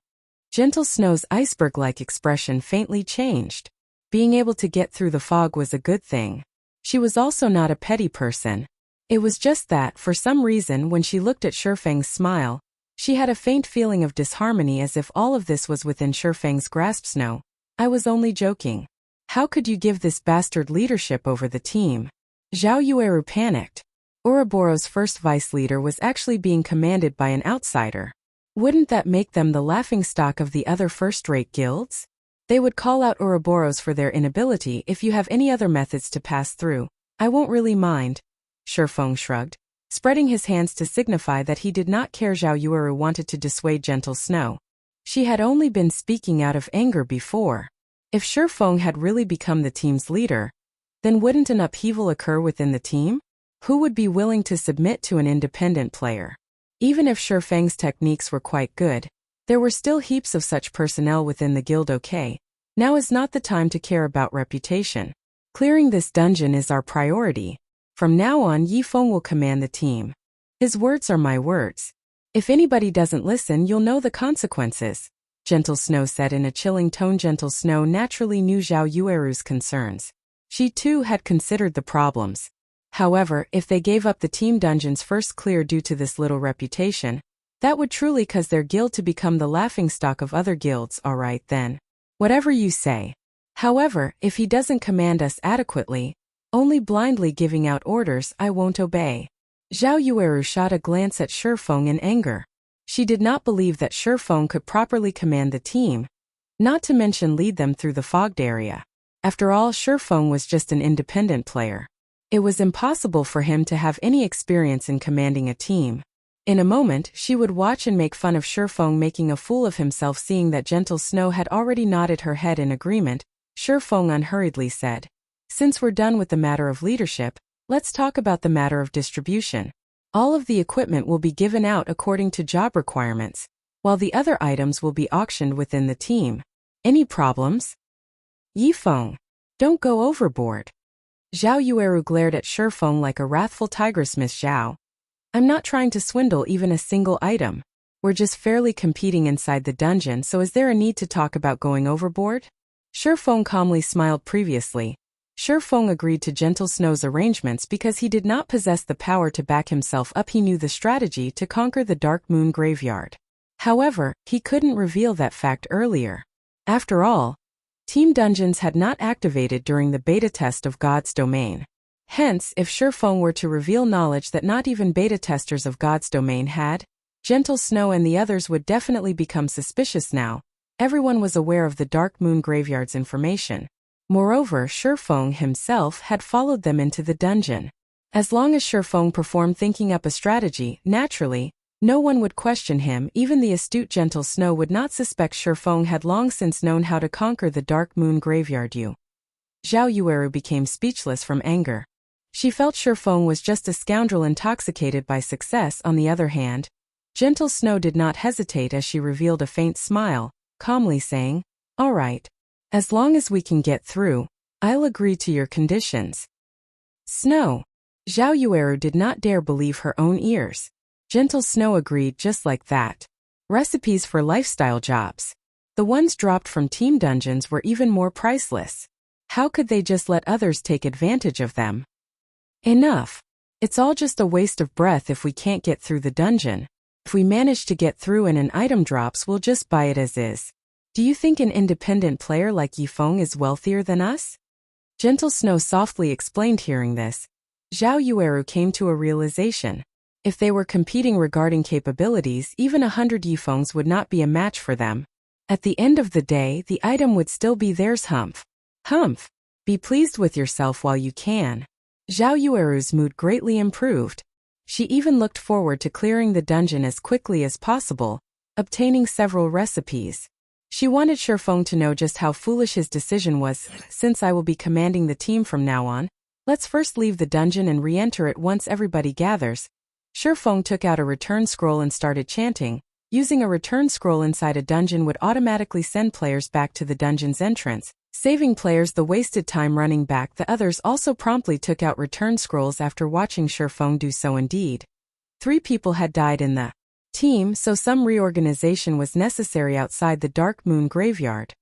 Gentle Snow's iceberg-like expression faintly changed. Being able to get through the fog was a good thing. She was also not a petty person. It was just that, for some reason, when she looked at Shifeng's smile, she had a faint feeling of disharmony, as if all of this was within Shifeng's grasp. Snow, I was only joking. How could you give this bastard leadership over the team? Zhao Yueru panicked. Ouroboros' first vice leader was actually being commanded by an outsider. Wouldn't that make them the laughingstock of the other first-rate guilds? They would call out Ouroboros for their inability. If you have any other methods to pass through, I won't really mind. Shifeng shrugged, spreading his hands to signify that he did not care. Zhao Yueru wanted to dissuade Gentle Snow. She had only been speaking out of anger before. If Shifeng had really become the team's leader, then wouldn't an upheaval occur within the team? Who would be willing to submit to an independent player? Even if Shifeng's techniques were quite good, there were still heaps of such personnel within the guild. Okay, now is not the time to care about reputation. Clearing this dungeon is our priority. From now on, Yifeng will command the team. His words are my words. If anybody doesn't listen, you'll know the consequences. Gentle Snow said in a chilling tone. Gentle Snow naturally knew Zhao Yueru's concerns. She too had considered the problems. However, if they gave up the team dungeons first clear due to this little reputation, that would truly cause their guild to become the laughingstock of other guilds. Alright then. Whatever you say. However, if he doesn't command us adequately, only blindly giving out orders, I won't obey. Zhao Yueru shot a glance at Shifeng in anger. She did not believe that Shifeng could properly command the team, not to mention lead them through the fogged area. After all, Shifeng was just an independent player. It was impossible for him to have any experience in commanding a team. In a moment, she would watch and make fun of Shifeng making a fool of himself. Seeing that Gentle Snow had already nodded her head in agreement, Shifeng unhurriedly said, "Since we're done with the matter of leadership, let's talk about the matter of distribution. All of the equipment will be given out according to job requirements, while the other items will be auctioned within the team. Any problems?" "Yifeng, don't go overboard." Zhao Yueru glared at Shifeng like a wrathful tigress. "Miss Zhao, I'm not trying to swindle even a single item. We're just fairly competing inside the dungeon, so is there a need to talk about going overboard?" Shifeng calmly smiled. Previously, Shifeng agreed to Gentle Snow's arrangements because he did not possess the power to back himself up. He knew the strategy to conquer the Dark Moon Graveyard. However, he couldn't reveal that fact earlier. After all, Team Dungeons had not activated during the beta test of God's Domain. Hence, if Shifeng were to reveal knowledge that not even beta testers of God's Domain had, Gentle Snow and the others would definitely become suspicious. Now, everyone was aware of the Dark Moon Graveyard's information. Moreover, Shifeng himself had followed them into the dungeon. As long as Shifeng performed thinking up a strategy, naturally, no one would question him. Even the astute Gentle Snow would not suspect. Shifeng had long since known how to conquer the Dark Moon Graveyard. Zhao Yueru became speechless from anger. She felt Shifeng was just a scoundrel intoxicated by success. On the other hand, Gentle Snow did not hesitate as she revealed a faint smile, calmly saying, "All right. As long as we can get through, I'll agree to your conditions." "Snow." Zhao Yueru did not dare believe her own ears. Gentle Snow agreed just like that. Recipes for lifestyle jobs. The ones dropped from Team Dungeons were even more priceless. How could they just let others take advantage of them? "Enough. It's all just a waste of breath if we can't get through the dungeon. If we manage to get through and an item drops, we'll just buy it as is. Do you think an independent player like Yifeng is wealthier than us?" Gentle Snow softly explained. Hearing this, Zhao Yueru came to a realization. If they were competing regarding capabilities, even 100 Yifengs would not be a match for them. At the end of the day, the item would still be theirs. Humph. Be pleased with yourself while you can. Zhao Yueru's mood greatly improved. She even looked forward to clearing the dungeon as quickly as possible, obtaining several recipes. She wanted Shifeng to know just how foolish his decision was. "Since I will be commanding the team from now on, let's first leave the dungeon and re-enter it once everybody gathers." Shifeng took out a return scroll and started chanting. Using a return scroll inside a dungeon would automatically send players back to the dungeon's entrance, saving players the wasted time running back. The others also promptly took out return scrolls after watching Shifeng do so. Indeed, 3 people had died in the team, so some reorganization was necessary outside the Dark Moon Graveyard.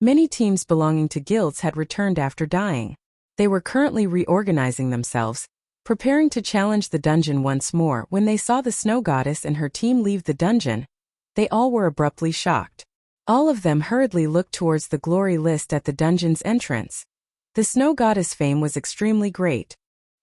Many teams belonging to guilds had returned after dying. They were currently reorganizing themselves, preparing to challenge the dungeon once more. When they saw the Snow Goddess and her team leave the dungeon, they all were abruptly shocked. All of them hurriedly looked towards the glory list at the dungeon's entrance. The Snow Goddess' fame was extremely great.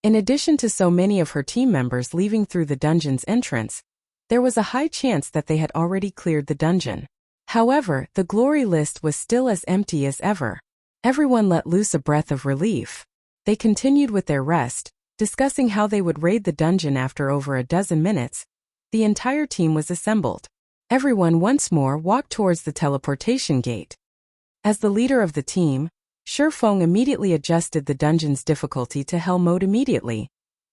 In addition to so many of her team members leaving through the dungeon's entrance, there was a high chance that they had already cleared the dungeon. However, the glory list was still as empty as ever. Everyone let loose a breath of relief. They continued with their rest, discussing how they would raid the dungeon. After over a dozen minutes, the entire team was assembled. Everyone once more walked towards the teleportation gate. As the leader of the team, Shifeng immediately adjusted the dungeon's difficulty to hell mode. Immediately,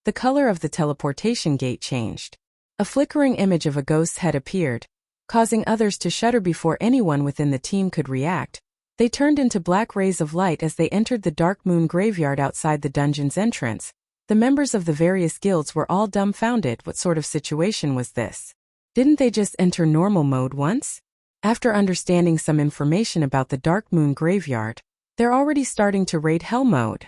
the color of the teleportation gate changed. A flickering image of a ghost's head appeared, causing others to shudder before anyone within the team could react. They turned into black rays of light as they entered the Dark Moon Graveyard outside the dungeon's entrance. The members of the various guilds were all dumbfounded. What sort of situation was this? Didn't they just enter normal mode once? After understanding some information about the Dark Moon Graveyard, they're already starting to raid hell mode.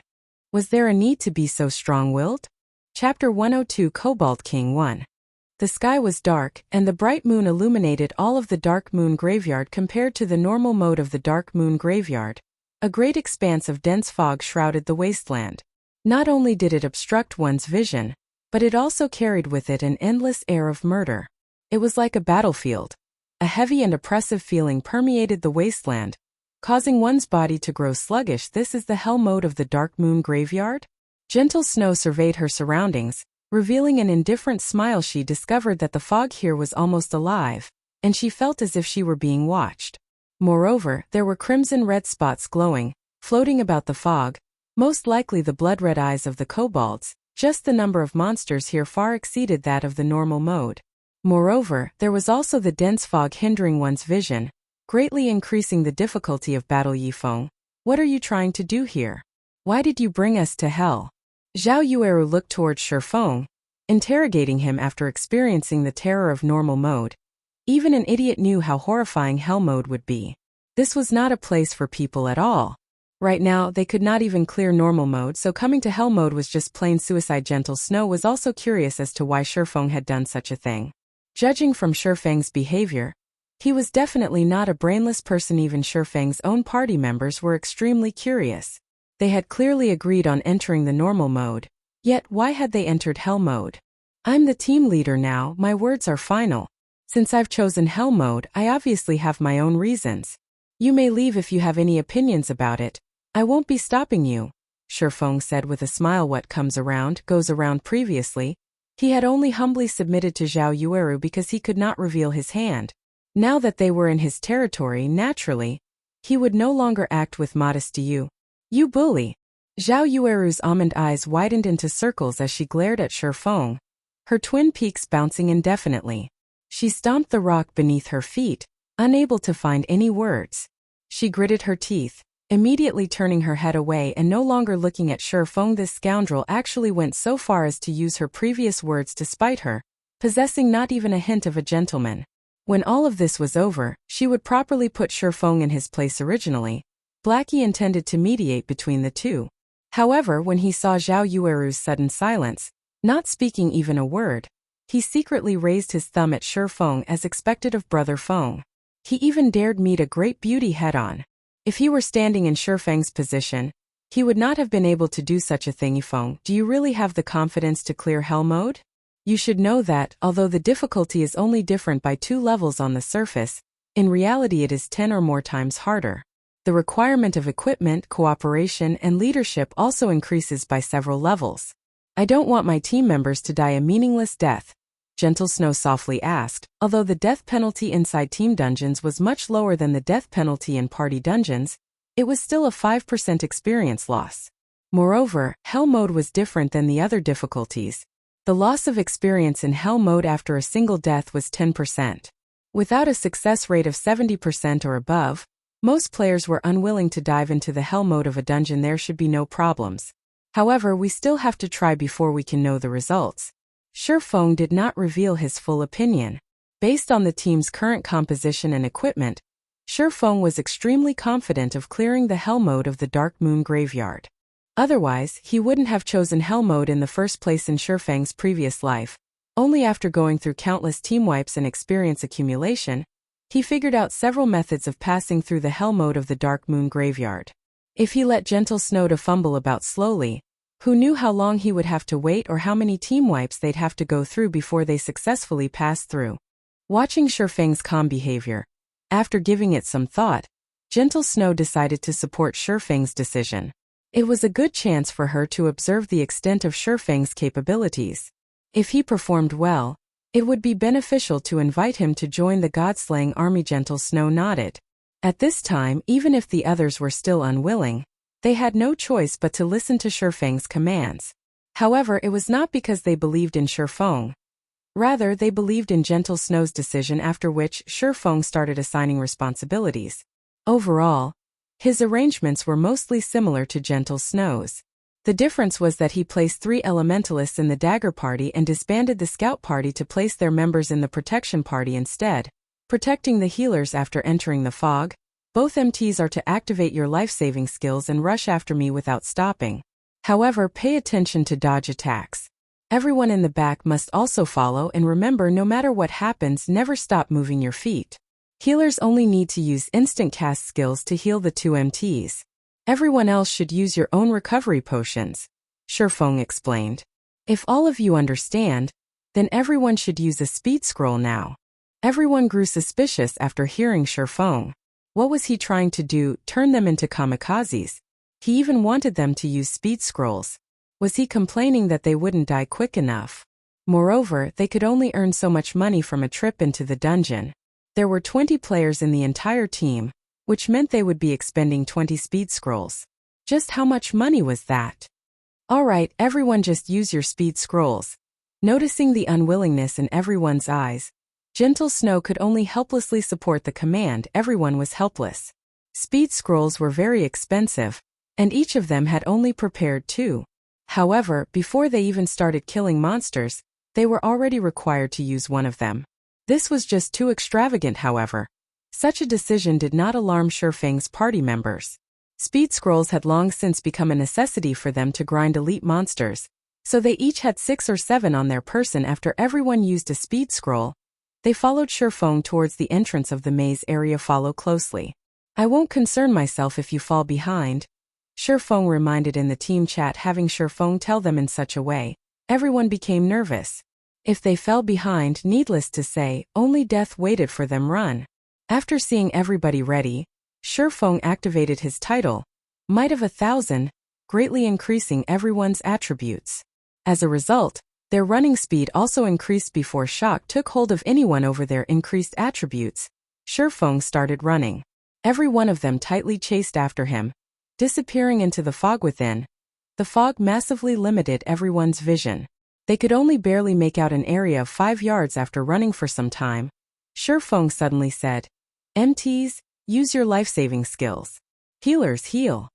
Was there a need to be so strong-willed? Chapter 102 Kobold King 1. The sky was dark, and the bright moon illuminated all of the Dark Moon Graveyard. Compared to the normal mode of the Dark Moon Graveyard, a great expanse of dense fog shrouded the wasteland. Not only did it obstruct one's vision, but it also carried with it an endless air of murder. It was like a battlefield. A heavy and oppressive feeling permeated the wasteland, causing one's body to grow sluggish. This is the hell mode of the Dark Moon Graveyard? Gentle Snow surveyed her surroundings, Revealing an indifferent smile, she discovered that the fog here was almost alive, and she felt as if she were being watched. Moreover, there were crimson-red spots glowing, floating about the fog, most likely the blood-red eyes of the kobolds. Just the number of monsters here far exceeded that of the normal mode. Moreover, there was also the dense fog hindering one's vision, greatly increasing the difficulty of battle. Yifeng, what are you trying to do here? Why did you bring us to hell? Zhao Yueru looked towards Shifeng, interrogating him after experiencing the terror of normal mode. Even an idiot knew how horrifying hell mode would be. This was not a place for people at all. Right now, they could not even clear normal mode, so coming to hell mode was just plain suicide. Gentle Snow was also curious as to why Shifeng had done such a thing. Judging from Shifeng's behavior, he was definitely not a brainless person. Even Shifeng's own party members were extremely curious. They had clearly agreed on entering the normal mode, yet why had they entered hell mode? I'm the team leader now, my words are final. Since I've chosen hell mode, I obviously have my own reasons. You may leave if you have any opinions about it. I won't be stopping you, Shifeng said with a smile. What comes around, goes around. Previously, he had only humbly submitted to Zhao Yueru because he could not reveal his hand. Now that they were in his territory, naturally, he would no longer act with modesty. You bully. Zhao Yueru's almond eyes widened into circles as she glared at Shifeng, her twin peaks bouncing indefinitely. She stomped the rock beneath her feet, unable to find any words. She gritted her teeth, immediately turning her head away and no longer looking at Shifeng. This scoundrel actually went so far as to use her previous words to spite her, possessing not even a hint of a gentleman. When all of this was over, she would properly put Shifeng in his place. Originally, Blackie intended to mediate between the two. However, when he saw Zhao Yueru's sudden silence, not speaking even a word, he secretly raised his thumb at Shifeng as expected of Brother Feng. He even dared meet a great beauty head-on. If he were standing in Shifeng's position, he would not have been able to do such a thing. Yifeng, do you really have the confidence to clear hell mode? You should know that, although the difficulty is only different by 2 levels on the surface, in reality it is 10 or more times harder. The requirement of equipment, cooperation, and leadership also increases by several levels. I don't want my team members to die a meaningless death, Gentle Snow softly asked. Although the death penalty inside team dungeons was much lower than the death penalty in party dungeons, it was still a 5% experience loss. Moreover, hell mode was different than the other difficulties. The loss of experience in hell mode after a single death was 10%. Without a success rate of 70% or above, most players were unwilling to dive into the hell mode of a dungeon. There should be no problems. However, we still have to try before we can know the results. Shifeng did not reveal his full opinion. Based on the team's current composition and equipment, Shifeng was extremely confident of clearing the hell mode of the Dark Moon Graveyard. Otherwise, he wouldn't have chosen hell mode in the first place. In Shifeng's previous life, only after going through countless team wipes and experience accumulation, he figured out several methods of passing through the hell mode of the Dark Moon Graveyard. If he let Gentle Snow to fumble about slowly, who knew how long he would have to wait or how many team wipes they'd have to go through before they successfully passed through. Watching Shifeng's calm behavior, after giving it some thought, Gentle Snow decided to support Shifeng's decision. It was a good chance for her to observe the extent of Shifeng's capabilities. If he performed well, it would be beneficial to invite him to join the God-slaying army. Gentle Snow nodded. At this time, even if the others were still unwilling, they had no choice but to listen to Shifeng's commands. However, it was not because they believed in Shifeng. Rather, they believed in Gentle Snow's decision, after which Shifeng started assigning responsibilities. Overall, his arrangements were mostly similar to Gentle Snow's. The difference was that he placed 3 elementalists in the dagger party and disbanded the scout party to place their members in the protection party instead, protecting the healers after entering the fog. Both MTs are to activate your life-saving skills and rush after me without stopping. However, pay attention to dodge attacks. Everyone in the back must also follow, and remember, no matter what happens, never stop moving your feet. Healers only need to use instant cast skills to heal the 2 MTs. Everyone else should use your own recovery potions, Shifeng explained. If all of you understand, then everyone should use a speed scroll now. Everyone grew suspicious after hearing Shifeng. What was he trying to do, turn them into kamikazes? He even wanted them to use speed scrolls. Was he complaining that they wouldn't die quick enough? Moreover, they could only earn so much money from a trip into the dungeon. There were 20 players in the entire team, which meant they would be expending 20 speed scrolls. Just how much money was that? Alright, everyone, just use your speed scrolls. Noticing the unwillingness in everyone's eyes, Gentle Snow could only helplessly support the command. Everyone was helpless. Speed scrolls were very expensive, and each of them had only prepared 2. However, before they even started killing monsters, they were already required to use one of them. This was just too extravagant, however. Such a decision did not alarm Shurfang's party members. Speed scrolls had long since become a necessity for them to grind elite monsters, so they each had 6 or 7 on their person. After everyone used a speed scroll, they followed Shurfang towards the entrance of the maze area. Follow closely. I won't concern myself if you fall behind, Shurfang reminded in the team chat. Having Shurfang tell them in such a way, everyone became nervous. If they fell behind, needless to say, only death waited for them. Run. After seeing everybody ready, Shurfang activated his title, Might of 1,000, greatly increasing everyone's attributes. As a result, their running speed also increased. Before shock took hold of anyone over their increased attributes, Shurfang started running. Every one of them tightly chased after him, disappearing into the fog within. The fog massively limited everyone's vision. They could only barely make out an area of 5 yards. After running for some time, Shurfang suddenly said, MTs, use your life-saving skills. Healers, heal.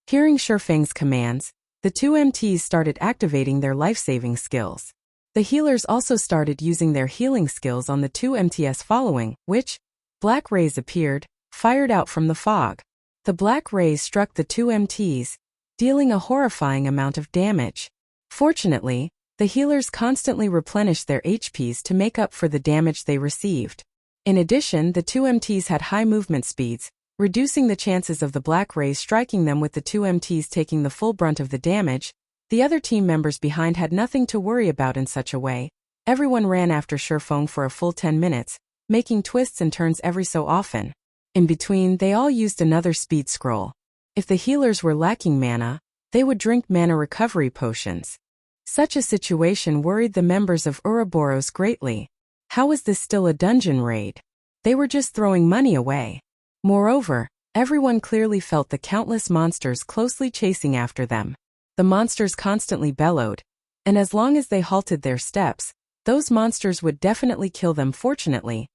Hearing Shurfang's commands, the 2 MTs started activating their life-saving skills. The healers also started using their healing skills on the 2 MTs, following which, black rays appeared, fired out from the fog. The black rays struck the 2 MTs, dealing a horrifying amount of damage. Fortunately, the healers constantly replenished their HPs to make up for the damage they received. In addition, the 2 MTs had high movement speeds, reducing the chances of the black rays striking them. With the 2 MTs taking the full brunt of the damage, the other team members behind had nothing to worry about. In such a way, everyone ran after Shurfang for a full 10 minutes, making twists and turns every so often. In between, they all used another speed scroll. If the healers were lacking mana, they would drink mana recovery potions. Such a situation worried the members of Ouroboros greatly. How was this still a dungeon raid? They were just throwing money away. Moreover, everyone clearly felt the countless monsters closely chasing after them. The monsters constantly bellowed, and as long as they halted their steps, those monsters would definitely kill them. Fortunately,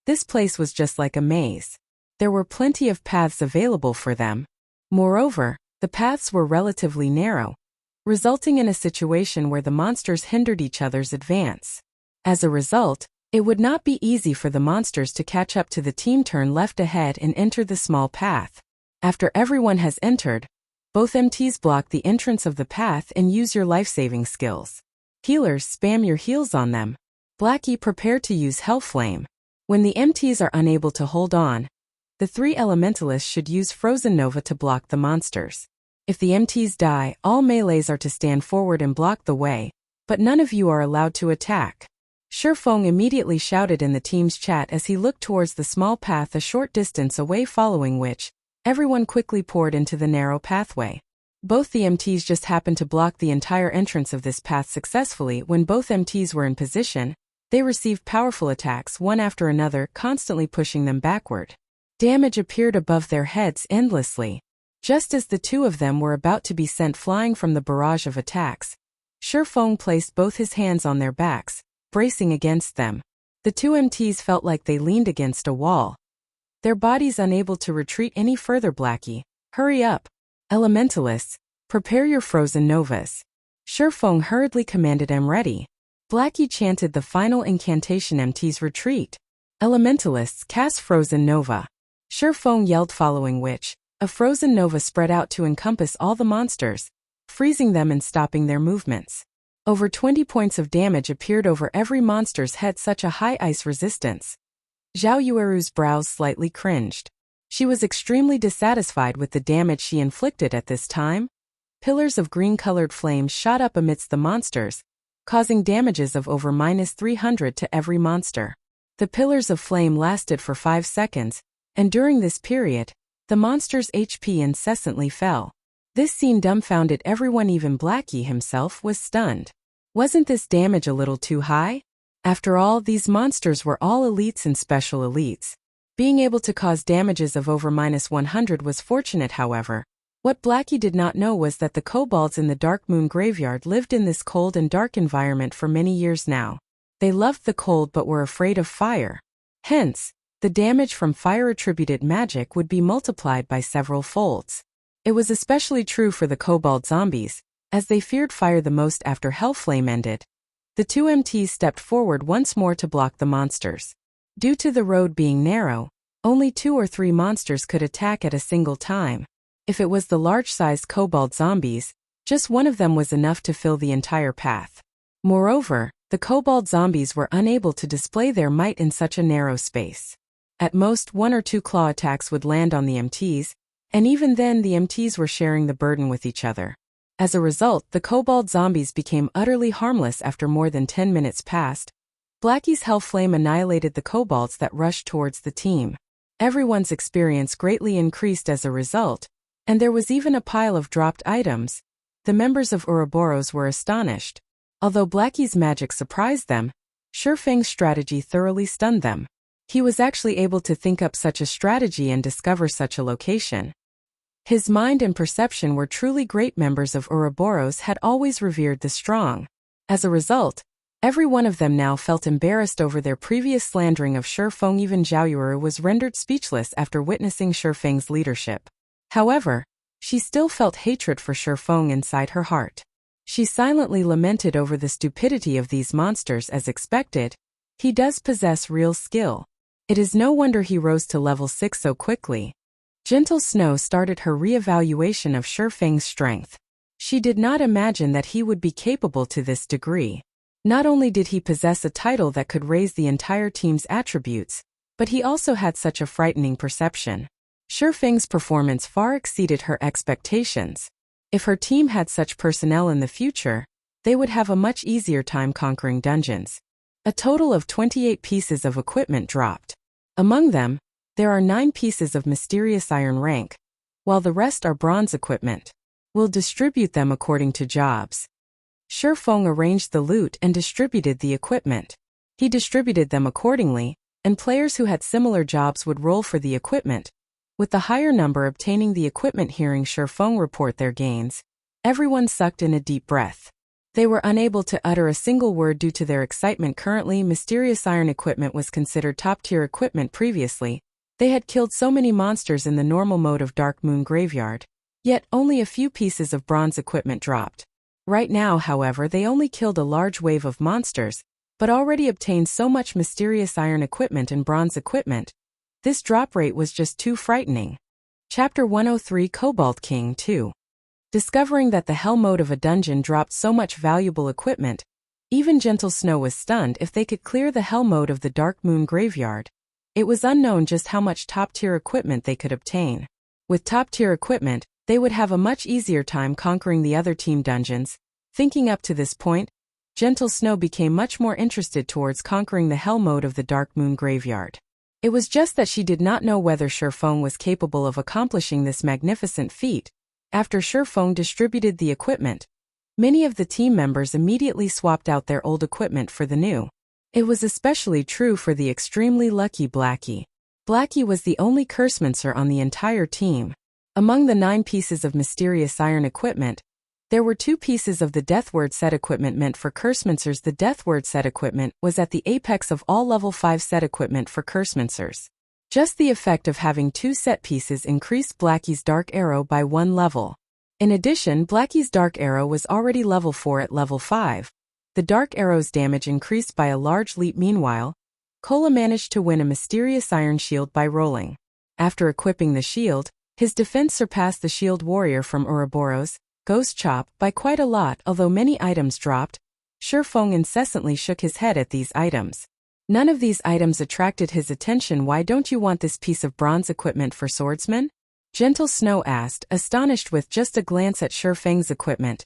this place was just like a maze. There were plenty of paths available for them. Moreover, the paths were relatively narrow, resulting in a situation where the monsters hindered each other's advance. As a result, it would not be easy for the monsters to catch up to the team. Turn left ahead and enter the small path. After everyone has entered, both MTs block the entrance of the path and use your life-saving skills. Healers, spam your heals on them. Blackie, prepare to use Hellflame. When the MTs are unable to hold on, the 3 elementalists should use Frozen Nova to block the monsters. If the MTs die, all melees are to stand forward and block the way, but none of you are allowed to attack. Shurfang immediately shouted in the team's chat as he looked towards the small path a short distance away, following which, everyone quickly poured into the narrow pathway. Both the MTs just happened to block the entire entrance of this path successfully. When both MTs were in position, they received powerful attacks one after another, constantly pushing them backward. Damage appeared above their heads endlessly. Just as the 2 of them were about to be sent flying from the barrage of attacks, Shurfang placed both his hands on their backs, bracing against them. The 2 MTs felt like they leaned against a wall, their bodies unable to retreat any further. Blackie, hurry up. Elementalists, prepare your Frozen Novas. Shurfang hurriedly commanded. I'm ready. Blackie chanted the final incantation. MTs retreat. Elementalists, cast Frozen Nova. Shurfang yelled, following which, a Frozen Nova spread out to encompass all the monsters, freezing them and stopping their movements. Over 20 points of damage appeared over every monster's head. Such a high ice resistance. Zhao Yueru's brows slightly cringed. She was extremely dissatisfied with the damage she inflicted at this time. Pillars of green-colored flames shot up amidst the monsters, causing damages of over -300 to every monster. The pillars of flame lasted for 5 seconds, and during this period, the monster's HP incessantly fell. This scene dumbfounded everyone, even Blackie himself was stunned. Wasn't this damage a little too high? After all, these monsters were all elites and special elites. Being able to cause damages of over -100 was fortunate, however. What Blackie did not know was that the kobolds in the Dark Moon Graveyard lived in this cold and dark environment for many years now. They loved the cold but were afraid of fire. Hence, the damage from fire-attributed magic would be multiplied by several folds. It was especially true for the kobold zombies, as they feared fire the most after Hellflame ended. The two MTs stepped forward once more to block the monsters. Due to the road being narrow, only 2 or 3 monsters could attack at a single time. If it was the large-sized kobold zombies, just one of them was enough to fill the entire path. Moreover, the kobold zombies were unable to display their might in such a narrow space. At most, 1 or 2 claw attacks would land on the MTs, and even then the MTs were sharing the burden with each other. As a result, the kobold zombies became utterly harmless after more than 10 minutes passed. Blackie's Hellflame annihilated the kobolds that rushed towards the team. Everyone's experience greatly increased as a result, and there was even a pile of dropped items. The members of Ouroboros were astonished. Although Blackie's magic surprised them, Shurfeng's strategy thoroughly stunned them. He was actually able to think up such a strategy and discover such a location. His mind and perception were truly great. Members of Ouroboros had always revered the strong. As a result, every one of them now felt embarrassed over their previous slandering of Shurfeng. Even Zhao Yuru was rendered speechless after witnessing Shurfeng's leadership. However, she still felt hatred for Shurfeng inside her heart. She silently lamented over the stupidity of these monsters. As expected, he does possess real skill. It is no wonder he rose to level 6 so quickly. Gentle Snow started her re-evaluation of Shurfeng's strength. She did not imagine that he would be capable to this degree. Not only did he possess a title that could raise the entire team's attributes, but he also had such a frightening perception. Shurfeng's performance far exceeded her expectations. If her team had such personnel in the future, they would have a much easier time conquering dungeons. A total of 28 pieces of equipment dropped. Among them, there are 9 pieces of mysterious iron rank, while the rest are bronze equipment. We'll distribute them according to jobs. Shurfeng arranged the loot and distributed the equipment. He distributed them accordingly, and players who had similar jobs would roll for the equipment, with the higher number obtaining the equipment. Hearing Shurfeng report their gains, everyone sucked in a deep breath. They were unable to utter a single word due to their excitement. Currently, mysterious iron equipment was considered top-tier equipment. Previously, they had killed so many monsters in the normal mode of Dark Moon Graveyard, yet only a few pieces of bronze equipment dropped. Right now, however, they only killed a large wave of monsters, but already obtained so much mysterious iron equipment and bronze equipment. This drop rate was just too frightening. Chapter 103 Kobold King 2. Discovering that the hell mode of a dungeon dropped so much valuable equipment, even Gentle Snow was stunned. If they could clear the hell mode of the Dark Moon Graveyard, it was unknown just how much top-tier equipment they could obtain. With top-tier equipment, they would have a much easier time conquering the other team dungeons. Thinking up to this point, Gentle Snow became much more interested towards conquering the hell mode of the Dark Moon Graveyard. It was just that she did not know whether Shurfeng was capable of accomplishing this magnificent feat. After Shurfeng distributed the equipment, many of the team members immediately swapped out their old equipment for the new. It was especially true for the extremely lucky Blackie. Blackie was the only cursemancer on the entire team. Among the 9 pieces of mysterious iron equipment, there were 2 pieces of the Deathword set equipment meant for cursemancers. The Deathword set equipment was at the apex of all level 5 set equipment for cursemancers. Just the effect of having 2 set pieces increased Blackie's Dark Arrow by 1 level. In addition, Blackie's Dark Arrow was already level 4 at level 5. The Dark Arrow's damage increased by a large leap. Meanwhile, Kola managed to win a mysterious iron shield by rolling. After equipping the shield, his defense surpassed the shield warrior from Ouroboros, Ghost Chop, by quite a lot. Although many items dropped, Shurfeng incessantly shook his head at these items. None of these items attracted his attention. Why don't you want this piece of bronze equipment for swordsmen? Gentle Snow asked, astonished. With just a glance at Shurfeng's equipment,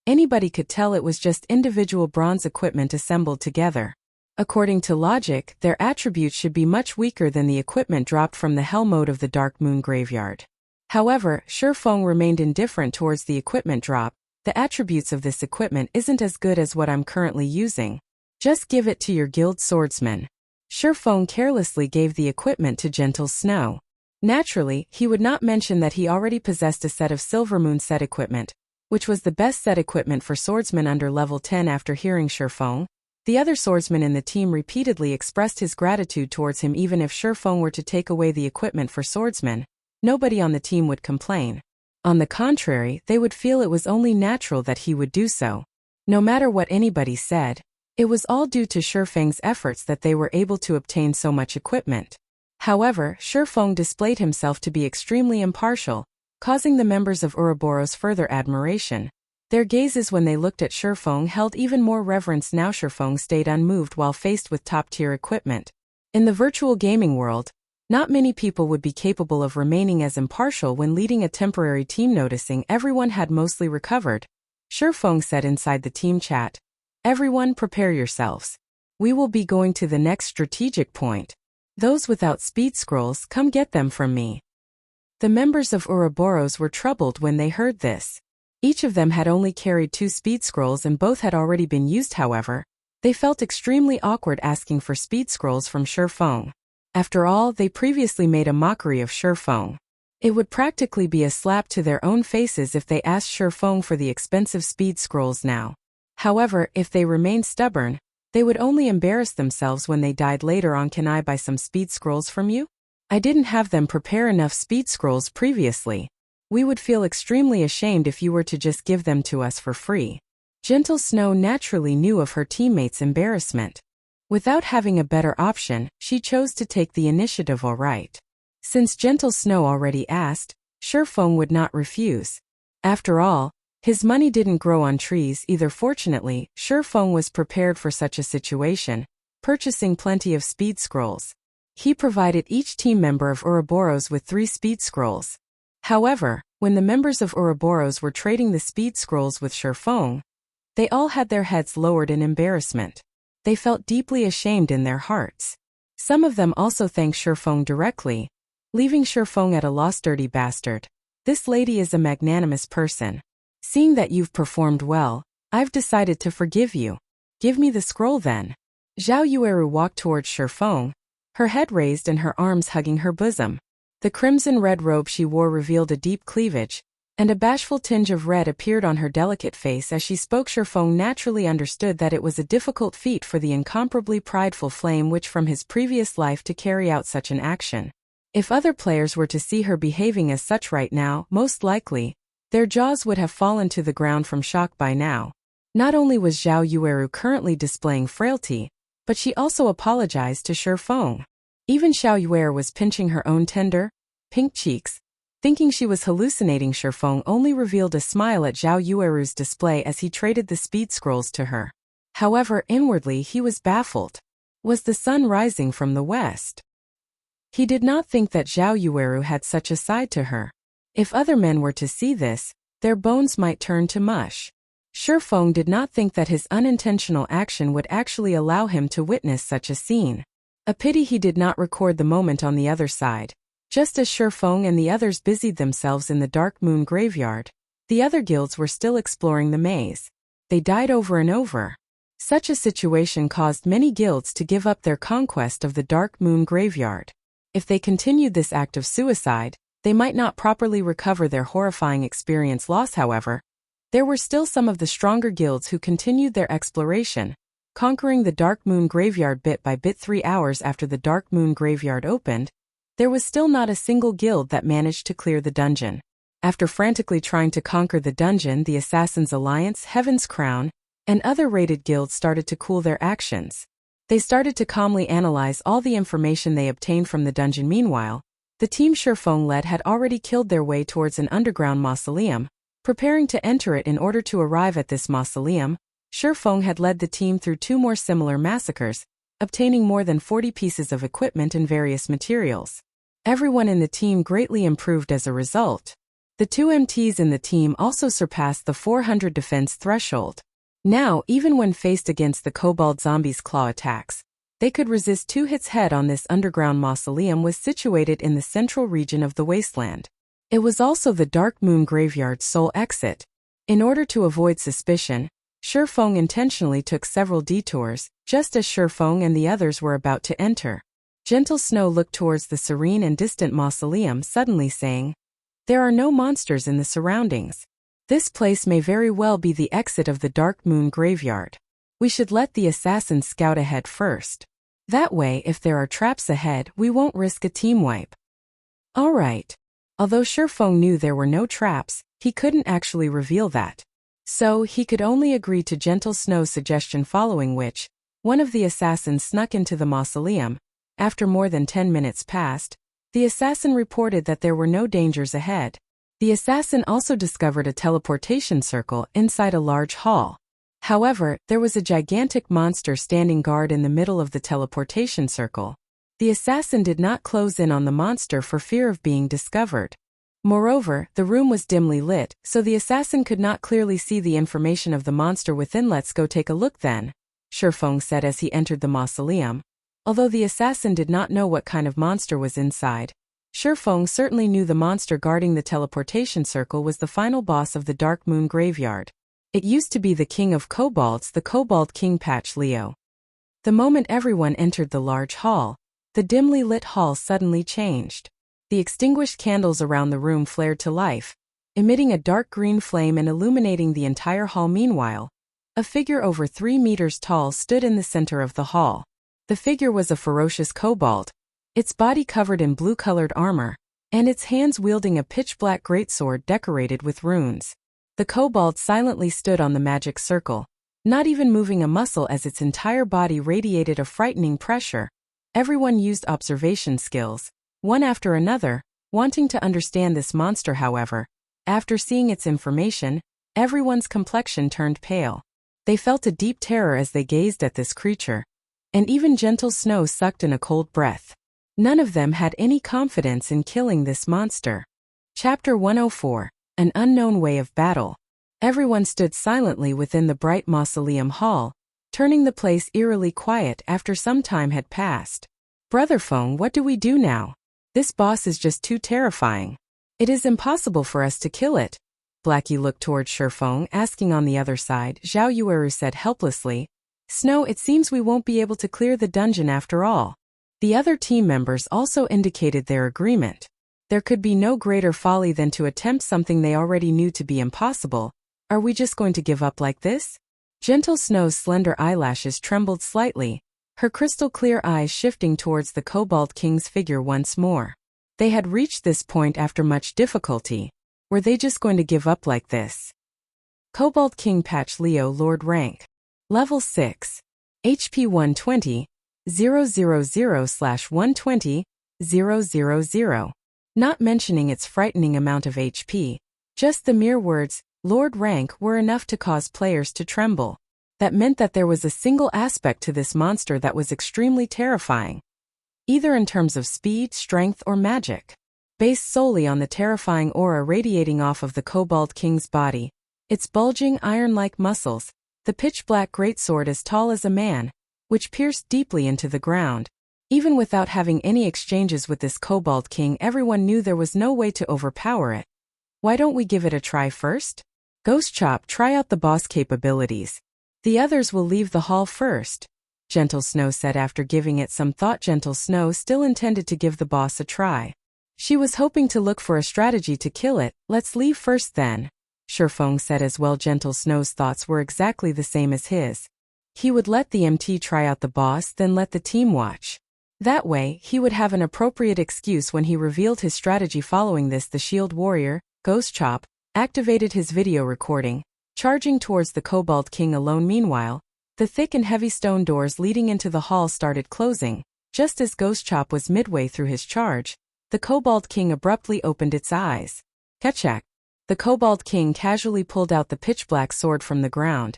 anybody could tell it was just individual bronze equipment assembled together. According to logic, their attributes should be much weaker than the equipment dropped from the hell mode of the Dark Moon Graveyard. However, Shifeng remained indifferent towards the equipment drop. The attributes of this equipment isn't as good as what I'm currently using. Just give it to your guild swordsman. Shifeng carelessly gave the equipment to Gentle Snow. Naturally, he would not mention that he already possessed a set of Silvermoon set equipment, which was the best set equipment for swordsmen under level 10. After hearing Shifeng, the other swordsman in the team repeatedly expressed his gratitude towards him. Even if Shifeng were to take away the equipment for swordsmen, nobody on the team would complain. On the contrary, they would feel it was only natural that he would do so. No matter what anybody said, it was all due to Shifeng's efforts that they were able to obtain so much equipment. However, Shifeng displayed himself to be extremely impartial, causing the members of Ouroboros further admiration. Their gazes when they looked at Shifeng held even more reverence. Now Shifeng stayed unmoved while faced with top-tier equipment. In the virtual gaming world, not many people would be capable of remaining as impartial when leading a temporary team. Noticing everyone had mostly recovered, Shifeng said inside the team chat, "Everyone prepare yourselves. We will be going to the next strategic point. Those without speed scrolls, come get them from me." The members of Ouroboros were troubled when they heard this. Each of them had only carried 2 speed scrolls and both had already been used. However, they felt extremely awkward asking for speed scrolls from Shifeng. After all, they previously made a mockery of Shifeng. It would practically be a slap to their own faces if they asked Shifeng for the expensive speed scrolls now. However, if they remained stubborn, they would only embarrass themselves when they died later on. "Can I buy some speed scrolls from you? I didn't have them prepare enough speed scrolls previously. We would feel extremely ashamed if you were to just give them to us for free." Gentle Snow naturally knew of her teammates' embarrassment. Without having a better option, she chose to take the initiative. All right. Since Gentle Snow already asked, Shifeng would not refuse. After all, his money didn't grow on trees either. Fortunately, Shifeng was prepared for such a situation, purchasing plenty of speed scrolls. He provided each team member of Ouroboros with 3 speed scrolls. However, when the members of Ouroboros were trading the speed scrolls with Shifeng, they all had their heads lowered in embarrassment. They felt deeply ashamed in their hearts. Some of them also thanked Shifeng directly, leaving Shifeng at a loss. "Dirty bastard. This lady is a magnanimous person. Seeing that you've performed well, I've decided to forgive you. Give me the scroll then." Zhao Yueru walked towards Shifeng, her head raised and her arms hugging her bosom. The crimson-red robe she wore revealed a deep cleavage, and a bashful tinge of red appeared on her delicate face as she spoke. Shifeng naturally understood that it was a difficult feat for the incomparably prideful Flame Witch from his previous life to carry out such an action. If other players were to see her behaving as such right now, most likely, their jaws would have fallen to the ground from shock by now. Not only was Zhao Yueru currently displaying frailty, but she also apologized to Shifeng. Even Xiao Yuer was pinching her own tender, pink cheeks. Thinking she was hallucinating, Shifeng only revealed a smile at Zhao Yueru's display as he traded the speed scrolls to her. However, inwardly he was baffled. Was the sun rising from the west? He did not think that Zhao Yueru had such a side to her. If other men were to see this, their bones might turn to mush. Shifeng did not think that his unintentional action would actually allow him to witness such a scene. A pity he did not record the moment on the other side. Just as Shifeng and the others busied themselves in the Dark Moon graveyard, the other guilds were still exploring the maze. They died over and over. Such a situation caused many guilds to give up their conquest of the Dark Moon graveyard. If they continued this act of suicide, they might not properly recover their horrifying experience loss. However, there were still some of the stronger guilds who continued their exploration, conquering the Dark Moon graveyard bit by bit. 3 hours after the Dark Moon graveyard opened, there was still not a single guild that managed to clear the dungeon. After frantically trying to conquer the dungeon, the Assassin's Alliance, Heaven's Crown, and other raided guilds started to cool their actions. They started to calmly analyze all the information they obtained from the dungeon. Meanwhile, the team Shifeng led had already killed their way towards an underground mausoleum, preparing to enter it. In order to arrive at this mausoleum, Shifeng had led the team through 2 more similar massacres, obtaining more than 40 pieces of equipment and various materials. Everyone in the team greatly improved as a result. The 2 MTs in the team also surpassed the 400 defense threshold. Now, even when faced against the Kobold zombies' claw attacks, they could resist 2 hits head on. This underground mausoleum was situated in the central region of the wasteland. It was also the Dark Moon Graveyard's sole exit. In order to avoid suspicion, Shifeng intentionally took several detours, just as Shifeng and the others were about to enter. Gentle Snow looked towards the serene and distant mausoleum, suddenly saying, "There are no monsters in the surroundings. This place may very well be the exit of the Dark Moon Graveyard. We should let the assassins scout ahead first. That way, if there are traps ahead, we won't risk a team wipe." All right. Although Shifeng knew there were no traps, he couldn't actually reveal that. So, he could only agree to Gentle Snow's suggestion, following which, one of the assassins snuck into the mausoleum. After more than 10 minutes passed, the assassin reported that there were no dangers ahead. The assassin also discovered a teleportation circle inside a large hall. However, there was a gigantic monster standing guard in the middle of the teleportation circle. The assassin did not close in on the monster for fear of being discovered. Moreover, the room was dimly lit, so the assassin could not clearly see the information of the monster within. "Let's go take a look then," Shifeng said as he entered the mausoleum. Although the assassin did not know what kind of monster was inside, Shifeng certainly knew the monster guarding the teleportation circle was the final boss of the Dark Moon Graveyard. It used to be the king of kobolds, the Kobold King Patch Leo. The moment everyone entered the large hall, the dimly lit hall suddenly changed. The extinguished candles around the room flared to life, emitting a dark green flame and illuminating the entire hall. Meanwhile, a figure over 3 meters tall stood in the center of the hall. The figure was a ferocious kobold, its body covered in blue-colored armor, and its hands wielding a pitch-black greatsword decorated with runes. The kobold silently stood on the magic circle, not even moving a muscle as its entire body radiated a frightening pressure. Everyone used observation skills, one after another, wanting to understand this monster. However, after seeing its information, everyone's complexion turned pale. They felt a deep terror as they gazed at this creature. And even Gentle Snow sucked in a cold breath. None of them had any confidence in killing this monster. Chapter 104, An Unknown Way of Battle. Everyone stood silently within the bright mausoleum hall, turning the place eerily quiet after some time had passed. "Brother Feng, what do we do now? This boss is just too terrifying. It is impossible for us to kill it." Blackie looked towards Shifeng, asking. On the other side, Zhao Yueru said helplessly, "Snow, it seems we won't be able to clear the dungeon after all." The other team members also indicated their agreement. There could be no greater folly than to attempt something they already knew to be impossible. "Are we just going to give up like this?" Gentle Snow's slender eyelashes trembled slightly, her crystal-clear eyes shifting towards the Kobold King's figure once more. They had reached this point after much difficulty. Were they just going to give up like this? Kobold King Patch Leo, Lord Rank. Level 6. HP 120, 000/120, 000. Not mentioning its frightening amount of HP, just the mere words, Lord Rank, were enough to cause players to tremble. That meant that there was a single aspect to this monster that was extremely terrifying. Either in terms of speed, strength, or magic. Based solely on the terrifying aura radiating off of the Kobold King's body, its bulging iron-like muscles, the pitch-black greatsword as tall as a man, which pierced deeply into the ground. Even without having any exchanges with this Kobold King, everyone knew there was no way to overpower it. "Why don't we give it a try first? Ghost Chop, try out the boss capabilities. The others will leave the hall first," Gentle Snow said after giving it some thought. Gentle Snow still intended to give the boss a try. She was hoping to look for a strategy to kill it. "Let's leave first then," Shifeng said as well. Gentle Snow's thoughts were exactly the same as his. He would let the MT try out the boss, then let the team watch. That way, he would have an appropriate excuse when he revealed his strategy. Following this, the Shield Warrior, Ghost Chop, activated his video recording, charging towards the Kobold King alone. Meanwhile, the thick and heavy stone doors leading into the hall started closing. Just as Ghost Chop was midway through his charge, the Kobold King abruptly opened its eyes. Ketchak. The Kobold King casually pulled out the pitch-black sword from the ground.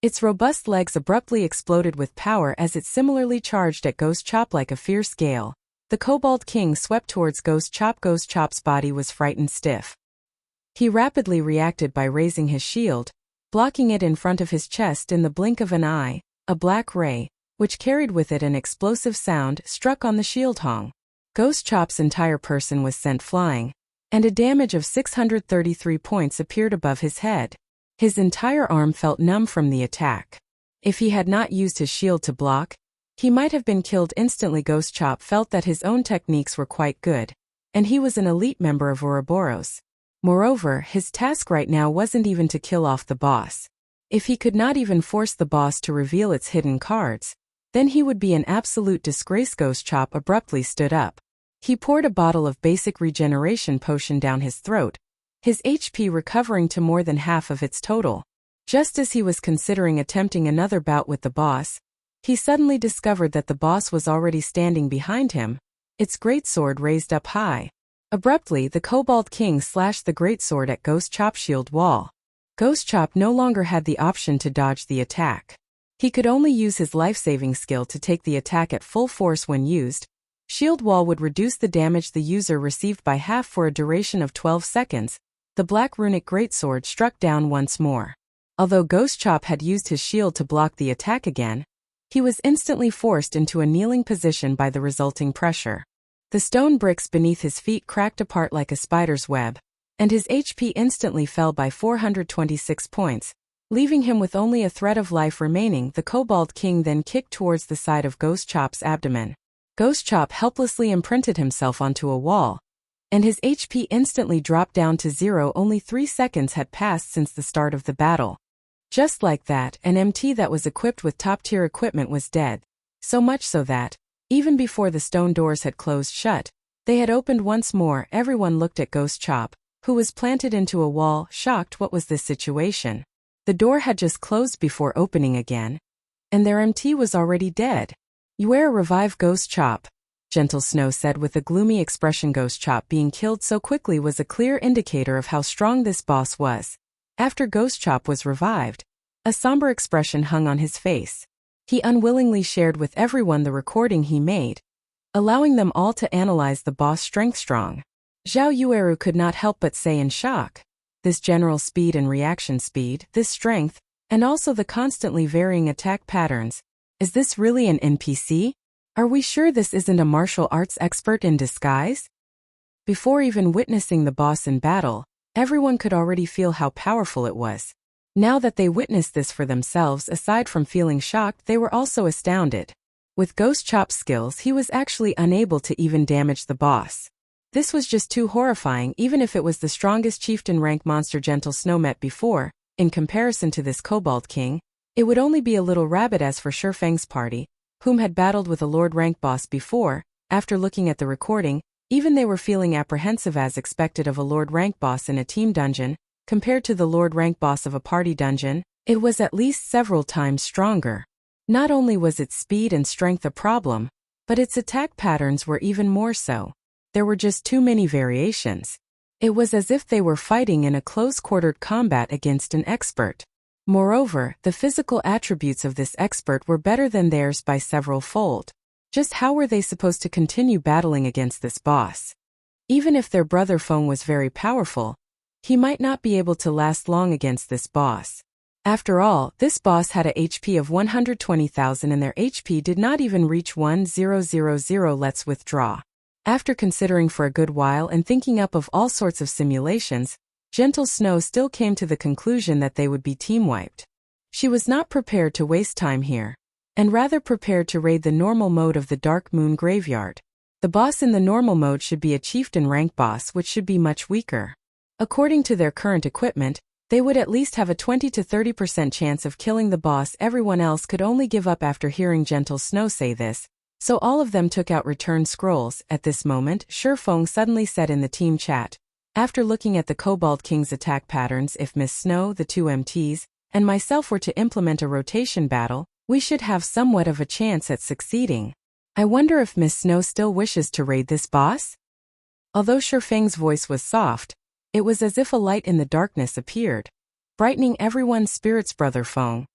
Its robust legs abruptly exploded with power as it similarly charged at Ghost Chop like a fierce gale. The Kobold King swept towards Ghost Chop. Ghost Chop's body was frightened stiff. He rapidly reacted by raising his shield, blocking it in front of his chest. In the blink of an eye, a black ray, which carried with it an explosive sound, struck on the shield hong. Ghost Chop's entire person was sent flying, and a damage of 633 points appeared above his head. His entire arm felt numb from the attack. If he had not used his shield to block, he might have been killed instantly. Ghost Chop felt that his own techniques were quite good, and he was an elite member of Ouroboros. Moreover, his task right now wasn't even to kill off the boss. If he could not even force the boss to reveal its hidden cards, then he would be an absolute disgrace. Ghost Chop abruptly stood up. He poured a bottle of basic regeneration potion down his throat, his HP recovering to more than half of its total. Just as he was considering attempting another bout with the boss, he suddenly discovered that the boss was already standing behind him, its greatsword raised up high. Abruptly, the Kobold King slashed the greatsword at Ghost Chop's shield wall. Ghost Chop no longer had the option to dodge the attack. He could only use his life-saving skill to take the attack at full force. When used, shield wall would reduce the damage the user received by half for a duration of 12 seconds. The black runic greatsword struck down once more. Although Ghost Chop had used his shield to block the attack again, he was instantly forced into a kneeling position by the resulting pressure. The stone bricks beneath his feet cracked apart like a spider's web, and his HP instantly fell by 426 points, leaving him with only a thread of life remaining. The Kobold King then kicked towards the side of Ghost Chop's abdomen. Ghost Chop helplessly imprinted himself onto a wall, and his HP instantly dropped down to 0. Only 3 seconds had passed since the start of the battle. Just like that, an MT that was equipped with top-tier equipment was dead, so much so that, even before the stone doors had closed shut, they had opened once more. Everyone looked at Ghost Chop, who was planted into a wall, shocked. What was this situation? The door had just closed before opening again, and their MT was already dead. "Uera, revive Ghost Chop," Gentle Snow said with a gloomy expression. Ghost Chop being killed so quickly was a clear indicator of how strong this boss was. After Ghost Chop was revived, a somber expression hung on his face. He unwillingly shared with everyone the recording he made, allowing them all to analyze the boss' strength. Strong. Zhao Yueru could not help but say in shock. This general speed and reaction speed, this strength, and also the constantly varying attack patterns. Is this really an NPC? Are we sure this isn't a martial arts expert in disguise? Before even witnessing the boss in battle, everyone could already feel how powerful it was. Now that they witnessed this for themselves, aside from feeling shocked, they were also astounded. With Ghost Chop's skills, he was actually unable to even damage the boss. This was just too horrifying. Even if it was the strongest chieftain rank monster Gentle Snow met before, in comparison to this Kobold King, it would only be a little rabbit. As for Shurfeng's party, whom had battled with a Lord rank boss before, after looking at the recording, even they were feeling apprehensive as expected of a Lord rank boss in a team dungeon. Compared to the Lord rank boss of a party dungeon, it was at least several times stronger. Not only was its speed and strength a problem, but its attack patterns were even more so. There were just too many variations. It was as if they were fighting in a close-quartered combat against an expert. Moreover, the physical attributes of this expert were better than theirs by several fold. Just how were they supposed to continue battling against this boss? Even if their brother Feng was very powerful, he might not be able to last long against this boss. After all, this boss had a HP of 120,000 and their HP did not even reach 1000. Let's withdraw. After considering for a good while and thinking up of all sorts of simulations, Gentle Snow still came to the conclusion that they would be team-wiped. She was not prepared to waste time here, and rather prepared to raid the normal mode of the Dark Moon Graveyard. The boss in the normal mode should be a chieftain rank boss, which should be much weaker. According to their current equipment, they would at least have a 20 to 30% chance of killing the boss. Everyone else could only give up after hearing Gentle Snow say this, so all of them took out return scrolls. At this moment, Shurfeng suddenly said in the team chat, after looking at the Kobold King's attack patterns, if Miss Snow, the two MTs, and myself were to implement a rotation battle, we should have somewhat of a chance at succeeding. I wonder if Miss Snow still wishes to raid this boss? Although Shurfeng's voice was soft, it was as if a light in the darkness appeared, brightening everyone's spirits. Brother Feng,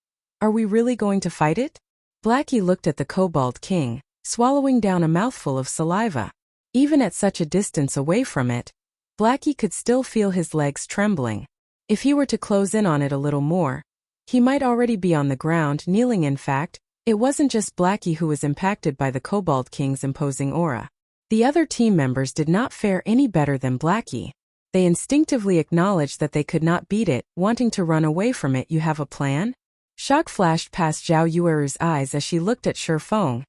are we really going to fight it? Blackie looked at the Kobold King, swallowing down a mouthful of saliva. Even at such a distance away from it, Blackie could still feel his legs trembling. If he were to close in on it a little more, he might already be on the ground, kneeling. In fact, it wasn't just Blackie who was impacted by the Kobold King's imposing aura. The other team members did not fare any better than Blackie. They instinctively acknowledged that they could not beat it, wanting to run away from it. You have a plan? Shock flashed past Zhao Yueru's eyes as she looked at Shifeng,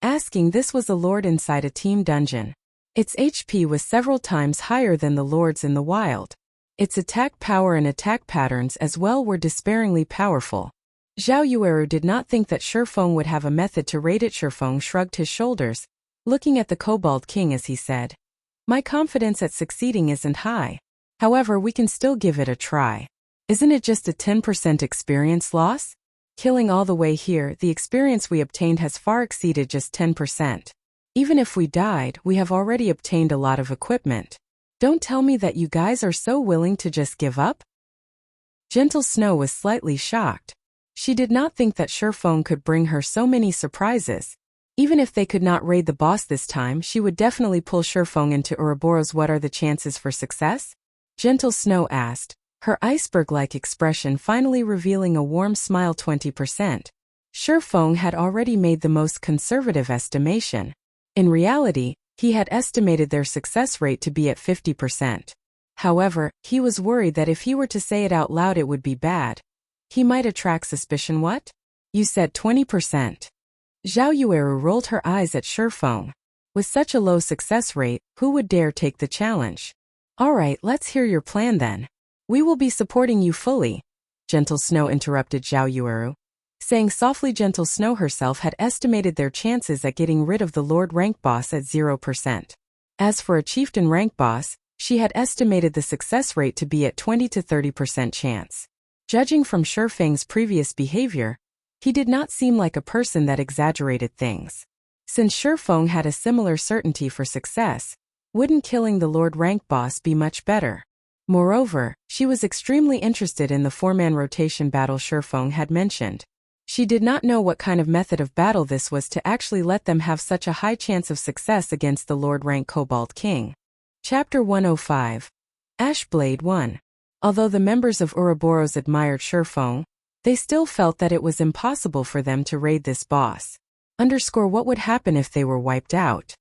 asking. This was a lord inside a team dungeon. Its HP was several times higher than the lords in the wild. Its attack power and attack patterns as well were despairingly powerful. Zhao Yueru did not think that Shifeng would have a method to raid it. Shifeng shrugged his shoulders, looking at the Kobold King as he said, "My confidence at succeeding isn't high. However, we can still give it a try. Isn't it just a 10% experience loss? Killing all the way here, the experience we obtained has far exceeded just 10%. Even if we died, we have already obtained a lot of equipment. Don't tell me that you guys are so willing to just give up?" Gentle Snow was slightly shocked. She did not think that Shifeng could bring her so many surprises. Even if they could not raid the boss this time, she would definitely pull Shifeng into Ouroboros. What are the chances for success? Gentle Snow asked, her iceberg-like expression finally revealing a warm smile. 20%. Shifeng had already made the most conservative estimation. In reality, he had estimated their success rate to be at 50%. However, he was worried that if he were to say it out loud it would be bad. He might attract suspicion. What? You said 20%. Zhao Yueru rolled her eyes at Shifeng. With such a low success rate, who would dare take the challenge? Alright, let's hear your plan then. We will be supporting you fully. Gentle Snow interrupted Zhao Yueru, saying softly. Gentle Snow herself had estimated their chances at getting rid of the Lord rank boss at 0%. As for a Chieftain rank boss, she had estimated the success rate to be at 20 to 30% chance. Judging from Shifeng's previous behavior, he did not seem like a person that exaggerated things. Since Shifeng had a similar certainty for success, wouldn't killing the Lord rank boss be much better? Moreover, she was extremely interested in the 4-man rotation battle Shifeng had mentioned. She did not know what kind of method of battle this was to actually let them have such a high chance of success against the Lord rank Kobold King. Chapter 105. Ashblade 1. Although the members of Ouroboros admired Shifeng, they still felt that it was impossible for them to raid this boss. What would happen if they were wiped out?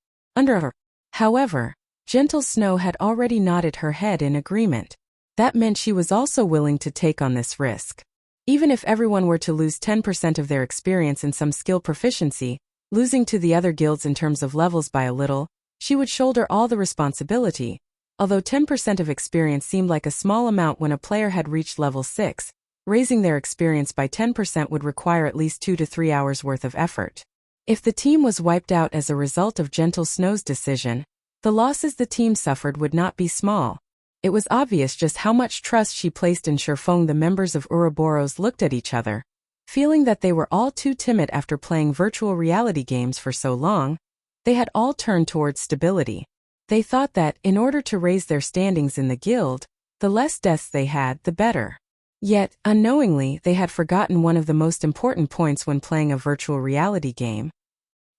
However, Gentle Snow had already nodded her head in agreement. That meant she was also willing to take on this risk. Even if everyone were to lose 10% of their experience and some skill proficiency, losing to the other guilds in terms of levels by a little, she would shoulder all the responsibility. Although 10% of experience seemed like a small amount when a player had reached level 6, raising their experience by 10% would require at least 2 to 3 hours worth of effort. If the team was wiped out as a result of Gentle Snow's decision, the losses the team suffered would not be small. It was obvious just how much trust she placed in Shifeng. The members of Ouroboros looked at each other, feeling that they were all too timid after playing virtual reality games for so long. They had all turned towards stability. They thought that, in order to raise their standings in the guild, the less deaths they had, the better. Yet, unknowingly, they had forgotten one of the most important points when playing a virtual reality game: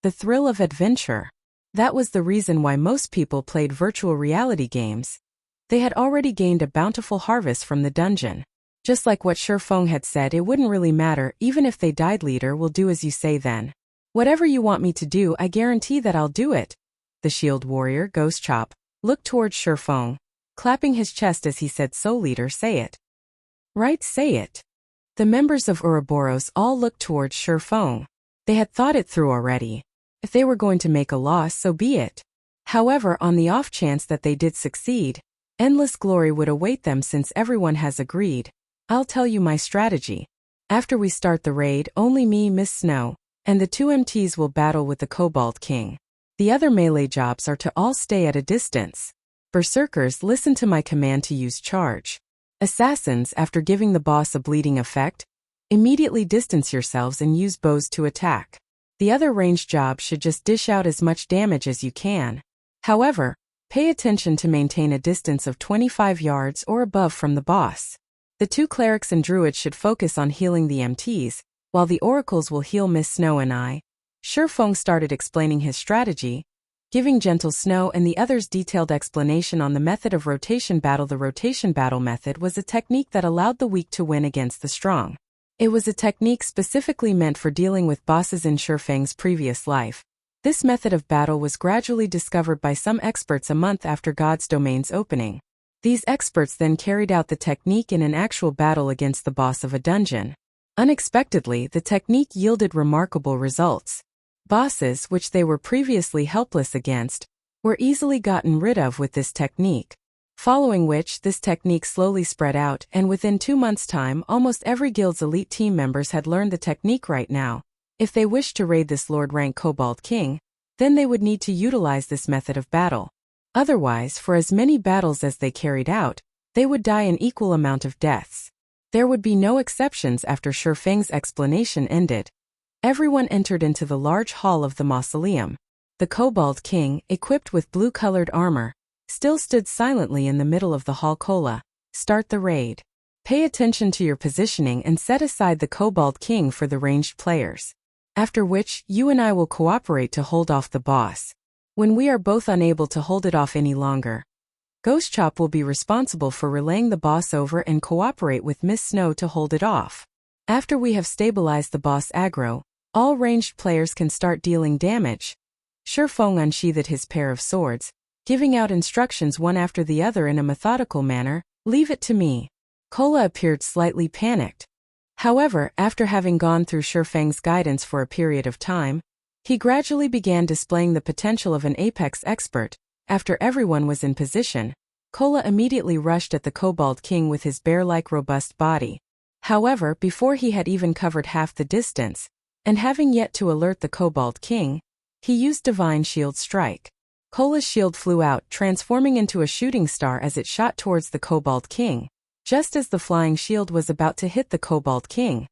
the thrill of adventure. That was the reason why most people played virtual reality games. They had already gained a bountiful harvest from the dungeon. Just like what Shifeng had said, it wouldn't really matter, even if they died. Leader will do as you say then. Whatever you want me to do, I guarantee that I'll do it. The shield warrior, Ghost Chop, looked towards Shifeng, clapping his chest as he said, so leader, say it. Right, say it. The members of Ouroboros all looked towards Shifeng. They had thought it through already. If they were going to make a loss, so be it. However, on the off chance that they did succeed, endless glory would await them. Since everyone has agreed, I'll tell you my strategy. After we start the raid, only me, Miss Snow, and the 2 MTs will battle with the Kobold King. The other melee jobs are to all stay at a distance. Berserkers, listen to my command to use charge. Assassins, after giving the boss a bleeding effect, immediately distance yourselves and use bows to attack. The other ranged jobs should just dish out as much damage as you can. However, pay attention to maintain a distance of 25 yards or above from the boss. The 2 clerics and druids should focus on healing the MTs, while the oracles will heal Miss Snow and I. Shifeng started explaining his strategy, giving Gentle Snow and the others detailed explanation on the method of rotation battle. The rotation battle method was a technique that allowed the weak to win against the strong. It was a technique specifically meant for dealing with bosses in Shifeng's previous life. This method of battle was gradually discovered by some experts a month after God's Domain's opening. These experts then carried out the technique in an actual battle against the boss of a dungeon. Unexpectedly, the technique yielded remarkable results. Bosses, which they were previously helpless against, were easily gotten rid of with this technique. Following which, this technique slowly spread out, and within 2 months' time, almost every guild's elite team members had learned the technique. Right now, if they wished to raid this Lord-rank Kobold King, then they would need to utilize this method of battle. Otherwise, for as many battles as they carried out, they would die an equal amount of deaths. There would be no exceptions after Shifeng's explanation ended. Everyone entered into the large hall of the mausoleum. The Kobold King, equipped with blue-colored armor, still stood silently in the middle of the hall. Kola, start the raid. Pay attention to your positioning and set aside the Kobold King for the ranged players. After which, you and I will cooperate to hold off the boss. When we are both unable to hold it off any longer, Ghostchop will be responsible for relaying the boss over and cooperate with Miss Snow to hold it off. After we have stabilized the boss aggro, all ranged players can start dealing damage. Shifeng unsheathed his pair of swords, giving out instructions one after the other in a methodical manner. Leave it to me. Kola appeared slightly panicked. However, after having gone through Shifeng's guidance for a period of time, he gradually began displaying the potential of an apex expert. After everyone was in position, Kola immediately rushed at the Kobold King with his bear-like robust body. However, before he had even covered half the distance, and having yet to alert the Kobold King, he used Divine Shield Strike. Kola's shield flew out, transforming into a shooting star as it shot towards the Kobold King. Just as the flying shield was about to hit the Kobold King,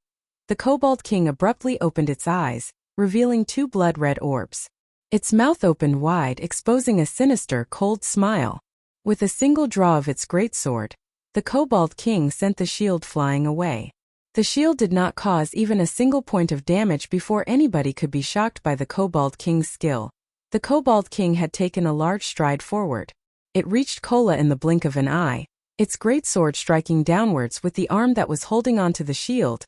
the Kobold King abruptly opened its eyes, revealing 2 blood-red orbs. Its mouth opened wide, exposing a sinister, cold smile. With a single draw of its greatsword, the Kobold King sent the shield flying away. The shield did not cause even a single point of damage before anybody could be shocked by the Kobold King's skill. The Kobold King had taken a large stride forward. It reached Kola in the blink of an eye, its greatsword striking downwards with the arm that was holding onto the shield.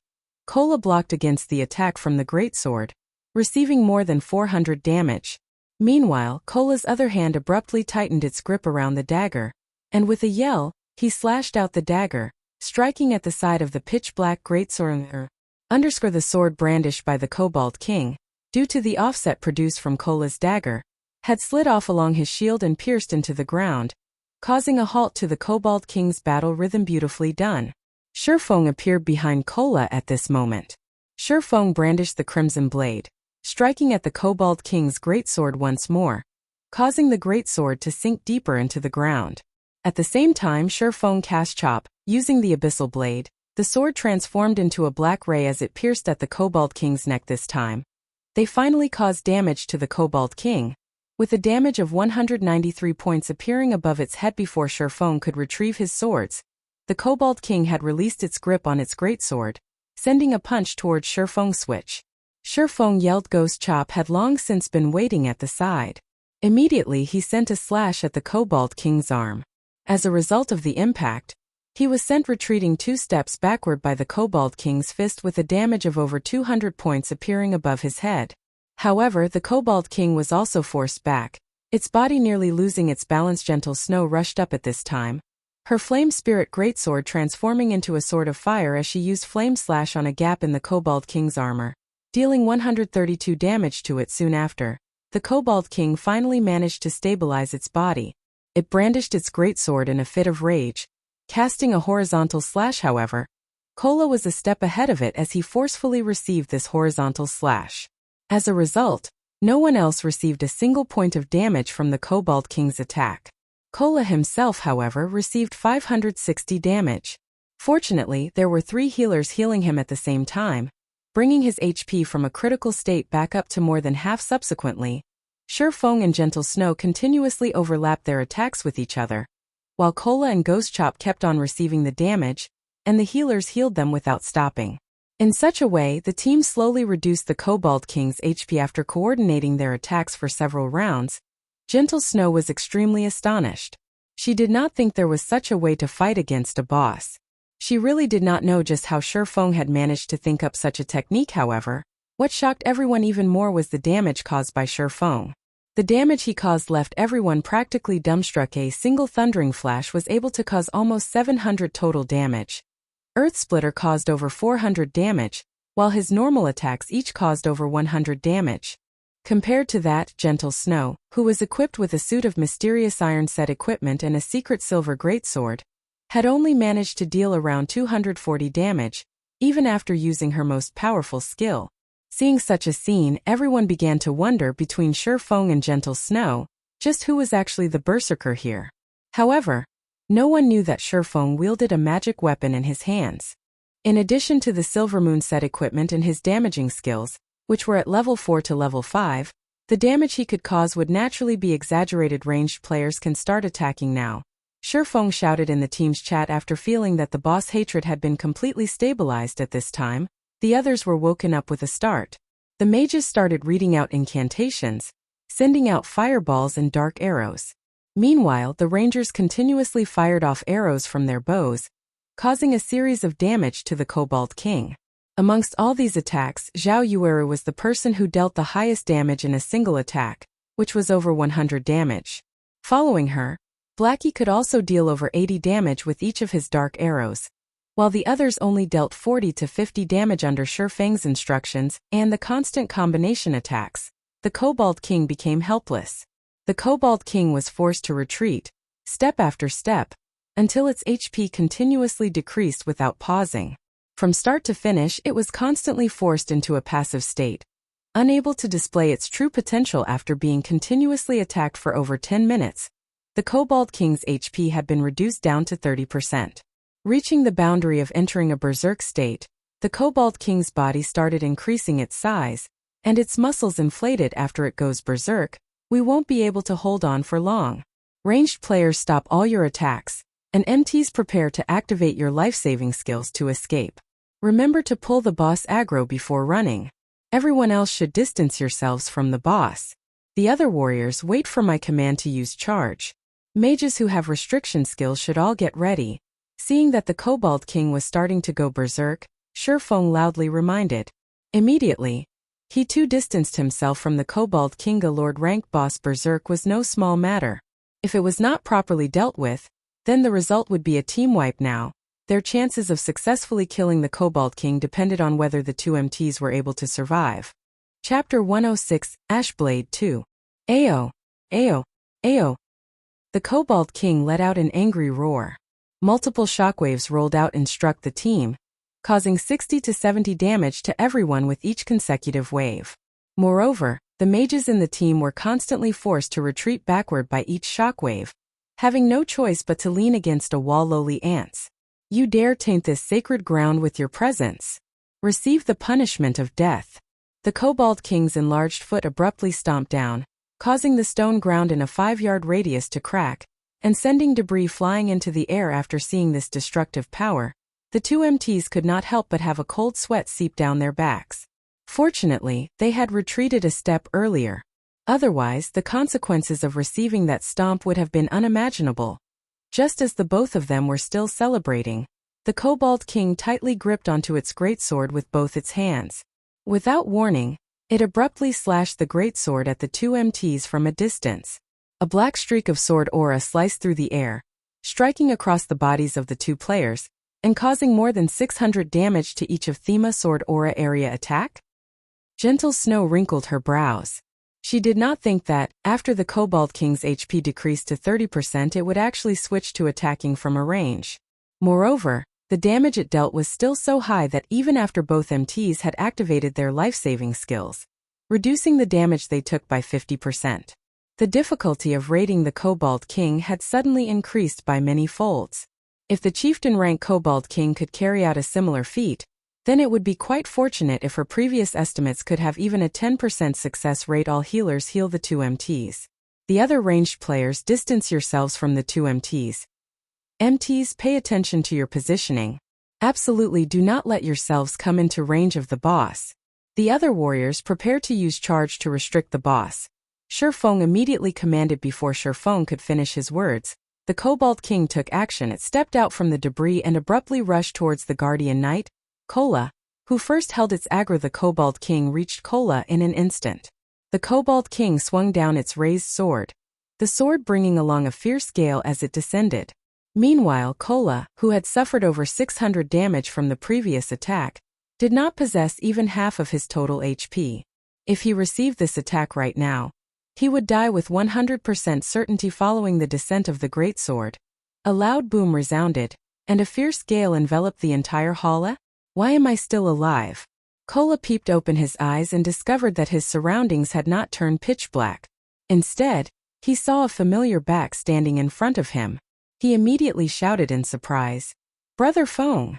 Kola blocked against the attack from the greatsword, receiving more than 400 damage. Meanwhile, Kola's other hand abruptly tightened its grip around the dagger, and with a yell, he slashed out the dagger, striking at the side of the pitch-black greatsword. The sword brandished by the Kobold King, due to the offset produced from Kola's dagger, had slid off along his shield and pierced into the ground, causing a halt to the Kobold King's battle rhythm. Beautifully done. Shifeng appeared behind Kola at this moment. Shifeng brandished the crimson blade, striking at the Kobold King's greatsword once more, causing the greatsword to sink deeper into the ground. At the same time, Shifeng cast Chop, using the Abyssal blade. The sword transformed into a black ray as it pierced at the Kobold King's neck. This time, they finally caused damage to the Kobold King, with a damage of 193 points appearing above its head. Before Shifeng could retrieve his swords, the Kobold King had released its grip on its greatsword, sending a punch towards Shifeng's switch. Shifeng yelled. Ghost Chop had long since been waiting at the side. Immediately he sent a slash at the Kobold King's arm. As a result of the impact, he was sent retreating 2 steps backward by the Kobold King's fist with a damage of over 200 points appearing above his head. However, the Kobold King was also forced back, its body nearly losing its balance. Gentle Snow rushed up at this time, her Flame Spirit greatsword transforming into a sword of fire as she used Flame Slash on a gap in the Kobold King's armor, dealing 132 damage to it. Soon after, the Kobold King finally managed to stabilize its body. It brandished its greatsword in a fit of rage, casting a horizontal slash. However, Kola was a step ahead of it as he forcefully received this horizontal slash. As a result, no one else received a single point of damage from the Kobold King's attack. Kola himself, however, received 560 damage. Fortunately, there were 3 healers healing him at the same time, bringing his HP from a critical state back up to more than half. Subsequently, Shifeng and Gentle Snow continuously overlapped their attacks with each other, while Kola and Ghost Chop kept on receiving the damage, and the healers healed them without stopping. In such a way, the team slowly reduced the Kobold King's HP after coordinating their attacks for several rounds. Gentle Snow was extremely astonished. She did not think there was such a way to fight against a boss. She really did not know just how Shifeng had managed to think up such a technique. However, what shocked everyone even more was the damage caused by Shifeng. The damage he caused left everyone practically dumbstruck. A single thundering flash was able to cause almost 700 total damage. Earth Splitter caused over 400 damage, while his normal attacks each caused over 100 damage. Compared to that, Gentle Snow, who was equipped with a suit of mysterious iron set equipment and a secret silver greatsword, had only managed to deal around 240 damage, even after using her most powerful skill. Seeing such a scene, everyone began to wonder between Shifeng and Gentle Snow, just who was actually the berserker here. However, no one knew that Shifeng wielded a magic weapon in his hands. In addition to the Silver Moon set equipment and his damaging skills, which were at level 4 to level 5, the damage he could cause would naturally be exaggerated. Ranged players can start attacking now, Shifeng shouted in the team's chat after feeling that the boss hatred had been completely stabilized at this time. The others were woken up with a start. The mages started reading out incantations, sending out fireballs and dark arrows. Meanwhile, the rangers continuously fired off arrows from their bows, causing a series of damage to the Kobold King. Amongst all these attacks, Zhao Yueru was the person who dealt the highest damage in a single attack, which was over 100 damage. Following her, Blackie could also deal over 80 damage with each of his dark arrows, while the others only dealt 40 to 50 damage under Shifeng's instructions and the constant combination attacks. The Kobold King became helpless. The Kobold King was forced to retreat, step after step, until its HP continuously decreased without pausing. From start to finish, it was constantly forced into a passive state, unable to display its true potential after being continuously attacked for over 10 minutes. The Kobold King's HP had been reduced down to 30%. Reaching the boundary of entering a berserk state, the Kobold King's body started increasing its size, and its muscles inflated. After it goes berserk, we won't be able to hold on for long. Ranged players, stop all your attacks, and MTs prepare to activate your life-saving skills to escape. Remember to pull the boss aggro before running. Everyone else should distance yourselves from the boss. The other warriors, wait for my command to use charge. Mages who have restriction skills should all get ready. Seeing that the Kobold King was starting to go berserk, Shifeng loudly reminded. Immediately, he too distanced himself from the Kobold King. A Lord rank boss berserk was no small matter. If it was not properly dealt with, then the result would be a team wipe now. Their chances of successfully killing the Kobold King depended on whether the two MTs were able to survive. Chapter 106, Ashblade 2. Ayo! Ayo! Ayo! The Kobold King let out an angry roar. Multiple shockwaves rolled out and struck the team, causing 60 to 70 damage to everyone with each consecutive wave. Moreover, the mages in the team were constantly forced to retreat backward by each shockwave, having no choice but to lean against a wall. Lowly ants, you dare taint this sacred ground with your presence? Receive the punishment of death. The Kobold King's enlarged foot abruptly stomped down, causing the stone ground in a 5-yard radius to crack, and sending debris flying into the air. After seeing this destructive power, the two MTs could not help but have a cold sweat seep down their backs. Fortunately, they had retreated a step earlier. Otherwise, the consequences of receiving that stomp would have been unimaginable. Just as the both of them were still celebrating, the Kobold King tightly gripped onto its greatsword with both its hands. Without warning, it abruptly slashed the greatsword at the two MTs from a distance. A black streak of sword aura sliced through the air, striking across the bodies of the two players, and causing more than 600 damage to each of Thema sword aura area attack? Gentle Snow wrinkled her brows. She did not think that, after the Kobold King's HP decreased to 30%, it would actually switch to attacking from a range. Moreover, the damage it dealt was still so high that even after both MTs had activated their life-saving skills, reducing the damage they took by 50%. The difficulty of raiding the Kobold King had suddenly increased by many folds. If the chieftain rank Kobold King could carry out a similar feat, then it would be quite fortunate if her previous estimates could have even a 10% success rate. All healers heal the two MTs. The other ranged players, distance yourselves from the two MTs. MTs, pay attention to your positioning. Absolutely do not let yourselves come into range of the boss. The other warriors, prepare to use charge to restrict the boss. Shifeng immediately commanded. Before Shifeng could finish his words, the Kobold King took action. It stepped out from the debris and abruptly rushed towards the Guardian Knight, Kola, who first held its aggro. The Kobold King reached Kola in an instant. The Kobold King swung down its raised sword, the sword bringing along a fierce gale as it descended. Meanwhile, Kola, who had suffered over 600 damage from the previous attack, did not possess even half of his total HP. If he received this attack right now, he would die with 100% certainty following the descent of the greatsword. A loud boom resounded, and a fierce gale enveloped the entire hall. Why am I still alive? Kola peeped open his eyes and discovered that his surroundings had not turned pitch black. Instead, he saw a familiar back standing in front of him. He immediately shouted in surprise, "Brother Feng!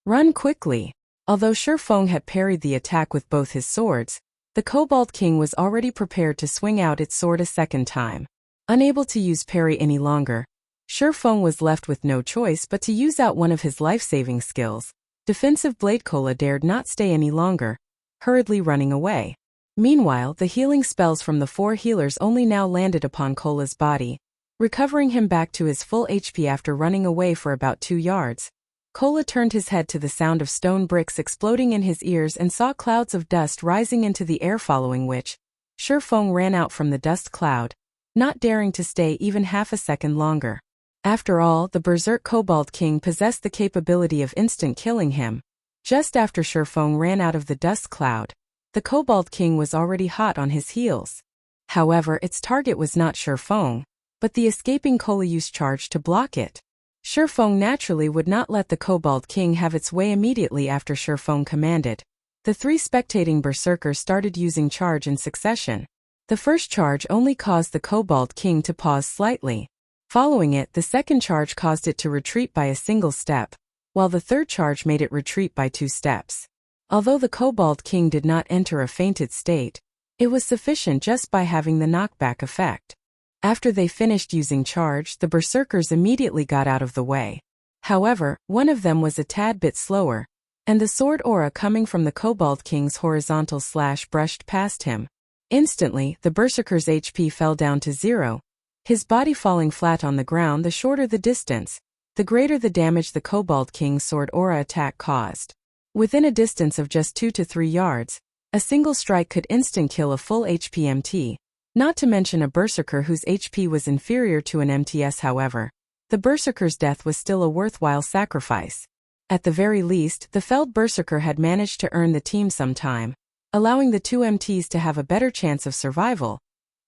Run quickly!" Although Shi Feng had parried the attack with both his swords, the Kobold King was already prepared to swing out its sword a second time. Unable to use parry any longer, Shi Feng was left with no choice but to use out one of his life-saving skills. Defensive Blade. Kola dared not stay any longer, hurriedly running away. Meanwhile, the healing spells from the 4 healers only now landed upon Kola's body, recovering him back to his full HP after running away for about 2 yards. Kola turned his head to the sound of stone bricks exploding in his ears and saw clouds of dust rising into the air, following which, Shi Feng ran out from the dust cloud, not daring to stay even half a second longer. After all, the Berserk Kobold King possessed the capability of instant killing him. Just after Shi Feng ran out of the dust cloud, the Kobold King was already hot on his heels. However, its target was not Shi Feng, but the escaping Kola used charge to block it. Shi Feng naturally would not let the Kobold King have its way. Immediately after Shi Feng commanded, the 3 spectating berserkers started using charge in succession. The first charge only caused the Kobold King to pause slightly. Following it, the second charge caused it to retreat by a single step, while the third charge made it retreat by 2 steps. Although the Kobold King did not enter a fainted state, it was sufficient just by having the knockback effect. After they finished using charge, the berserkers immediately got out of the way. However, one of them was a tad bit slower, and the sword aura coming from the Kobold King's horizontal slash brushed past him. Instantly, the berserker's HP fell down to 0. His body falling flat on the ground. The shorter the distance, the greater the damage the Kobold King's sword aura attack caused. Within a distance of just 2 to 3 yards, a single strike could instant kill a full HP MT, not to mention a berserker whose HP was inferior to an MTS. However, the berserker's death was still a worthwhile sacrifice. At the very least, the felled berserker had managed to earn the team some time, allowing the 2 MTs to have a better chance of survival.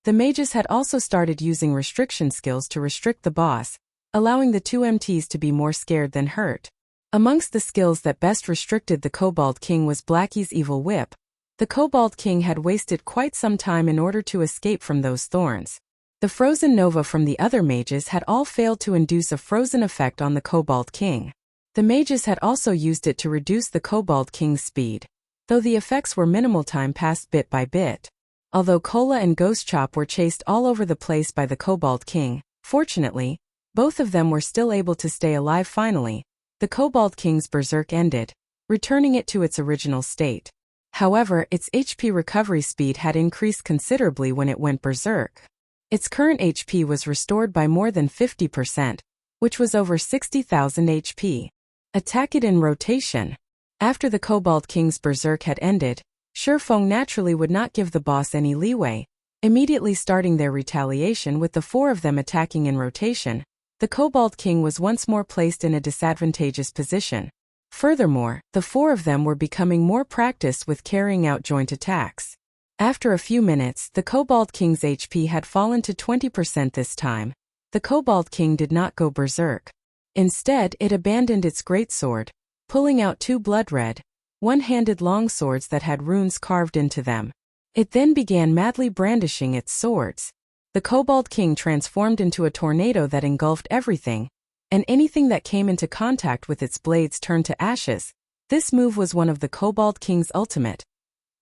The mages had also started using restriction skills to restrict the boss, allowing the 2 MTs to be more scared than hurt. Amongst the skills that best restricted the Kobold King was Blackie's Evil Whip. The Kobold King had wasted quite some time in order to escape from those thorns. The Frozen Nova from the other mages had all failed to induce a frozen effect on the Kobold King. The mages had also used it to reduce the Kobold King's speed, though the effects were minimal. Time passed bit by bit. Although Kola and Ghost Chop were chased all over the place by the Kobold King, fortunately, both of them were still able to stay alive. Finally, the Kobold King's berserk ended, returning it to its original state. However, its HP recovery speed had increased considerably when it went berserk. Its current HP was restored by more than 50%, which was over 60,000 HP. Attack it in rotation. After the Kobold King's berserk had ended, Shi Feng naturally would not give the boss any leeway, immediately starting their retaliation with the 4 of them attacking in rotation. The Kobold King was once more placed in a disadvantageous position. Furthermore, the 4 of them were becoming more practiced with carrying out joint attacks. After a few minutes, the Kobold King's HP had fallen to 20% this time. The Kobold King did not go berserk. Instead, it abandoned its greatsword, pulling out 2 blood-red, one-handed long swords that had runes carved into them. It then began madly brandishing its swords. The Kobold King transformed into a tornado that engulfed everything, and anything that came into contact with its blades turned to ashes. This move was one of the Kobold King's ultimate.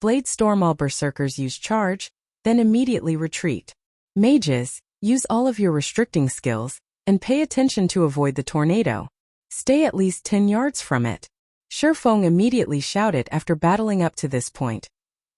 Blade Storm. All berserkers use charge, then immediately retreat. Mages, use all of your restricting skills, and pay attention to avoid the tornado. Stay at least 10 yards from it. Shi Feng immediately shouted after battling up to this point.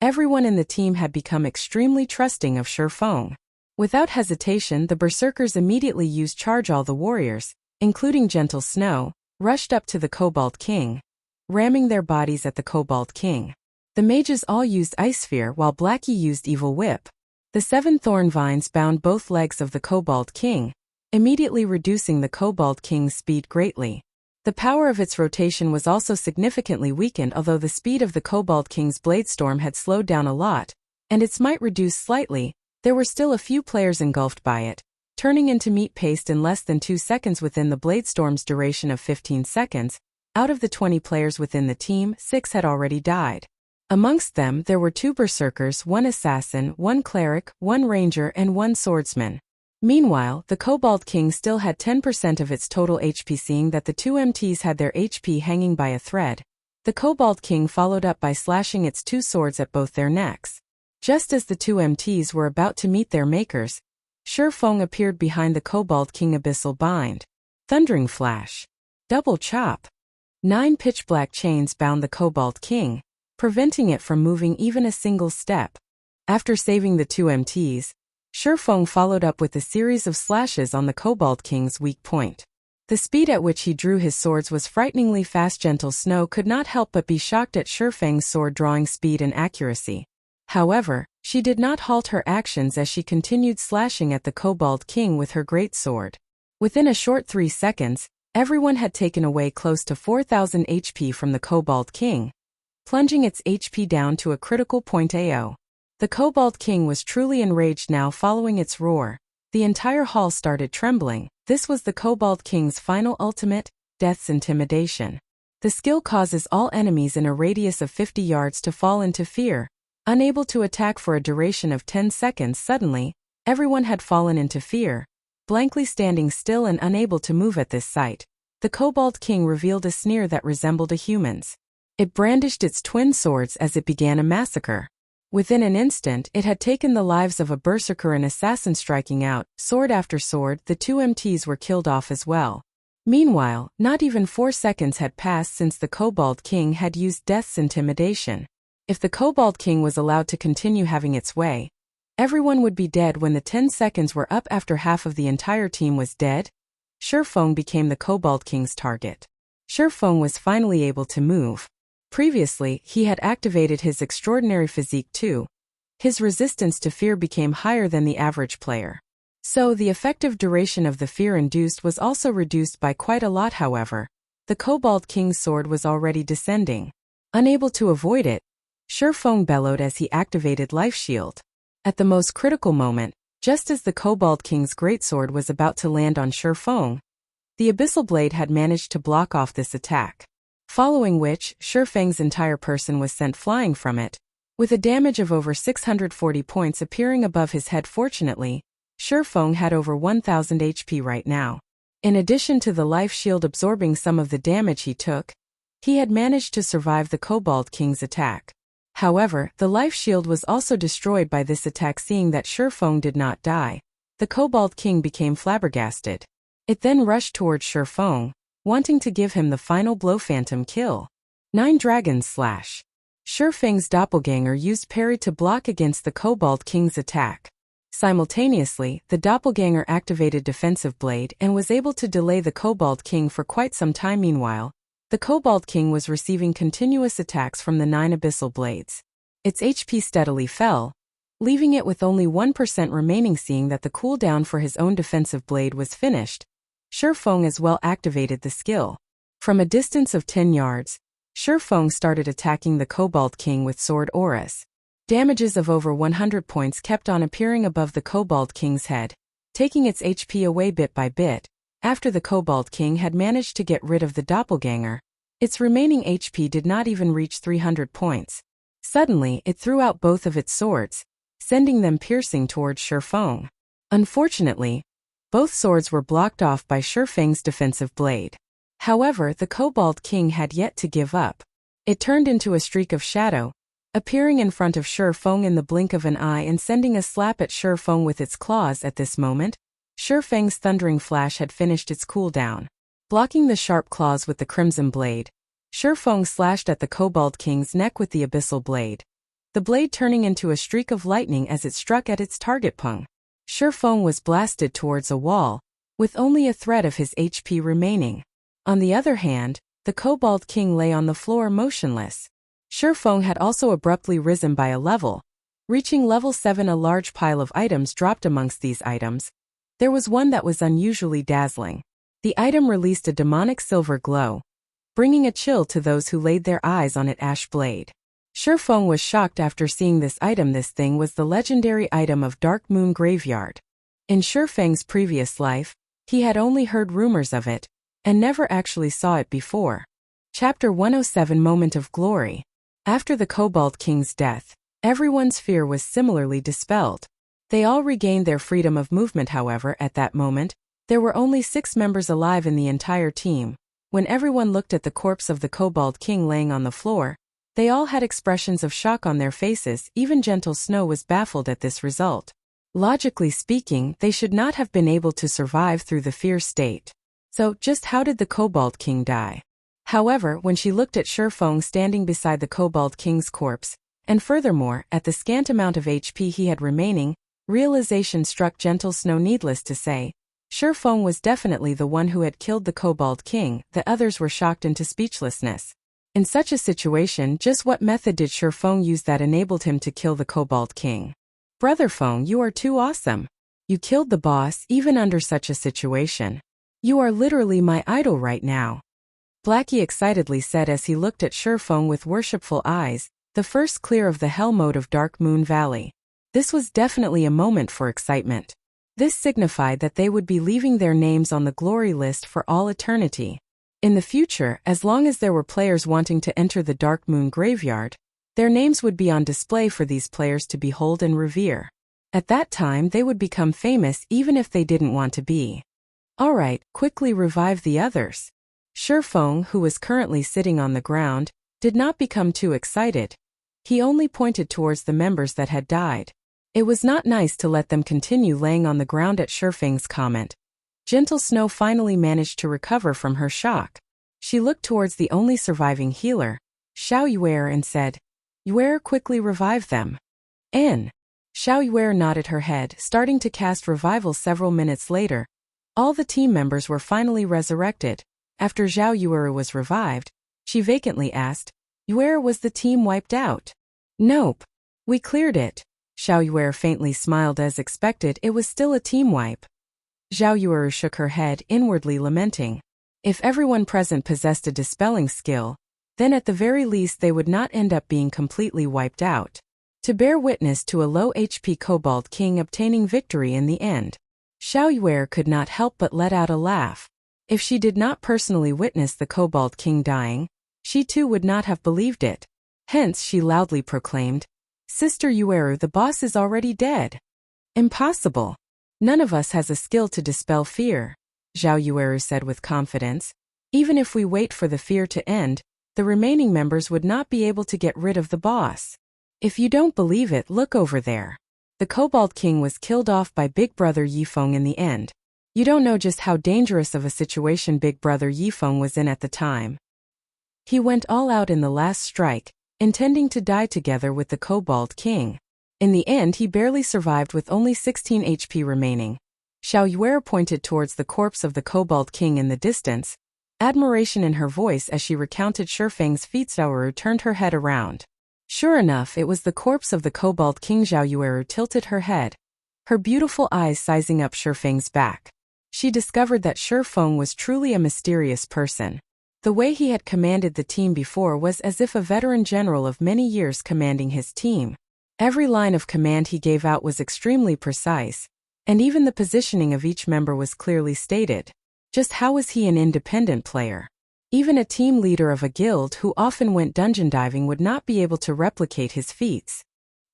Everyone in the team had become extremely trusting of Shi Feng. Without hesitation, the berserkers immediately used charge. All the warriors, including Gentle Snow, rushed up to the Kobold King, ramming their bodies at the Kobold King. The mages all used Ice Sphere while Blackie used Evil Whip. The 7 thorn vines bound both legs of the Kobold King, immediately reducing the Kobold King's speed greatly. The power of its rotation was also significantly weakened, although the speed of the Kobold King's Bladestorm had slowed down a lot, and its might reduced slightly. There were still a few players engulfed by it, turning into meat paste in less than 2 seconds within the Bladestorm's duration of 15 seconds. Out of the 20 players within the team, 6 had already died. Amongst them there were 2 berserkers, 1 assassin, 1 cleric, 1 ranger and 1 swordsman. Meanwhile, the Kobold King still had 10% of its total HP. Seeing that the 2 MTs had their HP hanging by a thread, the Kobold King followed up by slashing its 2 swords at both their necks. Just as the 2 MTs were about to meet their makers, Shurfeng appeared behind the Kobold King. Abyssal Bind, Thundering Flash, Double Chop. 9 pitch-black chains bound the Kobold King, preventing it from moving even a single step. After saving the 2 MTs, Shurfeng followed up with a series of slashes on the Kobold King's weak point. The speed at which he drew his swords was frighteningly fast. Gentle Snow could not help but be shocked at Shurfeng's sword-drawing speed and accuracy. However, she did not halt her actions as she continued slashing at the Kobold King with her greatsword. Within a short 3 seconds, everyone had taken away close to 4,000 HP from the Kobold King, plunging its HP down to a critical point. AO. The Kobold King was truly enraged now. Following its roar, the entire hall started trembling. This was the Kobold King's final ultimate, Death's Intimidation. The skill causes all enemies in a radius of 50 yards to fall into fear, unable to attack for a duration of 10 seconds. Suddenly, everyone had fallen into fear, blankly standing still and unable to move at this sight. The Kobold King revealed a sneer that resembled a human's. It brandished its twin swords as it began a massacre. Within an instant, it had taken the lives of a berserker and assassin. Striking out, sword after sword, the 2 MTs were killed off as well. Meanwhile, not even 4 seconds had passed since the Kobold King had used Death's Intimidation. If the Kobold King was allowed to continue having its way, everyone would be dead. When the 10 seconds were up after half of the entire team was dead, Shurfeng became the Kobold King's target. Shurfeng was finally able to move. Previously, he had activated his extraordinary physique too. His resistance to fear became higher than the average player. So the effective duration of the fear induced was also reduced by quite a lot. However, the Kobold King's sword was already descending. Unable to avoid it, Shurfeng bellowed as he activated Life Shield. At the most critical moment, just as the Kobold King's greatsword was about to land on Shurfeng, the Abyssal Blade had managed to block off this attack. Following which, Shurfeng's entire person was sent flying from it, with a damage of over 640 points appearing above his head. Fortunately, Shurfeng had over 1000 HP right now. In addition to the life shield absorbing some of the damage he took, he had managed to survive the Kobold King's attack. However, the life shield was also destroyed by this attack. Seeing that Shurfeng did not die, the Kobold King became flabbergasted. It then rushed towards Shurfeng, wanting to give him the final blow. Phantom Kill. 9 Dragon Slash. Shurfeng's doppelganger used parry to block against the Kobold King's attack. Simultaneously, the doppelganger activated Defensive Blade and was able to delay the Kobold King for quite some time. Meanwhile, the Kobold King was receiving continuous attacks from the 9 Abyssal Blades. Its HP steadily fell, leaving it with only 1% remaining. Seeing that the cooldown for his own Defensive Blade was finished, Shurfeng as well activated the skill. From a distance of 10 yards, Shurfeng started attacking the Kobold King with sword auras. Damages of over 100 points kept on appearing above the Kobold King's head, taking its HP away bit by bit. After the Kobold King had managed to get rid of the doppelganger, its remaining HP did not even reach 300 points. Suddenly, it threw out both of its swords, sending them piercing towards Shurfeng. Unfortunately, both swords were blocked off by Shurfeng's Defensive Blade. However, the Kobold King had yet to give up. It turned into a streak of shadow, appearing in front of Shurfeng in the blink of an eye and sending a slap at Shurfeng with its claws. At this moment, Shurfeng's Thundering Flash had finished its cooldown. Blocking the sharp claws with the Crimson Blade, Shurfeng slashed at the Kobold King's neck with the Abyssal Blade, the blade turning into a streak of lightning as it struck at its target. Pung. Shurfeng was blasted towards a wall, with only a thread of his HP remaining. On the other hand, the Kobold King lay on the floor motionless. Feng had also abruptly risen by a level. Reaching level 7, a large pile of items dropped amongst these items. There was one that was unusually dazzling. The item released a demonic silver glow, bringing a chill to those who laid their eyes on it. Ash Blade. Feng was shocked after seeing this item. This thing was the legendary item of Dark Moon Graveyard. In Feng's previous life, he had only heard rumors of it, and never actually saw it before. Chapter 107 Moment of Glory. After the Kobold King's death, everyone's fear was similarly dispelled. They all regained their freedom of movement. However, at that moment, there were only 6 members alive in the entire team. When everyone looked at the corpse of the Kobold King laying on the floor, they all had expressions of shock on their faces. Even Gentle Snow was baffled at this result. Logically speaking, they should not have been able to survive through the fear state. So, just how did the Kobold King die? However, when she looked at Feng standing beside the Kobold King's corpse, and furthermore, at the scant amount of HP he had remaining, realization struck Gentle Snow. Needless to say, Feng was definitely the one who had killed the Kobold King. The others were shocked into speechlessness. In such a situation, just what method did Feng use that enabled him to kill the Kobold King? Brother Feng, you are too awesome. You killed the boss even under such a situation. You are literally my idol right now. Blackie excitedly said as he looked at Feng with worshipful eyes, the first clear of the hell mode of Dark Moon Valley. This was definitely a moment for excitement. This signified that they would be leaving their names on the glory list for all eternity. In the future, as long as there were players wanting to enter the Dark Moon Graveyard, their names would be on display for these players to behold and revere. At that time they would become famous even if they didn't want to be. Alright, quickly revive the others. Feng, who was currently sitting on the ground, did not become too excited. He only pointed towards the members that had died. It was not nice to let them continue laying on the ground at Feng's comment. Gentle Snow finally managed to recover from her shock. She looked towards the only surviving healer, Xiao Yuer, and said, Yuer, quickly revive them. Xiao Yuer nodded her head, starting to cast revival. Several minutes later, all the team members were finally resurrected. After Xiao Yuer was revived, she vacantly asked, Yuer, was the team wiped out? Nope. We cleared it. Xiao Yuer faintly smiled. As expected, it was still a team wipe. Xiao Yuer shook her head, inwardly lamenting. If everyone present possessed a dispelling skill, then at the very least they would not end up being completely wiped out. To bear witness to a low HP Kobold King obtaining victory in the end, Xiao Yuer could not help but let out a laugh. If she did not personally witness the Kobold King dying, she too would not have believed it. Hence she loudly proclaimed, Sister Yueru, the boss is already dead. Impossible. None of us has a skill to dispel fear, Xiao Yueru said with confidence. Even if we wait for the fear to end, the remaining members would not be able to get rid of the boss. If you don't believe it, look over there. The Kobold King was killed off by Big Brother Yifeng in the end. You don't know just how dangerous of a situation Big Brother Yifeng was in at the time. He went all out in the last strike, intending to die together with the Kobold King. In the end he barely survived with only 16 HP remaining. Xiao Yuer pointed towards the corpse of the Kobold King in the distance, admiration in her voice as she recounted Feng's feats. Xiaoyu turned her head around. Sure enough, it was the corpse of the Kobold King. Xiao Yuer tilted her head, her beautiful eyes sizing up Feng's back. She discovered that Feng was truly a mysterious person. The way he had commanded the team before was as if a veteran general of many years commanding his team. Every line of command he gave out was extremely precise, and even the positioning of each member was clearly stated. Just how was he an independent player? Even a team leader of a guild who often went dungeon diving would not be able to replicate his feats.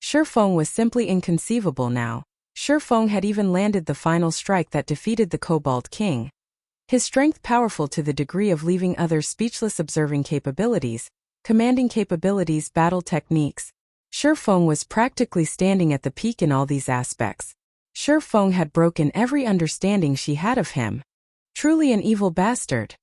Feng was simply inconceivable now. Feng had even landed the final strike that defeated the Kobold King. His strength powerful to the degree of leaving others speechless. Observing capabilities, commanding capabilities, battle techniques. Feng was practically standing at the peak in all these aspects. Feng had broken every understanding she had of him. Truly an evil bastard.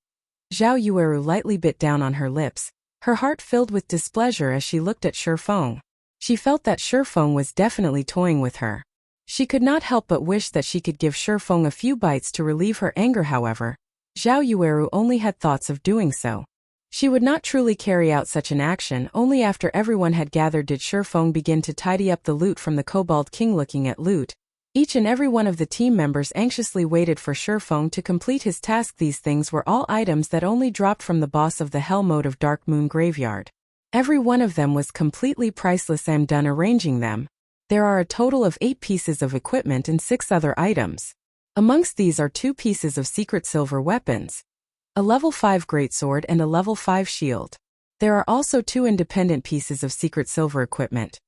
Xiao Yueru lightly bit down on her lips, her heart filled with displeasure as she looked at Feng. She felt that Feng was definitely toying with her. She could not help but wish that she could give Feng a few bites to relieve her anger. However, Xiao Yueru only had thoughts of doing so. She would not truly carry out such an action. Only after everyone had gathered did Shifeng begin to tidy up the loot from the Kobold King. Looking at loot, each and every one of the team members anxiously waited for Shifeng to complete his task. These things were all items that only dropped from the boss of the Hell Mode of Dark Moon Graveyard. Every one of them was completely priceless. I'm done arranging them. There are a total of 8 pieces of equipment and 6 other items. Amongst these are 2 pieces of secret silver weapons, a level 5 greatsword and a level 5 shield. There are also 2 independent pieces of secret silver equipment.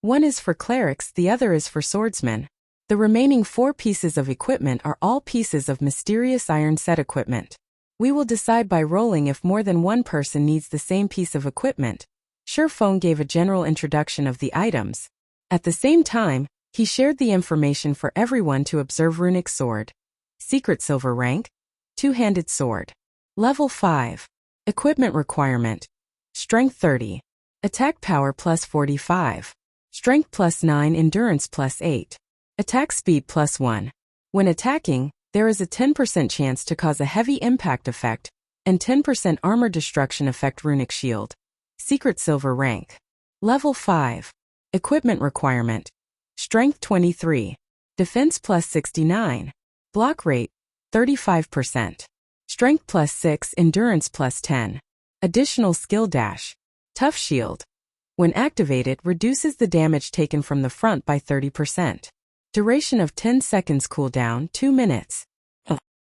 One is for clerics, the other is for swordsmen. The remaining 4 pieces of equipment are all pieces of mysterious iron set equipment. We will decide by rolling if more than one person needs the same piece of equipment. Shifeng gave a general introduction of the items. At the same time, he shared the information for everyone to observe. Runic sword. Secret silver rank. Two-handed sword. Level 5. Equipment requirement. Strength 30. Attack power plus 45. Strength plus 9, endurance plus 8. Attack speed plus 1. When attacking, there is a 10% chance to cause a heavy impact effect, and 10% armor destruction effect. Runic shield. Secret silver rank. Level 5. Equipment requirement. Strength 23. Defense plus 69. Block rate, 35%. Strength plus 6, endurance plus 10. Additional skill dash. Tough shield. When activated, reduces the damage taken from the front by 30%. Duration of 10 seconds. Cooldown 2 minutes.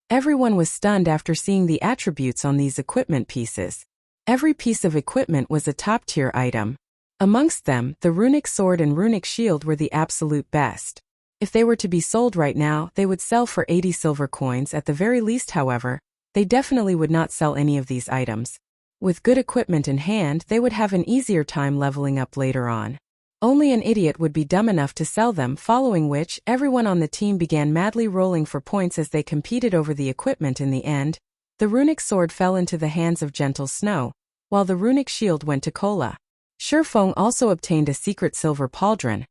Everyone was stunned after seeing the attributes on these equipment pieces. Every piece of equipment was a top-tier item. Amongst them, the runic sword and runic shield were the absolute best. If they were to be sold right now, they would sell for 80 silver coins at the very least. However, they definitely would not sell any of these items. With good equipment in hand, they would have an easier time leveling up later on. Only an idiot would be dumb enough to sell them, following which, everyone on the team began madly rolling for points as they competed over the equipment. In the end, the runic sword fell into the hands of Gentle Snow, while the runic shield went to Kola. Shifeng also obtained a secret silver pauldron,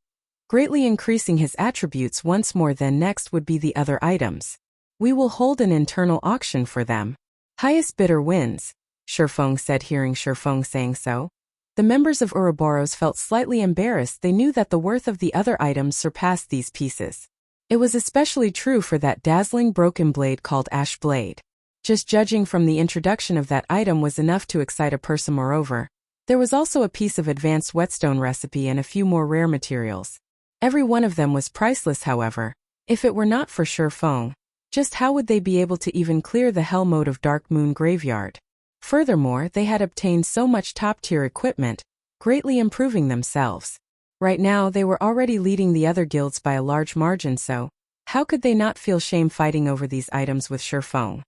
greatly increasing his attributes once more. Then next would be the other items. We will hold an internal auction for them. Highest bidder wins, Shifeng said. Hearing Shifeng saying so, the members of Ouroboros felt slightly embarrassed. They knew that the worth of the other items surpassed these pieces. It was especially true for that dazzling broken blade called Ash Blade. Just judging from the introduction of that item was enough to excite a person. Moreover, there was also a piece of advanced Whetstone recipe and a few more rare materials. Every one of them was priceless. However, if it were not for Shifeng, just how would they be able to even clear the Hell Mode of Dark Moon Graveyard? Furthermore, they had obtained so much top-tier equipment, greatly improving themselves. Right now they were already leading the other guilds by a large margin, so how could they not feel shame fighting over these items with Shifeng?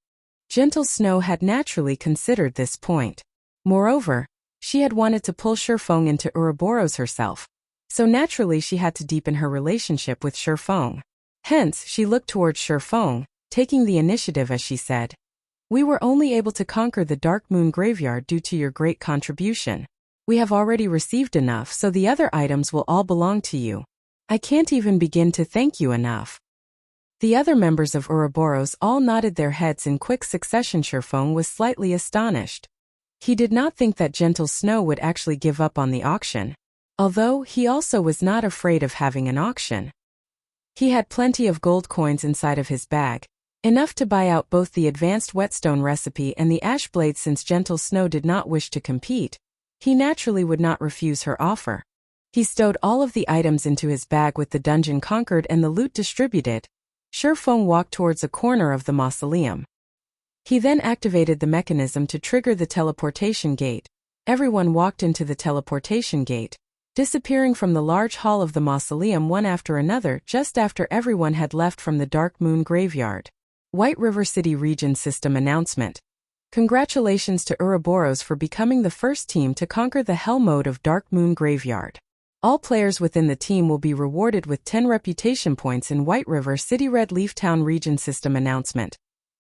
Gentle Snow had naturally considered this point. Moreover, she had wanted to pull Shifeng into Ouroboros herself, so naturally she had to deepen her relationship with Shifeng. Hence, she looked towards Shifeng, taking the initiative as she said, "We were only able to conquer the Dark Moon Graveyard due to your great contribution. We have already received enough, so the other items will all belong to you. I can't even begin to thank you enough." The other members of Ouroboros all nodded their heads in quick succession. Shifeng was slightly astonished. He did not think that Gentle Snow would actually give up on the auction, although he also was not afraid of having an auction. He had plenty of gold coins inside of his bag, enough to buy out both the advanced Whetstone recipe and the Ash Blade. Since Gentle Snow did not wish to compete, he naturally would not refuse her offer. He stowed all of the items into his bag with the dungeon conquered and the loot distributed. Shifeng walked towards a corner of the mausoleum. He then activated the mechanism to trigger the teleportation gate. Everyone walked into the teleportation gate, disappearing from the large hall of the mausoleum one after another just after everyone had left from the Dark Moon Graveyard. White River City Region System Announcement. Congratulations to Ouroboros for becoming the first team to conquer the Hell Mode of Dark Moon Graveyard. All players within the team will be rewarded with 10 reputation points in White River City Red Leaf Town Region System Announcement.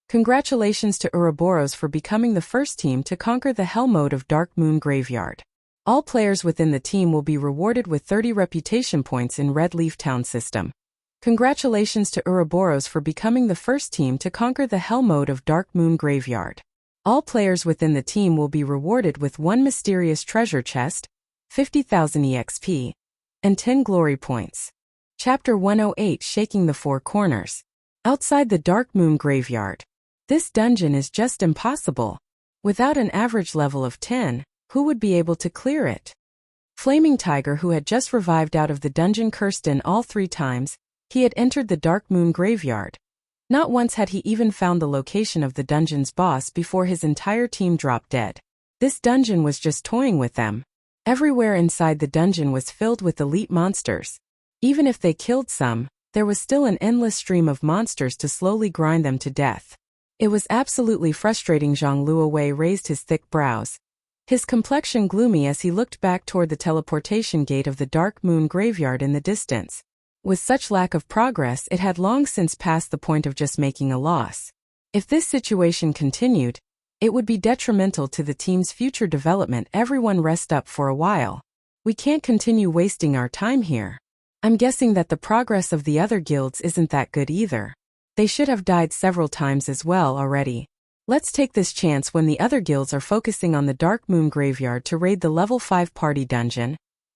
Congratulations to Ouroboros for becoming the first team to conquer the Hell Mode of Dark Moon Graveyard. All players within the team will be rewarded with 30 reputation points in Red Leaf Town System. Congratulations to Ouroboros for becoming the first team to conquer the Hell Mode of Dark Moon Graveyard. All players within the team will be rewarded with 1 mysterious treasure chest, 50,000 EXP, and 10 glory points. Chapter 108 Shaking the Four Corners. Outside the Dark Moon Graveyard. This dungeon is just impossible. Without an average level of 10, who would be able to clear it? Flaming Tiger, who had just revived out of the dungeon cursed in all 3 times, he had entered the Dark Moon Graveyard. Not once had he even found the location of the dungeon's boss before his entire team dropped dead. This dungeon was just toying with them. Everywhere inside the dungeon was filled with elite monsters. Even if they killed some, there was still an endless stream of monsters to slowly grind them to death. It was absolutely frustrating. Zhang Luowei raised his thick brows. His complexion gloomy as he looked back toward the teleportation gate of the Dark Moon Graveyard in the distance. With such lack of progress, it had long since passed the point of just making a loss. If this situation continued, it would be detrimental to the team's future development. Everyone rest up for a while. We can't continue wasting our time here. I'm guessing that the progress of the other guilds isn't that good either. They should have died several times as well already. Let's take this chance when the other guilds are focusing on the Dark Moon Graveyard to raid the level 5 party dungeon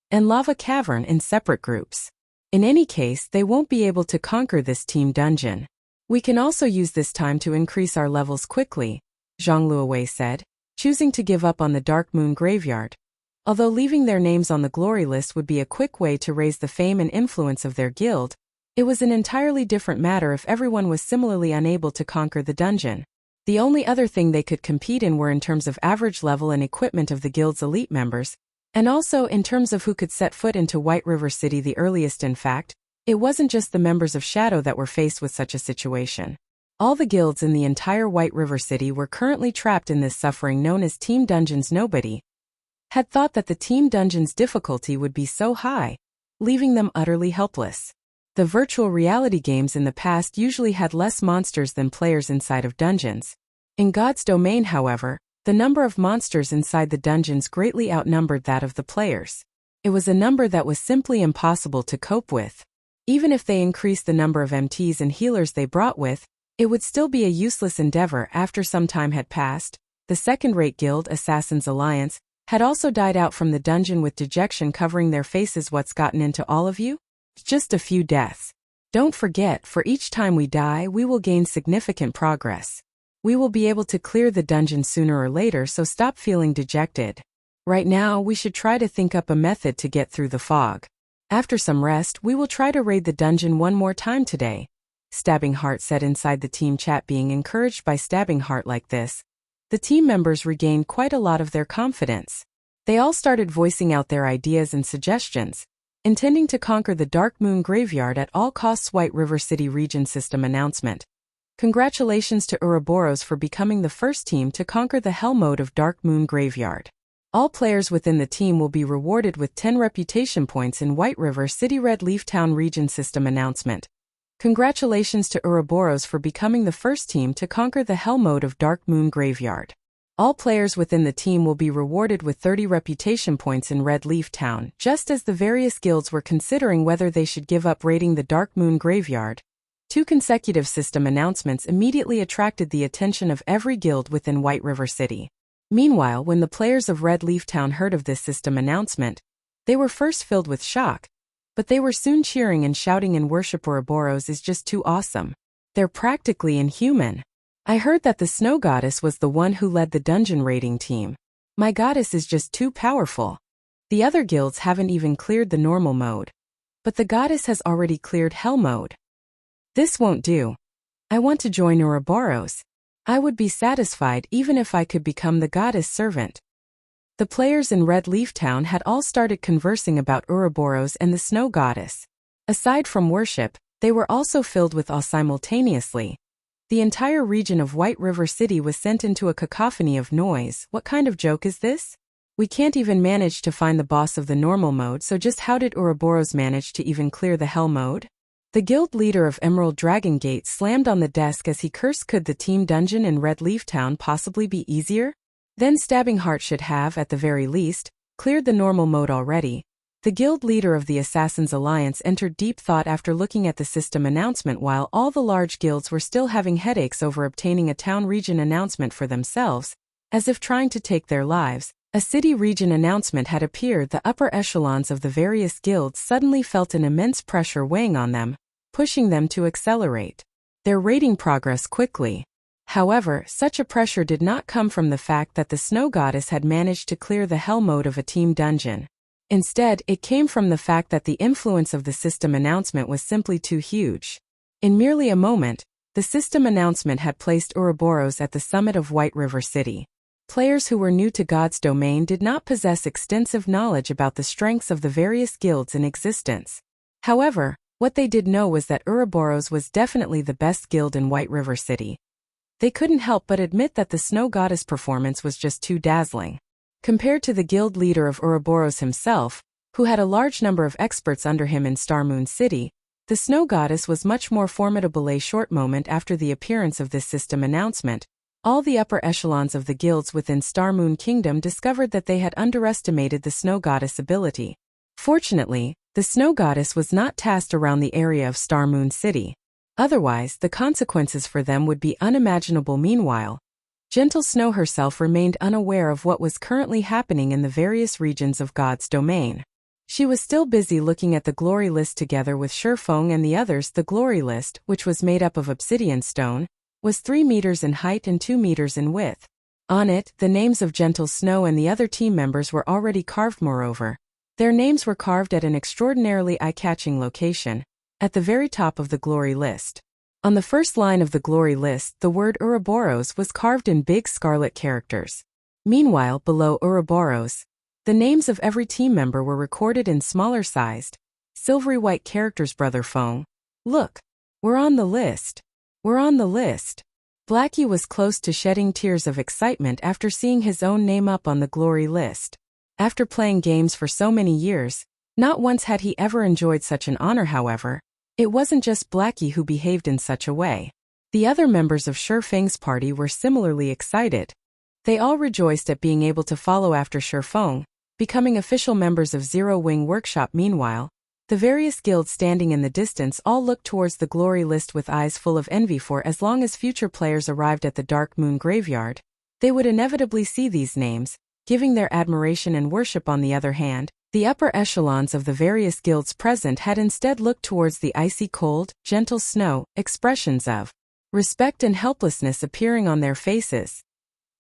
and Lava Cavern in separate groups. In any case, they won't be able to conquer this team dungeon. We can also use this time to increase our levels quickly, Zhang Luowei said, choosing to give up on the Dark Moon Graveyard. Although leaving their names on the glory list would be a quick way to raise the fame and influence of their guild, it was an entirely different matter if everyone was similarly unable to conquer the dungeon. The only other thing they could compete in were in terms of average level and equipment of the guild's elite members, and also in terms of who could set foot into White River City the earliest. In fact, it wasn't just the members of Shadow that were faced with such a situation. All the guilds in the entire White River City were currently trapped in this suffering known as Team Dungeons. Nobody had thought that the Team Dungeons difficulty would be so high, leaving them utterly helpless. The virtual reality games in the past usually had less monsters than players inside of dungeons. In God's Domain, however, the number of monsters inside the dungeons greatly outnumbered that of the players. It was a number that was simply impossible to cope with. Even if they increased the number of MTs and healers they brought with, it would still be a useless endeavor. After some time had passed, the second-rate guild, Assassin's Alliance, had also died out from the dungeon with dejection covering their faces. What's gotten into all of you? Just a few deaths. Don't forget, for each time we die, we will gain significant progress. We will be able to clear the dungeon sooner or later, so stop feeling dejected. Right now, we should try to think up a method to get through the fog. After some rest, we will try to raid the dungeon one more time today, Stabbing Heart said inside the team chat. Being encouraged by Stabbing Heart like this, the team members regained quite a lot of their confidence. They all started voicing out their ideas and suggestions, intending to conquer the Dark Moon Graveyard at all costs. White River City Region System Announcement. Congratulations to Ouroboros for becoming the first team to conquer the Hell mode of Dark Moon Graveyard. All players within the team will be rewarded with 10 reputation points in White River City Red Leaf Town Region System Announcement. Congratulations to Ouroboros for becoming the first team to conquer the Hell mode of Dark Moon Graveyard. All players within the team will be rewarded with 30 reputation points in Red Leaf Town. Just as the various guilds were considering whether they should give up raiding the Dark Moon Graveyard, 2 consecutive system announcements immediately attracted the attention of every guild within White River City. Meanwhile, when the players of Red Leaf Town heard of this system announcement, they were first filled with shock, but they were soon cheering and shouting in worship. Ouroboros is just too awesome. They're practically inhuman. I heard that the Snow Goddess was the one who led the dungeon raiding team. My goddess is just too powerful. The other guilds haven't even cleared the normal mode, but the goddess has already cleared Hell mode. This won't do. I want to join Ouroboros. I would be satisfied even if I could become the goddess servant. The players in Red Leaf Town had all started conversing about Ouroboros and the Snow Goddess. Aside from worship, they were also filled with awe simultaneously. The entire region of White River City was sent into a cacophony of noise. What kind of joke is this? We can't even manage to find the boss of the normal mode, so just how did Ouroboros manage to even clear the Hell mode? The guild leader of Emerald Dragon Gate slammed on the desk as he cursed. Could the team dungeon in Red Leaf Town possibly be easier? Then Stabbing Heart should have, at the very least, cleared the normal mode already. The guild leader of the Assassin's Alliance entered deep thought after looking at the system announcement. While all the large guilds were still having headaches over obtaining a town region announcement for themselves, As if trying to take their lives, a city region announcement had appeared. The upper echelons of the various guilds suddenly felt an immense pressure weighing on them, pushing them to accelerate their raiding progress quickly. However, such a pressure did not come from the fact that the Snow Goddess had managed to clear the Hell mode of a team dungeon. Instead, it came from the fact that the influence of the system announcement was simply too huge. In merely a moment, the system announcement had placed Ouroboros at the summit of White River City. Players who were new to God's domain did not possess extensive knowledge about the strengths of the various guilds in existence. However, what they did know was that Ouroboros was definitely the best guild in White River City. They couldn't help but admit that the Snow Goddess performance was just too dazzling. Compared to the guild leader of Ouroboros himself, who had a large number of experts under him in Starmoon City, the Snow Goddess was much more formidable. A short moment after the appearance of this system announcement, all the upper echelons of the guilds within Starmoon Kingdom discovered that they had underestimated the Snow Goddess' ability. Fortunately, the Snow Goddess was not tasked around the area of Starmoon City. Otherwise, the consequences for them would be unimaginable. Meanwhile, Gentle Snow herself remained unaware of what was currently happening in the various regions of God's domain. She was still busy looking at the glory list together with Shurfeng and the others. The glory list, which was made up of obsidian stone, was 3 meters in height and 2 meters in width. On it, the names of Gentle Snow and the other team members were already carved. Moreover, their names were carved at an extraordinarily eye-catching location, at the very top of the glory list. On the first line of the glory list, the word Ouroboros was carved in big scarlet characters. Meanwhile, below Ouroboros, the names of every team member were recorded in smaller-sized, silvery white characters. Brother Feng, look, we're on the list. We're on the list. Blackie was close to shedding tears of excitement after seeing his own name up on the glory list. After playing games for so many years, not once had he ever enjoyed such an honor. However, it wasn't just Blackie who behaved in such a way. The other members of Shurfeng's party were similarly excited. They all rejoiced at being able to follow after Shurfeng, becoming official members of Zero Wing Workshop. Meanwhile, the various guilds standing in the distance all looked towards the glory list with eyes full of envy, for as long as future players arrived at the Dark Moon Graveyard, they would inevitably see these names, giving their admiration and worship. On the other hand, the upper echelons of the various guilds present had instead looked towards the icy cold, Gentle Snow, expressions of respect and helplessness appearing on their faces.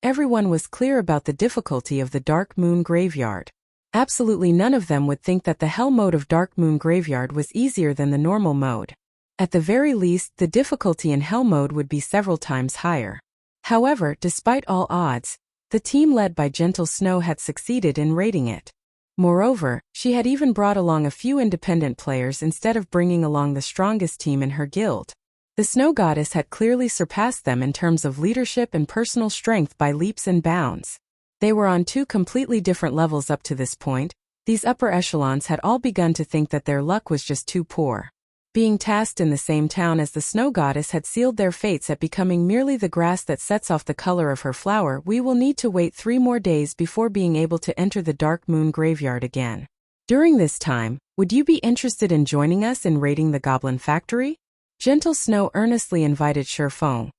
Everyone was clear about the difficulty of the Dark Moon Graveyard. Absolutely none of them would think that the Hell mode of Dark Moon Graveyard was easier than the normal mode. At the very least, the difficulty in Hell mode would be several times higher. However, despite all odds, the team led by Gentle Snow had succeeded in raiding it. Moreover, she had even brought along a few independent players instead of bringing along the strongest team in her guild. The Snow Goddess had clearly surpassed them in terms of leadership and personal strength by leaps and bounds. They were on two completely different levels up to this point. These upper echelons had all begun to think that their luck was just too poor. Being tasked in the same town as the Snow Goddess had sealed their fates at becoming merely the grass that sets off the color of her flower. We will need to wait 3 more days before being able to enter the Dark Moon Graveyard again. During this time, would you be interested in joining us in raiding the Goblin Factory? Gentle Snow earnestly invited Shurfeng.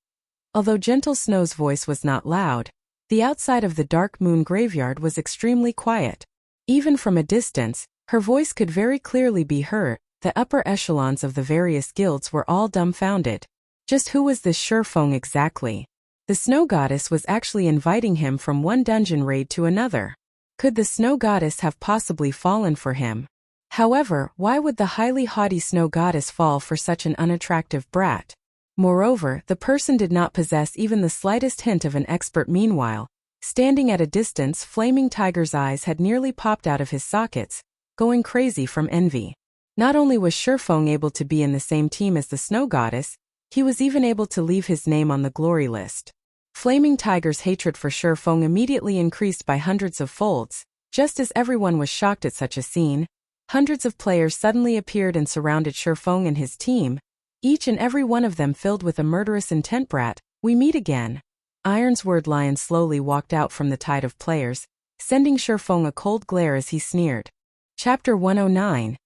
Although Gentle Snow's voice was not loud, the outside of the Dark Moon Graveyard was extremely quiet. Even from a distance, her voice could very clearly be heard. The upper echelons of the various guilds were all dumbfounded. Just who was this Shurfeng exactly? The Snow Goddess was actually inviting him from one dungeon raid to another. Could the Snow Goddess have possibly fallen for him? However, why would the highly haughty Snow Goddess fall for such an unattractive brat? Moreover, the person did not possess even the slightest hint of an expert. Meanwhile, standing at a distance, Flaming Tiger's eyes had nearly popped out of his sockets, going crazy from envy. Not only was Shurfeng able to be in the same team as the Snow Goddess, he was even able to leave his name on the glory list. Flaming Tiger's hatred for Shurfeng immediately increased by hundreds of folds. Just as everyone was shocked at such a scene, hundreds of players suddenly appeared and surrounded Shurfeng and his team, each and every one of them filled with a murderous intent. Brat, we meet again. Ironsword Lion slowly walked out from the tide of players, sending Shurfeng a cold glare as he sneered. Chapter 109.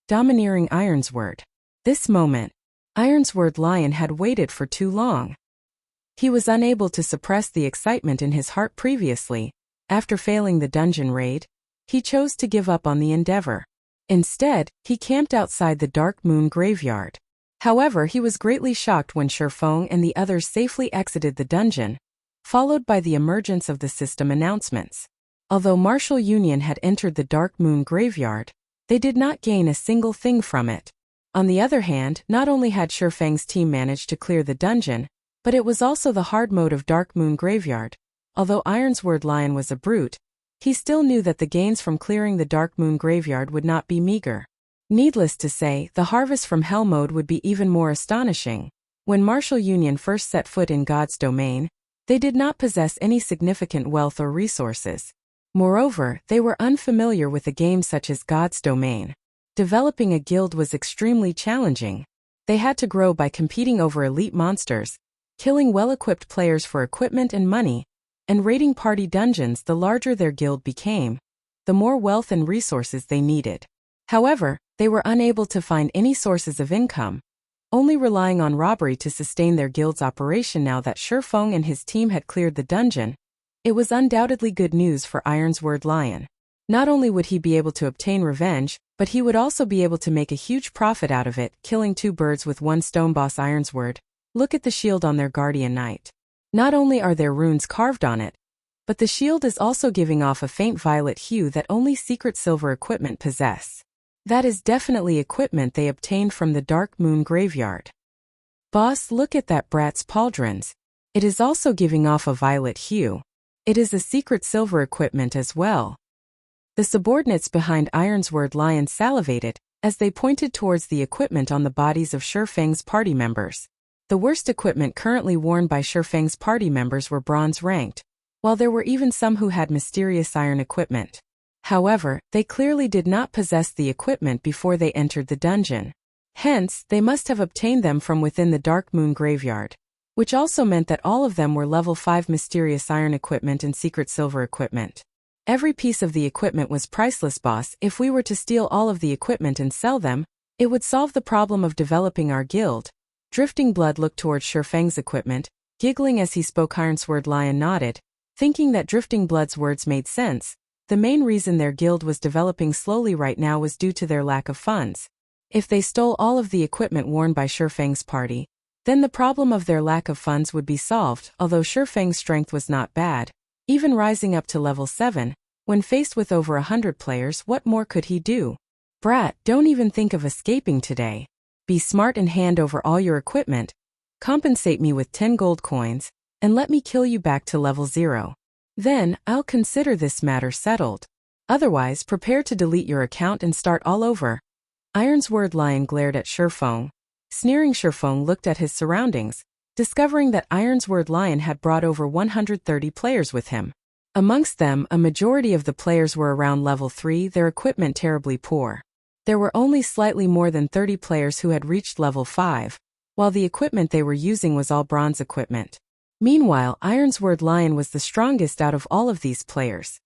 Domineering Ironsword. This moment, Ironsword Lion had waited for too long. He was unable to suppress the excitement in his heart previously. After failing the dungeon raid, he chose to give up on the endeavor. Instead, he camped outside the Dark Moon graveyard. However, he was greatly shocked when Shifeng and the others safely exited the dungeon, followed by the emergence of the system announcements. Although Martial Union had entered the Dark Moon graveyard, they did not gain a single thing from it. On the other hand, not only had Shifeng's team managed to clear the dungeon, but it was also the hard mode of Dark Moon graveyard. Although Ironsword Lion was a brute, he still knew that the gains from clearing the Dark Moon graveyard would not be meager. Needless to say, the harvest from Hell mode would be even more astonishing. When Martial Union first set foot in God's domain, they did not possess any significant wealth or resources. Moreover, they were unfamiliar with a game such as God's domain. Developing a guild was extremely challenging. They had to grow by competing over elite monsters, killing well-equipped players for equipment and money, and raiding party dungeons. The larger their guild became, the more wealth and resources they needed. However, they were unable to find any sources of income, only relying on robbery to sustain their guild's operation. Now that Shifeng and his team had cleared the dungeon, it was undoubtedly good news for Ironsword Lion. Not only would he be able to obtain revenge, but he would also be able to make a huge profit out of it, killing two birds with one stone. Boss Ironsword, look at the shield on their guardian knight. Not only are there runes carved on it, but the shield is also giving off a faint violet hue that only secret silver equipment possess. That is definitely equipment they obtained from the Dark Moon graveyard. Boss, look at that brat's pauldrons. It is also giving off a violet hue. It is a secret silver equipment as well. The subordinates behind Ironsword Lion salivated as they pointed towards the equipment on the bodies of Shifeng's party members. The worst equipment currently worn by Shifeng's party members were bronze ranked, while there were even some who had mysterious iron equipment. However, they clearly did not possess the equipment before they entered the dungeon. Hence, they must have obtained them from within the Dark Moon graveyard, which also meant that all of them were level 5 mysterious iron equipment and secret silver equipment. Every piece of the equipment was priceless, boss. If we were to steal all of the equipment and sell them, it would solve the problem of developing our guild. Drifting Blood looked towards Shifeng's equipment, giggling as he spoke. Ironsword Lion nodded, thinking that Drifting Blood's words made sense. The main reason their guild was developing slowly right now was due to their lack of funds. If they stole all of the equipment worn by Shifeng's party, then the problem of their lack of funds would be solved. Although Shifeng's strength was not bad, even rising up to level 7, when faced with over 100 players, what more could he do? Brat, don't even think of escaping today. Be smart and hand over all your equipment, compensate me with 10 gold coins, and let me kill you back to level 0. Then, I'll consider this matter settled. Otherwise, prepare to delete your account and start all over. Ironsword Lion glared at Shifeng. Sneering, Shifeng looked at his surroundings, discovering that Ironsword Lion had brought over 130 players with him. Amongst them, a majority of the players were around level 3, their equipment terribly poor. There were only slightly more than 30 players who had reached level 5, while the equipment they were using was all bronze equipment. Meanwhile, Ironsword Lion was the strongest out of all of these players.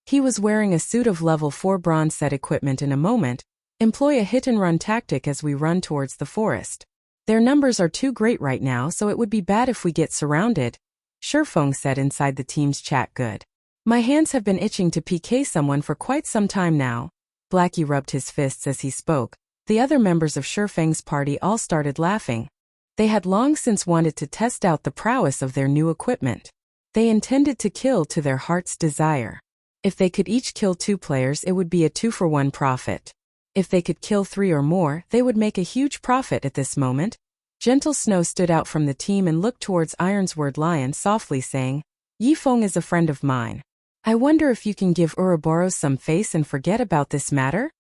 He was wearing a suit of level 4 bronze set equipment. In a moment, employ a hit-and-run tactic as we run towards the forest. Their numbers are too great right now, so it would be bad if we get surrounded, Shifeng said inside the team's chat. Good. My hands have been itching to PK someone for quite some time now. Blackie rubbed his fists as he spoke. The other members of Shifeng's party all started laughing. They had long since wanted to test out the prowess of their new equipment. They intended to kill to their heart's desire. If they could each kill 2 players, it would be a 2-for-1 profit. If they could kill 3 or more, they would make a huge profit at this moment. Gentle Snow stood out from the team and looked towards Ironsword Lion softly, saying, Yifeng is a friend of mine. I wonder if you can give Ouroboros some face and forget about this matter?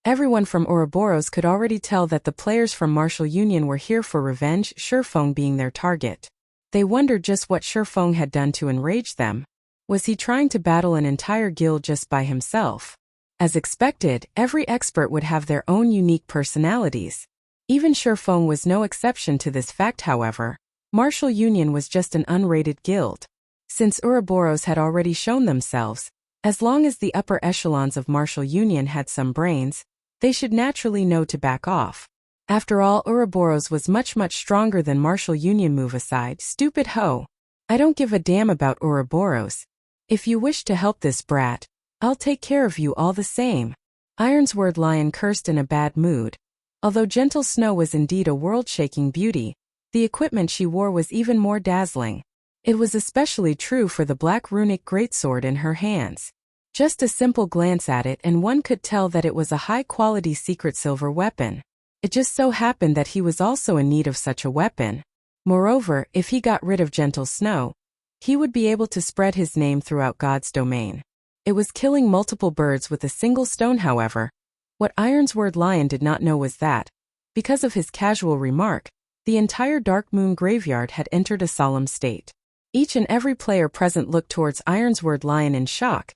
Everyone from Ouroboros could already tell that the players from Martial Union were here for revenge, Shifeng being their target. They wondered just what Shifeng had done to enrage them. Was he trying to battle an entire guild just by himself? As expected, every expert would have their own unique personalities. Even Shifeng was no exception to this fact. However, Martial Union was just an unrated guild. Since Ouroboros had already shown themselves, as long as the upper echelons of Martial Union had some brains, they should naturally know to back off. After all, Ouroboros was much stronger than Martial Union. Move aside, stupid hoe. I don't give a damn about Ouroboros. If you wish to help this brat, I'll take care of you all the same. Ironsword Lion cursed in a bad mood. Although Gentle Snow was indeed a world-shaking beauty, the equipment she wore was even more dazzling. It was especially true for the black runic greatsword in her hands. Just a simple glance at it and one could tell that it was a high-quality secret silver weapon. It just so happened that he was also in need of such a weapon. Moreover, if he got rid of Gentle Snow, he would be able to spread his name throughout God's domain. It was killing multiple birds with a single stone, however. What Ironsword Lion did not know was that, because of his casual remark, the entire Dark Moon graveyard had entered a solemn state. Each and every player present looked towards Ironsword Lion in shock,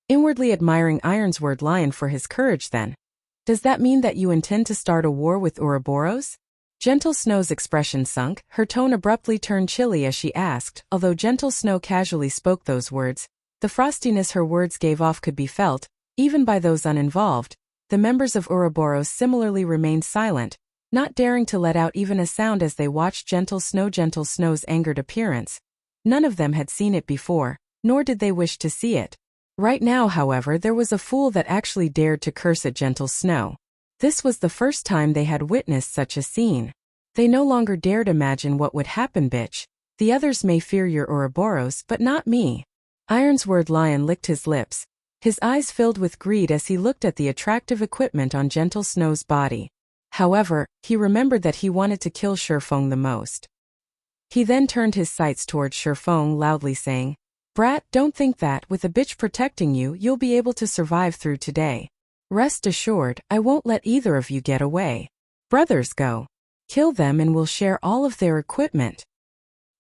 inwardly admiring Ironsword Lion for his courage. Then, does that mean that you intend to start a war with Ouroboros? Gentle Snow's expression sunk, her tone abruptly turned chilly as she asked. Although Gentle Snow casually spoke those words, the frostiness her words gave off could be felt, even by those uninvolved. The members of Ouroboros similarly remained silent, not daring to let out even a sound as they watched Gentle Snow's angered appearance. None of them had seen it before, nor did they wish to see it. Right now, however, there was a fool that actually dared to curse at Gentle Snow. This was the first time they had witnessed such a scene. They no longer dared imagine what would happen. Bitch, the others may fear your Ouroboros, but not me. Ironsword Lion licked his lips. His eyes filled with greed as he looked at the attractive equipment on Gentle Snow's body. However, he remembered that he wanted to kill Shifeng the most. He then turned his sights towards Shifeng, loudly saying, "Brat, don't think that, with a bitch protecting you, you'll be able to survive through today. Rest assured, I won't let either of you get away. Brothers, go. Kill them and we'll share all of their equipment."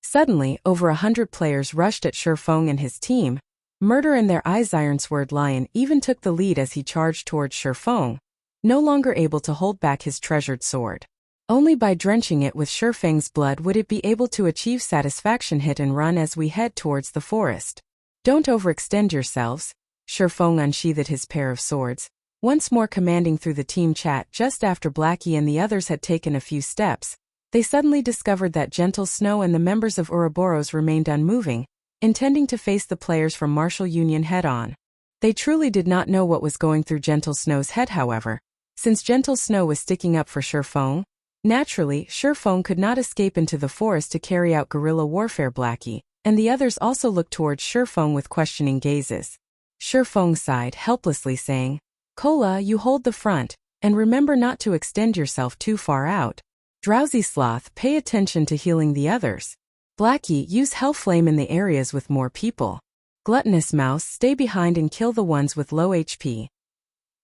Suddenly, over 100 players rushed at Shifeng and his team. Murder in their eyes. Ironsword Lion even took the lead as he charged towards Shifeng, no longer able to hold back his treasured sword. Only by drenching it with Shifeng's blood would it be able to achieve satisfaction. Hit and run as we head towards the forest. Don't overextend yourselves. Shifeng unsheathed his pair of swords, once more commanding through the team chat. Just after Blackie and the others had taken a few steps, they suddenly discovered that Gentle Snow and the members of Ouroboros remained unmoving, intending to face the players from Martial Union head-on. They truly did not know what was going through Gentle Snow's head, however. Since Gentle Snow was sticking up for Shifeng, naturally, Shifeng could not escape into the forest to carry out guerrilla warfare. Blackie and the others also looked towards Shifeng with questioning gazes. Shifeng sighed helplessly, saying, "Kola, you hold the front, and remember not to extend yourself too far out. Drowsy Sloth, pay attention to healing the others. Blackie, use Hellflame in the areas with more people. Gluttonous Mouse, stay behind and kill the ones with low HP.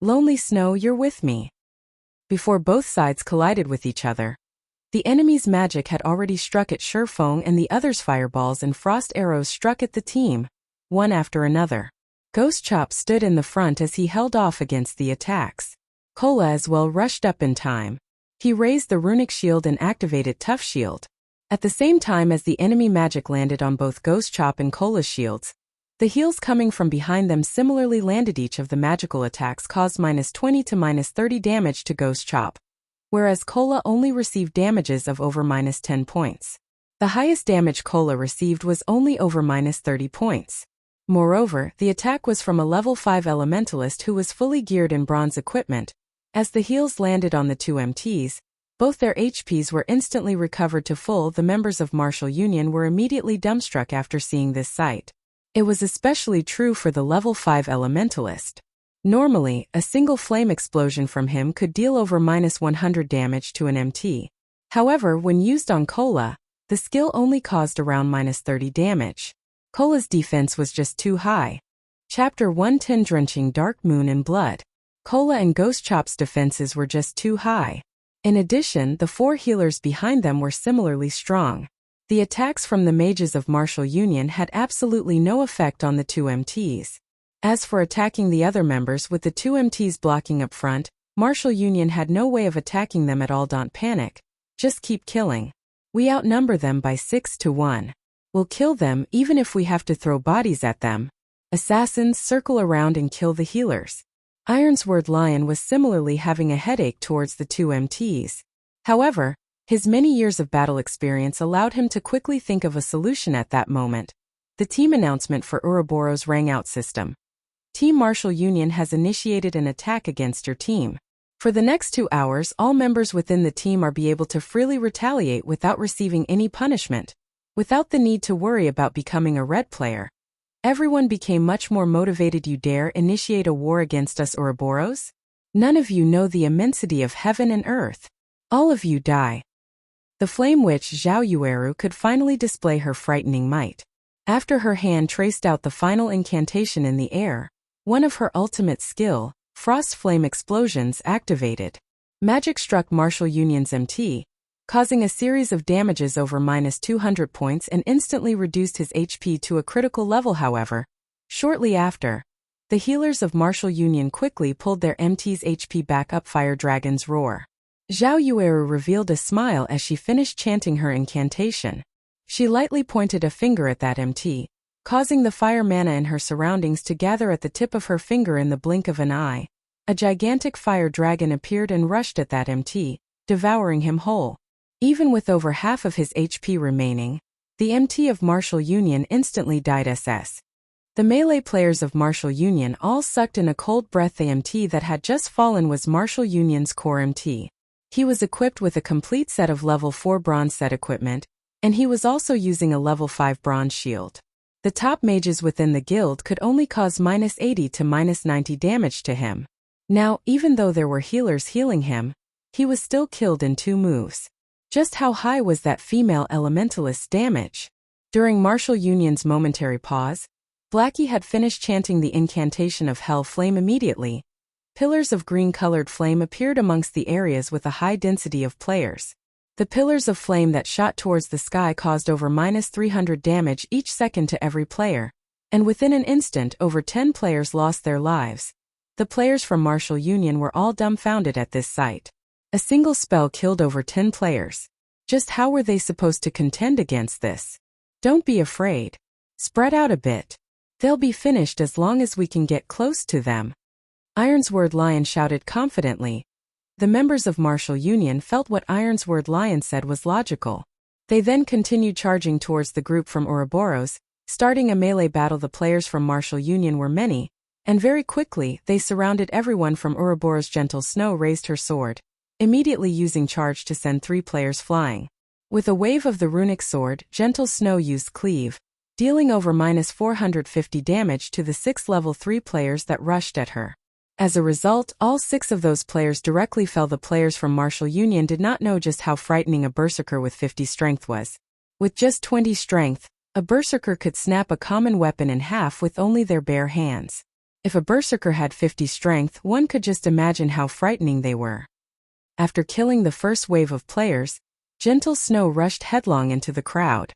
Lonely Snow, you're with me." Before both sides collided with each other, the enemy's magic had already struck at Shifeng and the others' fireballs and frost arrows struck at the team, one after another. Ghost Chop stood in the front as he held off against the attacks. Kola as well rushed up in time. He raised the runic shield and activated Tough Shield. At the same time as the enemy magic landed on both Ghost Chop and Kola's shields, the heals coming from behind them similarly landed. Each of the magical attacks caused -20 to -30 damage to Ghost Chop, whereas Kola only received damages of over -10 points. The highest damage Kola received was only over -30 points. Moreover, the attack was from a level 5 elementalist who was fully geared in bronze equipment. As the heals landed on the two MTs, both their HPs were instantly recovered to full. The members of Martial Union were immediately dumbstruck after seeing this sight. It was especially true for the level 5 elementalist. Normally, a single flame explosion from him could deal over -100 damage to an MT. However, when used on Kola, the skill only caused around -30 damage. Kola's defense was just too high. Chapter 110 Drenching Dark Moon in Blood. Kola and Ghost Chop's defenses were just too high. In addition, the 4 healers behind them were similarly strong. The attacks from the mages of Martial Union had absolutely no effect on the two MTs. As for attacking the other members with the two MTs blocking up front, Martial Union had no way of attacking them at all. Don't panic. Just keep killing. We outnumber them by 6 to 1. We'll kill them even if we have to throw bodies at them. Assassins, circle around and kill the healers. Ironsword Lion was similarly having a headache towards the two MTs. However, his many years of battle experience allowed him to quickly think of a solution at that moment. The team announcement for Ouroboros rang out system. Team Martial Union has initiated an attack against your team. For the next 2 hours, all members within the team are be able to freely retaliate without receiving any punishment, without the need to worry about becoming a red player. Everyone became much more motivated. You dare initiate a war against us, Ouroboros? None of you know the immensity of heaven and earth. All of you die. The flame witch Zhao Yueru could finally display her frightening might. After her hand traced out the final incantation in the air, one of her ultimate skill, Frost Flame Explosions, activated. Magic struck Martial Union's MT, causing a series of damages over -200 points and instantly reduced his HP to a critical level. However, shortly after, the healers of Martial Union quickly pulled their MT's HP back up. Fire Dragon's Roar. Zhao Yueru revealed a smile as she finished chanting her incantation. She lightly pointed a finger at that MT, causing the fire mana in her surroundings to gather at the tip of her finger. In the blink of an eye, a gigantic fire dragon appeared and rushed at that MT, devouring him whole. Even with over half of his HP remaining, the MT of Martial Union instantly died. The melee players of Martial Union all sucked in a cold breath. The MT that had just fallen was Martial Union's core MT. He was equipped with a complete set of level 4 bronze set equipment, and he was also using a level 5 bronze shield. The top mages within the guild could only cause -80 to -90 damage to him. Now, even though there were healers healing him, he was still killed in 2 moves. Just how high was that female elementalist's damage? During Martial Union's momentary pause, Blackie had finished chanting the incantation of Hell Flame. Immediately, pillars of green-colored flame appeared amongst the areas with a high density of players. The pillars of flame that shot towards the sky caused over -300 damage each second to every player, and within an instant over 10 players lost their lives. The players from Martial Union were all dumbfounded at this sight. A single spell killed over 10 players. Just how were they supposed to contend against this? Don't be afraid. Spread out a bit. They'll be finished as long as we can get close to them. Ironsword Lion shouted confidently. The members of Martial Union felt what Ironsword Lion said was logical. They then continued charging towards the group from Ouroboros, starting a melee battle. The players from Martial Union were many, and very quickly they surrounded everyone from Ouroboros. Gentle Snow raised her sword, immediately using charge to send 3 players flying. With a wave of the runic sword, Gentle Snow used Cleave, dealing over -450 damage to the 6 level 3 players that rushed at her. As a result, all 6 of those players directly fell. The players from Martial Union did not know just how frightening a berserker with 50 strength was. With just 20 strength, a berserker could snap a common weapon in half with only their bare hands. If a berserker had 50 strength, one could just imagine how frightening they were. After killing the first wave of players, Gentle Snow rushed headlong into the crowd.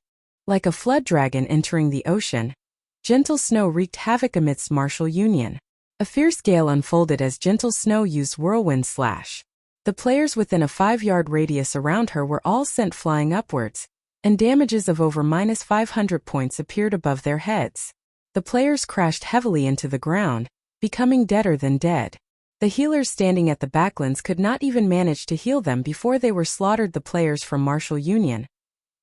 Like a flood dragon entering the ocean, Gentle Snow wreaked havoc amidst Martial Union. A fierce gale unfolded as Gentle Snow used Whirlwind Slash. The players within a 5-yard radius around her were all sent flying upwards, and damages of over -500 points appeared above their heads. The players crashed heavily into the ground, becoming deader than dead. The healers standing at the backlands could not even manage to heal them before they were slaughtered. The players from Martial Union,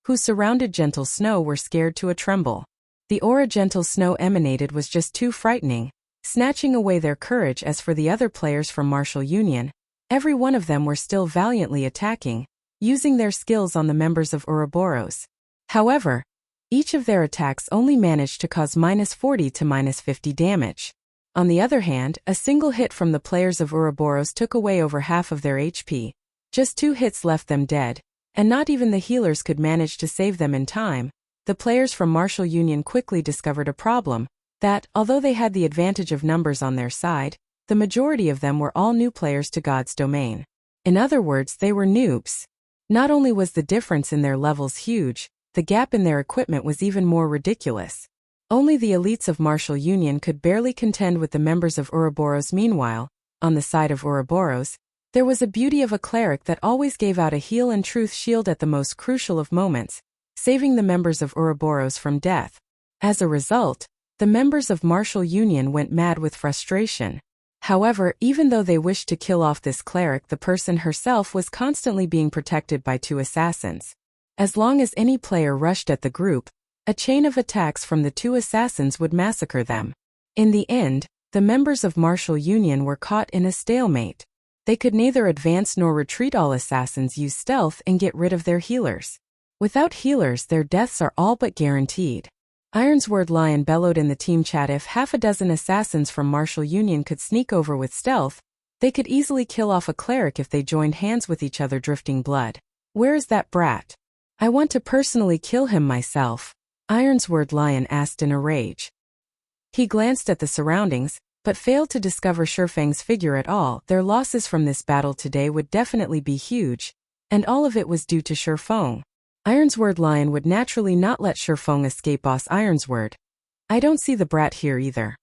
who surrounded Gentle Snow, were scared to a tremble. The aura Gentle Snow emanated was just too frightening, snatching away their courage. As for the other players from Martial Union, every one of them were still valiantly attacking, using their skills on the members of Ouroboros. However, each of their attacks only managed to cause -40 to -50 damage. On the other hand, a single hit from the players of Ouroboros took away over half of their HP. Just 2 hits left them dead, and not even the healers could manage to save them in time. The players from Martial Union quickly discovered a problem, that, although they had the advantage of numbers on their side, the majority of them were all new players to God's domain. In other words, they were noobs. Not only was the difference in their levels huge, the gap in their equipment was even more ridiculous. Only the elites of Martial Union could barely contend with the members of Ouroboros. Meanwhile, on the side of Ouroboros, there was a beauty of a cleric that always gave out a heal and truth shield at the most crucial of moments, saving the members of Ouroboros from death. As a result, the members of Martial Union went mad with frustration. However, even though they wished to kill off this cleric, the person herself was constantly being protected by two assassins. As long as any player rushed at the group, a chain of attacks from the two assassins would massacre them. In the end, the members of Martial Union were caught in a stalemate. They could neither advance nor retreat. All assassins use stealth and get rid of their healers. Without healers, their deaths are all but guaranteed. Ironsword Lion bellowed in the team chat if half a dozen assassins from Martial Union could sneak over with stealth, they could easily kill off a cleric if they joined hands with each other. Drifting blood. Where is that brat? I want to personally kill him myself, Ironsword Lion asked in a rage. He glanced at the surroundings, but failed to discover Shurfeng's figure at all. Their losses from this battle today would definitely be huge, and all of it was due to Shurfeng. Ironsword Lion would naturally not let Shurfeng escape. Boss Ironsword. I don't see the brat here either.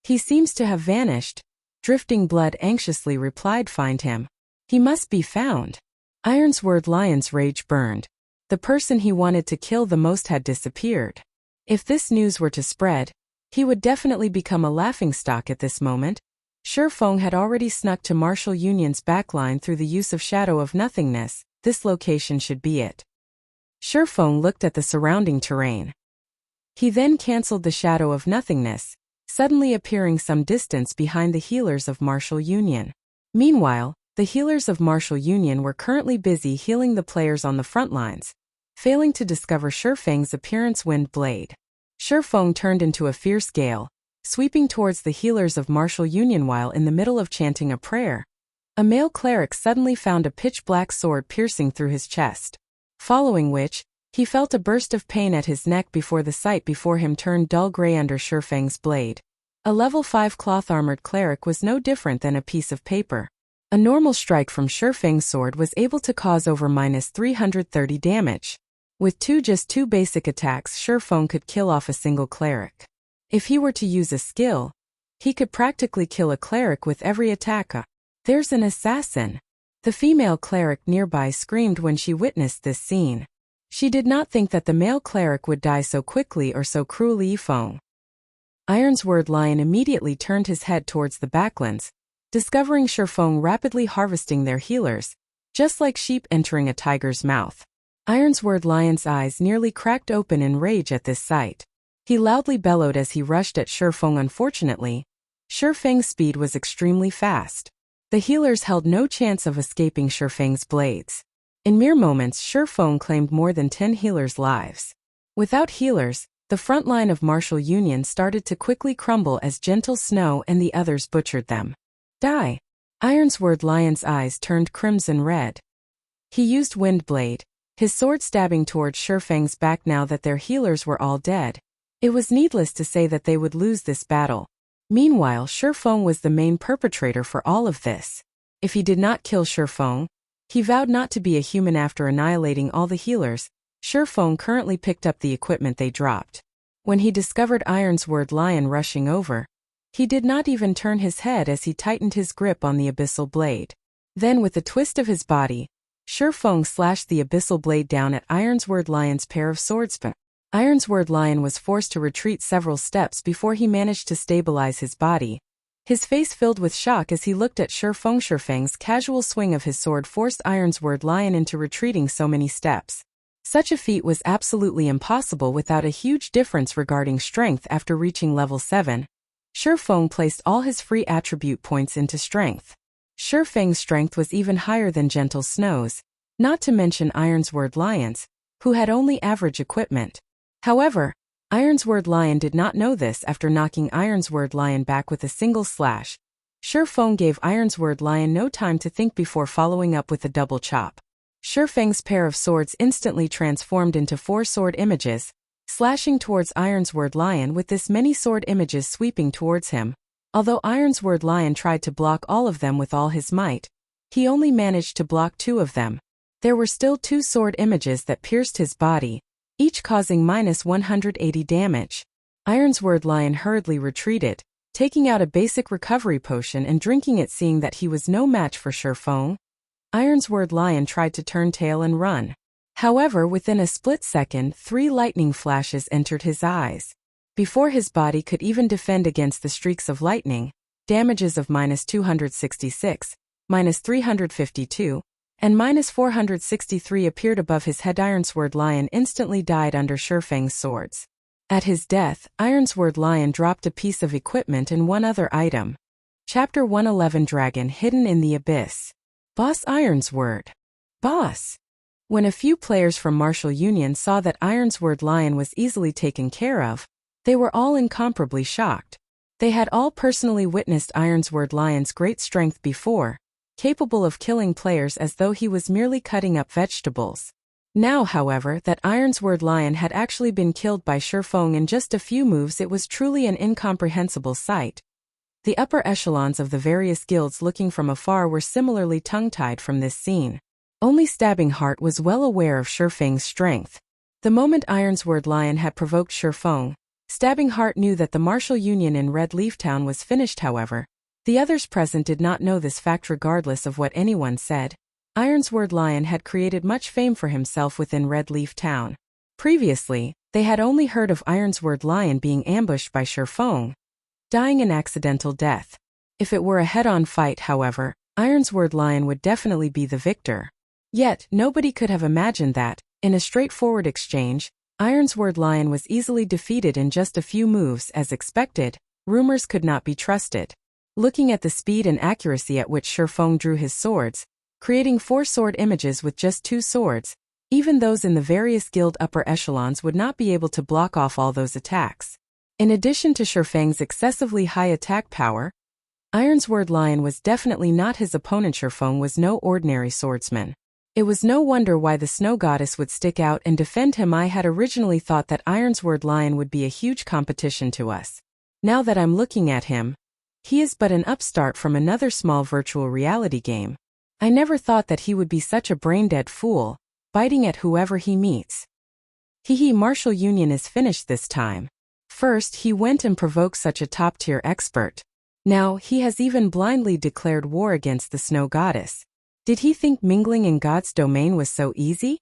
He seems to have vanished. Drifting Blood anxiously replied, find him. He must be found. Ironsword Lion's rage burned. The person he wanted to kill the most had disappeared. If this news were to spread, he would definitely become a laughingstock at this moment. Shurfeng had already snuck to Martial Union's backline through the use of Shadow of Nothingness. This location should be it. Shurfeng looked at the surrounding terrain. He then cancelled the Shadow of Nothingness, suddenly appearing some distance behind the healers of Martial Union. Meanwhile, the healers of Martial Union were currently busy healing the players on the front lines, failing to discover Shurfeng's appearance. Wind Blade. Shurfeng turned into a fierce gale, sweeping towards the healers of Martial Union while in the middle of chanting a prayer. A male cleric suddenly found a pitch-black sword piercing through his chest, following which, he felt a burst of pain at his neck before the sight before him turned dull gray under Shurfeng's blade. A level 5 cloth-armored cleric was no different than a piece of paper. A normal strike from Shurfeng's sword was able to cause over -330 damage. With just two basic attacks, Shurfeng could kill off a single cleric. If he were to use a skill, he could practically kill a cleric with every attack. There's an assassin. The female cleric nearby screamed when she witnessed this scene. She did not think that the male cleric would die so quickly or so cruelly. Feng. Ironsword Lion immediately turned his head towards the backlands, discovering Shurfeng rapidly harvesting their healers, just like sheep entering a tiger's mouth. Ironsword Lion's eyes nearly cracked open in rage at this sight. He loudly bellowed as he rushed at Shurfeng. Unfortunately, Shurfeng's speed was extremely fast. The healers held no chance of escaping Shurfeng's blades. In mere moments, Shurfeng claimed more than 10 healers' lives. Without healers, the front line of Martial Union started to quickly crumble as Gentle Snow and the others butchered them. Die! Ironsword Lion's eyes turned crimson red. He used Windblade, his sword stabbing towards Shurfeng's back. Now that their healers were all dead, it was needless to say that they would lose this battle. Meanwhile, Shurfeng was the main perpetrator for all of this. If he did not kill Shurfeng, he vowed not to be a human. After annihilating all the healers, Shurfeng currently picked up the equipment they dropped. When he discovered Ironsword Lion rushing over, he did not even turn his head as he tightened his grip on the Abyssal blade. Then with a twist of his body, Shurfeng slashed the Abyssal blade down at Ironsword Lion's pair of swordsmen. Ironsword Lion was forced to retreat several steps before he managed to stabilize his body. His face filled with shock as he looked at Shurfeng. Shurfeng's casual swing of his sword forced Ironsword Lion into retreating so many steps. Such a feat was absolutely impossible without a huge difference regarding strength. After reaching level 7, Shurfeng placed all his free attribute points into strength. Shurfeng's strength was even higher than Gentle Snow's, not to mention Ironsword Lion's, who had only average equipment. However, Ironsword Lion did not know this. After knocking Ironsword Lion back with a single slash, Shurfeng gave Ironsword Lion no time to think before following up with a double chop. Shurfeng's pair of swords instantly transformed into 4 sword images, slashing towards Ironsword Lion with this many sword images sweeping towards him. Although Ironsword Lion tried to block all of them with all his might, he only managed to block 2 of them. There were still 2 sword images that pierced his body, each causing -180 damage. Ironsword Lion hurriedly retreated, taking out a basic recovery potion and drinking it. Seeing that he was no match for Shurfeng, Ironsword Lion tried to turn tail and run. However, within a split second, 3 lightning flashes entered his eyes. Before his body could even defend against the streaks of lightning, damages of -266, -352, and -463 appeared above his head. Ironsword Lion instantly died under Shurfeng's swords. At his death, Ironsword Lion dropped a piece of equipment and one other item. Chapter 111 Dragon Hidden in the Abyss. Boss Ironsword. Boss. When a few players from Martial Union saw that Ironsword Lion was easily taken care of, they were all incomparably shocked. They had all personally witnessed Ironsword Lion's great strength before, capable of killing players as though he was merely cutting up vegetables. Now, however, that Ironsword Lion had actually been killed by Shurfeng in just a few moves, it was truly an incomprehensible sight. The upper echelons of the various guilds looking from afar were similarly tongue-tied from this scene. Only Stabbing Heart was well aware of Shurfeng's strength. The moment Ironsword Lion had provoked Shurfeng, Stabbing Heart knew that the Martial Union in Red Leaf Town was finished. However, the others present did not know this fact. Regardless of what anyone said, Ironsword Lion had created much fame for himself within Red Leaf Town. Previously, they had only heard of Ironsword Lion being ambushed by Shurfeng, dying an accidental death. If it were a head-on fight, however, Ironsword Lion would definitely be the victor. Yet, nobody could have imagined that, in a straightforward exchange, Ironsword Lion was easily defeated in just a few moves. As expected, rumors could not be trusted. Looking at the speed and accuracy at which Shurfeng drew his swords, creating 4 sword images with just 2 swords, even those in the various guild upper echelons would not be able to block off all those attacks. In addition to Shurfeng's excessively high attack power, Ironsword Lion was definitely not his opponent. Shurfeng was no ordinary swordsman. It was no wonder why the Snow Goddess would stick out and defend him. I had originally thought that Ironsword Lion would be a huge competition to us. Now that I'm looking at him, he is but an upstart from another small virtual reality game. I never thought that he would be such a brain-dead fool, biting at whoever he meets. Martial Union is finished this time. First he went and provoked such a top-tier expert. Now he has even blindly declared war against the Snow Goddess. Did he think mingling in God's domain was so easy?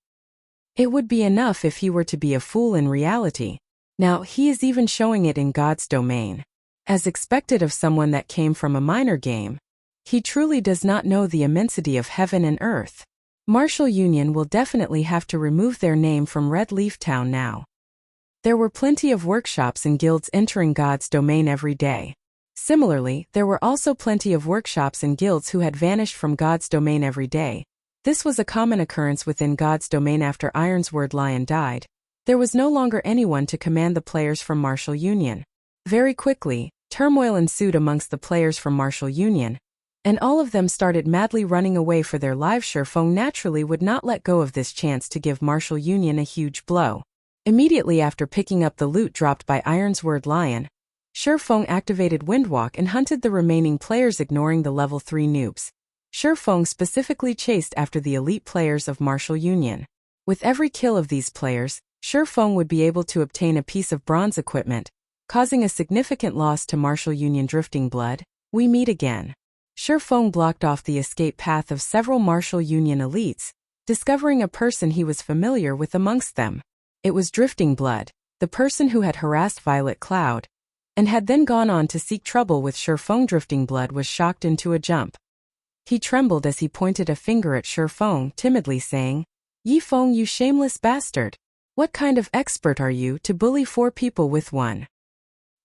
It would be enough if he were to be a fool in reality. Now he is even showing it in God's domain. As expected of someone that came from a minor game, he truly does not know the immensity of heaven and earth. Martial Union will definitely have to remove their name from Red Leaf Town now. There were plenty of workshops and guilds entering God's domain every day. Similarly, there were also plenty of workshops and guilds who had vanished from God's domain every day. This was a common occurrence within God's domain after Ironsword Lion died. There was no longer anyone to command the players from Martial Union. Very quickly, turmoil ensued amongst the players from Martial Union, and all of them started madly running away for their lives. Shurfeng naturally would not let go of this chance to give Martial Union a huge blow. Immediately after picking up the loot dropped by Ironsword Lion, Shurfeng activated Windwalk and hunted the remaining players, ignoring the level 3 noobs. Shurfeng specifically chased after the elite players of Martial Union. With every kill of these players, Shurfeng would be able to obtain a piece of bronze equipment, causing a significant loss to Martial Union. Drifting Blood, we meet again. Shurfeng blocked off the escape path of several Martial Union elites, discovering a person he was familiar with amongst them. It was Drifting Blood, the person who had harassed Violet Cloud, and had then gone on to seek trouble with Shurfeng. Drifting Blood was shocked into a jump. He trembled as he pointed a finger at Shurfeng, timidly saying, "Yi Feng, you shameless bastard! What kind of expert are you to bully 4 people with one?"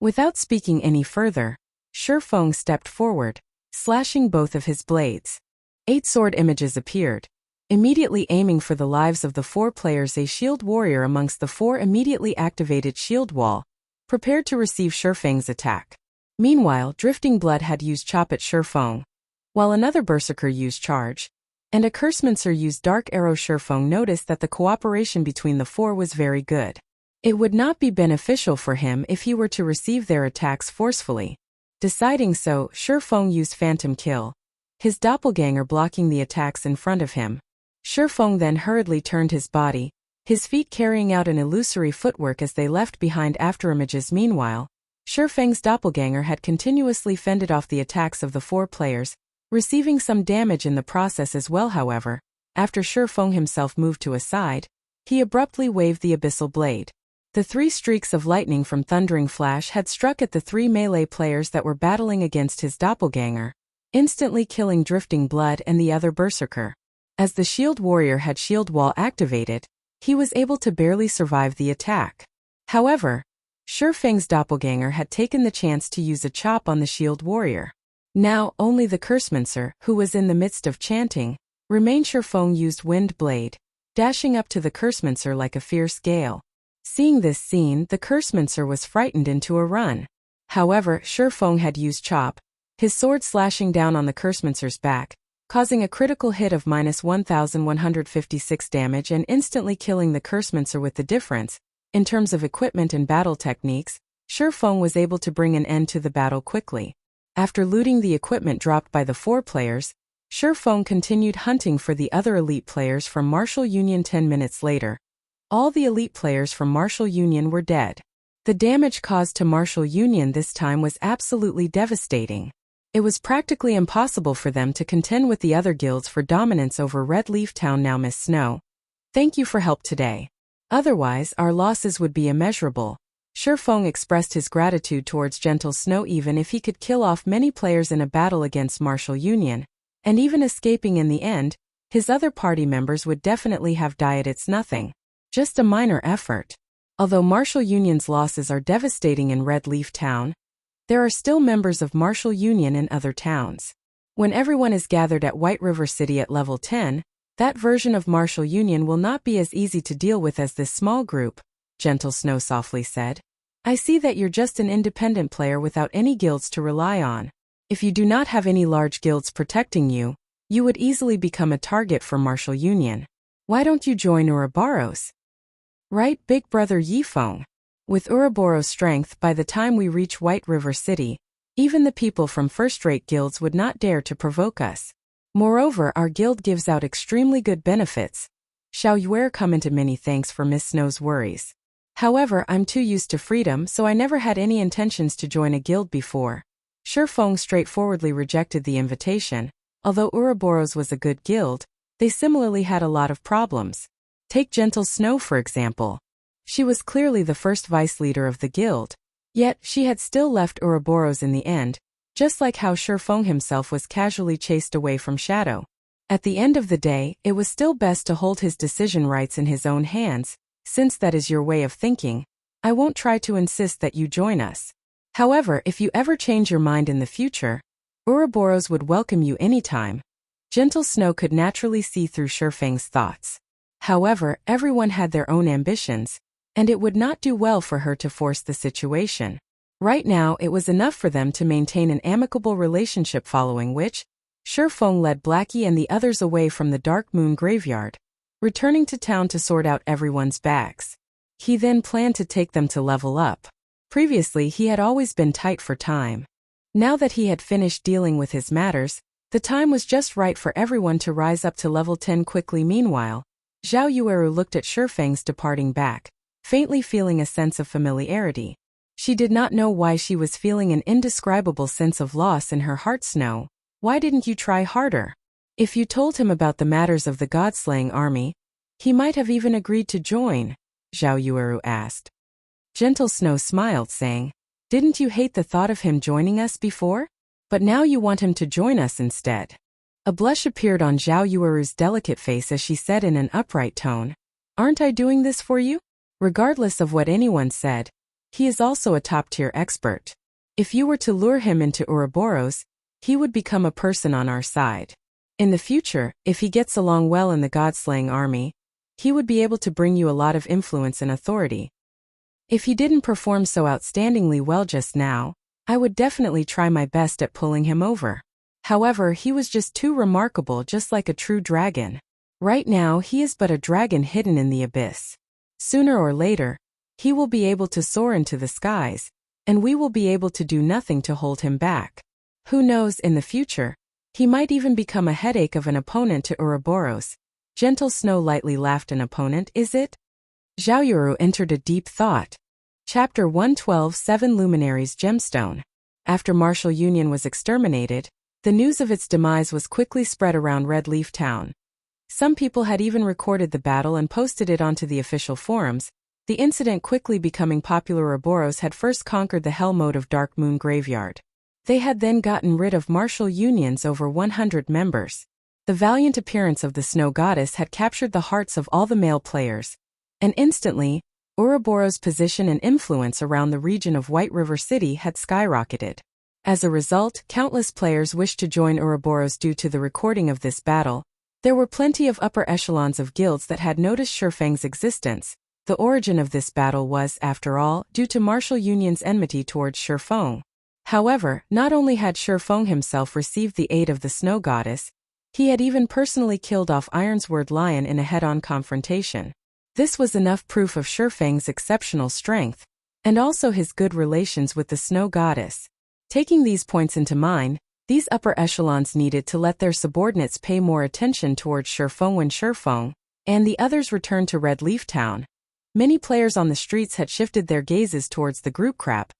Without speaking any further, Shurfeng stepped forward, slashing both of his blades. 8 sword images appeared, immediately aiming for the lives of the 4 players. A shield warrior amongst the 4 immediately activated shield wall, prepared to receive Shurfeng's attack. Meanwhile, Drifting Blood had used Chop at Shurfeng, while another Berserker used Charge, and a Cursemancer used Dark Arrow. Shurfeng noticed that the cooperation between the 4 was very good. It would not be beneficial for him if he were to receive their attacks forcefully. Deciding so, Shurfeng used Phantom Kill, his doppelganger blocking the attacks in front of him. Shurfeng then hurriedly turned his body, his feet carrying out an illusory footwork as they left behind afterimages. Meanwhile, Shurfeng's doppelganger had continuously fended off the attacks of the 4 players, receiving some damage in the process as well. However, after Shurfeng himself moved to a side, he abruptly waved the Abyssal Blade. The 3 streaks of lightning from Thundering Flash had struck at the 3 melee players that were battling against his doppelganger, instantly killing Drifting Blood and the other berserker. As the shield warrior had shield wall activated, he was able to barely survive the attack. However, Shifeng's doppelganger had taken the chance to use a chop on the shield warrior. Now, only the Cursemancer, who was in the midst of chanting, remained. Shifeng used Wind Blade, dashing up to the Cursemancer like a fierce gale. Seeing this scene, the Cursemancer was frightened into a run. However, Shifeng had used Chop, his sword slashing down on the Cursemancer's back, causing a critical hit of -1156 damage and instantly killing the Cursemancer. With the difference, in terms of equipment and battle techniques, Shifeng was able to bring an end to the battle quickly. After looting the equipment dropped by the 4 players, Shifeng continued hunting for the other elite players from Martial Union. 10 minutes later, all the elite players from Martial Union were dead. The damage caused to Martial Union this time was absolutely devastating. It was practically impossible for them to contend with the other guilds for dominance over Red Leaf Town. Now, Miss Snow, thank you for help today. Otherwise, our losses would be immeasurable. Shifeng expressed his gratitude towards Gentle Snow. Even if he could kill off many players in a battle against Martial Union, and even escaping in the end, his other party members would definitely have died. It's nothing. Just a minor effort. Although Martial Union's losses are devastating in Red Leaf Town, there are still members of Martial Union in other towns. When everyone is gathered at White River City at level 10, that version of Martial Union will not be as easy to deal with as this small group, Gentle Snow softly said. I see that you're just an independent player without any guilds to rely on. If you do not have any large guilds protecting you, you would easily become a target for Martial Union. Why don't you join Ouroboros? Right, Big Brother Yifeng. With Ouroboros' strength, by the time we reach White River City, even the people from first-rate guilds would not dare to provoke us. Moreover, our guild gives out extremely good benefits. Xiao Yuer commented. Many thanks for Miss Snow's worries. However, I'm too used to freedom, so I never had any intentions to join a guild before. Shifeng straightforwardly rejected the invitation. Although Ouroboros was a good guild, they similarly had a lot of problems. Take Gentle Snow for example. She was clearly the first vice leader of the guild, yet she had still left Ouroboros in the end, just like how Shifeng himself was casually chased away from Shadow. At the end of the day, it was still best to hold his decision rights in his own hands. Since that is your way of thinking, I won't try to insist that you join us. However, if you ever change your mind in the future, Ouroboros would welcome you anytime. Gentle Snow could naturally see through Shifeng's thoughts. However, everyone had their own ambitions, and it would not do well for her to force the situation. Right now, it was enough for them to maintain an amicable relationship, following which, Shifeng led Blackie and the others away from the Dark Moon Graveyard, returning to town to sort out everyone's bags. He then planned to take them to level up. Previously, he had always been tight for time. Now that he had finished dealing with his matters, the time was just right for everyone to rise up to level 10 quickly. Meanwhile, Xiao Yueru looked at Shifeng's departing back, faintly feeling a sense of familiarity. She did not know why she was feeling an indescribable sense of loss in her heart. Snow, why didn't you try harder? If you told him about the matters of the God-slaying army, he might have even agreed to join, Xiao Yueru asked. Gentle Snow smiled, saying, Didn't you hate the thought of him joining us before? But now you want him to join us instead. A blush appeared on Xiao Yueru's delicate face as she said in an upright tone, Aren't I doing this for you? Regardless of what anyone said, he is also a top-tier expert. If you were to lure him into Ouroboros, he would become a person on our side. In the future, if he gets along well in the God-slaying army, he would be able to bring you a lot of influence and authority. If he didn't perform so outstandingly well just now, I would definitely try my best at pulling him over. However, he was just too remarkable, just like a true dragon. Right now, he is but a dragon hidden in the abyss. Sooner or later, he will be able to soar into the skies, and we will be able to do nothing to hold him back. Who knows, in the future, he might even become a headache of an opponent to Ouroboros. Gentle Snow lightly laughed. An opponent, is it? Xiao Yueru entered a deep thought. Chapter 112 7 Luminaries Gemstone. After Martial Union was exterminated, the news of its demise was quickly spread around Red Leaf Town. Some people had even recorded the battle and posted it onto the official forums, The incident quickly becoming popular. Ouroboros had first conquered the hell mode of Dark Moon Graveyard. They had then gotten rid of martial unions over 100 members. The valiant appearance of the Snow Goddess had captured the hearts of all the male players, and instantly, Ouroboros' position and influence around the region of White River City had skyrocketed. As a result, countless players wished to join Ouroboros due to the recording of this battle. There were plenty of upper echelons of guilds that had noticed Shurfeng's existence. The origin of this battle was, after all, due to martial union's enmity towards Shurfeng. However, not only had Shurfeng himself received the aid of the Snow Goddess, he had even personally killed off Ironsword Lion in a head-on confrontation. This was enough proof of Shurfeng's exceptional strength, and also his good relations with the Snow Goddess. Taking these points into mind, these upper echelons needed to let their subordinates pay more attention towards Shurfeng when Shurfeng and the others returned to Red Leaf Town. Many players on the streets had shifted their gazes towards the group. Crap.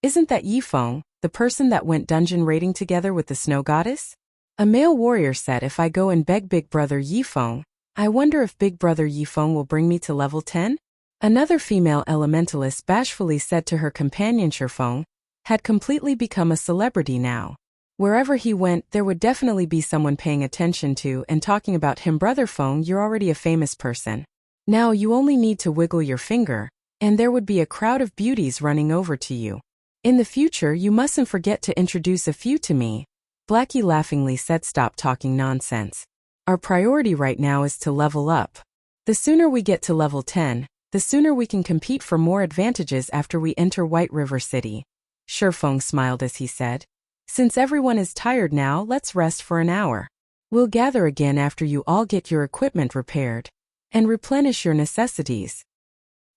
Isn't that Yifeng, the person that went dungeon raiding together with the Snow Goddess? A male warrior said, if I go and beg Big Brother Yifeng, I wonder if Big Brother Yifeng will bring me to level 10? Another female elementalist bashfully said to her companion Shurfeng had completely become a celebrity now. Wherever he went, there would definitely be someone paying attention to and talking about him. Brother Feng, you're already a famous person. Now you only need to wiggle your finger, and there would be a crowd of beauties running over to you. In the future, you mustn't forget to introduce a few to me. Blackie laughingly said, stop talking nonsense. Our priority right now is to level up. The sooner we get to level 10, the sooner we can compete for more advantages after we enter White River City. Shurfeng smiled as he said, since everyone is tired now, let's rest for an hour. We'll gather again after you all get your equipment repaired and replenish your necessities.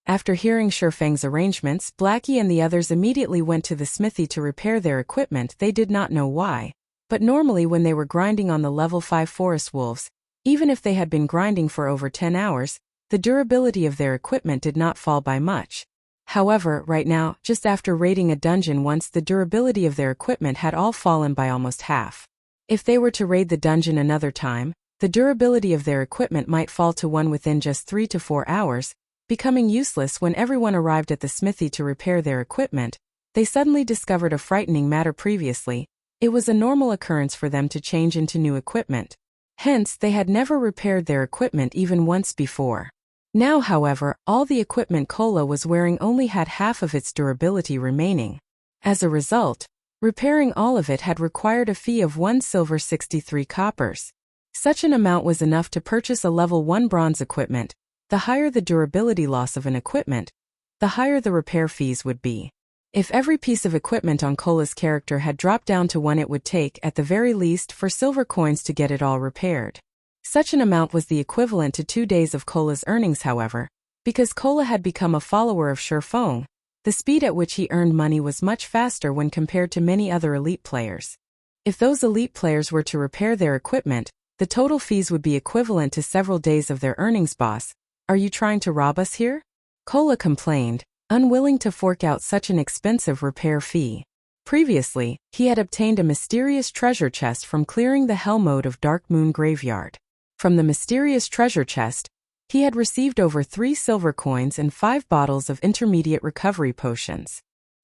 After hearing Shurfeng's arrangements, Blackie and the others immediately went to the smithy to repair their equipment. They did not know why, but normally when they were grinding on the level 5 forest wolves, even if they had been grinding for over 10 hours, the durability of their equipment did not fall by much. However, right now, just after raiding a dungeon once, the durability of their equipment had all fallen by almost half. If they were to raid the dungeon another time, the durability of their equipment might fall to 1 within just 3 to 4 hours, becoming useless. When everyone arrived at the smithy to repair their equipment, they suddenly discovered a frightening matter. Previously, it was a normal occurrence for them to change into new equipment. Hence, they had never repaired their equipment even once before. Now, however, all the equipment Kola was wearing only had half of its durability remaining. As a result, repairing all of it had required a fee of 1 silver 63 coppers. Such an amount was enough to purchase a level 1 bronze equipment. The higher the durability loss of an equipment, the higher the repair fees would be. If every piece of equipment on Kola's character had dropped down to 1, it would take, at the very least, 4 silver coins to get it all repaired. Such an amount was the equivalent to 2 days of Kola's earnings. However, because Kola had become a follower of Shurfeng, the speed at which he earned money was much faster when compared to many other elite players. If those elite players were to repair their equipment, the total fees would be equivalent to several days of their earnings. Boss, are you trying to rob us here? Kola complained, unwilling to fork out such an expensive repair fee. Previously, he had obtained a mysterious treasure chest from clearing the hell mode of Dark Moon Graveyard. From the mysterious treasure chest, he had received over 3 silver coins and 5 bottles of intermediate recovery potions.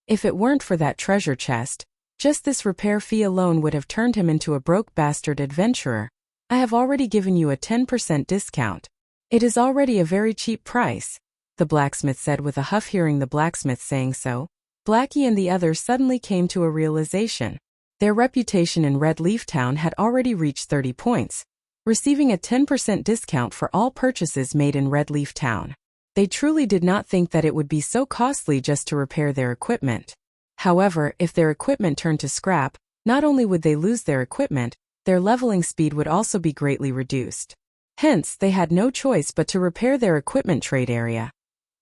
If it weren't for that treasure chest, just this repair fee alone would have turned him into a broke bastard adventurer. I have already given you a 10% discount. It is already a very cheap price, the blacksmith said with a huff. Hearing the blacksmith saying so, Blackie and the others suddenly came to a realization. Their reputation in Red Leaf Town had already reached 30 points. Receiving a 10% discount for all purchases made in Red Leaf Town. They truly did not think that it would be so costly just to repair their equipment. However, if their equipment turned to scrap, not only would they lose their equipment, their leveling speed would also be greatly reduced. Hence, they had no choice but to repair their equipment. Trade area.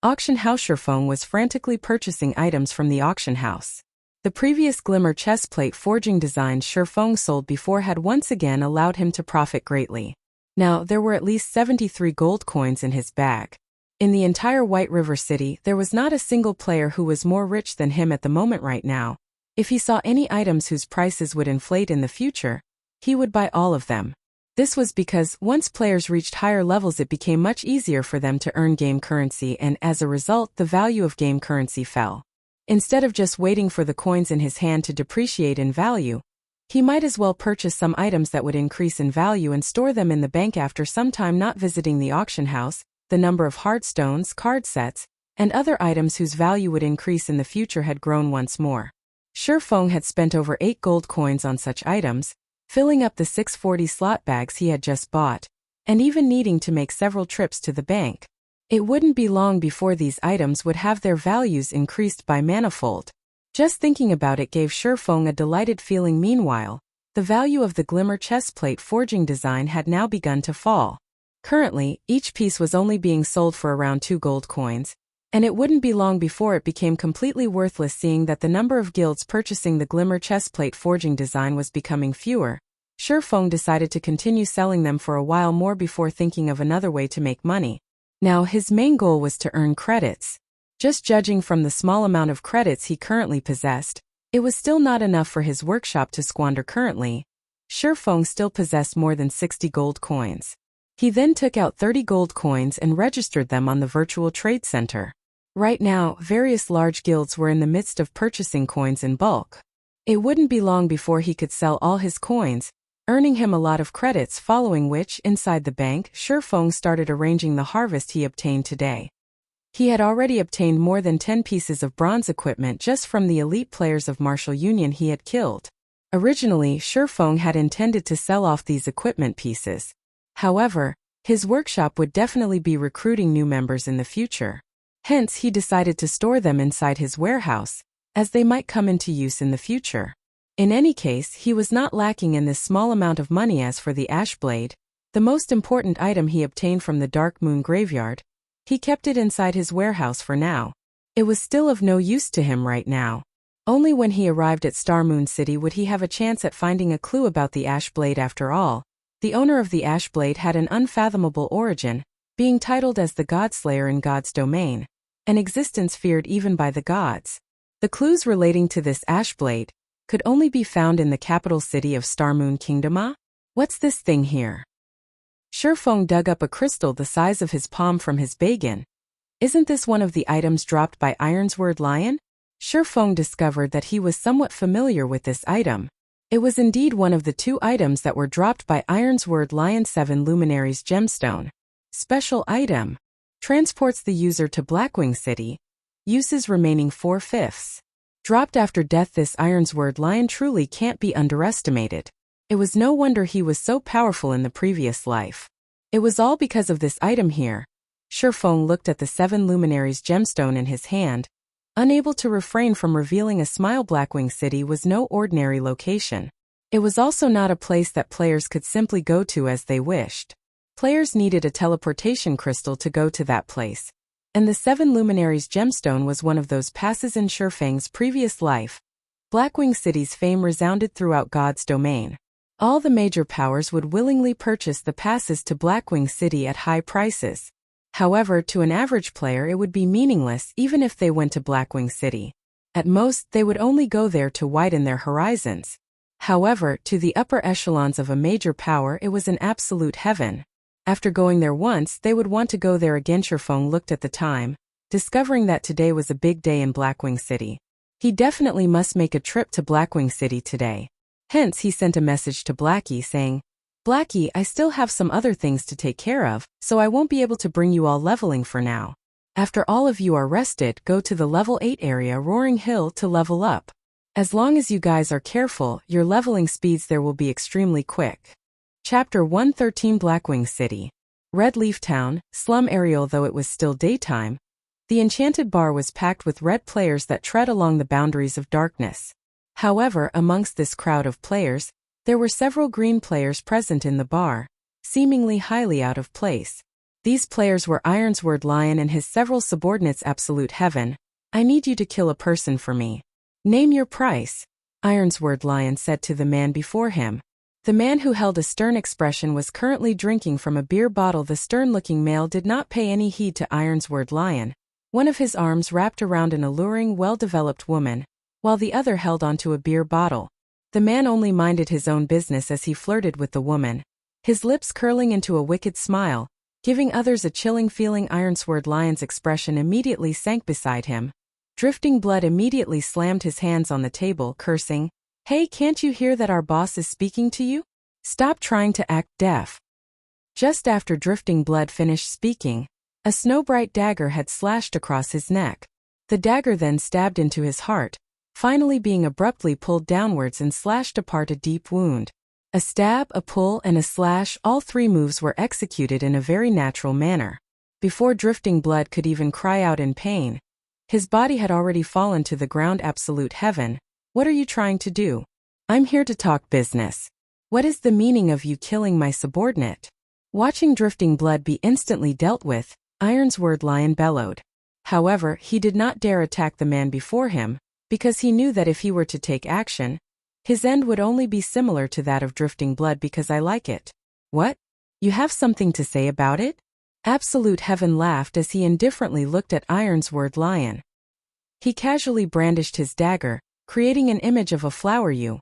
Auction house. Shurfeng was frantically purchasing items from the auction house. The previous glimmer chestplate forging designs Shurfeng sold before had once again allowed him to profit greatly. Now, there were at least 73 gold coins in his bag. In the entire White River City, there was not a single player who was more rich than him at the moment. Right now, if he saw any items whose prices would inflate in the future, he would buy all of them. This was because once players reached higher levels it became much easier for them to earn game currency, and as a result the value of game currency fell. Instead of just waiting for the coins in his hand to depreciate in value, he might as well purchase some items that would increase in value and store them in the bank. After some time not visiting the auction house, the number of hardstones, card sets, and other items whose value would increase in the future had grown once more. Shifeng had spent over 8 gold coins on such items, filling up the 640 slot bags he had just bought, and even needing to make several trips to the bank. It wouldn't be long before these items would have their values increased by manifold. Just thinking about it gave Shifeng a delighted feeling. Meanwhile, the value of the glimmer chestplate forging design had now begun to fall. Currently, each piece was only being sold for around 2 gold coins, and it wouldn't be long before it became completely worthless. Seeing that the number of guilds purchasing the glimmer chestplate forging design was becoming fewer, Shifeng decided to continue selling them for a while more before thinking of another way to make money. Now his main goal was to earn credits. Just judging from the small amount of credits he currently possessed, it was still not enough for his workshop to squander. Currently, Shifeng still possessed more than 60 gold coins. He then took out 30 gold coins and registered them on the virtual trade center. Right now, various large guilds were in the midst of purchasing coins in bulk. It wouldn't be long before he could sell all his coins, earning him a lot of credits, following which, inside the bank, Shifeng started arranging the harvest he obtained today. He had already obtained more than 10 pieces of bronze equipment just from the elite players of Martial Union he had killed. Originally, Shifeng had intended to sell off these equipment pieces. However, his workshop would definitely be recruiting new members in the future. Hence, he decided to store them inside his warehouse, as they might come into use in the future. In any case, he was not lacking in this small amount of money. As for the ash blade, the most important item he obtained from the Dark Moon graveyard, he kept it inside his warehouse for now. It was still of no use to him right now. Only when he arrived at Star Moon City would he have a chance at finding a clue about the ash blade. After all, the owner of the ash blade had an unfathomable origin, being titled as the Godslayer in God's domain, an existence feared even by the gods. The clues relating to this ash blade could only be found in the capital city of Star Moon Kingdom. What's this thing here? Shifeng dug up a crystal the size of his palm from his bagan. Isn't this one of the items dropped by Ironsword Lion? Shifeng discovered that he was somewhat familiar with this item. It was indeed one of the 2 items that were dropped by Ironsword Lion. 7 Luminaries Gemstone. Special item. Transports the user to Blackwing City. Uses remaining 4/5. Dropped after death. This Ironsword Lion truly can't be underestimated. It was no wonder he was so powerful in the previous life. It was all because of this item here. Shifeng looked at the 7 Luminaries Gemstone in his hand, unable to refrain from revealing a smile. Blackwing City was no ordinary location. It was also not a place that players could simply go to as they wished. Players needed a teleportation crystal to go to that place, and the 7 Luminaries Gemstone was one of those passes. In Shifeng's previous life, Blackwing City's fame resounded throughout God's domain. All the major powers would willingly purchase the passes to Blackwing City at high prices. However, to an average player it would be meaningless even if they went to Blackwing City. At most, they would only go there to widen their horizons. However, to the upper echelons of a major power it was an absolute heaven. After going there once, they would want to go there again. Shifeng looked at the time, discovering that today was a big day in Blackwing City. He definitely must make a trip to Blackwing City today. Hence, he sent a message to Blackie saying, "Blackie, I still have some other things to take care of, so I won't be able to bring you all leveling for now. After all of you are rested, go to the level 8 area Roaring Hill to level up. As long as you guys are careful, your leveling speeds there will be extremely quick." Chapter 113 Blackwing City. Red Leaf Town, slum area. Although it was still daytime, the enchanted bar was packed with red players that tread along the boundaries of darkness. However, amongst this crowd of players, there were several green players present in the bar, seemingly highly out of place. These players were Ironsword Lion and his several subordinates. Absolute heaven, I need you to kill a person for me. Name your price, Ironsword Lion said to the man before him. The man, who held a stern expression, was currently drinking from a beer bottle. The stern-looking male did not pay any heed to Ironsword Lion, one of his arms wrapped around an alluring, well-developed woman, while the other held onto a beer bottle. The man only minded his own business as he flirted with the woman. his lips curling into a wicked smile, giving others a chilling feeling. Ironsword Lion's expression immediately sank beside him. Drifting Blood immediately slammed his hands on the table, cursing, "Hey, can't you hear that our boss is speaking to you? Stop trying to act deaf." Just after Drifting Blood finished speaking, a snow-bright dagger had slashed across his neck. The dagger then stabbed into his heart, finally being abruptly pulled downwards and slashed apart a deep wound. A stab, a pull, and a slash, all three moves were executed in a very natural manner. Before Drifting Blood could even cry out in pain, his body had already fallen to the ground. Absolute Heaven, what are you trying to do? I'm here to talk business. What is the meaning of you killing my subordinate? Watching Drifting Blood be instantly dealt with, Ironsword Lion bellowed. However, he did not dare attack the man before him, because he knew that if he were to take action, his end would only be similar to that of Drifting Blood. Because I like it. What? You have something to say about it? Absolute Heaven laughed as he indifferently looked at Ironsword Lion. He casually brandished his dagger, creating an image of a flower. You.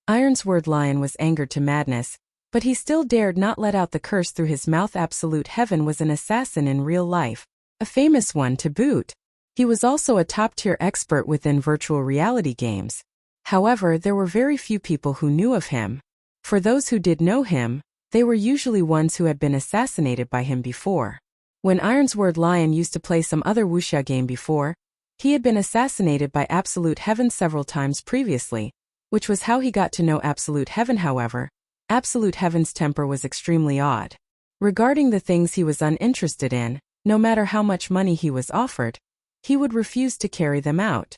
Ironsword Lion was angered to madness, but he still dared not let out the curse through his mouth. Absolute Heaven was an assassin in real life, a famous one to boot. He was also a top-tier expert within virtual reality games. However, there were very few people who knew of him. For those who did know him, they were usually ones who had been assassinated by him before. When Ironsword Lion used to play some other wuxia game before, he had been assassinated by Absolute Heaven several times previously, which was how he got to know Absolute Heaven. However, Absolute Heaven's temper was extremely odd. Regarding the things he was uninterested in, no matter how much money he was offered, he would refuse to carry them out.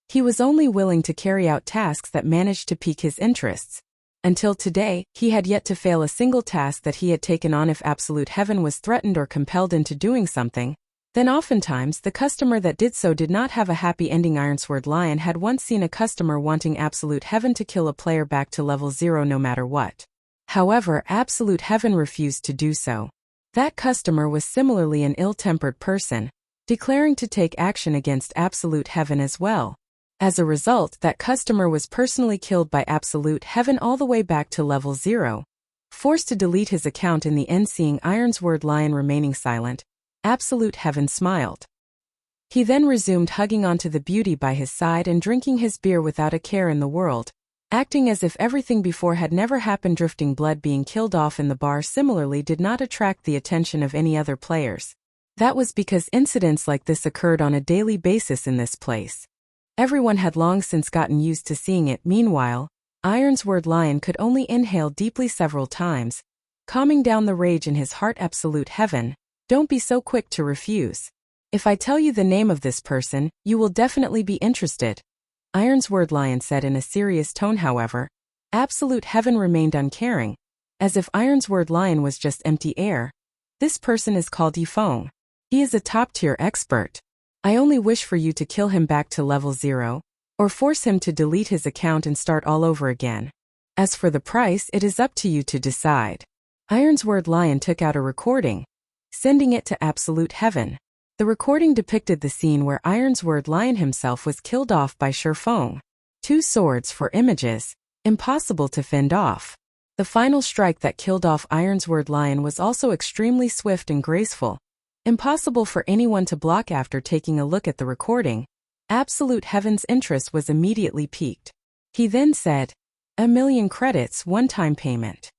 He was only willing to carry out tasks that managed to pique his interests. Until today, he had yet to fail a single task that he had taken on. If Absolute Heaven was threatened or compelled into doing something, then oftentimes the customer that did so did not have a happy ending. Ironsword Lion had once seen a customer wanting Absolute Heaven to kill a player back to level 0 no matter what. However, Absolute Heaven refused to do so. That customer was similarly an ill-tempered person, declaring to take action against Absolute Heaven as well. As a result, that customer was personally killed by Absolute Heaven all the way back to level 0. Forced to delete his account in the end. Seeing Ironsword Lion remaining silent, Absolute Heaven smiled. He then resumed hugging onto the beauty by his side and drinking his beer without a care in the world, acting as if everything before had never happened. Drifting Blood being killed off in the bar similarly did not attract the attention of any other players. That was because incidents like this occurred on a daily basis in this place. Everyone had long since gotten used to seeing it. Meanwhile, Ironsword Lion could only inhale deeply several times, calming down the rage in his heart. Absolute Heaven, don't be so quick to refuse. If I tell you the name of this person, you will definitely be interested. Ironsword Lion said in a serious tone. However, Absolute Heaven remained uncaring, as if Ironsword Lion was just empty air. This person is called Yifeng. He is a top-tier expert. I only wish for you to kill him back to level 0, or force him to delete his account and start all over again. As for the price, it is up to you to decide. Ironsword Lion took out a recording, sending it to Absolute Heaven. The recording depicted the scene where Ironsword Lion himself was killed off by Shifeng. 2 swords for images, impossible to fend off. The final strike that killed off Ironsword Lion was also extremely swift and graceful, impossible for anyone to block. After taking a look at the recording, Absolute Heaven's interest was immediately piqued. He then said, 1,000,000 credits one-time payment.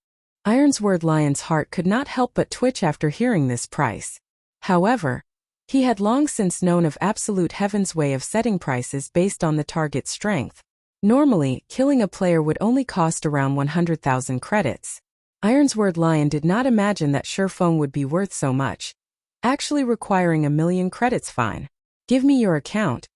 Ironsword Lion's heart could not help but twitch after hearing this price. However, he had long since known of Absolute Heaven's way of setting prices based on the target's strength. Normally, killing a player would only cost around 100,000 credits. Ironsword Lion did not imagine that Shifeng would be worth so much, actually requiring 1,000,000 credits. Fine. Give me your account.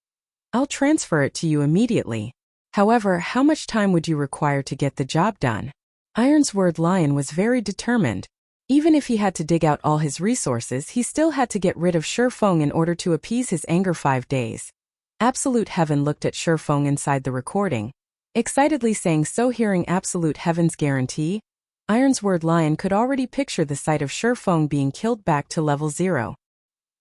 I'll transfer it to you immediately. However, how much time would you require to get the job done? Ironsword Lion was very determined. Even if he had to dig out all his resources, he still had to get rid of Shifeng in order to appease his anger. 5 days. Absolute Heaven looked at Shifeng inside the recording, excitedly saying so. Hearing Absolute Heaven's guarantee, Ironsword Lion could already picture the sight of Shifeng being killed back to level 0.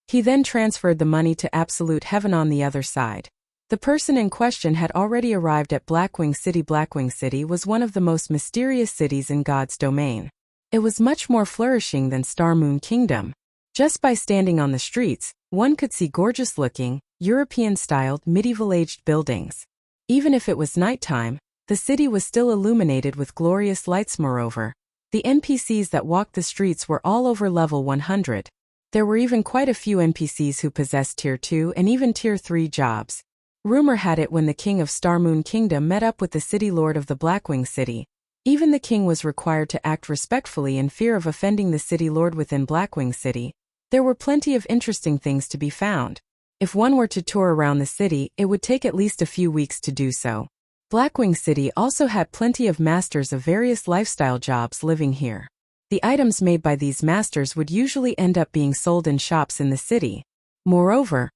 He then transferred the money to Absolute Heaven on the other side. The person in question had already arrived at Blackwing City. Blackwing City was one of the most mysterious cities in God's domain. It was much more flourishing than Star Moon Kingdom. Just by standing on the streets, one could see gorgeous-looking, European-styled medieval-aged buildings. Even if it was nighttime, the city was still illuminated with glorious lights. Moreover, the NPCs that walked the streets were all over level 100. There were even quite a few NPCs who possessed Tier 2 and even Tier 3 jobs. Rumor had it when the king of Star Moon Kingdom met up with the city lord of the Blackwing city, even the king was required to act respectfully in fear of offending the city lord within Blackwing city. There were plenty of interesting things to be found. If one were to tour around the city, it would take at least a few weeks to do so. Blackwing City also had plenty of masters of various lifestyle jobs living here. The items made by these masters would usually end up being sold in shops in the city. Moreover,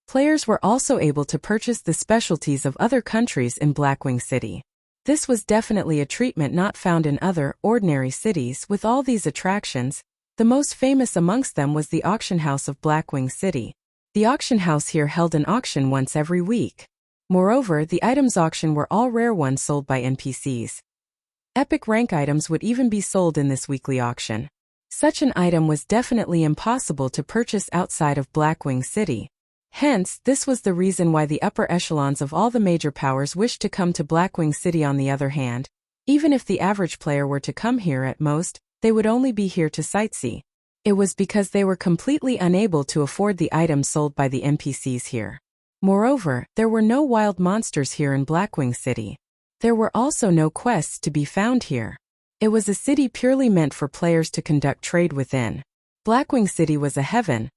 players were also able to purchase the specialties of other countries in Blackwing City. This was definitely a treatment not found in other, ordinary cities. With all these attractions, the most famous amongst them was the auction house of Blackwing City. The auction house here held an auction once every week. Moreover, the items auctioned were all rare ones sold by NPCs. Epic rank items would even be sold in this weekly auction. Such an item was definitely impossible to purchase outside of Blackwing City. Hence, this was the reason why the upper echelons of all the major powers wished to come to Blackwing City. On the other hand, even if the average player were to come here at most, they would only be here to sightsee. It was because they were completely unable to afford the items sold by the NPCs here. Moreover, there were no wild monsters here in Blackwing City. There were also no quests to be found here. It was a city purely meant for players to conduct trade within. Blackwing City was a heaven,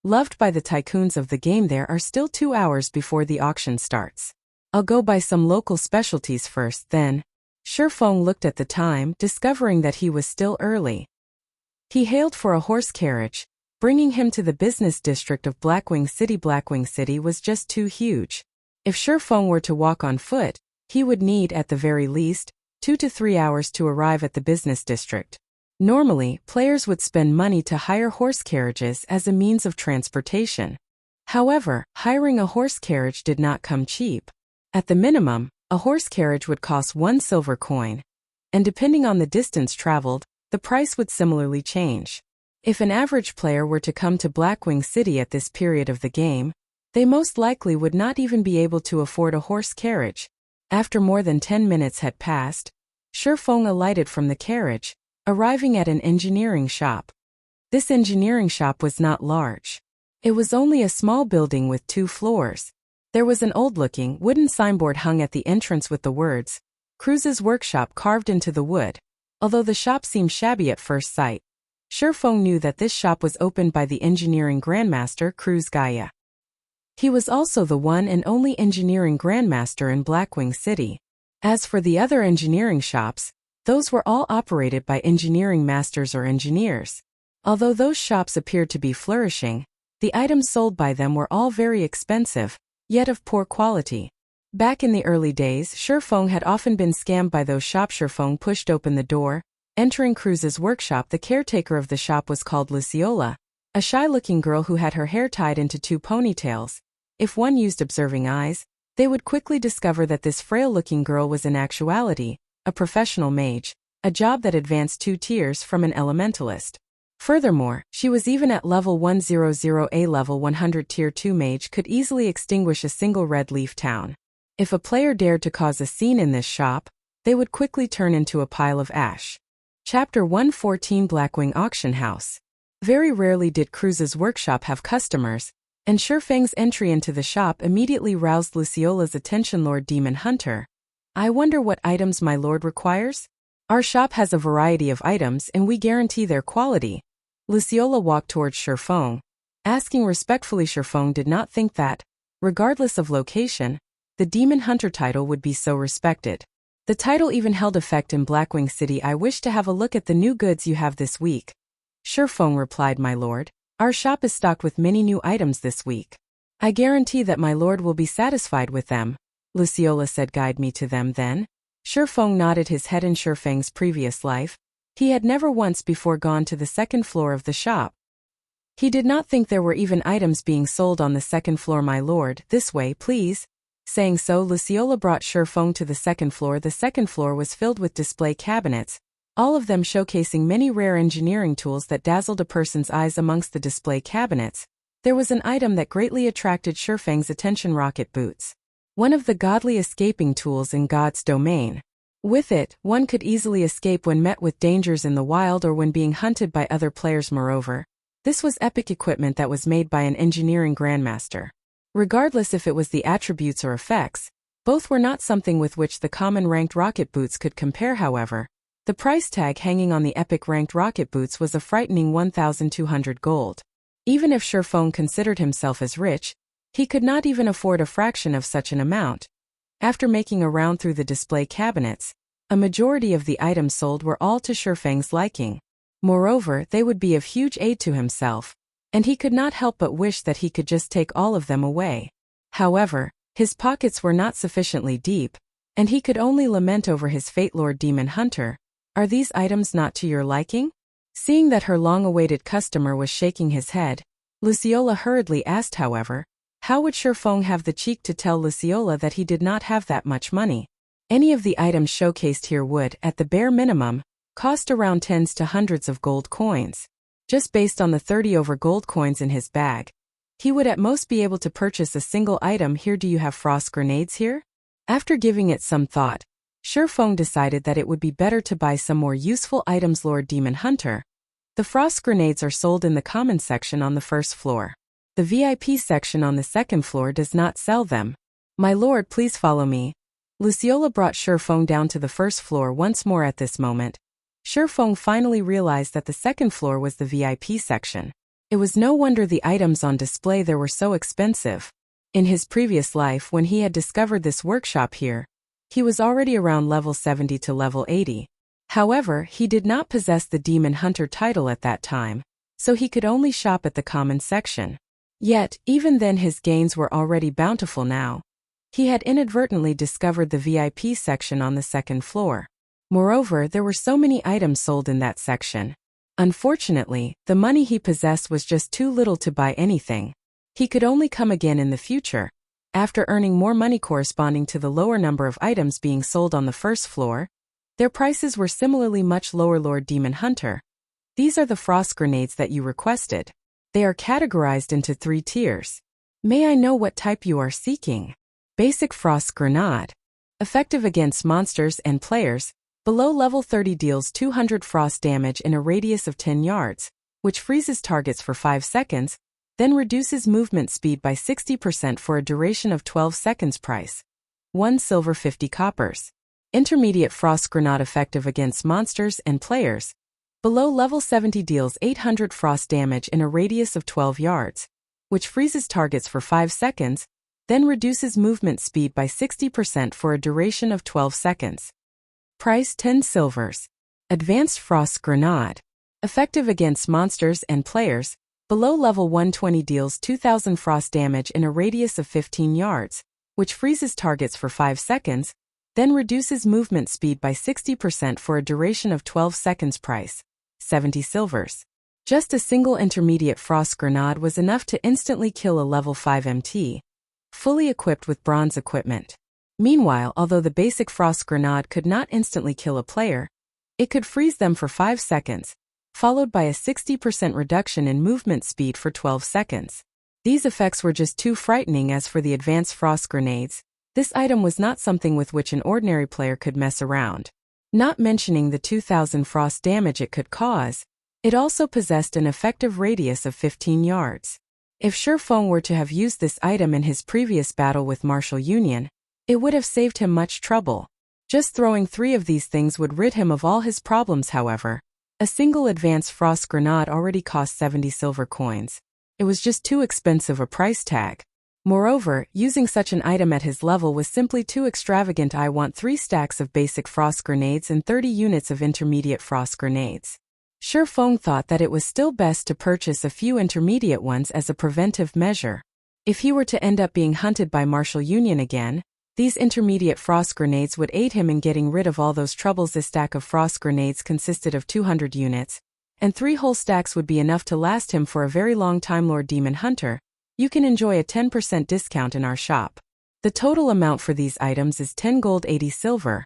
loved by the tycoons of the game. There are still 2 hours before the auction starts. I'll go buy some local specialties first, then. Shifeng looked at the time, discovering that he was still early. He hailed for a horse carriage, bringing him to the business district of Blackwing City. Blackwing City was just too huge. If Shifeng were to walk on foot, he would need, at the very least, 2 to 3 hours to arrive at the business district. Normally, players would spend money to hire horse carriages as a means of transportation. However, hiring a horse carriage did not come cheap. At the minimum, a horse carriage would cost 1 silver coin. And depending on the distance traveled, the price would similarly change. If an average player were to come to Blackwing City at this period of the game, they most likely would not even be able to afford a horse carriage. After more than 10 minutes had passed, Shifeng alighted from the carriage, arriving at an engineering shop. This engineering shop was not large. It was only a small building with 2 floors. There was an old-looking wooden signboard hung at the entrance with the words, "Cruz's Workshop," carved into the wood. Although the shop seemed shabby at first sight, Shifeng knew that this shop was opened by the engineering grandmaster Cruz Gaia. He was also the one and only engineering grandmaster in Blackwing City. As for the other engineering shops, those were all operated by engineering masters or engineers. Although those shops appeared to be flourishing, the items sold by them were all very expensive, yet of poor quality. Back in the early days, Shifeng had often been scammed by those shops. Shifeng pushed open the door, entering Cruz's workshop. The caretaker of the shop was called Luciola, a shy-looking girl who had her hair tied into 2 ponytails. If one used observing eyes, they would quickly discover that this frail-looking girl was in actuality a professional mage, a job that advanced 2 tiers from an elementalist. Furthermore, she was even at level 100. A level 100 tier 2 mage could easily extinguish a single red leaf town. If a player dared to cause a scene in this shop, they would quickly turn into a pile of ash. Chapter 114 Blackwing Auction House. Very rarely did Cruz's workshop have customers, and Shifeng's entry into the shop immediately roused Luciola's attention. "Lord Demon Hunter, I wonder what items my lord requires? Our shop has a variety of items and we guarantee their quality." Luciola walked towards Shifeng, asking respectfully. Shifeng did not think that, regardless of location, the Demon Hunter title would be so respected. The title even held effect in Blackwing City. "I wish to have a look at the new goods you have this week." Shifeng replied, "My lord, our shop is stocked with many new items this week. I guarantee that my lord will be satisfied with them." Luciola said, "Guide me to them then." Shifeng nodded his head. In Shifeng's previous life, he had never once before gone to the 2nd floor of the shop. He did not think there were even items being sold on the 2nd floor. "My lord, this way, please." Saying so, Luciola brought Shifeng to the 2nd floor. The 2nd floor was filled with display cabinets, all of them showcasing many rare engineering tools that dazzled a person's eyes. Amongst the display cabinets, there was an item that greatly attracted Shurfeng's attention: rocket boots. One of the godly escaping tools in God's domain. With it, one could easily escape when met with dangers in the wild or when being hunted by other players. Moreover, this was epic equipment that was made by an engineering grandmaster. Regardless if it was the attributes or effects, both were not something with which the common ranked rocket boots could compare. However, the price tag hanging on the epic ranked rocket boots was a frightening 1,200 gold. Even if Shurfeng considered himself as rich, he could not even afford a fraction of such an amount. After making a round through the display cabinets, a majority of the items sold were all to Shurfeng's liking. Moreover, they would be of huge aid to himself, and he could not help but wish that he could just take all of them away. However, his pockets were not sufficiently deep, and he could only lament over his fate. Lord Demon Hunter, are these items not to your liking? Seeing that her long-awaited customer was shaking his head, Luciola hurriedly asked. However, how would Shurfeng have the cheek to tell Luciola that he did not have that much money? Any of the items showcased here would, at the bare minimum, cost around tens to hundreds of gold coins. Just based on the 30 over gold coins in his bag, he would at most be able to purchase a single item here. Do you have frost grenades here? After giving it some thought, Shurfeng decided that it would be better to buy some more useful items. Lord Demon Hunter, the frost grenades are sold in the common section on the first floor. The VIP section on the second floor does not sell them. My lord, please follow me. Luciola brought Shurfeng down to the first floor once more. At this moment, Shurfeng finally realized that the second floor was the VIP section. It was no wonder the items on display there were so expensive. In his previous life, when he had discovered this workshop here, he was already around level 70 to level 80. However, he did not possess the Demon Hunter title at that time, so he could only shop at the common section. Yet, even then his gains were already bountiful now. He had inadvertently discovered the VIP section on the second floor. Moreover, there were so many items sold in that section. Unfortunately, the money he possessed was just too little to buy anything. He could only come again in the future, after earning more money corresponding to the lower number of items being sold on the first floor. Their prices were similarly much lower. Lord Demon Hunter, these are the frost grenades that you requested. They are categorized into 3 tiers. May I know what type you are seeking? Basic Frost Grenade. Effective against monsters and players. Below level 30 deals 200 frost damage in a radius of 10 yards, which freezes targets for 5 seconds, then reduces movement speed by 60% for a duration of 12 seconds. Price: 1 silver 50 coppers. Intermediate Frost Grenade. Effective against monsters and players. Below level 70 deals 800 frost damage in a radius of 12 yards, which freezes targets for 5 seconds, then reduces movement speed by 60% for a duration of 12 seconds. Price: 10 silvers. Advanced Frost Grenade. Effective against monsters and players. Below level 120 deals 2000 frost damage in a radius of 15 yards, which freezes targets for 5 seconds, then reduces movement speed by 60% for a duration of 12 seconds. Price: 70 silvers. Just a single intermediate frost grenade was enough to instantly kill a level 5 MT, fully equipped with bronze equipment. Meanwhile, although the basic frost grenade could not instantly kill a player, it could freeze them for 5 seconds, followed by a 60% reduction in movement speed for 12 seconds. These effects were just too frightening. As for the advanced frost grenades, this item was not something with which an ordinary player could mess around. Not mentioning the 2000 frost damage it could cause, it also possessed an effective radius of 15 yards. If Shurfeng were to have used this item in his previous battle with Martial Union, it would have saved him much trouble. Just throwing 3 of these things would rid him of all his problems. However, a single advanced frost grenade already cost 70 silver coins. It was just too expensive a price tag. Moreover, using such an item at his level was simply too extravagant. I want 3 stacks of basic frost grenades and 30 units of intermediate frost grenades. Shurfeng thought that it was still best to purchase a few intermediate ones as a preventive measure. If he were to end up being hunted by Martial Union again, these intermediate frost grenades would aid him in getting rid of all those troubles. This stack of frost grenades consisted of 200 units, and 3 whole stacks would be enough to last him for a very long time. Lord Demon Hunter, you can enjoy a 10% discount in our shop. The total amount for these items is 10 gold 80 silver.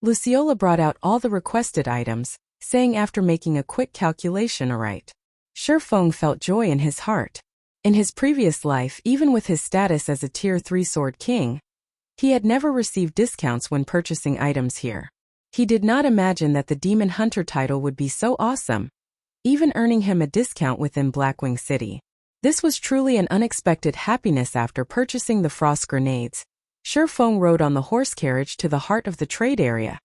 Luciola brought out all the requested items, saying after making a quick calculation, "Alright." Shifeng felt joy in his heart. In his previous life, even with his status as a Tier 3 Sword King, he had never received discounts when purchasing items here. He did not imagine that the Demon Hunter title would be so awesome, even earning him a discount within Blackwing City. This was truly an unexpected happiness. After purchasing the frost grenades, Shifeng rode on the horse carriage to the heart of the trade area.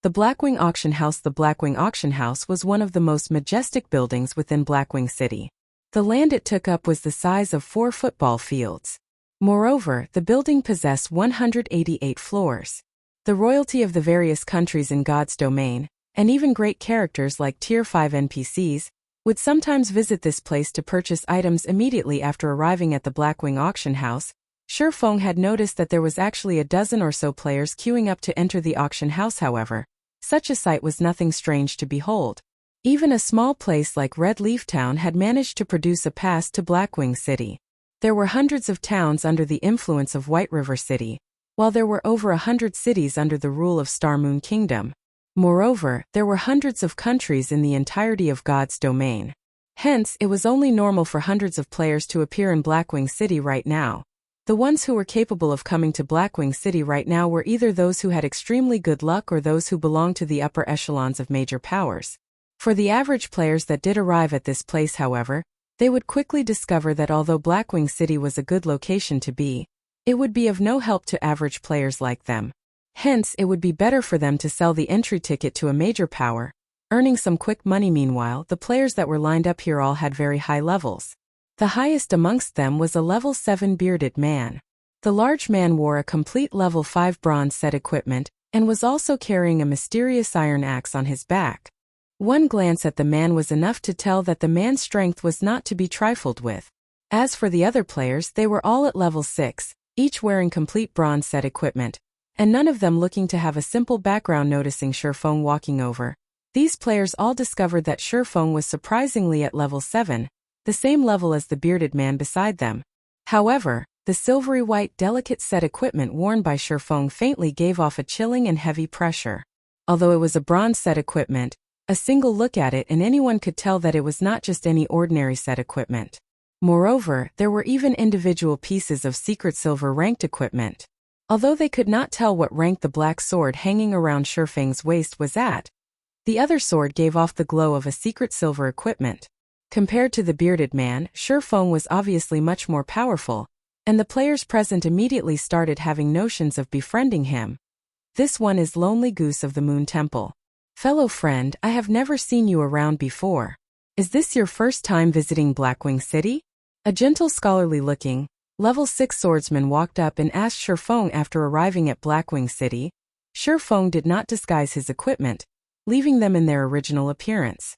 The Blackwing Auction House. The Blackwing Auction House was one of the most majestic buildings within Blackwing City. The land it took up was the size of 4 football fields. Moreover, the building possessed 188 floors. The royalty of the various countries in God's domain, and even great characters like Tier 5 NPCs, would sometimes visit this place to purchase items immediately after arriving at the Blackwing Auction House. Shifeng had noticed that there was actually a dozen or so players queuing up to enter the auction house. However, such a sight was nothing strange to behold. Even a small place like Red Leaf Town had managed to produce a pass to Blackwing City. There were hundreds of towns under the influence of White River City, while there were over 100 cities under the rule of Star Moon Kingdom. Moreover, there were hundreds of countries in the entirety of God's domain. Hence, it was only normal for hundreds of players to appear in Blackwing City right now. The ones who were capable of coming to Blackwing City right now were either those who had extremely good luck or those who belonged to the upper echelons of major powers. For the average players that did arrive at this place, however, they would quickly discover that although Blackwing City was a good location to be, it would be of no help to average players like them. Hence, it would be better for them to sell the entry ticket to a major power, earning some quick money. Meanwhile, the players that were lined up here all had very high levels. The highest amongst them was a level 7 bearded man. The large man wore a complete level 5 bronze set equipment, and was also carrying a mysterious iron axe on his back. One glance at the man was enough to tell that the man's strength was not to be trifled with. As for the other players, they were all at level 6, each wearing complete bronze set equipment, and none of them looking to have a simple background. Noticing Shifeng walking over, these players all discovered that Shifeng was surprisingly at level 7, the same level as the bearded man beside them. However, the silvery white delicate set equipment worn by Shifeng faintly gave off a chilling and heavy pressure. Although it was a bronze set equipment, a single look at it and anyone could tell that it was not just any ordinary set equipment. Moreover, there were even individual pieces of secret silver ranked equipment. Although they could not tell what rank the black sword hanging around Shifeng's waist was at, the other sword gave off the glow of a secret silver equipment. Compared to the bearded man, Shifeng was obviously much more powerful, and the players present immediately started having notions of befriending him. This one is Lonely Goose of the Moon Temple. Fellow friend, I have never seen you around before. Is this your first time visiting Blackwing City? A gentle scholarly-looking, level 6 swordsman walked up and asked Shifeng after arriving at Blackwing City. Shifeng did not disguise his equipment, leaving them in their original appearance.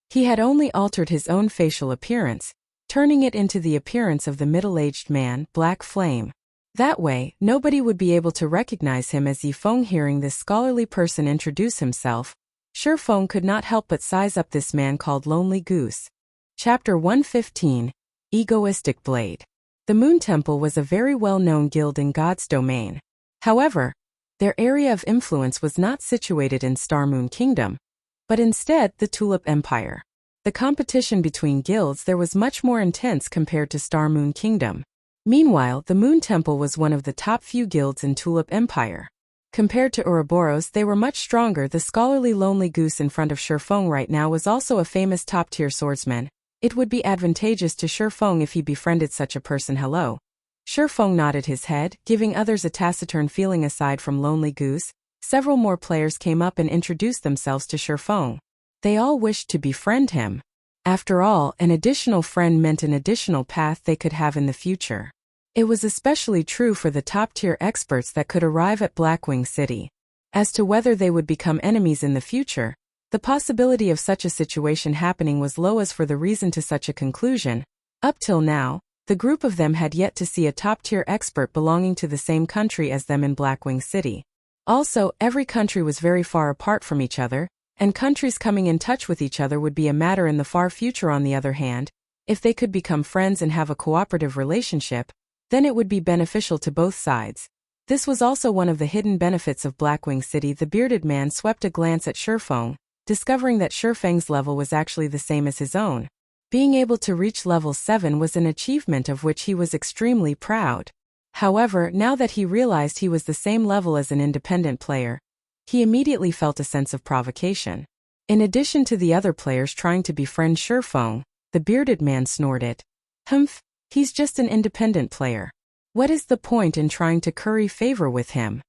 He had only altered his own facial appearance, turning it into the appearance of the middle-aged man, Black Flame. That way, nobody would be able to recognize him as Yifeng. Hearing this scholarly person introduce himself, Shifeng could not help but size up this man called Lonely Goose. Chapter 115, Egoistic Blade. The Moon Temple was a very well-known guild in God's domain. However, their area of influence was not situated in Star Moon Kingdom, but instead the Tulip Empire. The competition between guilds there was much more intense compared to Star Moon Kingdom. Meanwhile, the Moon Temple was one of the top few guilds in Tulip Empire. Compared to Ouroboros, they were much stronger. The scholarly Lonely Goose in front of Shifeng right now was also a famous top-tier swordsman. It would be advantageous to Shifeng if he befriended such a person. Hello. Shifeng nodded his head, giving others a taciturn feeling. Aside from Lonely Goose, several more players came up and introduced themselves to Shifeng. They all wished to befriend him. After all, an additional friend meant an additional path they could have in the future. It was especially true for the top-tier experts that could arrive at Blackwing City. As to whether they would become enemies in the future, the possibility of such a situation happening was low. As for the reason to such a conclusion, up till now, the group of them had yet to see a top-tier expert belonging to the same country as them in Blackwing City. Also, every country was very far apart from each other, and countries coming in touch with each other would be a matter in the far future. On the other hand, if they could become friends and have a cooperative relationship, then it would be beneficial to both sides. This was also one of the hidden benefits of Blackwing City. The bearded man swept a glance at Shifeng, discovering that Shifeng's level was actually the same as his own. Being able to reach level 7 was an achievement of which he was extremely proud. However, now that he realized he was the same level as an independent player, he immediately felt a sense of provocation. In addition to the other players trying to befriend Shifeng, the bearded man snorted. Humph, he's just an independent player. What is the point in trying to curry favor with him?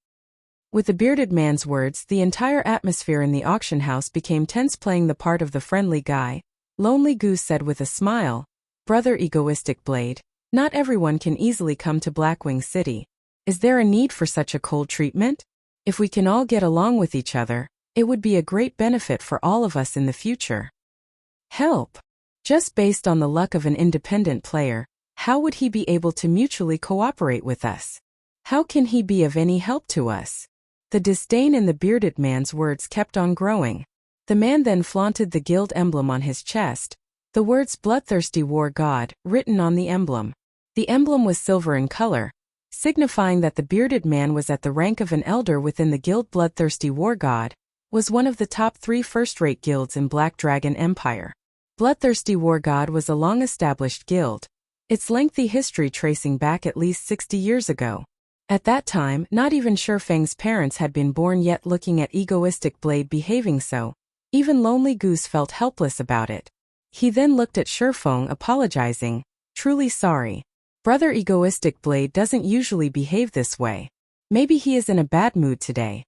With the bearded man's words, the entire atmosphere in the auction house became tense. Playing the part of the friendly guy, Lonely Goose said with a smile, "Brother Egoistic Blade, not everyone can easily come to Blackwing City. Is there a need for such a cold treatment? If we can all get along with each other, it would be a great benefit for all of us in the future." Help! Just based on the luck of an independent player, how would he be able to mutually cooperate with us? How can he be of any help to us? The disdain in the bearded man's words kept on growing. The man then flaunted the guild emblem on his chest, the words "Bloodthirsty War God" written on the emblem. The emblem was silver in color, signifying that the bearded man was at the rank of an elder within the guild. Bloodthirsty War God was one of the top 3 first-rate guilds in Black Dragon Empire. Bloodthirsty War God was a long-established guild, its lengthy history tracing back at least 60 years ago. At that time, not even Shifeng's parents had been born yet. Looking at Egoistic Blade behaving so, even Lonely Goose felt helpless about it. He then looked at Shifeng apologizing, "Truly sorry. Brother Egoistic Blade doesn't usually behave this way. Maybe he is in a bad mood today."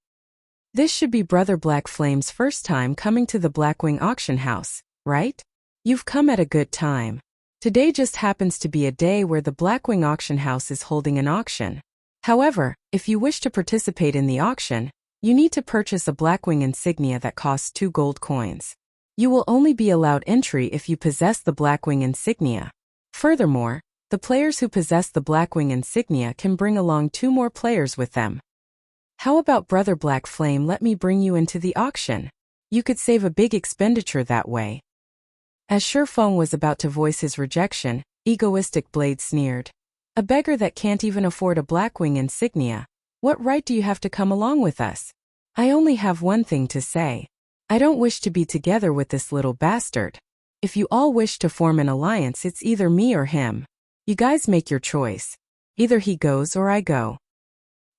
This should be Brother Black Flame's first time coming to the Blackwing auction house, right? You've come at a good time. Today just happens to be a day where the Blackwing auction house is holding an auction. However, if you wish to participate in the auction, you need to purchase a Blackwing insignia that costs 2 gold coins. You will only be allowed entry if you possess the Blackwing insignia. Furthermore, the players who possess the Blackwing insignia can bring along 2 more players with them. How about Brother Black Flame, let me bring you into the auction? You could save a big expenditure that way. As Shifeng was about to voice his rejection, Egoistic Blade sneered. "A beggar that can't even afford a Blackwing insignia, what right do you have to come along with us? I only have one thing to say. I don't wish to be together with this little bastard. If you all wish to form an alliance, it's either me or him. You guys make your choice. Either he goes or I go."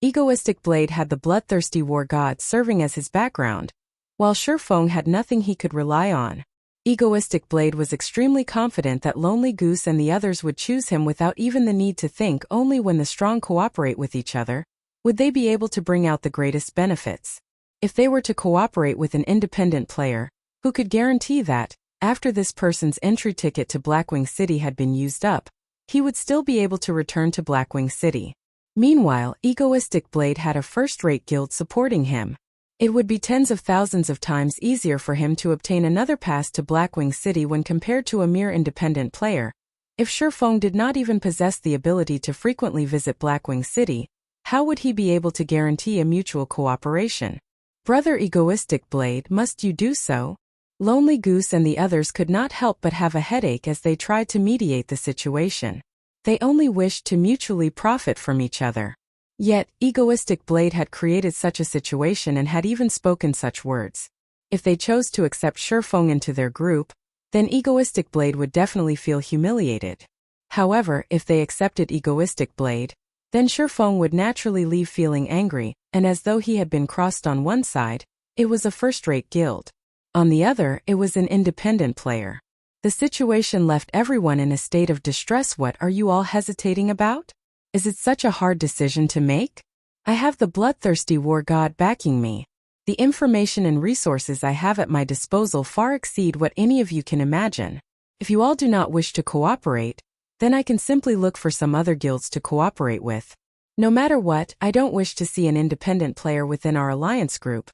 Egoistic Blade had the Bloodthirsty War God serving as his background, while Shifeng had nothing he could rely on. Egoistic Blade was extremely confident that Lonely Goose and the others would choose him without even the need to think. Only when the strong cooperate with each other would they be able to bring out the greatest benefits. If they were to cooperate with an independent player, who could guarantee that, after this person's entry ticket to Blackwing City had been used up, he would still be able to return to Blackwing City? Meanwhile, Egoistic Blade had a first-rate guild supporting him. It would be tens of thousands of times easier for him to obtain another pass to Blackwing City when compared to a mere independent player. If Shifeng did not even possess the ability to frequently visit Blackwing City, how would he be able to guarantee a mutual cooperation? Brother Egoistic Blade, must you do so? Lonely Goose and the others could not help but have a headache as they tried to mediate the situation. They only wished to mutually profit from each other. Yet, Egoistic Blade had created such a situation and had even spoken such words. If they chose to accept Shifeng into their group, then Egoistic Blade would definitely feel humiliated. However, if they accepted Egoistic Blade, then Shifeng would naturally leave feeling angry, and as though he had been crossed on one side, it was a first-rate guild. On the other, it was an independent player. The situation left everyone in a state of distress. What are you all hesitating about? Is it such a hard decision to make? I have the Bloodthirsty War God backing me. The information and resources I have at my disposal far exceed what any of you can imagine. If you all do not wish to cooperate, then I can simply look for some other guilds to cooperate with. No matter what, I don't wish to see an independent player within our alliance group.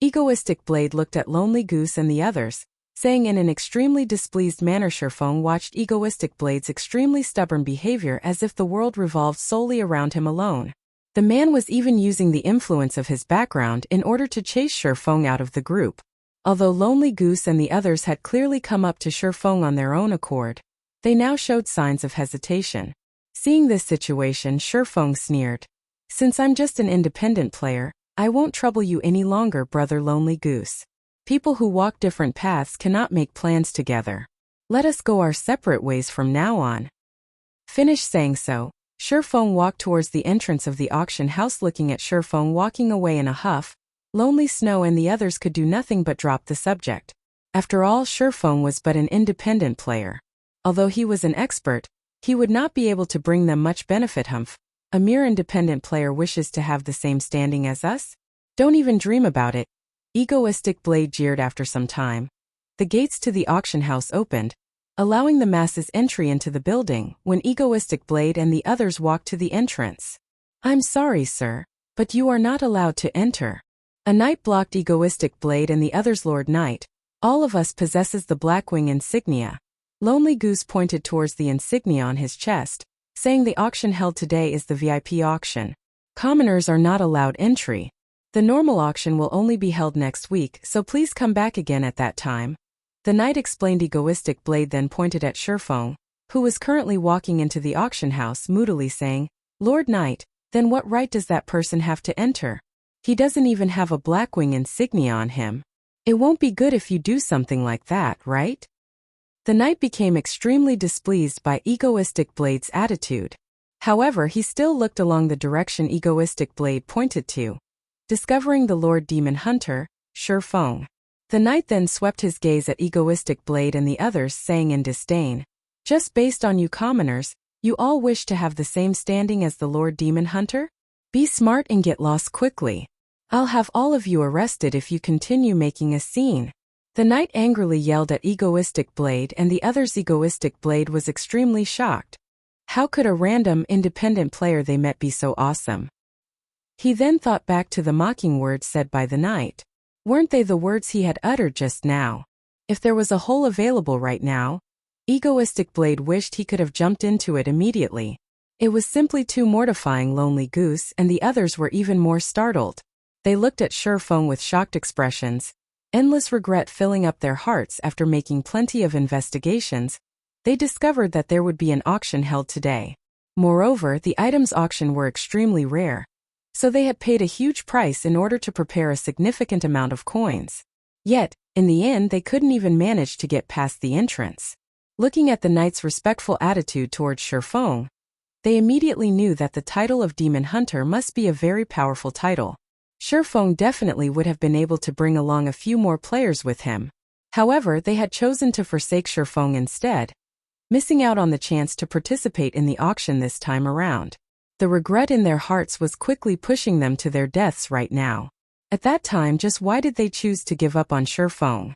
Egoistic Blade looked at Lonely Goose and the others, saying in an extremely displeased manner. Shifeng watched Egoistic Blade's extremely stubborn behavior as if the world revolved solely around him alone. The man was even using the influence of his background in order to chase Shifeng out of the group. Although Lonely Goose and the others had clearly come up to Shifeng on their own accord, they now showed signs of hesitation. Seeing this situation, Shifeng sneered. "Since I'm just an independent player, I won't trouble you any longer, Brother Lonely Goose. People who walk different paths cannot make plans together. Let us go our separate ways from now on." Finished saying so, Sherfong walked towards the entrance of the auction house. Looking at Sherfong walking away in a huff, Lonely Snow and the others could do nothing but drop the subject. After all, Sherfong was but an independent player. Although he was an expert, he would not be able to bring them much benefit. Humph. A mere independent player wishes to have the same standing as us? Don't even dream about it. Egoistic Blade jeered. After some time, the gates to the auction house opened, allowing the masses entry into the building. When Egoistic Blade and the others walked to the entrance, "I'm sorry, sir, but you are not allowed to enter." A knight blocked Egoistic Blade and the others. "Lord Knight, all of us possesses the Blackwing insignia." Lonely Goose pointed towards the insignia on his chest, saying, "The auction held today is the VIP auction. Commoners are not allowed entry. The normal auction will only be held next week, so please come back again at that time." The knight explained. Egoistic Blade then pointed at Sherfong, who was currently walking into the auction house, moodily saying, "Lord Knight, then what right does that person have to enter? He doesn't even have a Blackwing insignia on him. It won't be good if you do something like that, right?" The knight became extremely displeased by Egoistic Blade's attitude. However, he still looked along the direction Egoistic Blade pointed to, discovering the Lord Demon Hunter, Sherfong. The knight then swept his gaze at Egoistic Blade and the others, saying in disdain, "Just based on you commoners, you all wish to have the same standing as the Lord Demon Hunter? Be smart and get lost quickly. I'll have all of you arrested if you continue making a scene." The knight angrily yelled at Egoistic Blade and the others. Egoistic Blade was extremely shocked. How could a random, independent player they met be so awesome? He then thought back to the mocking words said by the knight. Weren't they the words he had uttered just now? If there was a hole available right now, Egoistic Blade wished he could have jumped into it immediately. It was simply too mortifying. Lonely Goose and the others were even more startled. They looked at Sherfong with shocked expressions, endless regret filling up their hearts. After making plenty of investigations, they discovered that there would be an auction held today. Moreover, the items auctioned were extremely rare, so they had paid a huge price in order to prepare a significant amount of coins. Yet, in the end, they couldn't even manage to get past the entrance. Looking at the knight's respectful attitude towards Sherfong, they immediately knew that the title of Demon Hunter must be a very powerful title. Sherfong definitely would have been able to bring along a few more players with him. However, they had chosen to forsake Sherfong instead, missing out on the chance to participate in the auction this time around. The regret in their hearts was quickly pushing them to their deaths right now. At that time, just why did they choose to give up on Sherfong?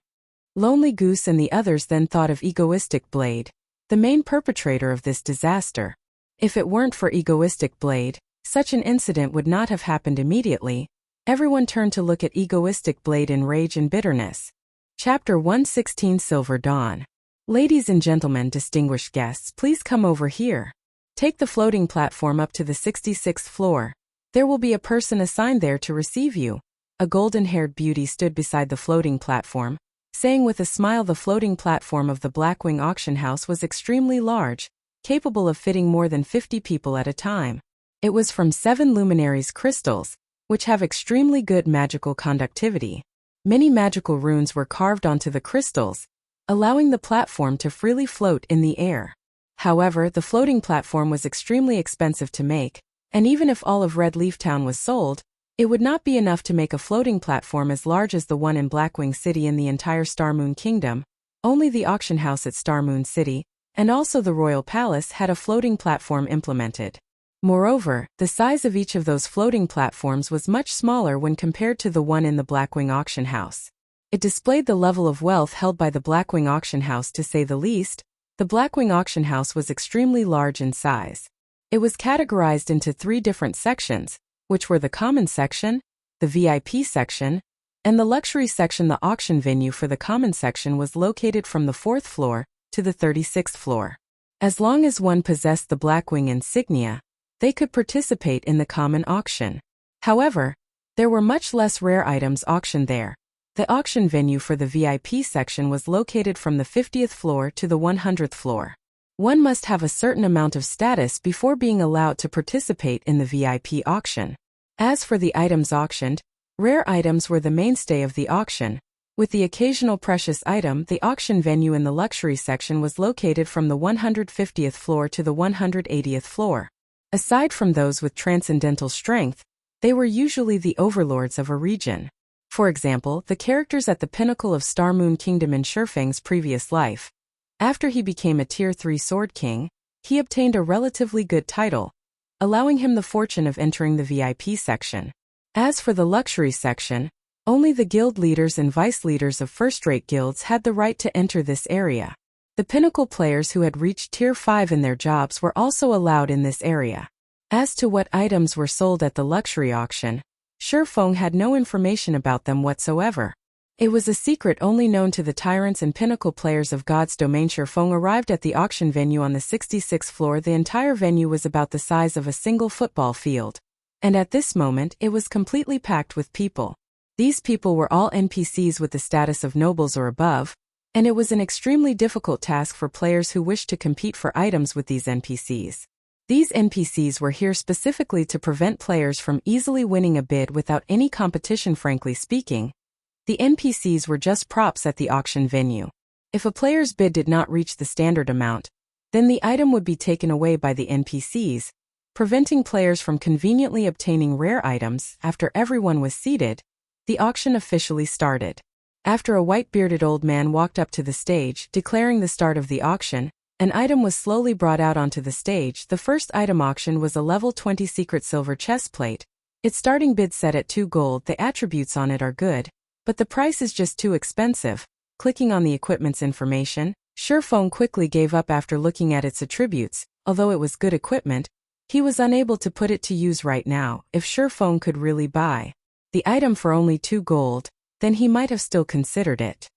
Lonely Goose and the others then thought of Egoistic Blade, the main perpetrator of this disaster. If it weren't for Egoistic Blade, such an incident would not have happened immediately. Everyone turned to look at Egoistic Blade in rage and bitterness. Chapter 116 Silver Dawn. Ladies and gentlemen, distinguished guests, please come over here. Take the floating platform up to the 66th floor. There will be a person assigned there to receive you. A golden-haired beauty stood beside the floating platform, saying with a smile. The floating platform of the Blackwing auction house was extremely large, capable of fitting more than 50 people at a time. It was from 7 Luminaries crystals, which have extremely good magical conductivity. Many magical runes were carved onto the crystals, allowing the platform to freely float in the air. However, the floating platform was extremely expensive to make, and even if all of Red Leaf Town was sold, it would not be enough to make a floating platform as large as the one in Blackwing City. In the entire Starmoon Kingdom, only the auction house at Starmoon City, and also the Royal Palace, had a floating platform implemented. Moreover, the size of each of those floating platforms was much smaller when compared to the one in the Blackwing auction house. It displayed the level of wealth held by the Blackwing auction house, to say the least. The Blackwing auction house was extremely large in size. It was categorized into 3 different sections, which were the common section, the VIP section, and the luxury section. The auction venue for the common section was located from the 4th floor to the 36th floor. As long as one possessed the Blackwing insignia, they could participate in the common auction. However, there were much less rare items auctioned there. The auction venue for the VIP section was located from the 50th floor to the 100th floor. One must have a certain amount of status before being allowed to participate in the VIP auction. As for the items auctioned, rare items were the mainstay of the auction, With the occasional precious item, the auction venue in the luxury section was located from the 150th floor to the 180th floor. Aside from those with transcendental strength, they were usually the overlords of a region. For example, the characters at the pinnacle of Star Moon Kingdom in Shurfeng's previous life. After he became a Tier 3 Sword King, he obtained a relatively good title, allowing him the fortune of entering the VIP section. As for the luxury section, only the guild leaders and vice leaders of first-rate guilds had the right to enter this area. The pinnacle players who had reached Tier 5 in their jobs were also allowed in this area. As to what items were sold at the luxury auction, Shurfeng had no information about them whatsoever. It was a secret only known to the tyrants and pinnacle players of God's domain. Shurfeng arrived at the auction venue on the 66th floor. The entire venue was about the size of a single football field, and at this moment it was completely packed with people. These people were all NPCs with the status of nobles or above, and it was an extremely difficult task for players who wished to compete for items with these NPCs. These NPCs were here specifically to prevent players from easily winning a bid without any competition. Frankly speaking, the NPCs were just props at the auction venue. If a player's bid did not reach the standard amount, then the item would be taken away by the NPCs, preventing players from conveniently obtaining rare items. After everyone was seated, the auction officially started. After a white-bearded old man walked up to the stage, declaring the start of the auction, an item was slowly brought out onto the stage. The first item auctioned was a level 20 secret silver chest plate. Its starting bid set at 2 gold. The attributes on it are good, but the price is just too expensive. Clicking on the equipment's information, Shurfeng quickly gave up after looking at its attributes. Although it was good equipment, he was unable to put it to use right now. If Shurfeng could really buy the item for only 2 gold, then he might have still considered it.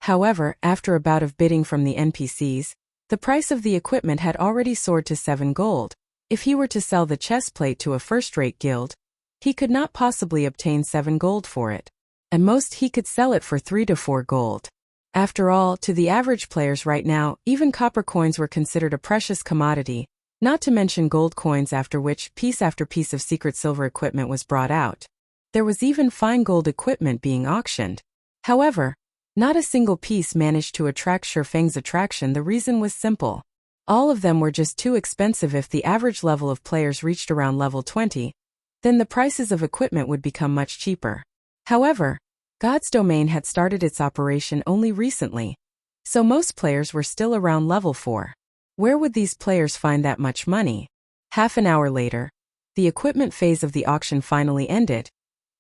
However, after a bout of bidding from the NPCs, the price of the equipment had already soared to 7 gold. If he were to sell the chest plate to a first-rate guild, he could not possibly obtain 7 gold for it. At most he could sell it for 3 to 4 gold. After all, to the average players right now, even copper coins were considered a precious commodity, not to mention gold coins, after which piece after piece of secret silver equipment was brought out. There was even fine gold equipment being auctioned. However, not a single piece managed to attract Shurfeng's attraction. The reason was simple. All of them were just too expensive. If the average level of players reached around level 20, then the prices of equipment would become much cheaper. However, God's domain had started its operation only recently, so most players were still around level 4. Where would these players find that much money? Half an hour later, the equipment phase of the auction finally ended,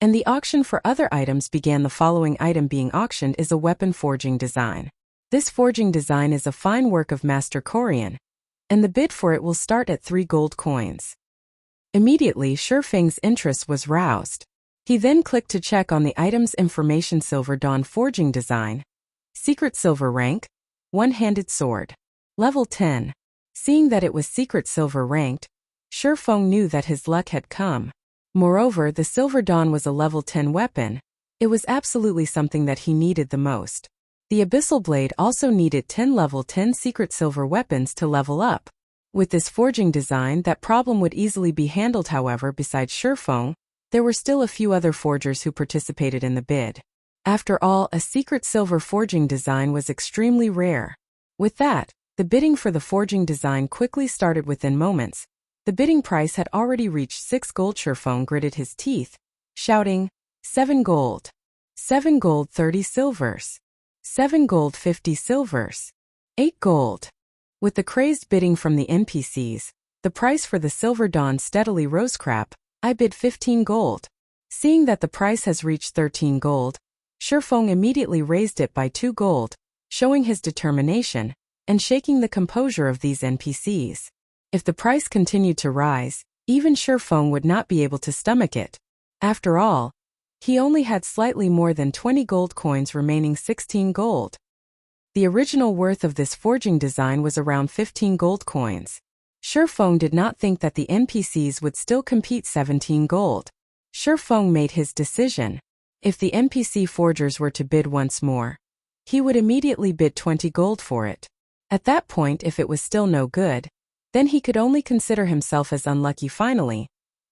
and the auction for other items began. The following item being auctioned is a weapon forging design. This forging design is a fine work of Master Corian, and the bid for it will start at 3 gold coins. Immediately, Shurfeng's interest was roused. He then clicked to check on the item's information. Silver Dawn forging design. Secret silver rank, one-handed sword. Level 10. Seeing that it was secret silver ranked, Shurfeng knew that his luck had come. Moreover, the Silver Dawn was a level 10 weapon. It was absolutely something that he needed the most. The Abyssal Blade also needed 10 level 10 secret silver weapons to level up. With this forging design, that problem would easily be handled. However, besides Shurfeng, there were still a few other forgers who participated in the bid. After all, a secret silver forging design was extremely rare. With that, the bidding for the forging design quickly started. Within moments, the bidding price had already reached 6 gold. Shurfeng gritted his teeth, shouting, 7 gold. 7 gold 30 silvers. 7 gold 50 silvers. 8 gold. With the crazed bidding from the NPCs, the price for the Silver Dawn steadily rose. Crap, I bid 15 gold. Seeing that the price has reached 13 gold, Shurfeng immediately raised it by 2 gold, showing his determination, and shaking the composure of these NPCs. If the price continued to rise, even Shurfeng would not be able to stomach it. After all, he only had slightly more than 20 gold coins remaining. 16 gold. The original worth of this forging design was around 15 gold coins. Shurfeng did not think that the NPCs would still compete. 17 gold. Shurfeng made his decision. If the NPC forgers were to bid once more, he would immediately bid 20 gold for it. At that point, if it was still no good, then he could only consider himself as unlucky. Finally,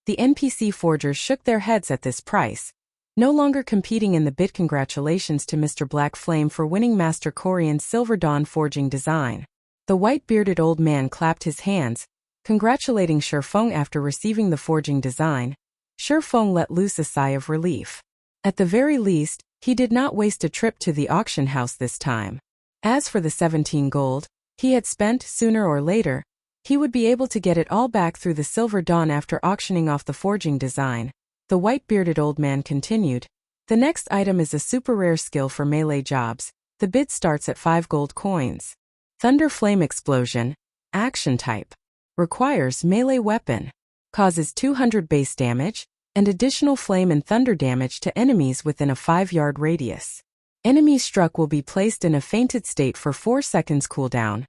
the NPC forgers shook their heads at this price, No longer competing in the bid. Congratulations to Mr. Black Flame for winning Master Corian's Silver Dawn forging design. The white-bearded old man clapped his hands, congratulating Shifeng after receiving the forging design. Shifeng let loose a sigh of relief. At the very least, he did not waste a trip to the auction house this time. As for the 17 gold he had spent, sooner or later, he would be able to get it all back through the Silver Dawn after auctioning off the forging design. The white-bearded old man continued. The next item is a super rare skill for melee jobs. The bid starts at 5 gold coins. Thunder Flame Explosion. Action type. Requires melee weapon. Causes 200 base damage, and additional flame and thunder damage to enemies within a 5-yard radius. Enemies struck will be placed in a fainted state for 4 seconds cooldown.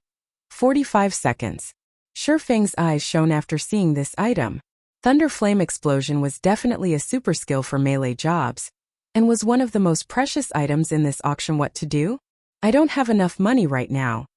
45 seconds. Shifeng's eyes shone after seeing this item. Thunder Flame Explosion was definitely a super skill for melee jobs, and was one of the most precious items in this auction. What to do? I don't have enough money right now.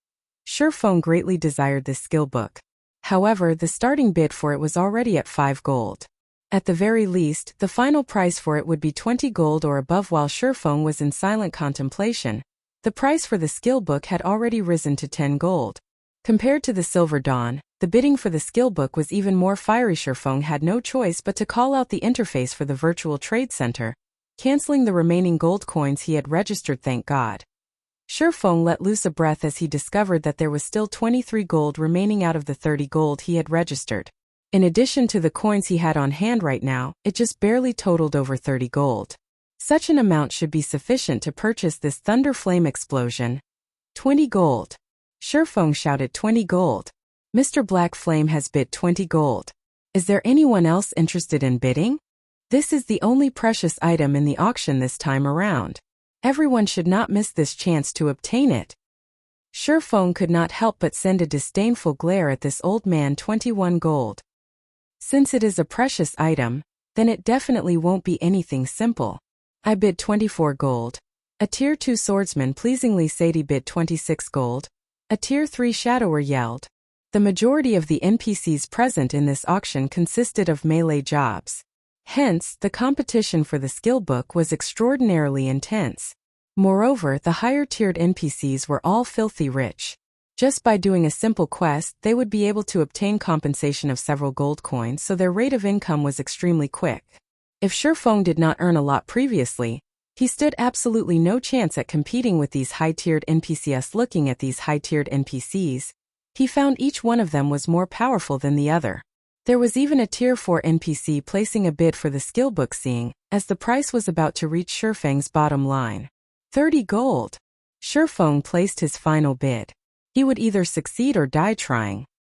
Shifeng greatly desired this skill book. However, the starting bid for it was already at 5 gold. At the very least, the final price for it would be 20 gold or above. While Shifeng was in silent contemplation, the price for the skill book had already risen to 10 gold. Compared to the Silver Dawn, the bidding for the skill book was even more fiery. Shifeng had no choice but to call out the interface for the virtual trade center, canceling the remaining gold coins he had registered. Thank God. Shifeng let loose a breath as he discovered that there was still 23 gold remaining out of the 30 gold he had registered. In addition to the coins he had on hand right now, it just barely totaled over 30 gold. Such an amount should be sufficient to purchase this Thunder Flame Explosion. 20 gold. Shifeng shouted. 20 gold. Mr. Black Flame has bid 20 gold. Is there anyone else interested in bidding? This is the only precious item in the auction this time around. Everyone should not miss this chance to obtain it. Shifeng could not help but send a disdainful glare at this old man. 21 gold. Since it is a precious item, then it definitely won't be anything simple. I bid 24 gold. A Tier 2 swordsman pleasingly said he bid 26 gold. A Tier 3 shadower yelled. The majority of the NPCs present in this auction consisted of melee jobs. Hence, the competition for the skill book was extraordinarily intense. Moreover, the higher-tiered NPCs were all filthy rich. Just by doing a simple quest, they would be able to obtain compensation of several gold coins, so their rate of income was extremely quick. If Shifeng did not earn a lot previously, he stood absolutely no chance at competing with these high-tiered NPCs. Looking at these high-tiered NPCs, he found each one of them was more powerful than the other. There was even a Tier 4 NPC placing a bid for the skill book, seeing as the price was about to reach Shifeng's bottom line. 30 gold. Shifeng placed his final bid. He would either succeed or die trying.